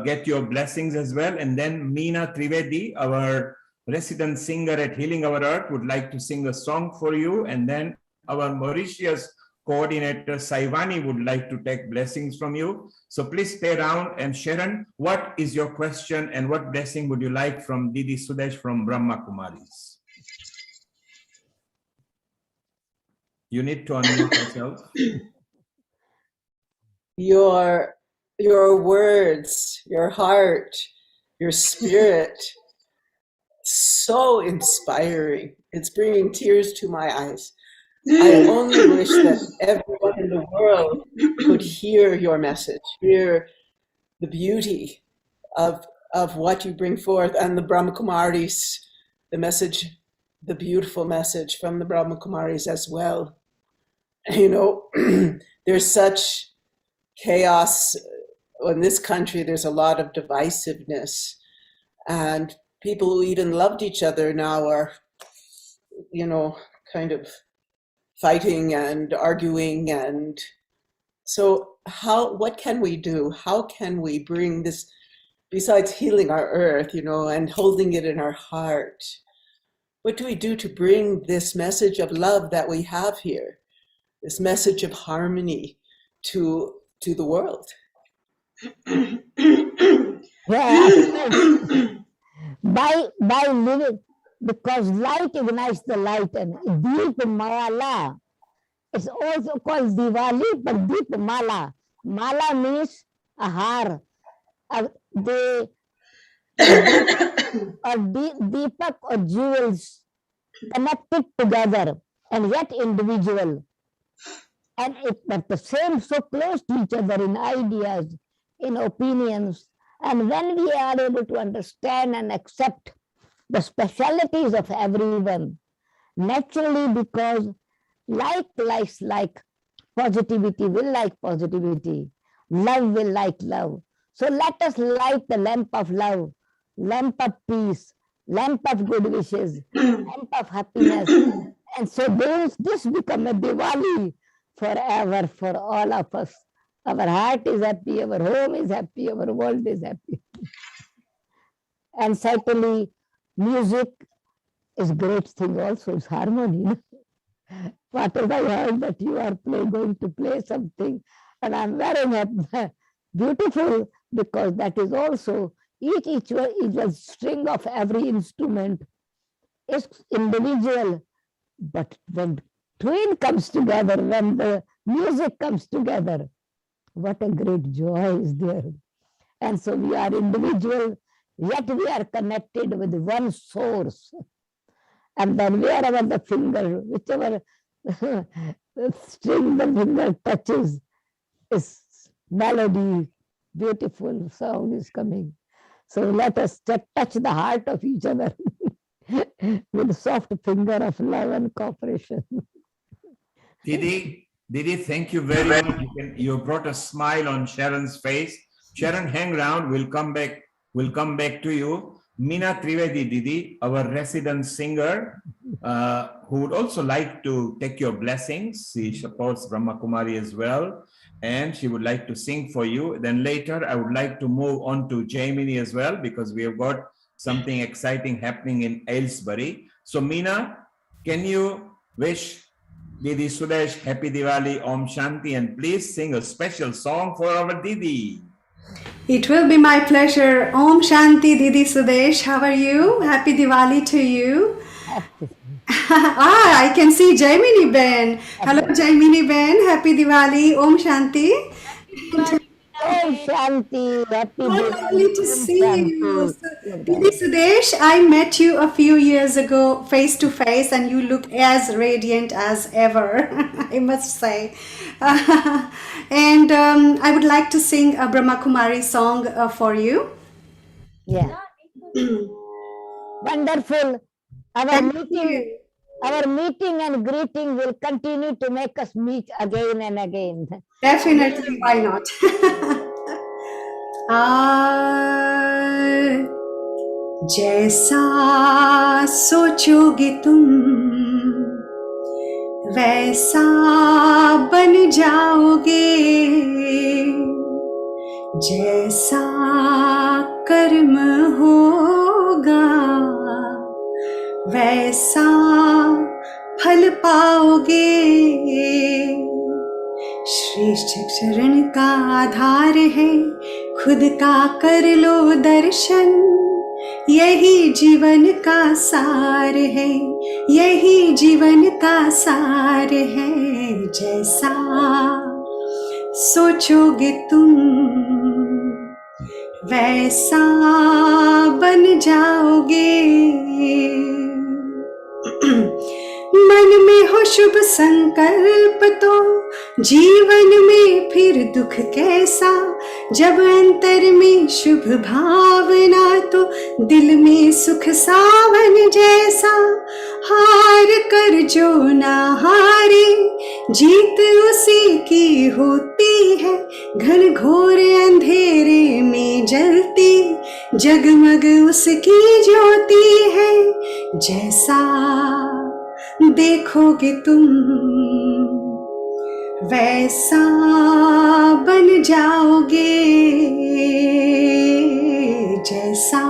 get your blessings as well. And then Meena Trivedi, our resident singer at Healing Our Earth, would like to sing a song for you. And then our Mauritius coordinator Saivani would like to take blessings from you. So please stay around. And Sharon, what is your question and what blessing would you like from Didi Sudesh from Brahma Kumaris? You need to unmute yourself. Your words, your heart, your spirit, so inspiring. It's bringing tears to my eyes. I only wish that everyone in the world could hear your message, hear the beauty of what you bring forth, and the Brahma Kumaris, the message, the beautiful message from the Brahma Kumaris as well. You know, there's such chaos in this country. There's a lot of divisiveness, and people who even loved each other now are, you know, kind of fighting and arguing. And so what can we do? How can we bring this, besides healing our earth, you know, and holding it in our heart? What do we do to bring this message of love that we have here, this message of harmony to the world? by living, because light ignites the light, and Deep Mala is also called Diwali, but Deep Mala. Mala means a har. Deepak or jewels connected together and yet individual, and but the same, so close to each other in ideas, in opinions. And when we are able to understand and accept the specialities of everyone, naturally, because like likes like, positivity will like positivity, love will like love. So let us light the lamp of love, lamp of peace, lamp of good wishes, lamp of happiness. And so this become a Diwali forever for all of us. Our heart is happy, our home is happy, our world is happy. And certainly music is great thing also, it's harmony. What if I heard that you are going to play something, and I'm very happy, beautiful, because that is also each string of every instrument is individual, but when twin comes together, when the music comes together, what a great joy is there. And so we are individual, yet we are connected with one source. And then wherever the finger, whichever string the finger touches, is melody, beautiful sound is coming. So let us touch the heart of each other with a soft finger of love and cooperation. Didi, thank you very much. You brought a smile on Sharon's face. Sharon, hang around. We'll come back to you. Meena Trivedi, Didi, our resident singer, who would also like to take your blessings. She supports Brahma Kumari as well, and she would like to sing for you. Then later, I would like to move on to Jaimini as well, because we have got something exciting happening in Aylesbury. So Meena, can you wish Didi Sudesh Happy Diwali, Om Shanti, and please sing a special song for our Didi. It will be my pleasure. Om Shanti, Didi Sudesh. How are you? Happy Diwali to you. I can see Jaimini Ben. Hello, Jaimini Ben. Happy Diwali. Om Shanti. Om Shanti. Happy Diwali. Lovely to see you. Didi Sudesh, I met you a few years ago face to face, and you look as radiant as ever, I must say. And I would like to sing a Brahma Kumari song for you. Yeah. Wonderful. Our meeting and greeting will continue to make us meet again and again. Definitely, why not? जैसा सोचोगे तुम वैसा बन जाओगे, जैसा कर्म होगा वैसा फल पाओगे। श्रेष्ठ चरण का आधार है, खुद का कर लो दर्शन, यही जीवन का सार है, यही जीवन का सार है। जैसा सोचोगे तुम वैसा बन जाओगे। मन में हो शुभ संकल्प तो जीवन में फिर दुख कैसा, जब अंतर में शुभ भावना तो दिल में सुख सावन जैसा। हार कर जो ना हारे जीत उसी की होती है, घन घोर अंधेरे में जलती जगमग उसकी ज्योति है। जैसा देखोगे तुम वैसा बन जाओगे, जैसा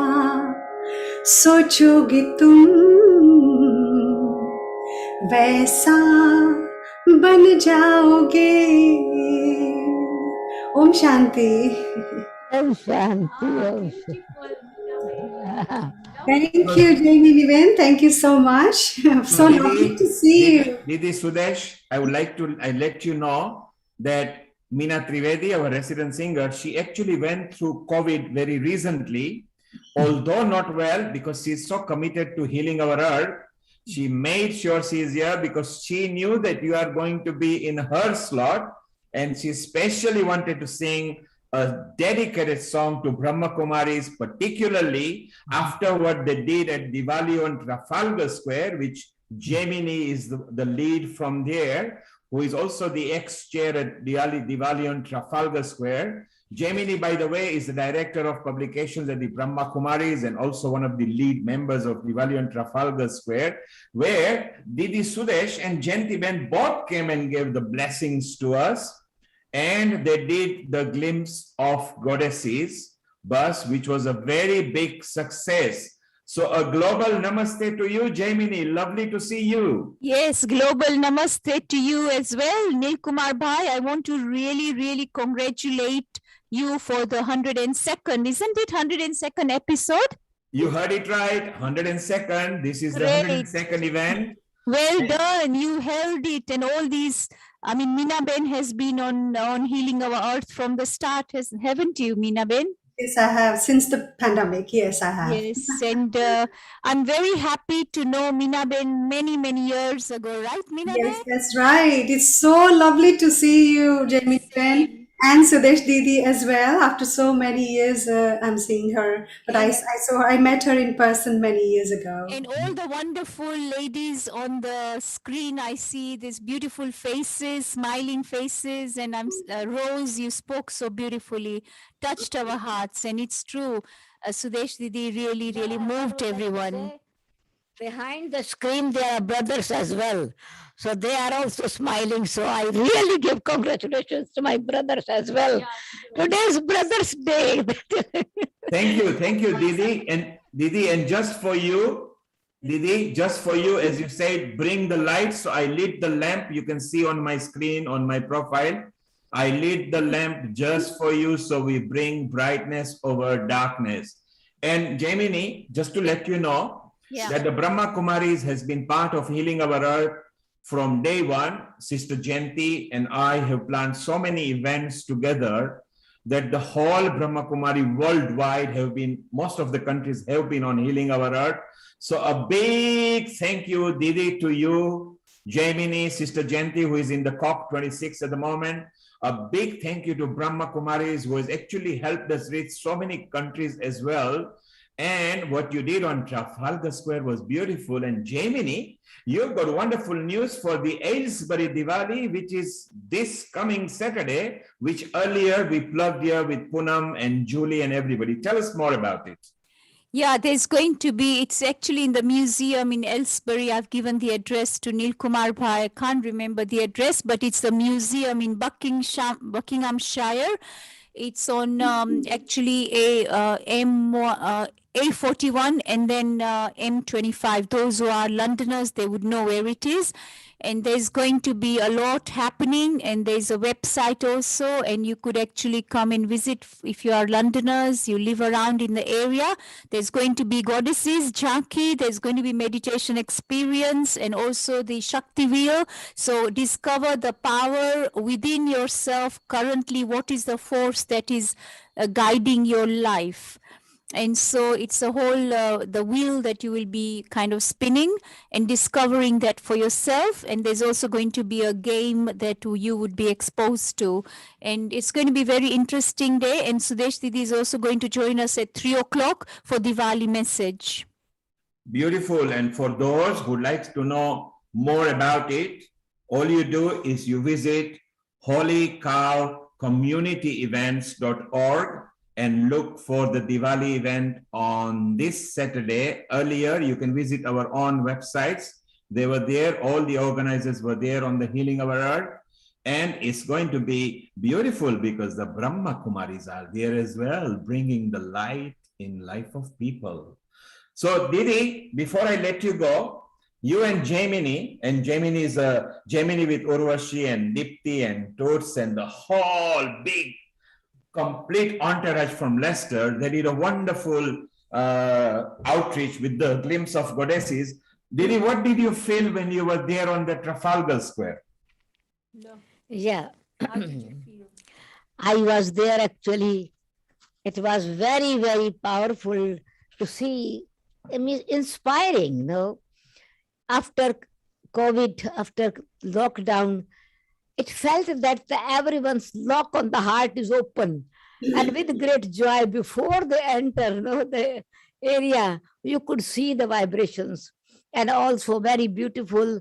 सोचोगे तुम वैसा बन जाओगे। Om Shanti. Om Shanti. Om Shanti. Thank you, Jamie Ben. Thank you so much. So lovely to see you. Didi Sudesh, I let you know that Meena Trivedi, our resident singer, she actually went through COVID very recently, although not well, because she's so committed to healing our earth. She made sure she is here because she knew that you are going to be in her slot, and she especially wanted to sing a dedicated song to Brahma Kumaris, particularly after what they did at Diwali on Trafalgar Square, which Gemini is the lead from there, who is also the ex-chair at Diwali on Trafalgar Square. Gemini, by the way, is the director of publications at the Brahma Kumaris and also one of the lead members of Diwali on Trafalgar Square, where Didi Sudesh and Gentiben both came and gave the blessings to us. And they did the Glimpse of Goddesses bus, which was a very big success. So a global namaste to you, Gemini. Lovely to see you. Yes, global namaste to you as well, Nil Kumar Bhai. I want to really congratulate you for the 102nd, isn't it 102nd episode? You heard it right, 102nd. This is the 102nd event. Well done, you held it, and all these, I mean, Meena Ben has been on Healing Our Earth from the start, haven't you, Meena Ben? Yes, I have. Since the pandemic, yes, I have. Yes, and I'm very happy to know Meena Ben many years ago, right, Meena Ben? Yes, that's right. It's so lovely to see you, Jamie Ben, and Sudesh Didi as well. After so many years, I'm seeing her. But I met her in person many years ago. And all the wonderful ladies on the screen, I see these beautiful faces, smiling faces, and Rose, you spoke so beautifully, touched our hearts, and it's true. Sudesh Didi really moved everyone. Behind the screen, there are brothers as well. So they are also smiling. So I really give congratulations to my brothers as well. Today's Brothers' Day. Thank you, Didi. And just for you, Didi, just for you, as you said, bring the light. So I lit the lamp. You can see on my screen, on my profile. I lit the lamp just for you. So we bring brightness over darkness. And Gemini, just to let you know, that the Brahma Kumaris has been part of Healing Our Earth from day one. Sister Jayanti and I have planned so many events together that the whole Brahma Kumari worldwide have been, most of the countries have been on Healing Our Earth. So a big thank you, Didi, to you, Jaimini, Sister Jayanti, who is in the COP26 at the moment. A big thank you to Brahma Kumaris, who has actually helped us reach so many countries as well. And what you did on Trafalgar Square was beautiful. And Jaimini, you've got wonderful news for the Aylesbury Diwali, which is this coming Saturday, which earlier we plugged here with Poonam and Julie and everybody. Tell us more about it. Yeah, there's going to be, it's actually in the museum in Aylesbury. I've given the address to Nil Kumar Bhai. I can't remember the address, but it's the museum in Buckinghamshire. It's on actually A41 and then M25. Those who are Londoners, they would know where it is. And there's going to be a lot happening, and there's a website also, and you could actually come and visit if you are Londoners, you live around in the area. There's going to be goddesses, Jhanki, there's going to be meditation experience, and also the Shakti wheel. So discover the power within yourself currently, what is the force that is guiding your life. And so it's a whole, the wheel that you will be kind of spinning and discovering that for yourself. And there's also going to be a game that you would be exposed to. And it's going to be a very interesting day. And Sudesh Didi is also going to join us at 3 o'clock for Diwali message. Beautiful. And for those who like to know more about it, all you do is you visit holycowcommunityevents.org and look for the Diwali event on this Saturday. Earlier, you can visit our own websites. They were there. All the organizers were there on the Healing Our Earth. And it's going to be beautiful because the Brahma Kumaris are there as well, bringing the light in life of people. So Didi, before I let you go, you and Jaimini is Jaimini with Urvashi and Dipti and Toots and the whole big complete entourage from Leicester. They did a wonderful outreach with the Glimpse of Goddesses. Didi, what did you feel when you were there on the Trafalgar Square? Yeah, I was there actually. It was very powerful to see, I mean, inspiring, after COVID, after lockdown, it felt that everyone's lock on the heart is open. And with great joy, before they enter the area, you could see the vibrations. And also very beautiful,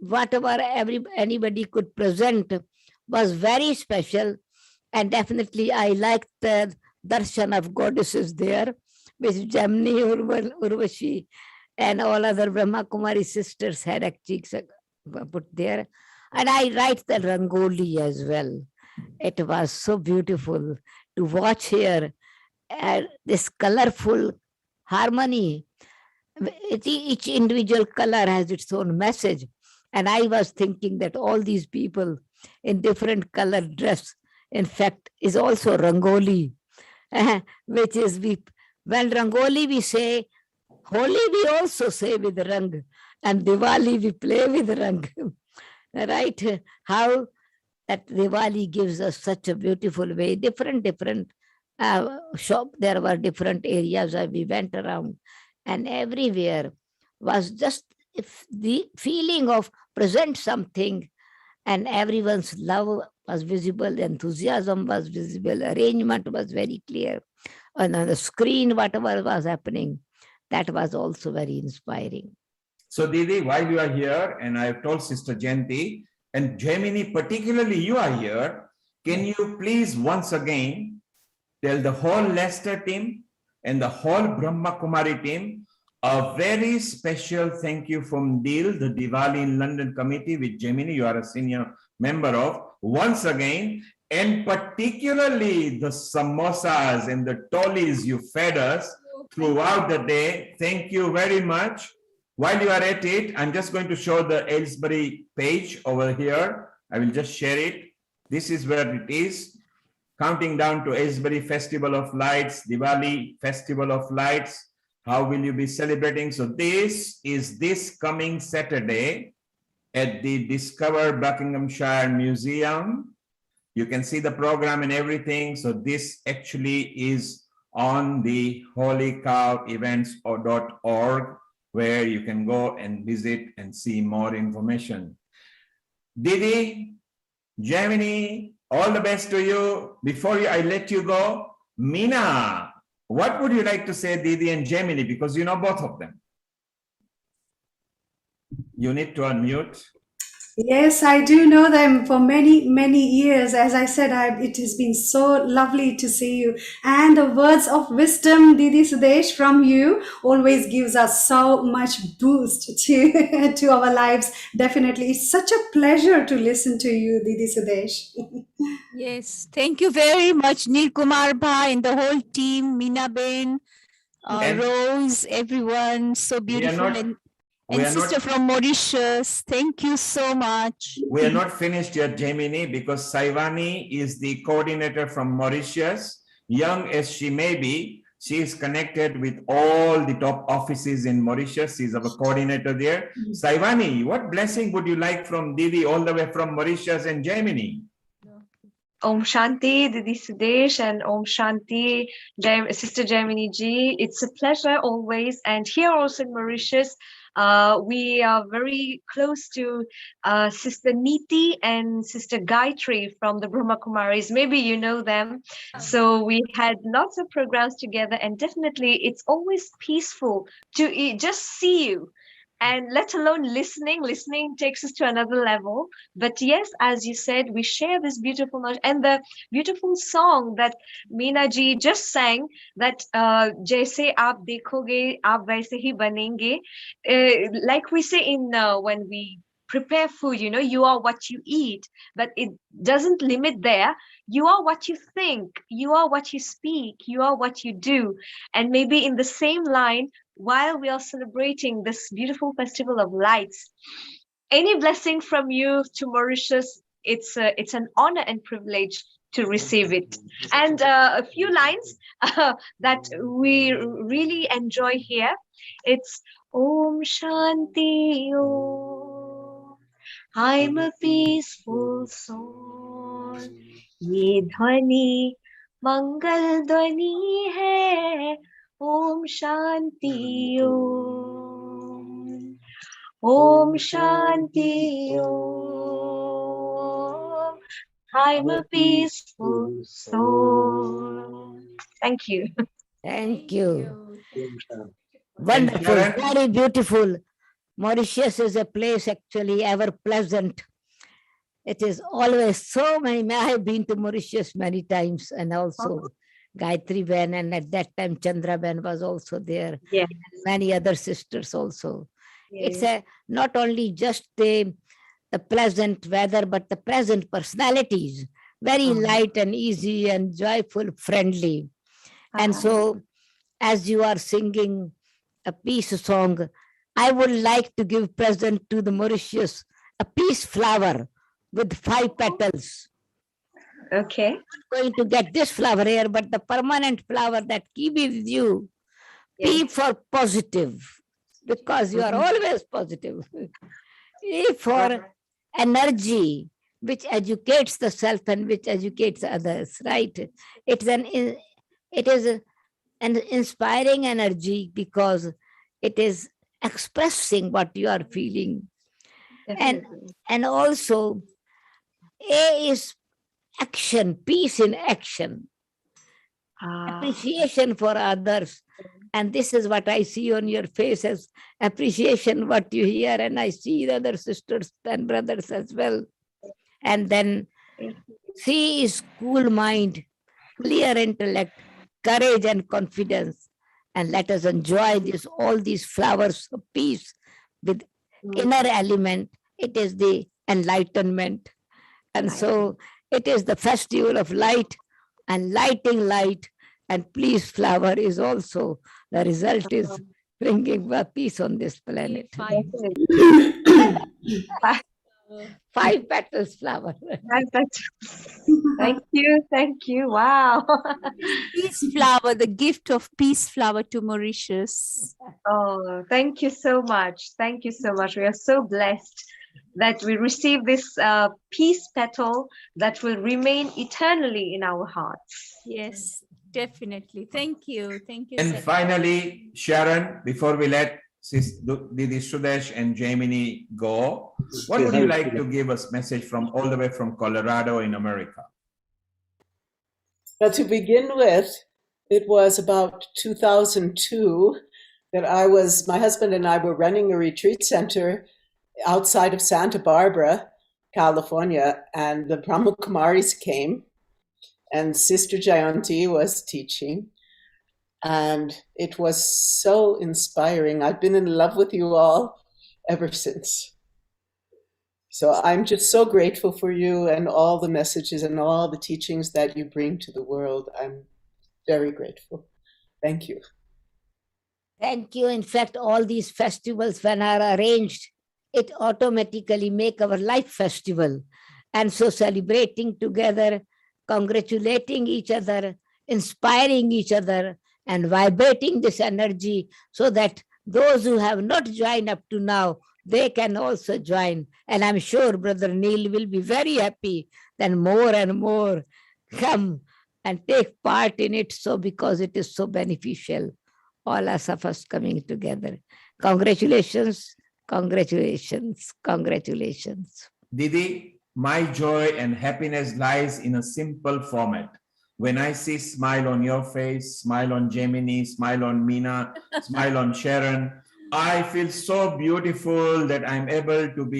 whatever anybody could present was very special. And definitely I liked the darshan of goddesses there, which Jamni, Urvashi, and all other Brahma Kumari sisters had actually put there. And I write the Rangoli as well. It was so beautiful to watch here this colorful harmony. Each individual color has its own message. And I was thinking that all these people in different colored dress, in fact, is also Rangoli, which is when Rangoli we say, Holi we also say with Rang, and Diwali we play with Rang. Right? How that Diwali gives us such a beautiful way. Different shop. There were different areas where we went around, and everywhere was just the feeling of present something, and everyone's love was visible, enthusiasm was visible, arrangement was very clear. And on the screen, whatever was happening, that was also very inspiring. So Didi, while you are here, and I have told Sister Jayanti, and Gemini, particularly you are here, can you please once again tell the whole Leicester team and the whole Brahma Kumari team a very special thank you from Dil, the Diwali in London committee, with Gemini, you are a senior member of, once again, and particularly the samosas and the tolis you fed us throughout the day. Thank you very much. While you are at it, I'm just going to show the Aylesbury page over here. I will just share it. This is where it is. Counting down to Aylesbury Festival of Lights, Diwali Festival of Lights. How will you be celebrating? So this is this coming Saturday at the Discover Buckinghamshire Museum. You can see the program and everything. So this actually is on the holycowevents.org, where you can go and visit and see more information. Didi, Gemini, all the best to you. Before I let you go, Meena, what would you like to say, Didi and Gemini, because you know both of them? You need to unmute. Yes, I do know them for many, many years. As I said, it has been so lovely to see you. And the words of wisdom, Didi Sudesh, from you always gives us so much boost to, to our lives. Definitely. It's such a pleasure to listen to you, Didi Sudesh. Yes, thank you very much, Neel Kumar Bhai and the whole team, Meena Ben, Rose, everyone, so beautiful. And sister from Mauritius, thank you so much. We are not finished yet, Gemini, because Saivani is the coordinator from Mauritius. Young as she may be, she is connected with all the top offices in Mauritius. She's our coordinator there. Saivani, what blessing would you like from Didi all the way from Mauritius and Gemini? Om Shanti, Didi Sudesh, and Om Shanti, Sister Gemini Ji. It's a pleasure always. And here also in Mauritius, we are very close to Sister Niti and Sister Gayatri from the Brahma Kumaris. Maybe you know them. So we had lots of programs together, and definitely it's always peaceful to just see you. And let alone listening takes us to another level. But yes, as you said, we share this beautiful knowledge, and the beautiful song that Meena ji just sang, that jaise aap dekhoge aap waise hi banenge, like we say in when we prepare food, you know, you are what you eat, but it doesn't limit there. You are what you think, you are what you speak, you are what you do. And maybe in the same line, while we are celebrating this beautiful festival of lights, any blessing from you to Mauritius, it's an honor and privilege to receive it. And a few lines that we really enjoy here. It's Om Shanti Om. I'm a peaceful soul. Ye dhwani mangal dhwani hai. Om Shanti Om. Om Shanti Om. I'm a peaceful soul. Thank you. Thank you. And Wonderful, Sharon, very beautiful. Mauritius is a place actually ever pleasant. It is always so many. I have been to Mauritius many times, and also Gayatri Ben, and at that time Chandra Ben was also there. Yes. Many other sisters also. It's Yes. a not only just the pleasant weather, but the present personalities, very light and easy and joyful, friendly. And so, as you are singing a peace song, I would like to give present to the Mauritius a peace flower with 5 petals. Okay. I'm not going to get this flower here, but the permanent flower that keep with you. P for positive, because you are always positive. E for energy, which educates the self and which educates others, right? It is an inspiring energy because it is expressing what you are feeling. And also, A is action, peace in action, appreciation for others. And this is what I see on your face as appreciation, what you hear, and I see the other sisters and brothers as well. And then C is cool mind, clear intellect, courage and confidence. And let us enjoy all these flowers of peace with inner element. It is the enlightenment. And so it is the festival of light and lighting light. And peace flower is also, the result is bringing peace on this planet. 5 petals flower. 5 petals. Thank you. Wow. Peace flower, the gift of peace flower to Mauritius. Oh, thank you so much. Thank you so much. We are so blessed that we receive this peace petal that will remain eternally in our hearts. Yes, definitely. Thank you. Thank you. And Sarah. finally, Sharon, before we let Didi Sudesh and Jamini go, what would you like to give us message from all the way from Colorado in America? Well, to begin with, it was about 2002 that my husband and I were running a retreat center outside of Santa Barbara, California, and the Brahma Kumaris came, and Sister Jayanti was teaching, and it was so inspiring. I've been in love with you all ever since. So I'm just so grateful for you and all the messages and all the teachings that you bring to the world. I'm very grateful. Thank you. Thank you. In fact, all these festivals, when are arranged, it automatically make our life festival. And so celebrating together, congratulating each other, inspiring each other, and vibrating this energy so that those who have not joined up to now, they can also join. And I'm sure Brother Neil will be very happy that more and more come and take part in it, so because it is so beneficial, all us of us coming together. Congratulations, congratulations, congratulations. Didi, my joy and happiness lies in a simple format. When I see smile on your face, smile on Gemini, smile on Meena, smile on Sharon, I feel so beautiful that I'm able to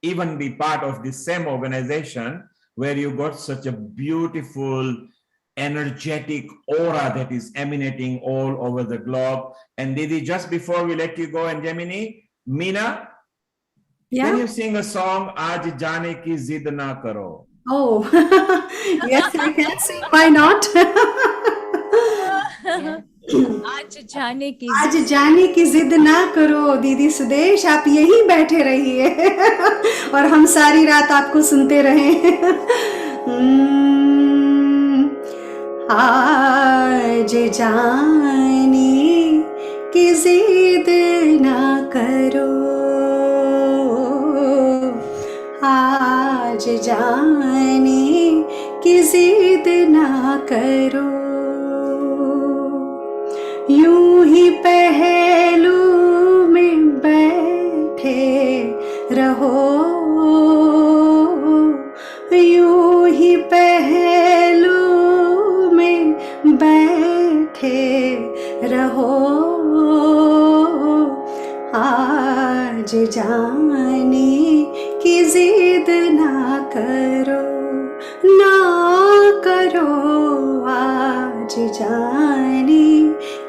even be part of the same organization where you got such a beautiful, energetic aura that is emanating all over the globe. And Didi, just before we let you go, and Gemini, Meena, can you sing a song, Aaj Jaane Ki Zid Na Karo? Oh, yes, I can sing. Why not? आज जाने की आज जाने की जिद ना करो दीदी सुदेश, आप यहीं बैठे रहिए और हम सारी रात आपको सुनते रहें। आज जाने की जिद ना करो, आज जाने की जिद ना करो, यूं ही पहलू में बैठे रहो, यूं ही पहलू में बैठे रहो, आज जाने की जिद ना करो, ना करो, आज जाने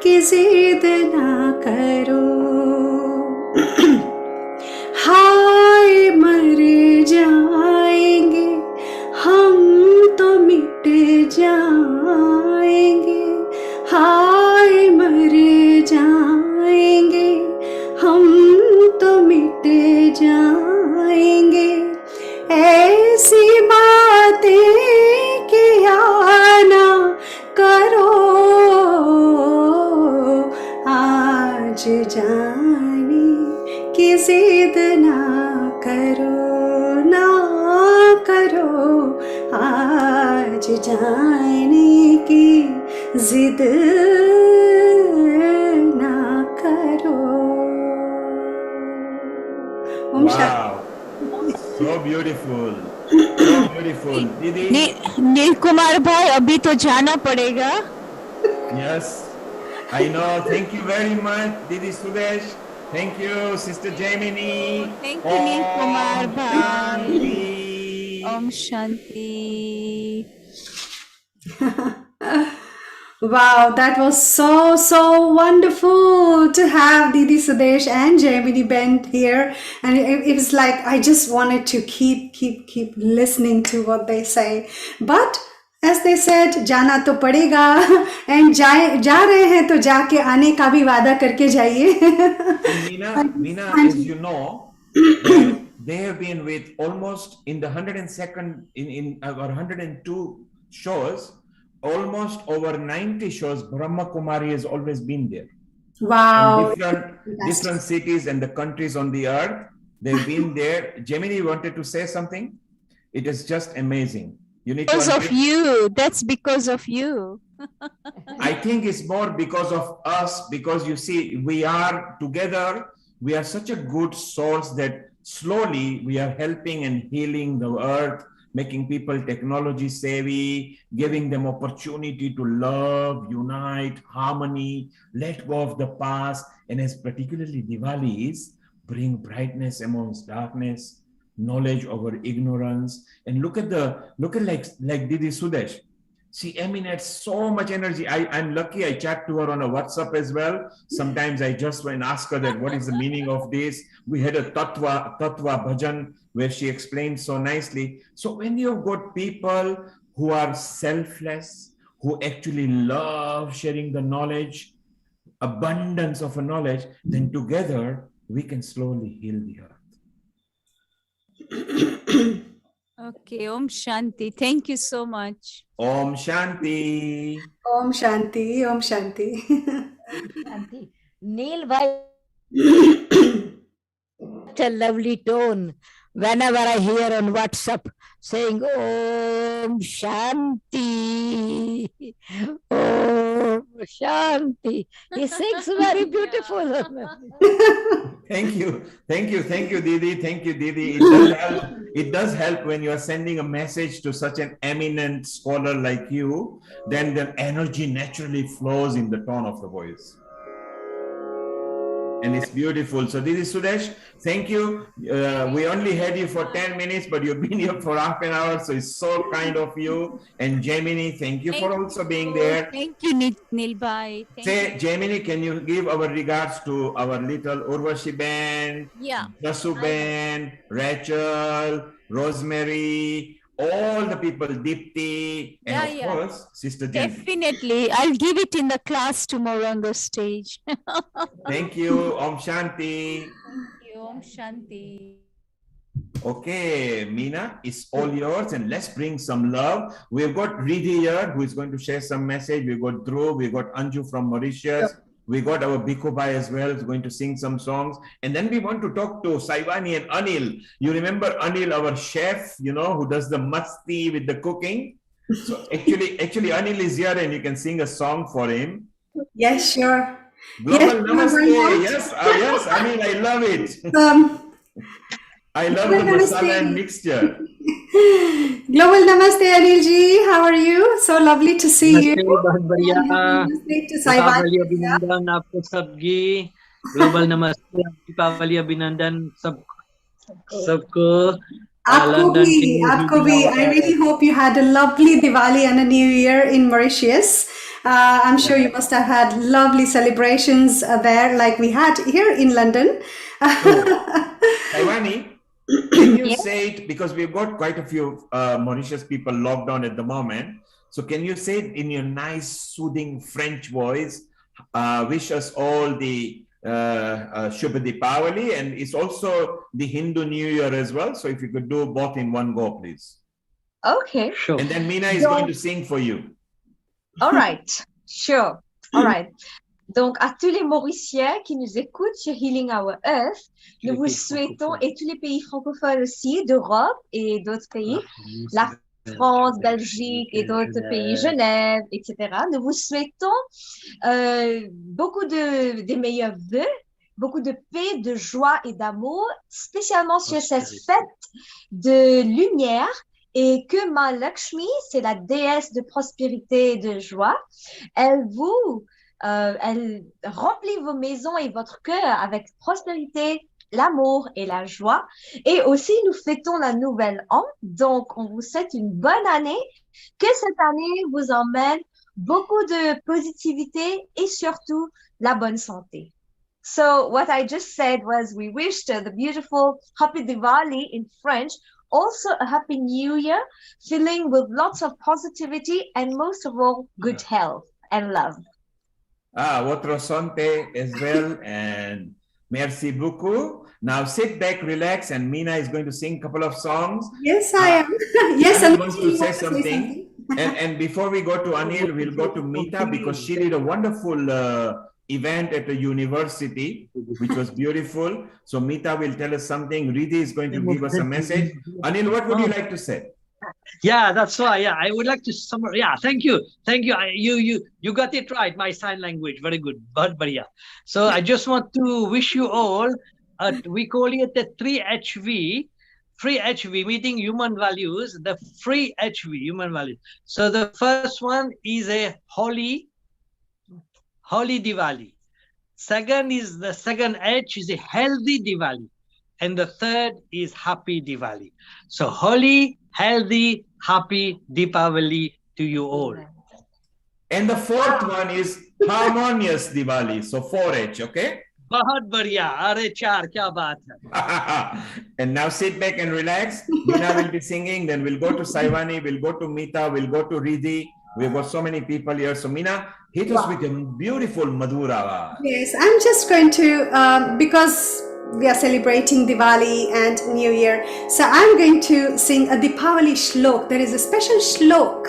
की जिद ना करो। हाय मर जाएंगे हम तो मिट जाएंगे, हाय मर जाएंगे हम तो मिट जाएंगे, ऐसी बातें किया ना करो, आज जाने की जिद ना करो, ना करो, आज जाने की जिद ना करो। Om Shanti. Wow, so beautiful, so beautiful. Didi, नील कुमार भाई अभी तो जाना पड़ेगा. yes, I know. Thank you very much, Didi Sudesh. Thank you, Sister Jaimini. Thank you, Neil Kumar Om bhai. Shanti. Om Shanti. Wow, that was so wonderful to have Didi Sudesh and Jaimini Bent here, and it was like I just wanted to keep listening to what they say, but as they said, जाना तो पड़ेगा, and जा रहे हैं तो जाके आने का भी वादा करके जाइए. And Meena, as you know, they have been with almost in the 102nd in our 102 shows, almost over 90 shows. Brahma Kumari has always been there. Wow. In different cities and the countries on the earth, they've been there. Gemini wanted to say something. It is just amazing. You need Because to of you. That's because of you. I think it's more because of us, because you see, we are together. We are such a good source that slowly we are helping and healing the earth, making people technology savvy, giving them opportunity to love, unite, harmony, let go of the past. And as particularly Diwali is, bring brightness amongst darkness, knowledge over ignorance. And look at like Didi Sudesh. She emanates so much energy. I'm lucky I chat to her on a WhatsApp as well. Sometimes I just went and ask her that what is the meaning of this. We had a Tattva Bhajan where she explained so nicely. So when you've got people who are selfless, who actually love sharing the knowledge, abundance of a knowledge, then together we can slowly heal the earth. Okay, Om Shanti. Thank you so much. Om Shanti. Om Shanti. Om Shanti. Shanti. Neil bhai, such a lovely tone. Whenever I hear on WhatsApp saying Om Shanti, Om Shanti, he sings very beautiful. Thank you, Didi. Thank you, Didi. It does help when you are sending a message to such an eminent scholar like you. Then the energy naturally flows in the tone of the voice, and it's beautiful. So, Didi Sudesh, thank you. We only had you for 10 minutes, but you've been here for half an hour. So it's so kind of you. And Jaimini, thank you for also being there. Thank you, Neil bhai. Say, Jaimini, can you give our regards to our little Urvashi band, Yeah. Jasu band, Rachel, Rosemary, all the people, Dipti, and of course, Sister Jen. Definitely. I'll give it in the class tomorrow on the stage. Thank you. Om Shanti. Thank you. Om Shanti. Okay, Meena, it's all yours, and let's bring some love. We've got Riddhi here who is going to share some message. We've got Dhruv, we've got Anju from Mauritius. We got our Bikubai as well, who's going to sing some songs. And then we want to talk to Saivani and Anil. You remember Anil, our chef, you know, who does the masti with the cooking. So actually Anil is here and you can sing a song for him. Yes, sure. Global Yes, Namaste. why not? Yes, Anil, I love it. I love the Global masala and Namaste. mixture. Global Namaste, Anilji. How are you? So lovely to see you. नमस्ते बहुत बढ़िया And happy Namaste to Saiwan. Deepawali अभिनंदन आपको सबकी global नमस्ते दीपावली अभिनंदन सबको London के Aapko healing bhi. our I really earth. hope you had a lovely Diwali and a New Year in Mauritius. I'm sure you must have had lovely celebrations there, like we had here in London. Taivani, can you Yeah. say it, because we've got quite a few Mauritius people locked on at the moment. So can you say it in your nice, soothing French voice? Wish us all the Shubh Deepavali, and it's also the Hindu New Year as well. So if you could do both in one go, please. Okay. And then Meena is going to sing for you. All right, sure. All right. Donc, à tous les Mauriciens qui nous écoutent sur Healing Our Earth, nous vous souhaitons, et tous les pays francophones aussi, d'Europe et d'autres pays, la France, Belgique et d'autres pays, Genève, etc. Nous vous souhaitons beaucoup des meilleurs vœux, beaucoup de paix, de joie et d'amour, spécialement sur cette fête de lumière. Et que Ma Lakshmi, c'est la déesse de prospérité et de joie, elle remplit vos maisons et votre cœur avec prospérité, l'amour et la joie. Et aussi, nous fêtons la nouvelle an. Donc, on vous souhaite une bonne année. Que cette année vous emmène beaucoup de positivité et surtout la bonne santé. So what I just said was we wished the beautiful Happy Diwali in French, also a Happy New Year, filling with lots of positivity and most of all, good health and love. Votre santé as well, and merci beaucoup. Now sit back, relax, and Meena is going to sing a couple of songs. Yes, I am. Yes, Anil Anil wants ji, to you say want to say something. And before we go to Anil, we'll go to Meeta, because she did a wonderful event at the university, which was beautiful. So Meeta will tell us something. Riddhi is going to give us a message. Anil, what would you like to say? Yeah, that's why. Yeah, I would like to summarize. Yeah, thank you. You got it right. My sign language, very good. But yeah. So I just want to wish you all. We call it the 3HV. Free HV, meeting human values, the free HV, human values. So the first one is a holy Diwali. The second H is a healthy Diwali. And the third is happy Diwali. So holy, healthy, happy Deepavali to you all. And the fourth one is harmonious Diwali. So 4H, okay? बहुत बढ़िया अरे चार क्या बात है. And now sit back and relax. Meena will be singing, then we'll go to Saivani, we'll go to Meeta, we'll go to Riddhi. We've got so many people here. So Meena, hit us with a beautiful Madhura. Yes, I'm just going to, because we are celebrating Diwali and New Year, so I'm going to sing a Deepavali shlok. There is a special shlok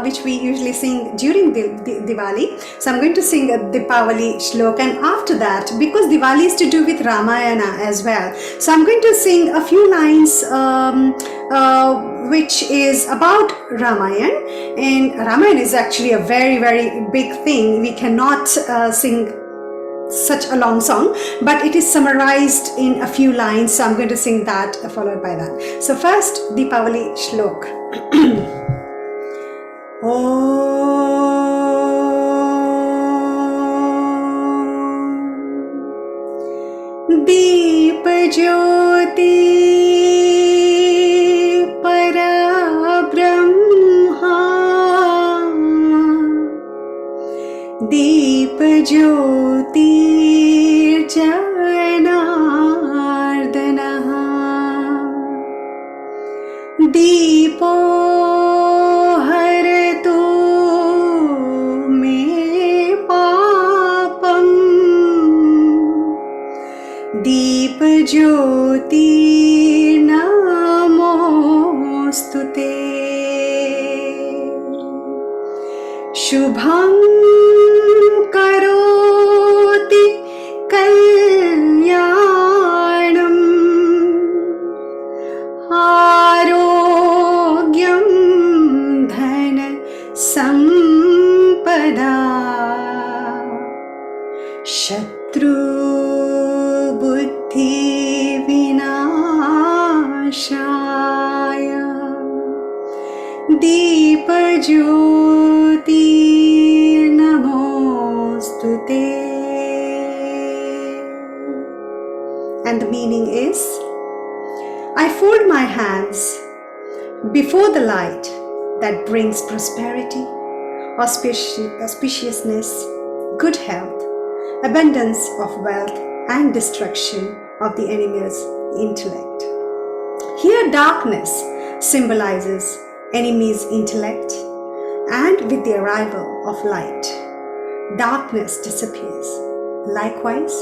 which we usually sing during Diwali. So I'm going to sing a Deepavali shlok, and after that, because Diwali is to do with Ramayana as well, so I'm going to sing a few lines which is about Ramayana. And Ramayana is actually a very, very big thing. We cannot sing such a long song, but it is summarized in a few lines, so I'm going to sing that followed by that. So first, Deepavali Shlok. दीप ज्योति परब्रह्मा दीप ज्योति जनार्दनः दीपो हरतु मे पापम् दीप ज्योति नमोस्तुते शुभं करोति कल्याणम् आरोग्यं धन संपदा शत्रु बुद्धि विनाशनम् दीपज्योतिर्नमोऽस्तुते. And the meaning is, I fold my hands before the light that brings prosperity, auspiciousness, good health, abundance of wealth, and destruction of the enemy's intellect. Here, darkness symbolizes enemy's intellect, and with the arrival of light, darkness disappears. Likewise,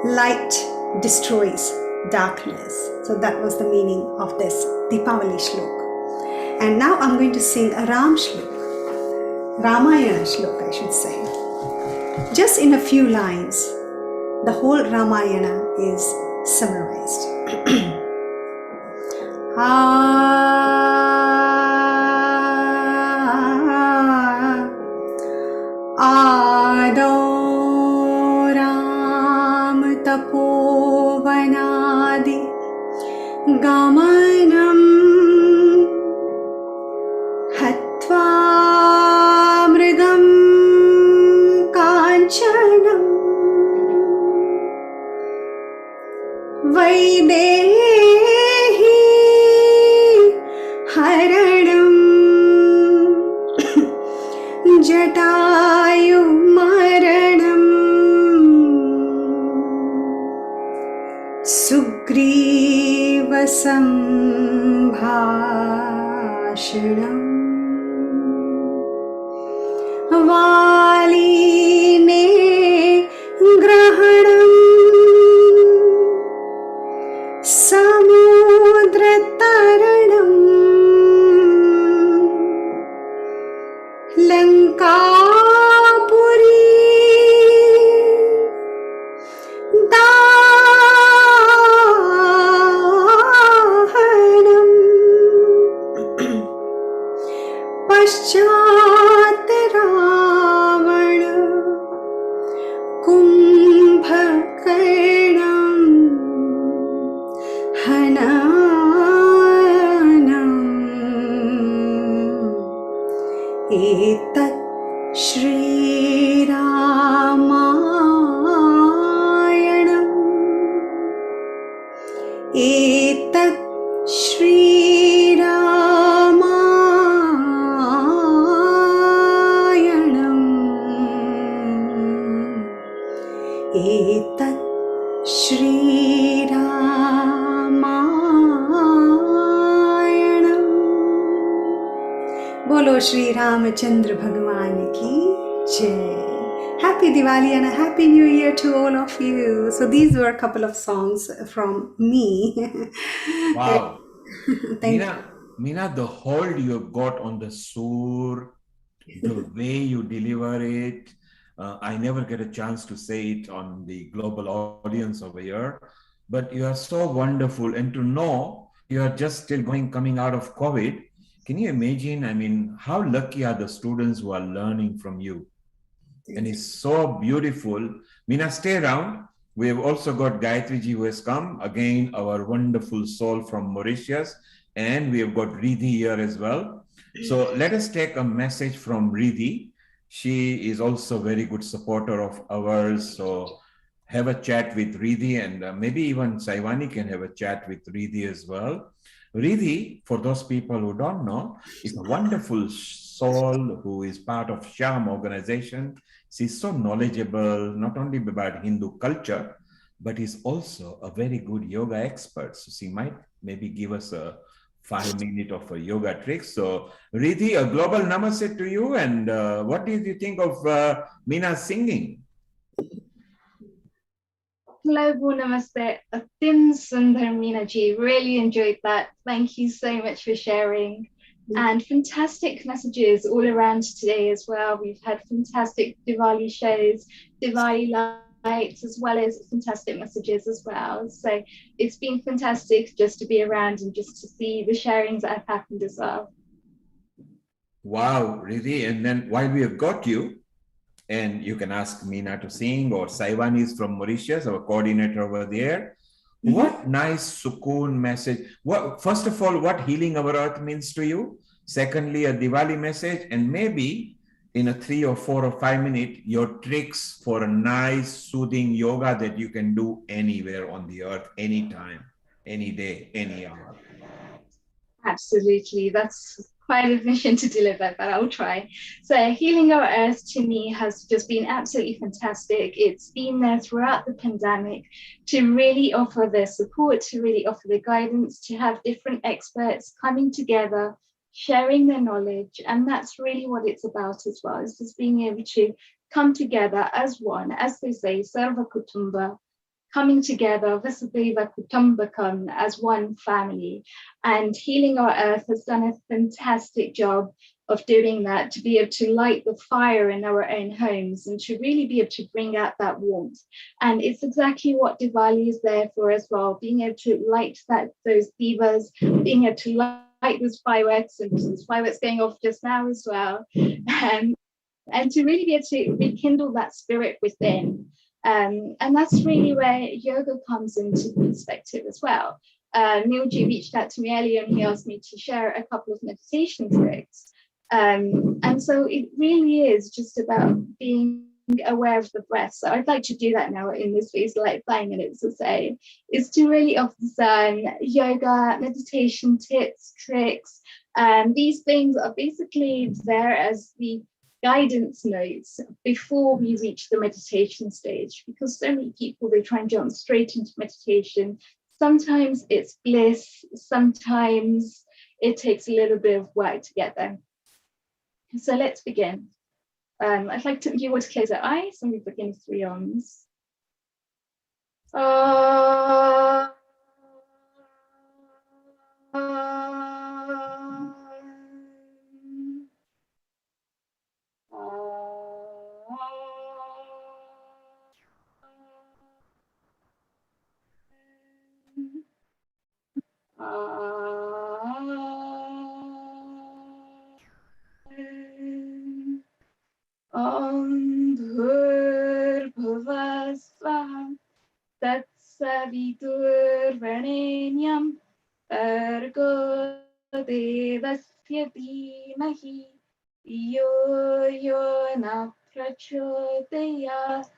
light destroys darkness. So that was the meaning of this Deepavali Shlok. And now I'm going to sing a Ram Shlok, Ramayana Shlok, I should say. Just in a few lines, the whole Ramayana is summarized. आदौ राम तपोवनादि गमनं हत्वा मृगं काञ्चनं वैदेही हरणं जटायुमरणं सुग्रीवसम्भाषणम् वालीने ग्रहणं समुद्रतरणं लङ्कापुरी दाहनं पश्चात् रावण कुम्भकर्णं हननम् एतत् श्रीरामायणम् एतत् श्रीरामायणम् एतत् श्रीरामायणम्. बोलो श्री रामचंद्र भगवान की जय. Happy Diwali and a Happy New Year to all of you. So these were a couple of songs from me. Wow. Thank you. Meena, the hold you have got on the sur, the way you deliver it, I never get a chance to say it on the global audience over here, but you are so wonderful. And to know you are just still coming out of COVID, can you imagine, I mean, how lucky are the students who are learning from you? And it's so beautiful. Meena, stay around. We have also got Gayatri ji who has come, again, our wonderful soul from Mauritius. And we have got Riddhi here as well. So let us take a message from Riddhi. She is also a very good supporter of ours. So have a chat with Riddhi, and maybe even Saivani can have a chat with Riddhi as well. Riddhi, for those people who don't know, is a wonderful soul who is part of Sham organization. She's so knowledgeable, not only about Hindu culture, but is also a very good yoga expert. So she might maybe give us a 5 minutes of a yoga trick. So Riddhi, a global namaste to you. And what did you think of Meena's singing? Global namaste, Atim Sundar Meena ji. Really enjoyed that. Thank you so much for sharing. And fantastic messages all around today as well. We've had fantastic Diwali shows, Diwali lights, as well as fantastic messages as well. So it's been fantastic just to be around and just to see the sharings that have happened as well. Wow, Riddhi. And then while we have got you, and you can ask Meena to sing, or Saivani is from Mauritius, our coordinator over there. What nice sukoon message. First of all, what healing our earth means to you? Secondly, a Diwali message, and maybe in a 3 or 4 or 5 minute, your tricks for a nice soothing yoga that you can do anywhere on the earth, anytime, any day, any hour. Absolutely. That's quite a mission to deliver, but I'll try. So Healing Our Earth to me has just been absolutely fantastic. It's been there throughout the pandemic to really offer the support, to really offer the guidance, to have different experts coming together, sharing their knowledge. And that's really what it's about as well, is just being able to come together as one, as they say, Sarva Kutumba, coming together, Vasudeva Kutumbakam, as one family. And Healing Our Earth has done a fantastic job of doing that, to be able to light the fire in our own homes and to really be able to bring out that warmth. And it's exactly what Diwali is there for as well, being able to light those divas, being able to light those fireworks, and there's fireworks going off just now as well. And to really be able to rekindle that spirit within. And that's really where yoga comes into perspective as well. Neilji reached out to me earlier and he asked me to share a couple of meditation tricks. And so it really is just about being aware of the breath. So I'd like to do that now in this phase, like 5 minutes or so, is to really offer some yoga, meditation tips, tricks. These things are basically there as the guidance notes before we reach the meditation stage, because so many people, they try and jump straight into meditation. Sometimes it's bliss, sometimes it takes a little bit of work to get there. So let's begin. I'd like you all to close your eyes and we begin with 3 Oms. Bhurбhuvah Swaha Tatsavidurvarenyam Bhargo Devasya Dhimahi Yo Yo Na Prachodayat.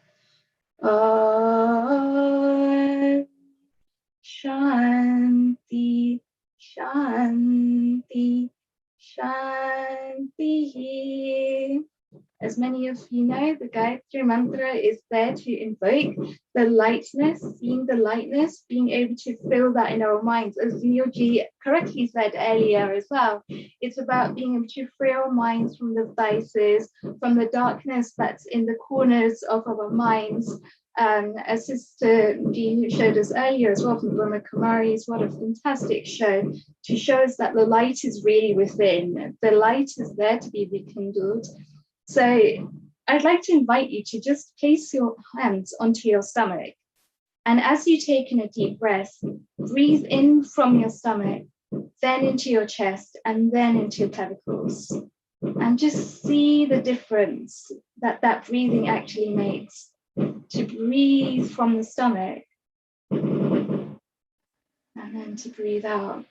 Shanti, Shanti, Shanti. As many of you know, the Gayatri Mantra is there to invoke the lightness, seeing the lightness, being able to feel that in our minds. As Neilji correctly said earlier as well, it's about being able to free our minds from the vices, from the darkness that's in the corners of our minds. As Sister G showed us earlier as well from Brahma Kumaris, what a fantastic show to show us that the light is really within. The light is there to be rekindled. So I'd like to invite you to just place your hands onto your stomach. And as you take in a deep breath, breathe in from your stomach, then into your chest, and then into your clavicles. And just see the difference that that breathing actually makes. To breathe from the stomach, and then to breathe out.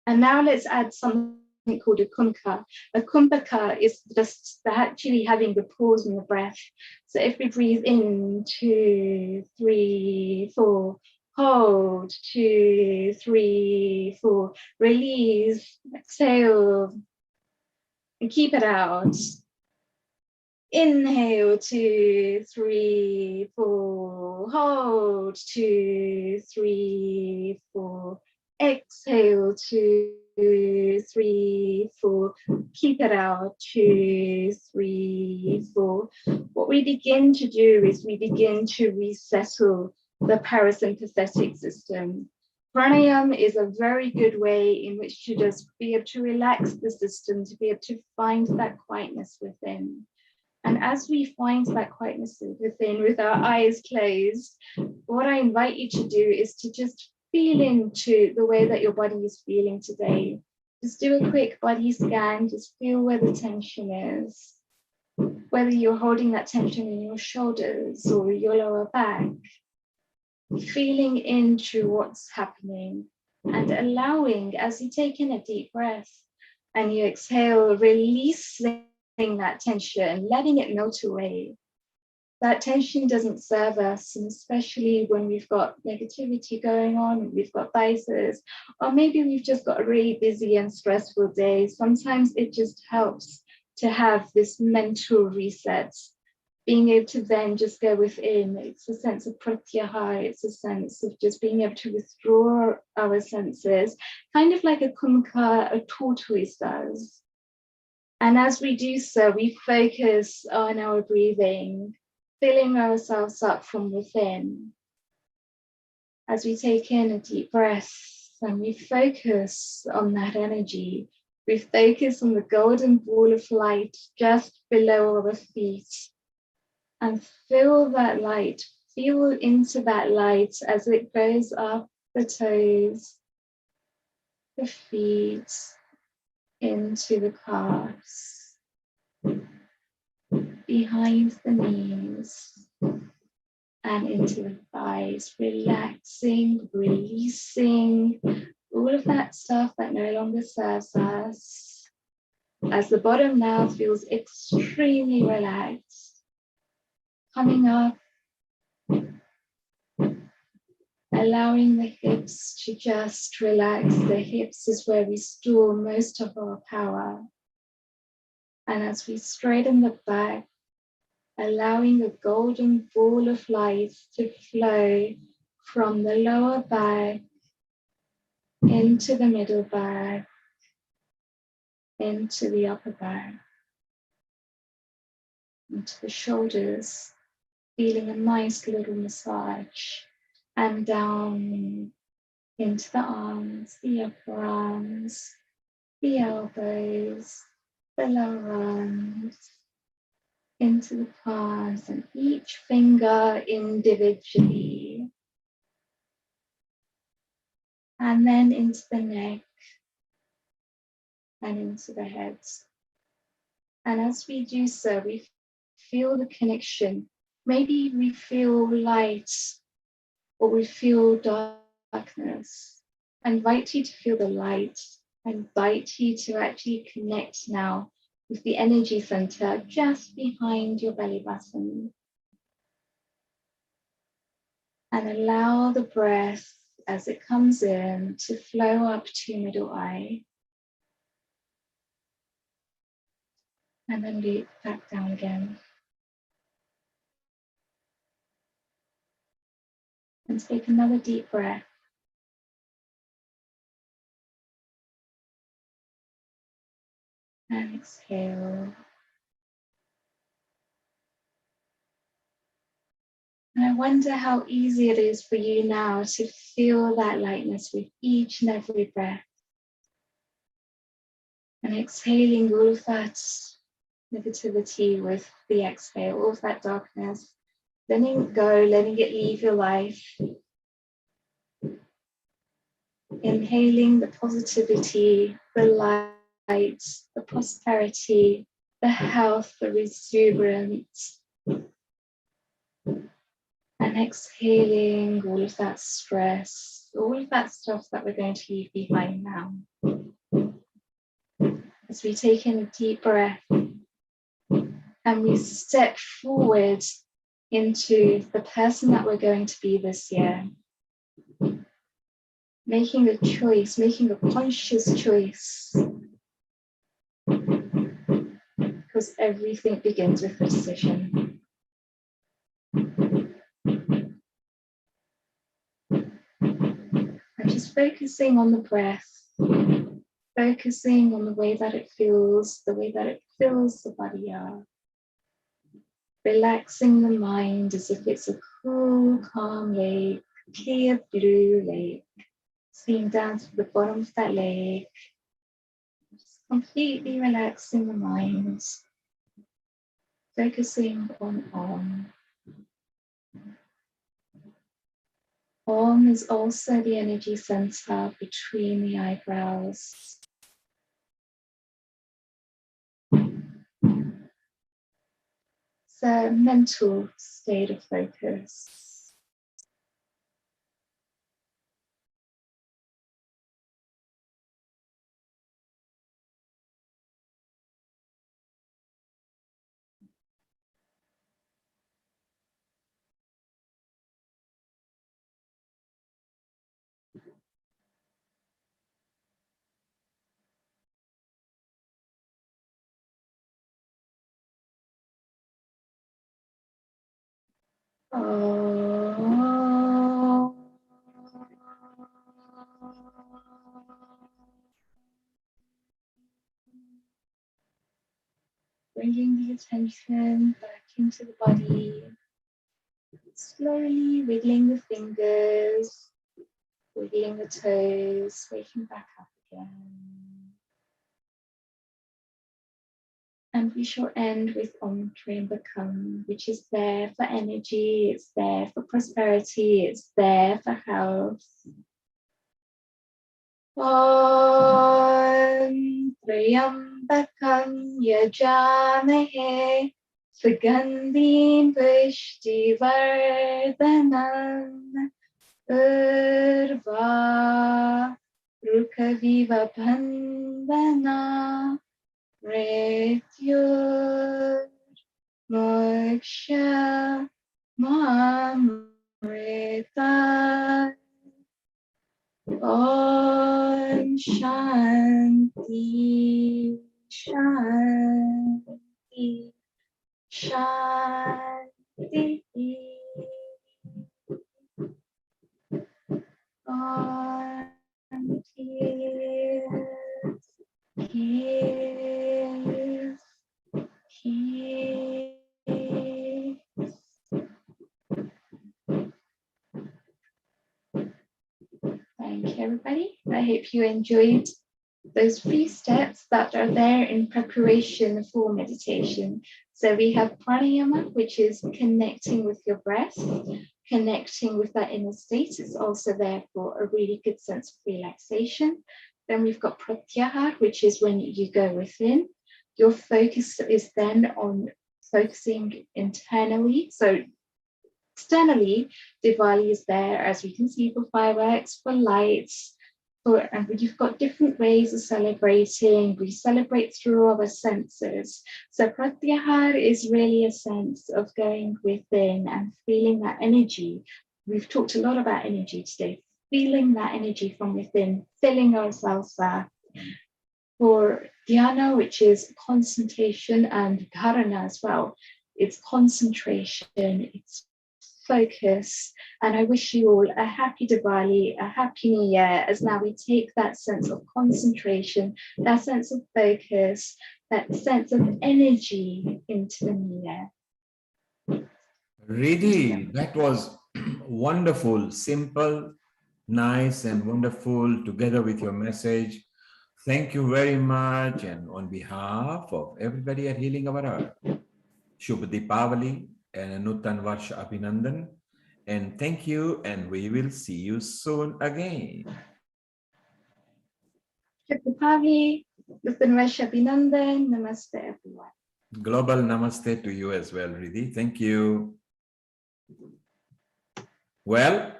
And now let's add something called a kumbhaka. A kumbhaka is just actually having the pause in the breath. So if we breathe in, 2, 3, 4, hold, 2, 3, 4, release, exhale, and keep it out. Inhale, 2, 3, 4, hold, 2, 3, 4, exhale, 2, 3, 4, keep it out, 2, 3, 4. What we begin to do is we begin to resettle the parasympathetic system. Pranayama is a very good way in which to just be able to relax the system, to be able to find that quietness within. And as we find that quietness within with our eyes closed, what I invite you to do is to just feel into the way that your body is feeling today. Just do a quick body scan, just feel where the tension is, whether you're holding that tension in your shoulders or your lower back, feeling into what's happening. and allowing, as you take in a deep breath and you exhale, releasing that tension, letting it melt away. That tension doesn't serve us, and especially when we've got negativity going on, we've got biases, or maybe we've just got a really busy and stressful day. Sometimes it just helps to have this mental reset, being able to then just go within. It's a sense of pratyaha, it's a sense of just being able to withdraw our senses, kind of like a kunkka, a tortoise does. And as we do so, we focus on our breathing, filling ourselves up from within. As we take in a deep breath and we focus on that energy, we focus on the golden ball of light just below our feet and feel that light, feel into that light as it goes up the toes, the feet, into the calves, behind the knees, and into the thighs, relaxing, releasing all of that stuff that no longer serves us. As the bottom now feels extremely relaxed, coming up, allowing the hips to just relax. The hips is where we store most of our power. And as we straighten the back, allowing the golden ball of light to flow from the lower back into the middle back, into the upper back, into the shoulders, feeling a nice little massage, and down into the arms, the upper arms, the elbows, the lower arms, into the palms, and each finger individually. And then into the neck and into the head. And as we do so, we feel the connection. Maybe we feel light or we feel darkness. I invite you to feel the light. I invite you to actually connect now with the energy center just behind your belly button. And allow the breath as it comes in to flow up to your middle eye. And then loop back down again. And take another deep breath. And exhale. And I wonder how easy it is for you now to feel that lightness with each and every breath. And exhaling all of that negativity with the exhale, all of that darkness, letting it go, letting it leave your life. Inhaling the positivity, the light, the prosperity, the health, the exuberance. And exhaling all of that stress, all of that stuff that we're going to leave behind now. As we take in a deep breath and we step forward into the person that we're going to be this year. Making a choice, making a conscious choice. Because everything begins with a decision. I'm just focusing on the breath, focusing on the way that it feels, the way that it fills the body up. Relaxing the mind as if it's a cool, calm lake, clear blue lake. Seeing down to the bottom of that lake. Just completely relaxing the mind. Focusing on Om. Om is also the energy center between the eyebrows. It's a mental state of focus. Bringing the attention back into the body, slowly wiggling the fingers, wiggling the toes, waking back up again. And we shall end with Om Triambakam, which is there for energy, it's there for prosperity, it's there for health. Om Triambakam Yajamahe Sugandhim Pushtivardhanam Urva Rukaviva Bandhana Mrityur Moksha Mamrita Om Shanti Shanti Shanti Om Peace, peace, peace. Thank you, everybody. I hope you enjoyed those few steps that are there in preparation for meditation. So we have pranayama, which is connecting with your breath, connecting with that inner state. It's also there for a really good sense of relaxation. Then we've got pratyahar, which is when you go within. Your focus is then on focusing internally. So externally, Diwali is there, as we can see, for fireworks, for lights, and you've got different ways of celebrating. We celebrate through our senses. So pratyahar is really a sense of going within and feeling that energy. We've talked a lot about energy today, feeling that energy from within, filling ourselves up. For dhyana, which is concentration, and dharana as well, it's concentration, it's focus. And I wish you all a happy Diwali, a happy New Year, as now we take that sense of concentration, that sense of focus, that sense of energy into the New Year. Riddhi, that was wonderful, simple, nice and wonderful, together with your message. Thank you very much. And on behalf of everybody at Healing Our Earth, Shubh Deepavali and Nutan Varsha Abhinandan. And thank you, and we will see you soon again. Shubh Deepavali, Nutan Varsha Abhinandan. Namaste, everyone. Global namaste to you as well, Riddhi. Thank you. Well,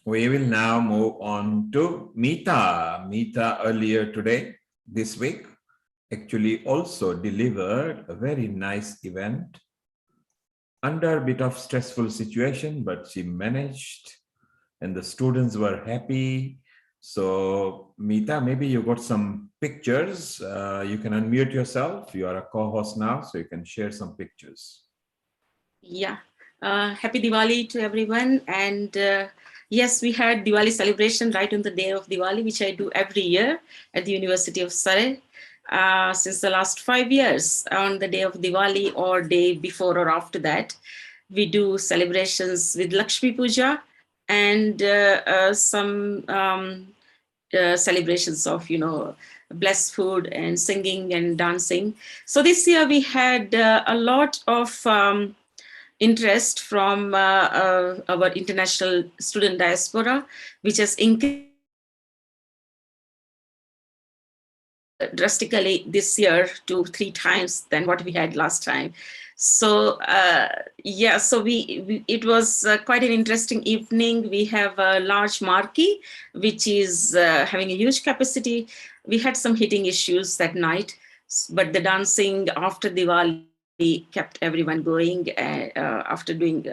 we will now move on to Meeta. Meeta earlier today, this week, actually also delivered a very nice event under a bit of stressful situation, but she managed and the students were happy. So Meeta, maybe you got some pictures. You can unmute yourself. You are a co-host now, so you can share some pictures. Yeah. Happy Diwali to everyone. And yes, we had Diwali celebration right on the day of Diwali, which I do every year at the University of Surrey. Since the last 5 years, on the day of Diwali or day before or after that, we do celebrations with Lakshmi Puja and some celebrations of, blessed food and singing and dancing. So this year we had a lot of interest from our international student diaspora, which has increased drastically this year to 3 times than what we had last time. So yeah, so it was quite an interesting evening. We have a large marquee, which is having a huge capacity. We had some heating issues that night, but the dancing after Diwali kept everyone going after doing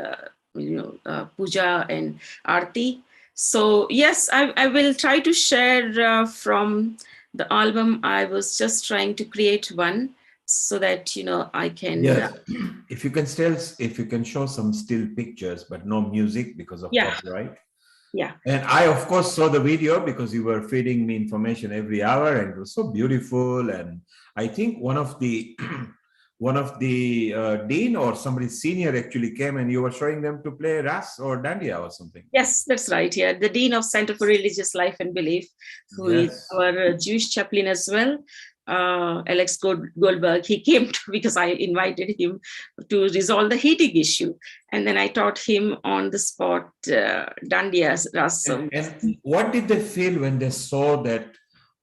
puja and aarti. So yes, I will try to share from the album. I was just trying to create one so that, you know, I can. Yes. If you can show some still pictures, but no music because of Yeah. copyright. Yeah. And I, of course, saw the video because you were feeding me information every hour, and it was so beautiful. And I think one of the dean or somebody senior actually came, and you were showing them to play ras or dandiya or something. Yes, that's right. Yeah, the Dean of Center for Religious Life and Belief, who is Yes. our Jewish chaplain as well, Alex Goldberg. He came because I invited him to resolve the heating issue, and then I taught him on the spot dandiya ras. And what did they feel when they saw that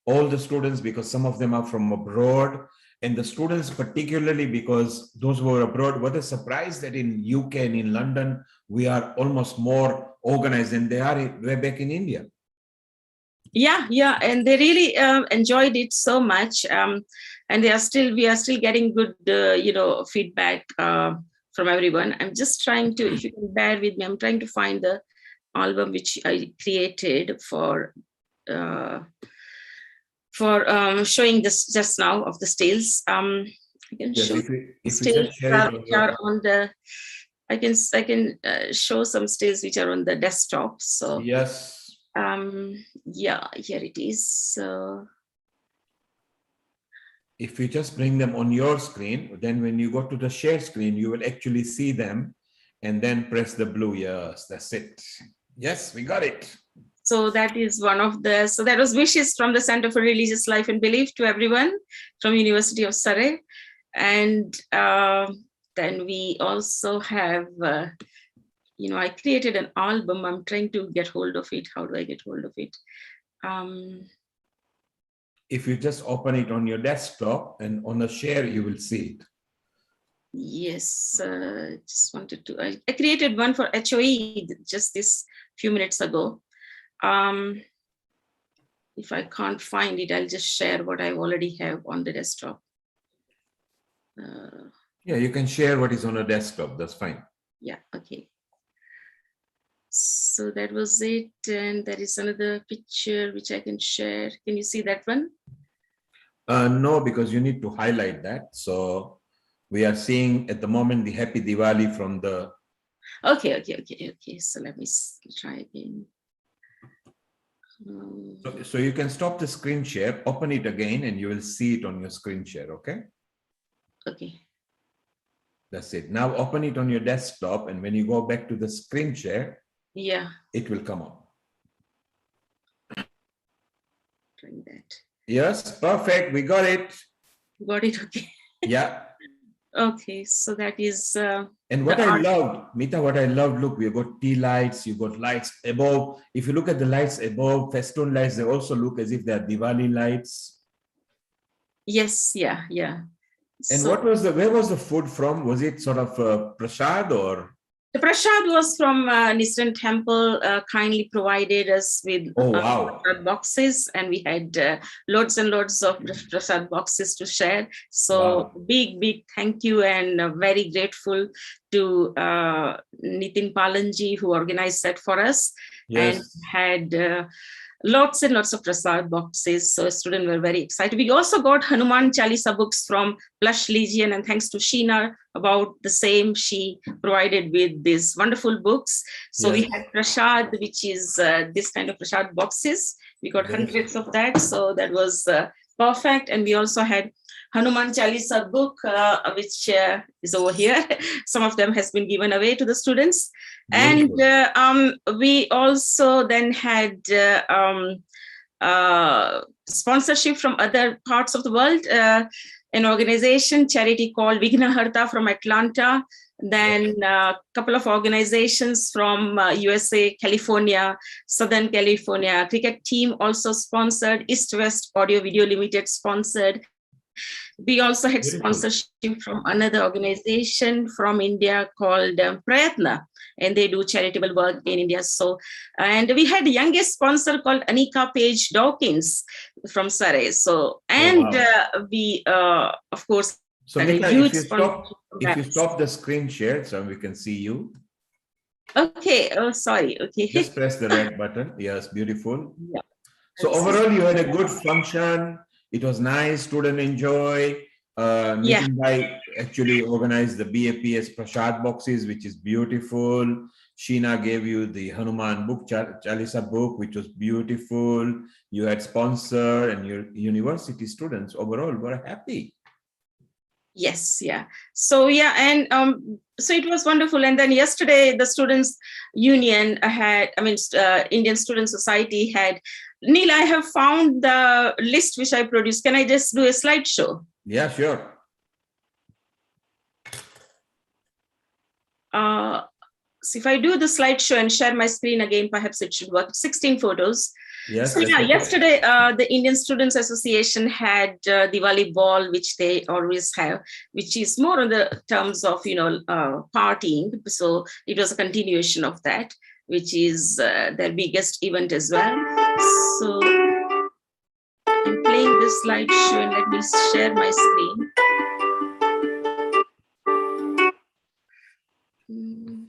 all the students, because some of them are from abroad, and the students particularly because those who were abroad, were they surprised that in UK and in London we are almost more organized than they are way back in India? Yeah, and they really enjoyed it so much, and we are still getting good feedback from everyone. I'm just trying to, if you can bear with me, I'm trying to find the album which I created for showing this just now of the stills. I can Yes, show if you stills just share it on which are on the. I can show some stills which are on the desktop. So yes. Yeah, here it is. So if you just bring them on your screen, then when you go to the share screen, you will actually see them, and then press the blue. Yes, that's it. Yes, we got it. So that is one of the, so that was wishes from the Center for Religious Life and Belief to everyone from University of Surrey. And then we also have, I created an album. I'm trying to get hold of it. How do I get hold of it? If you just open it on your desktop and on a share, you will see it. Yes, just wanted to, I created one for HOE just this few minutes ago. If I can't find it, I'll just share what I already have on the desktop. Yeah, you can share what is on a desktop. That's fine. Yeah, okay. So that was it. And there is another picture which I can share. Can you see that one? No, because you need to highlight that. So we are seeing at the moment the Happy Diwali from the. Okay. So let me try again. So you can stop the screen share, open it again, and you will see it on your screen share, okay? Okay. That's it. Now open it on your desktop, and when you go back to the screen share, yeah, it will come up. Trying that. Yes, perfect. We got it. Got it, okay. Yeah. Okay, so that is. And what I loved, Mita, what I loved, look, we've got tea lights, you've got lights above. If you look at the lights above, festoon lights, they also look as if they're Diwali lights. Yes, yeah. And so, where was the food from? Was it sort of prasad or? The prasad was from Nisran Temple, kindly provided us with prasad boxes, and we had loads and loads of prasad boxes to share. So big thank you, and very grateful to Nitin Palanji, who organized that for us. Yes. And had lots and lots of prasad boxes. So students were very excited. We also got Hanuman Chalisa books from Plush Legion, and thanks to Sheena about the same, she provided with these wonderful books. So we had prasad, which is this kind of prasad boxes. We got hundreds of that. So that was perfect. And we also had Hanuman Chalisa book, which is over here. Some of them has been given away to the students. Beautiful. And we also then had sponsorship from other parts of the world. An organization, charity called Vignaharta from Atlanta. Then a couple of organizations from USA, California, Southern California. Cricket team also sponsored. East West Audio Video Limited sponsored. We also had sponsorship from another organization from India called Prayatna, and they do charitable work in India. So, and we had the youngest sponsor called Anika Page Dawkins from Surrey. So, and we, of course, so Mika, if you stop the screen share so we can see you. Okay, oh, sorry, okay. Just press the red button. Yes, beautiful. Yeah. So overall, you had a good function. It was nice, student enjoy. Yeah. Nitin Bhai actually organized the BAPS Prashad boxes, which is beautiful. Sheena gave you the Hanuman book, Chalisa book, which was beautiful. You had sponsor and your university students overall were happy. Yes, yeah. So yeah, and so it was wonderful. And then yesterday, the Students' Union had, Indian Student Society had. Neil, I have found the list which I produced. Can I just do a slideshow? Yeah, sure. So if I do the slideshow and share my screen again, perhaps it should work. 16 photos. Yes. So yeah, yesterday the Indian Students Association had Diwali ball, which they always have, which is more on the terms of partying. So it was a continuation of that, which is their biggest event as well. So I'm playing this slideshow and let me share my screen.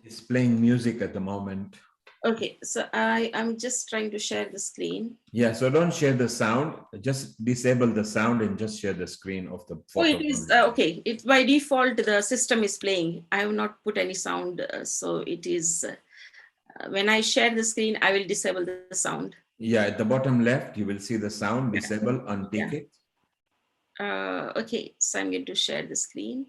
It's playing music at the moment. Okay, so I'm just trying to share the screen. Yeah, so don't share the sound. Just disable the sound and just share the screen of the photo. Oh, it is okay. It's by default the system is playing. I have not put any sound, so it is. When I share the screen, I will disable the sound. Yeah, at the bottom left, you will see the sound. Disable, untick it. Okay, so I'm going to share the screen.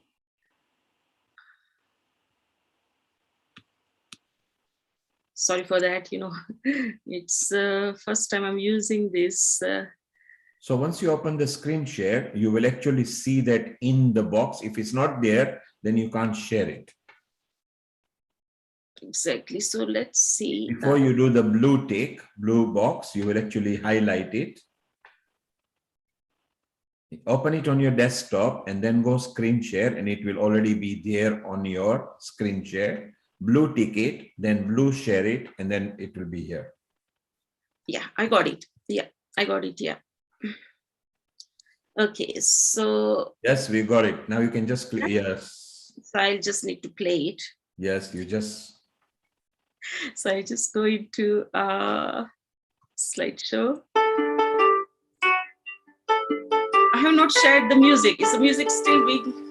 Sorry for that. It's first time I'm using this. So once you open the screen share, you will actually see that in the box. If it's not there, then you can't share it. Exactly. So let's see. Before you do the blue box, you will actually highlight it. Open it on your desktop and then go screen share, and it will already be there on your screen share. Blue tick it, then blue share it, and then it will be here. Yeah, I got it. Yeah, I got it. Yeah. Okay, so. Yes, we got it. Now you can just click. Yes. So I'll just need to play it. Yes, you just. So I just go into slideshow. I have not shared the music. Is the music still being?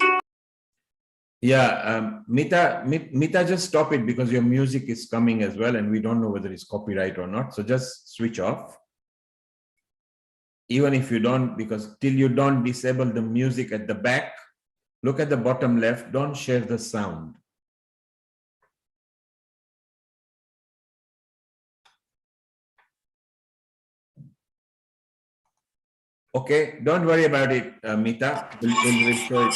Yeah, Mita, just stop it because your music is coming as well, and we don't know whether it's copyright or not. So just switch off. Even if you don't, because till you don't disable the music at the back, look at the bottom left, don't share the sound. Okay, don't worry about it, Mita. We'll show it.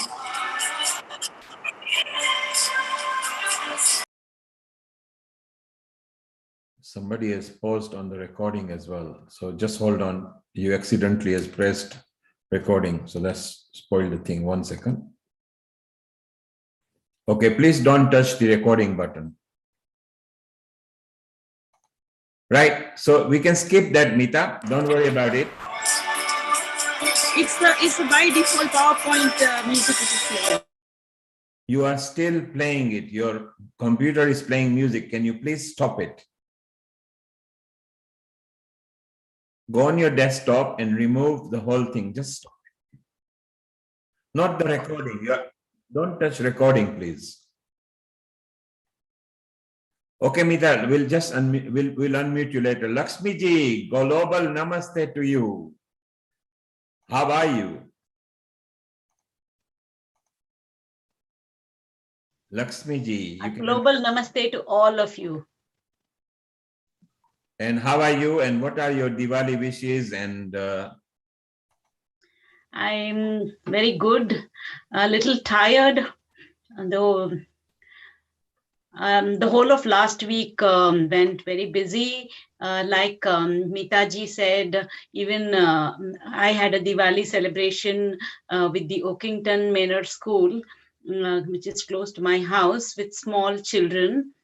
Somebody has paused on the recording as well. So just hold on. You accidentally has pressed recording. So that's spoiled the thing. 1 second. Okay, please don't touch the recording button. Right. So we can skip that, Mita. Don't worry about it. It's the by default PowerPoint music which is playing. You are still playing it. Your computer is playing music. Can you please stop it? Go on your desktop and remove the whole thing. Just stop it. Not the recording. Don't touch recording, please. Okay, Mita, we'll just we'll unmute you later. Lakshmi ji, global namaste to you. How are you? Lakshmi ji. Global namaste to all of you. And how are you? And what are your Diwali wishes? And I'm very good, a little tired, though the whole of last week went very busy. Like Mita ji said, even I had a Diwali celebration with the Oakington Manor School, which is close to my house, with small children.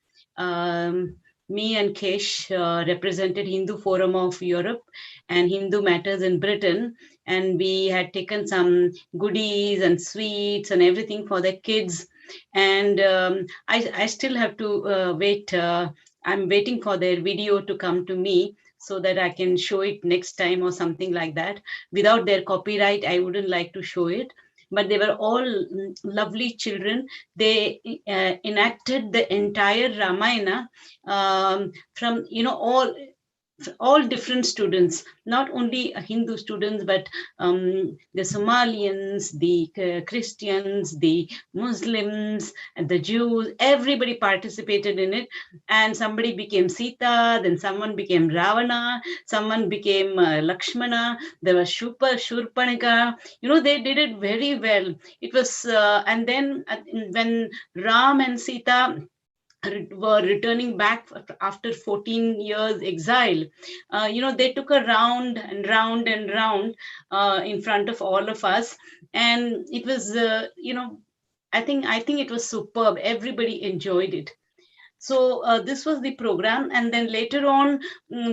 Me and Kesh represented Hindu Forum of Europe and Hindu Matters in Britain, and we had taken some goodies and sweets and everything for the kids. And I still have to wait. I'm waiting for their video to come to me so that I can show it next time or something like that. Without their copyright, I wouldn't like to show it. but they were all lovely children. They enacted the entire Ramayana from, all different students, not only Hindu students, but the Somalians, the Christians, the Muslims, and the Jews. Everybody participated in it, and somebody became Sita, then someone became Ravana, someone became Lakshmana. There was Shurpanika. They did it very well. It was, and then when Ram and Sita were returning back after 14 years exile, they took a round and round and round in front of all of us, and it was, I think it was superb. Everybody enjoyed it. So this was the program, and then later on,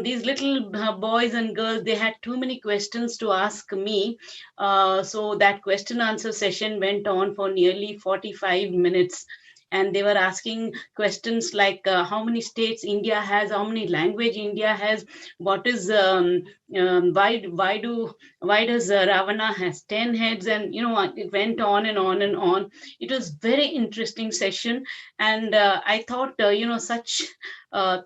these little boys and girls, they had too many questions to ask me. So that question answer session went on for nearly 45 minutes. And they were asking questions like how many states India has, how many language India has, what is why does Ravana has 10 heads, and it went on and on and on. It was very interesting session, and I thought such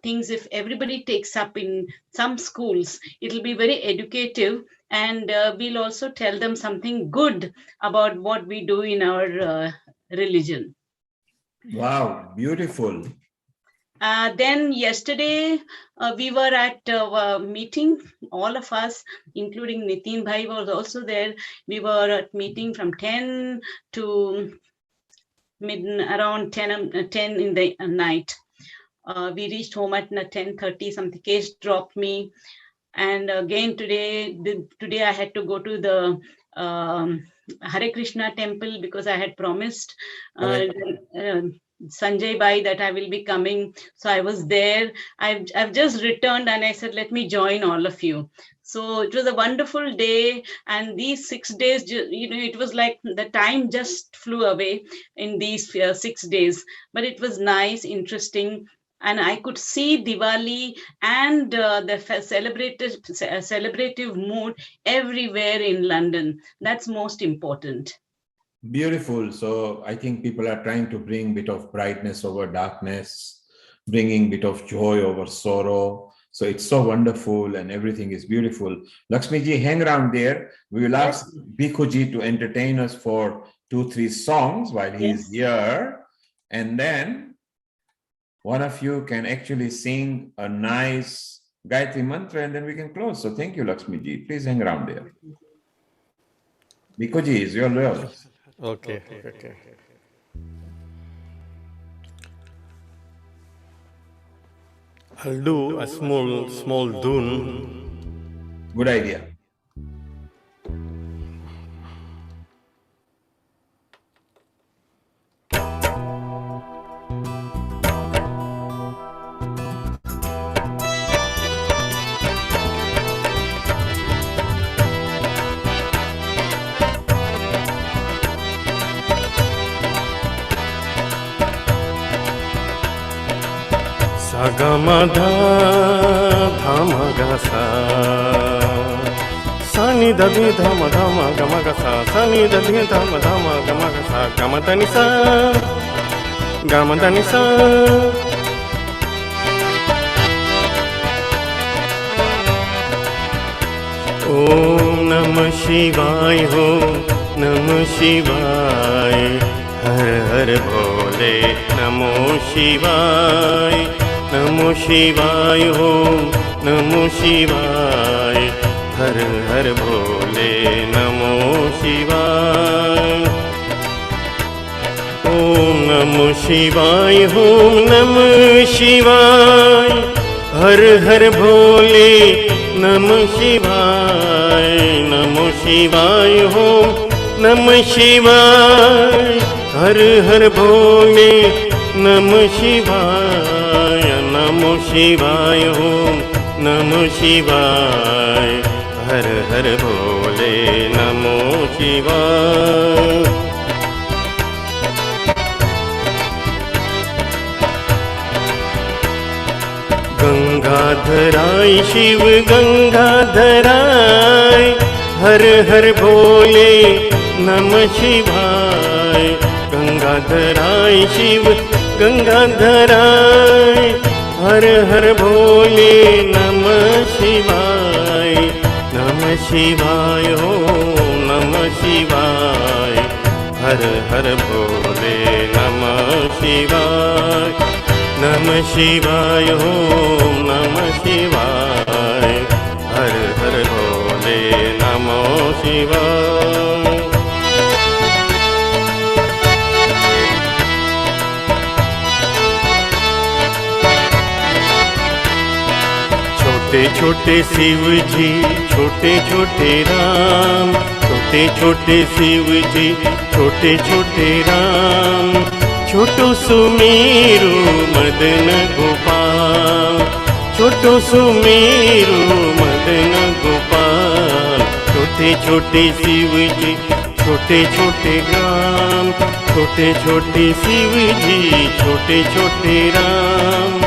things, if everybody takes up in some schools, it'll be very educative, and we'll also tell them something good about what we do in our religion. Wow, beautiful. Then yesterday we were at a meeting, all of us, including Nitin Bhai was also there. We were at meeting from 10 to around 10 in the night. We reached home at 10:30. Some case dropped me, and again today I had to go to the Hare Krishna temple because I had promised Sanjay Bhai that I will be coming. So I was there. I've just returned, and I said, let me join all of you. So it was a wonderful day, and these 6 days, it was like the time just flew away in these 6 days. But it was nice, interesting, and I could see Diwali and the celebrative mood everywhere in London. That's most important. Beautiful. So I think people are trying to bring a bit of brightness over darkness, bringing a bit of joy over sorrow. So it's so wonderful and everything is beautiful. Lakshmiji, hang around there. We will ask Bhikhuji to entertain us for 2-3 songs while he's here. And then one of you can actually sing a nice Gayatri mantra, and then we can close. So thank you, Lakshmiji. Please hang around there. Bhikhuji, is your yours. Okay. I'll do a small dune. Good idea. Sagamada dhamagasa sani dadi dhama dhama gamagasa sani dadi dhama dhama gamagasa gamadanisa Om Namah Shivaya Om Namah Shivaya Har Har Bhole Namo Shivaya Namo Shivaya Om Namo Shivaya Har Har Bhole Namo Shivaya Om Namo Shivaya Om Namo Shivaya Har Har Bhole Namo Shivaya Namo Shivaya Om Namo Shivaya Har Har Bhole Namo Shivaya Namo Shivaya Om Namo Shivaya Har Har Bhole Namo Shivaya गंगाधराय Shiv गंगाधराय हर हर भोले नमः शिवाय। गंगाधराय शिव गंगाधराय, हर हर भोले नमः शिवाय। नमः शिवाय हो नमः शिवाय, हर हर भोले नमः शिवाय। नमः शिवाय हो नमः शिवाय, हर हर भोले नमः शिवाय। छोटे छोटे शिव जी छोटे छोटे राम, छोटे छोटे शिव जी छोटे छोटे राम। छोटो सुमेरु मदन गोपाल, छोटो सुमेरु मदन गोपाल। छोटे छोटे शिव जी छोटे छोटे राम, छोटे छोटे शिव जी छोटे छोटे राम।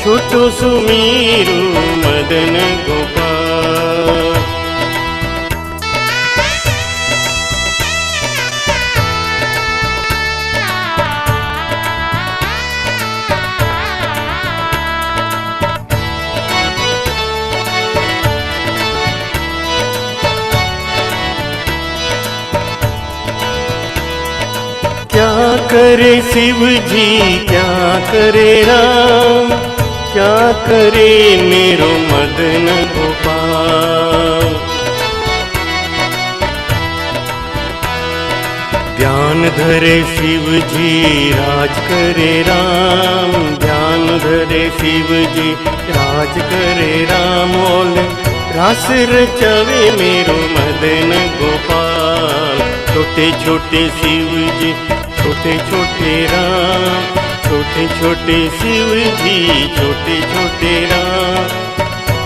छोटो सुमेरु मदन गोपाल। क्या करे शिव जी क्या करे राम, क्या करे मेरो मदन गोपाल। ध्यान धरे शिव जी राज करे राम, ध्यान धरे शिव जी राज करे राम। बोले रास रचावे मेरो मदन गोपाल। छोटे छोटे शिव जी छोटे छोटे राम, छोटे छोटे शिव जी छोटे छोटे राम।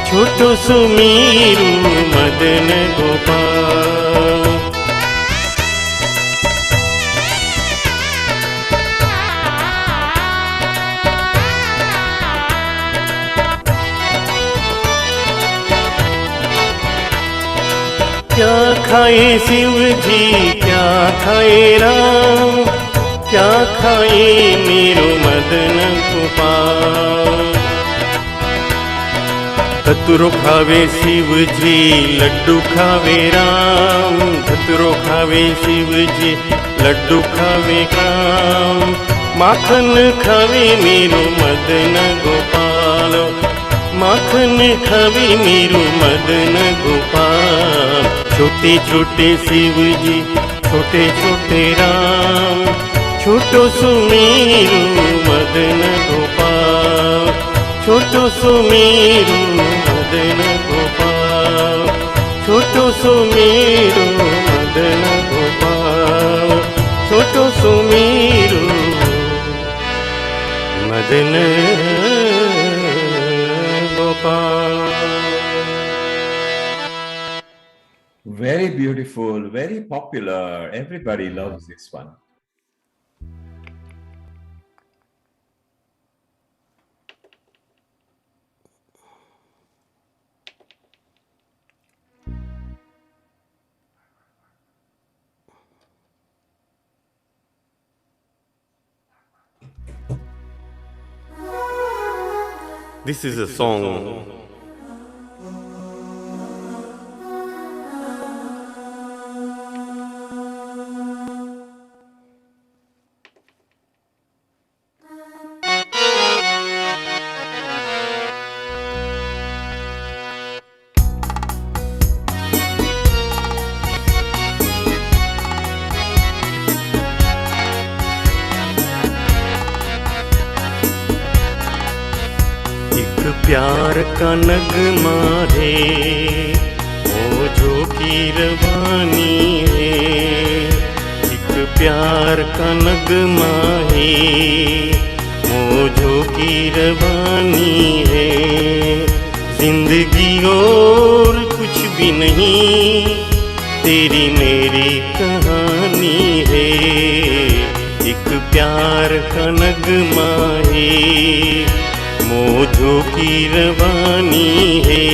छोटो सुमेरु मदन गोपाल। क्या खाए शिव जी क्या खाए राम, क्या खाए मेरो मदन गोपाल। धतुरो खावे शिव जी लड्डू खावे राम, धतुरो खावे शिव जी लड्डू खावे राम। माखन खावे मेरो मदन गोपाल, माखन खावे मेरो मदन गोपाल। छोटे छोटे शिव जी छोटे छोटे राम, छोटो सुमेरु मदन गोपाल। छोटो सुमेरु मदन गोपाल, छोटो सुमेरु मदन गोपाल। छोटो Sumeru Madan Gopal. Very beautiful, very popular. Everybody loves this one. This is a song प्यार का नगमा है, ओ जो की रवानी है। एक प्यार का नगमा है, ओ जो की रवानी है। जिंदगी और कुछ भी नहीं, तेरी मेरी कहानी है। एक प्यार का नगमा है, मौजों की रवानी है।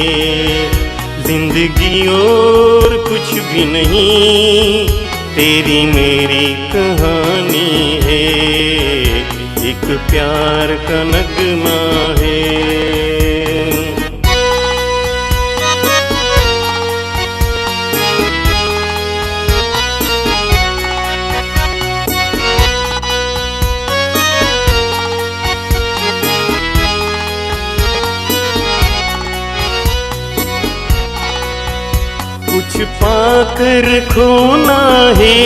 जिंदगी और कुछ भी नहीं, तेरी मेरी कहानी है, एक प्यार का नगमा है। कुछ पाकर खोना है,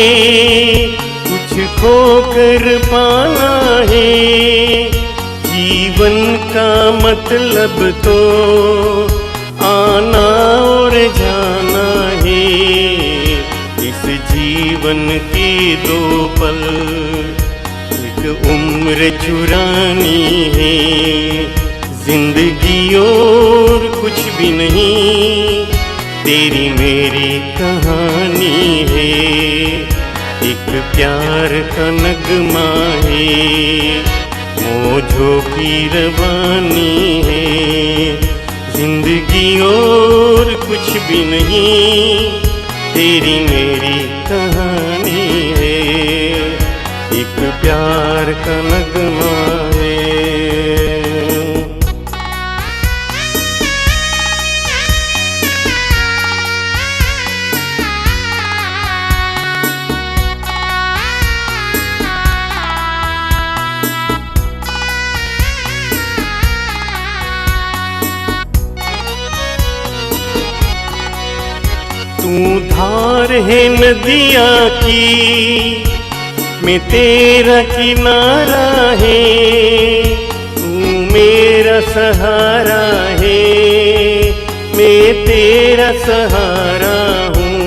कुछ खोकर पाना है, जीवन का मतलब तो आना और जाना है। इस जीवन के दो पल एक उम्र चुरानी है, जिंदगी और कुछ भी नहीं, तेरी मेरी कहानी है, एक प्यार का नगमा है, मौजों की रवानी है, जिंदगी और कुछ भी नहीं, तेरी मेरी कहानी है, एक प्यार का नगमा है। तू धार है नदिया की, मैं तेरा किनारा है, तू मेरा सहारा है, मैं तेरा सहारा हूँ।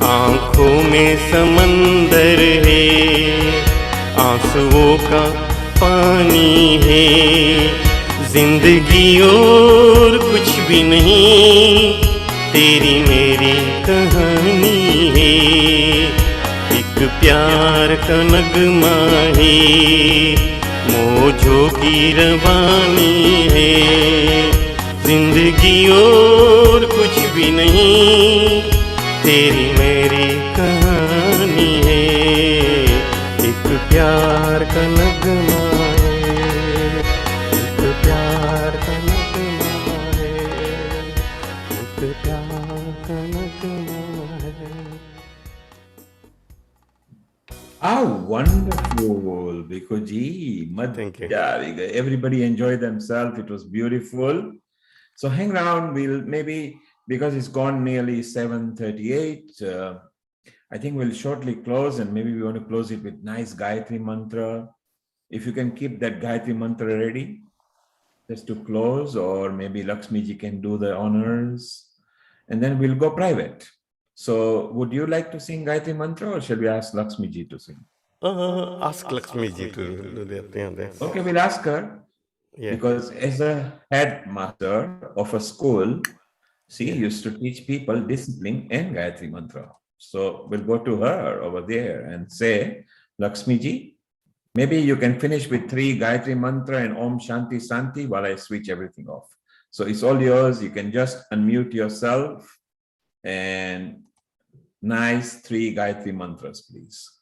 आँखों में समंदर है, आंसुओं का पानी है, जिंदगी और कुछ भी नहीं, तेरी मेरी कहानी है, एक प्यार का नगमा है, मौजों की रवानी है, जिंदगी और कुछ भी नहीं, तेरी मेरी कहानी है, एक प्यार का नगमा है, एक प्यार का नगमा है, एक प्यार का नगमा है। Ah, wonderful, Bikoji. Thank you. Everybody enjoyed themselves. It was beautiful. So hang around. We'll maybe, because it's gone nearly 7:38, I think we'll shortly close, and maybe we want to close it with nice Gayatri mantra. If you can keep that Gayatri mantra ready, just to close, or maybe Lakshmi ji can do the honors, and then we'll go private. So would you like to sing Gayatri mantra, or shall we ask Lakshmi ji to sing? Ask Lakshmi ji to do that. Yeah, that's... Okay, we'll ask her. Yeah. Because as a headmaster of a school, she used to teach people discipline and Gayatri mantra. So we'll go to her over there and say, Lakshmi ji, maybe you can finish with 3 Gayatri mantra and Om Shanti Santi while I switch everything off. So it's all yours. You can just unmute yourself and nice 3 Gayatri mantras, please.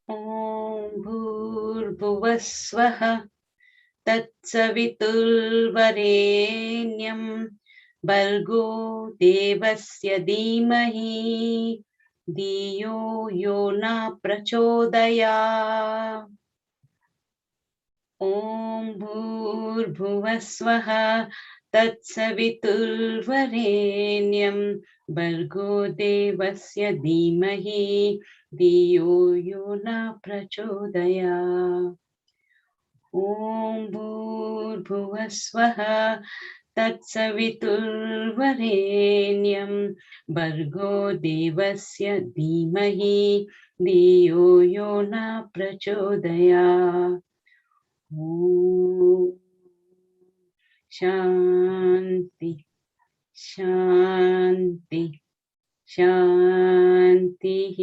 ॐ भूर्भुवस्वः तत्सवितुर्वरेण्यं भर्गो देवस्य धीमहि धियो यो न प्रचोदयात्। ॐ भूर्भुवस्वः तत्सवितुर्वरेण्यं भर्गो देवस्य धीमहि धियो यो न प्रचोदयात्। ॐ भूर्भुवस्वः तत्सवितुर्वरेण्यं भर्गो देवस्य धीमहि धियो यो न प्रचोदयात्। ॐ शान्ति शान्ति शान्तिः।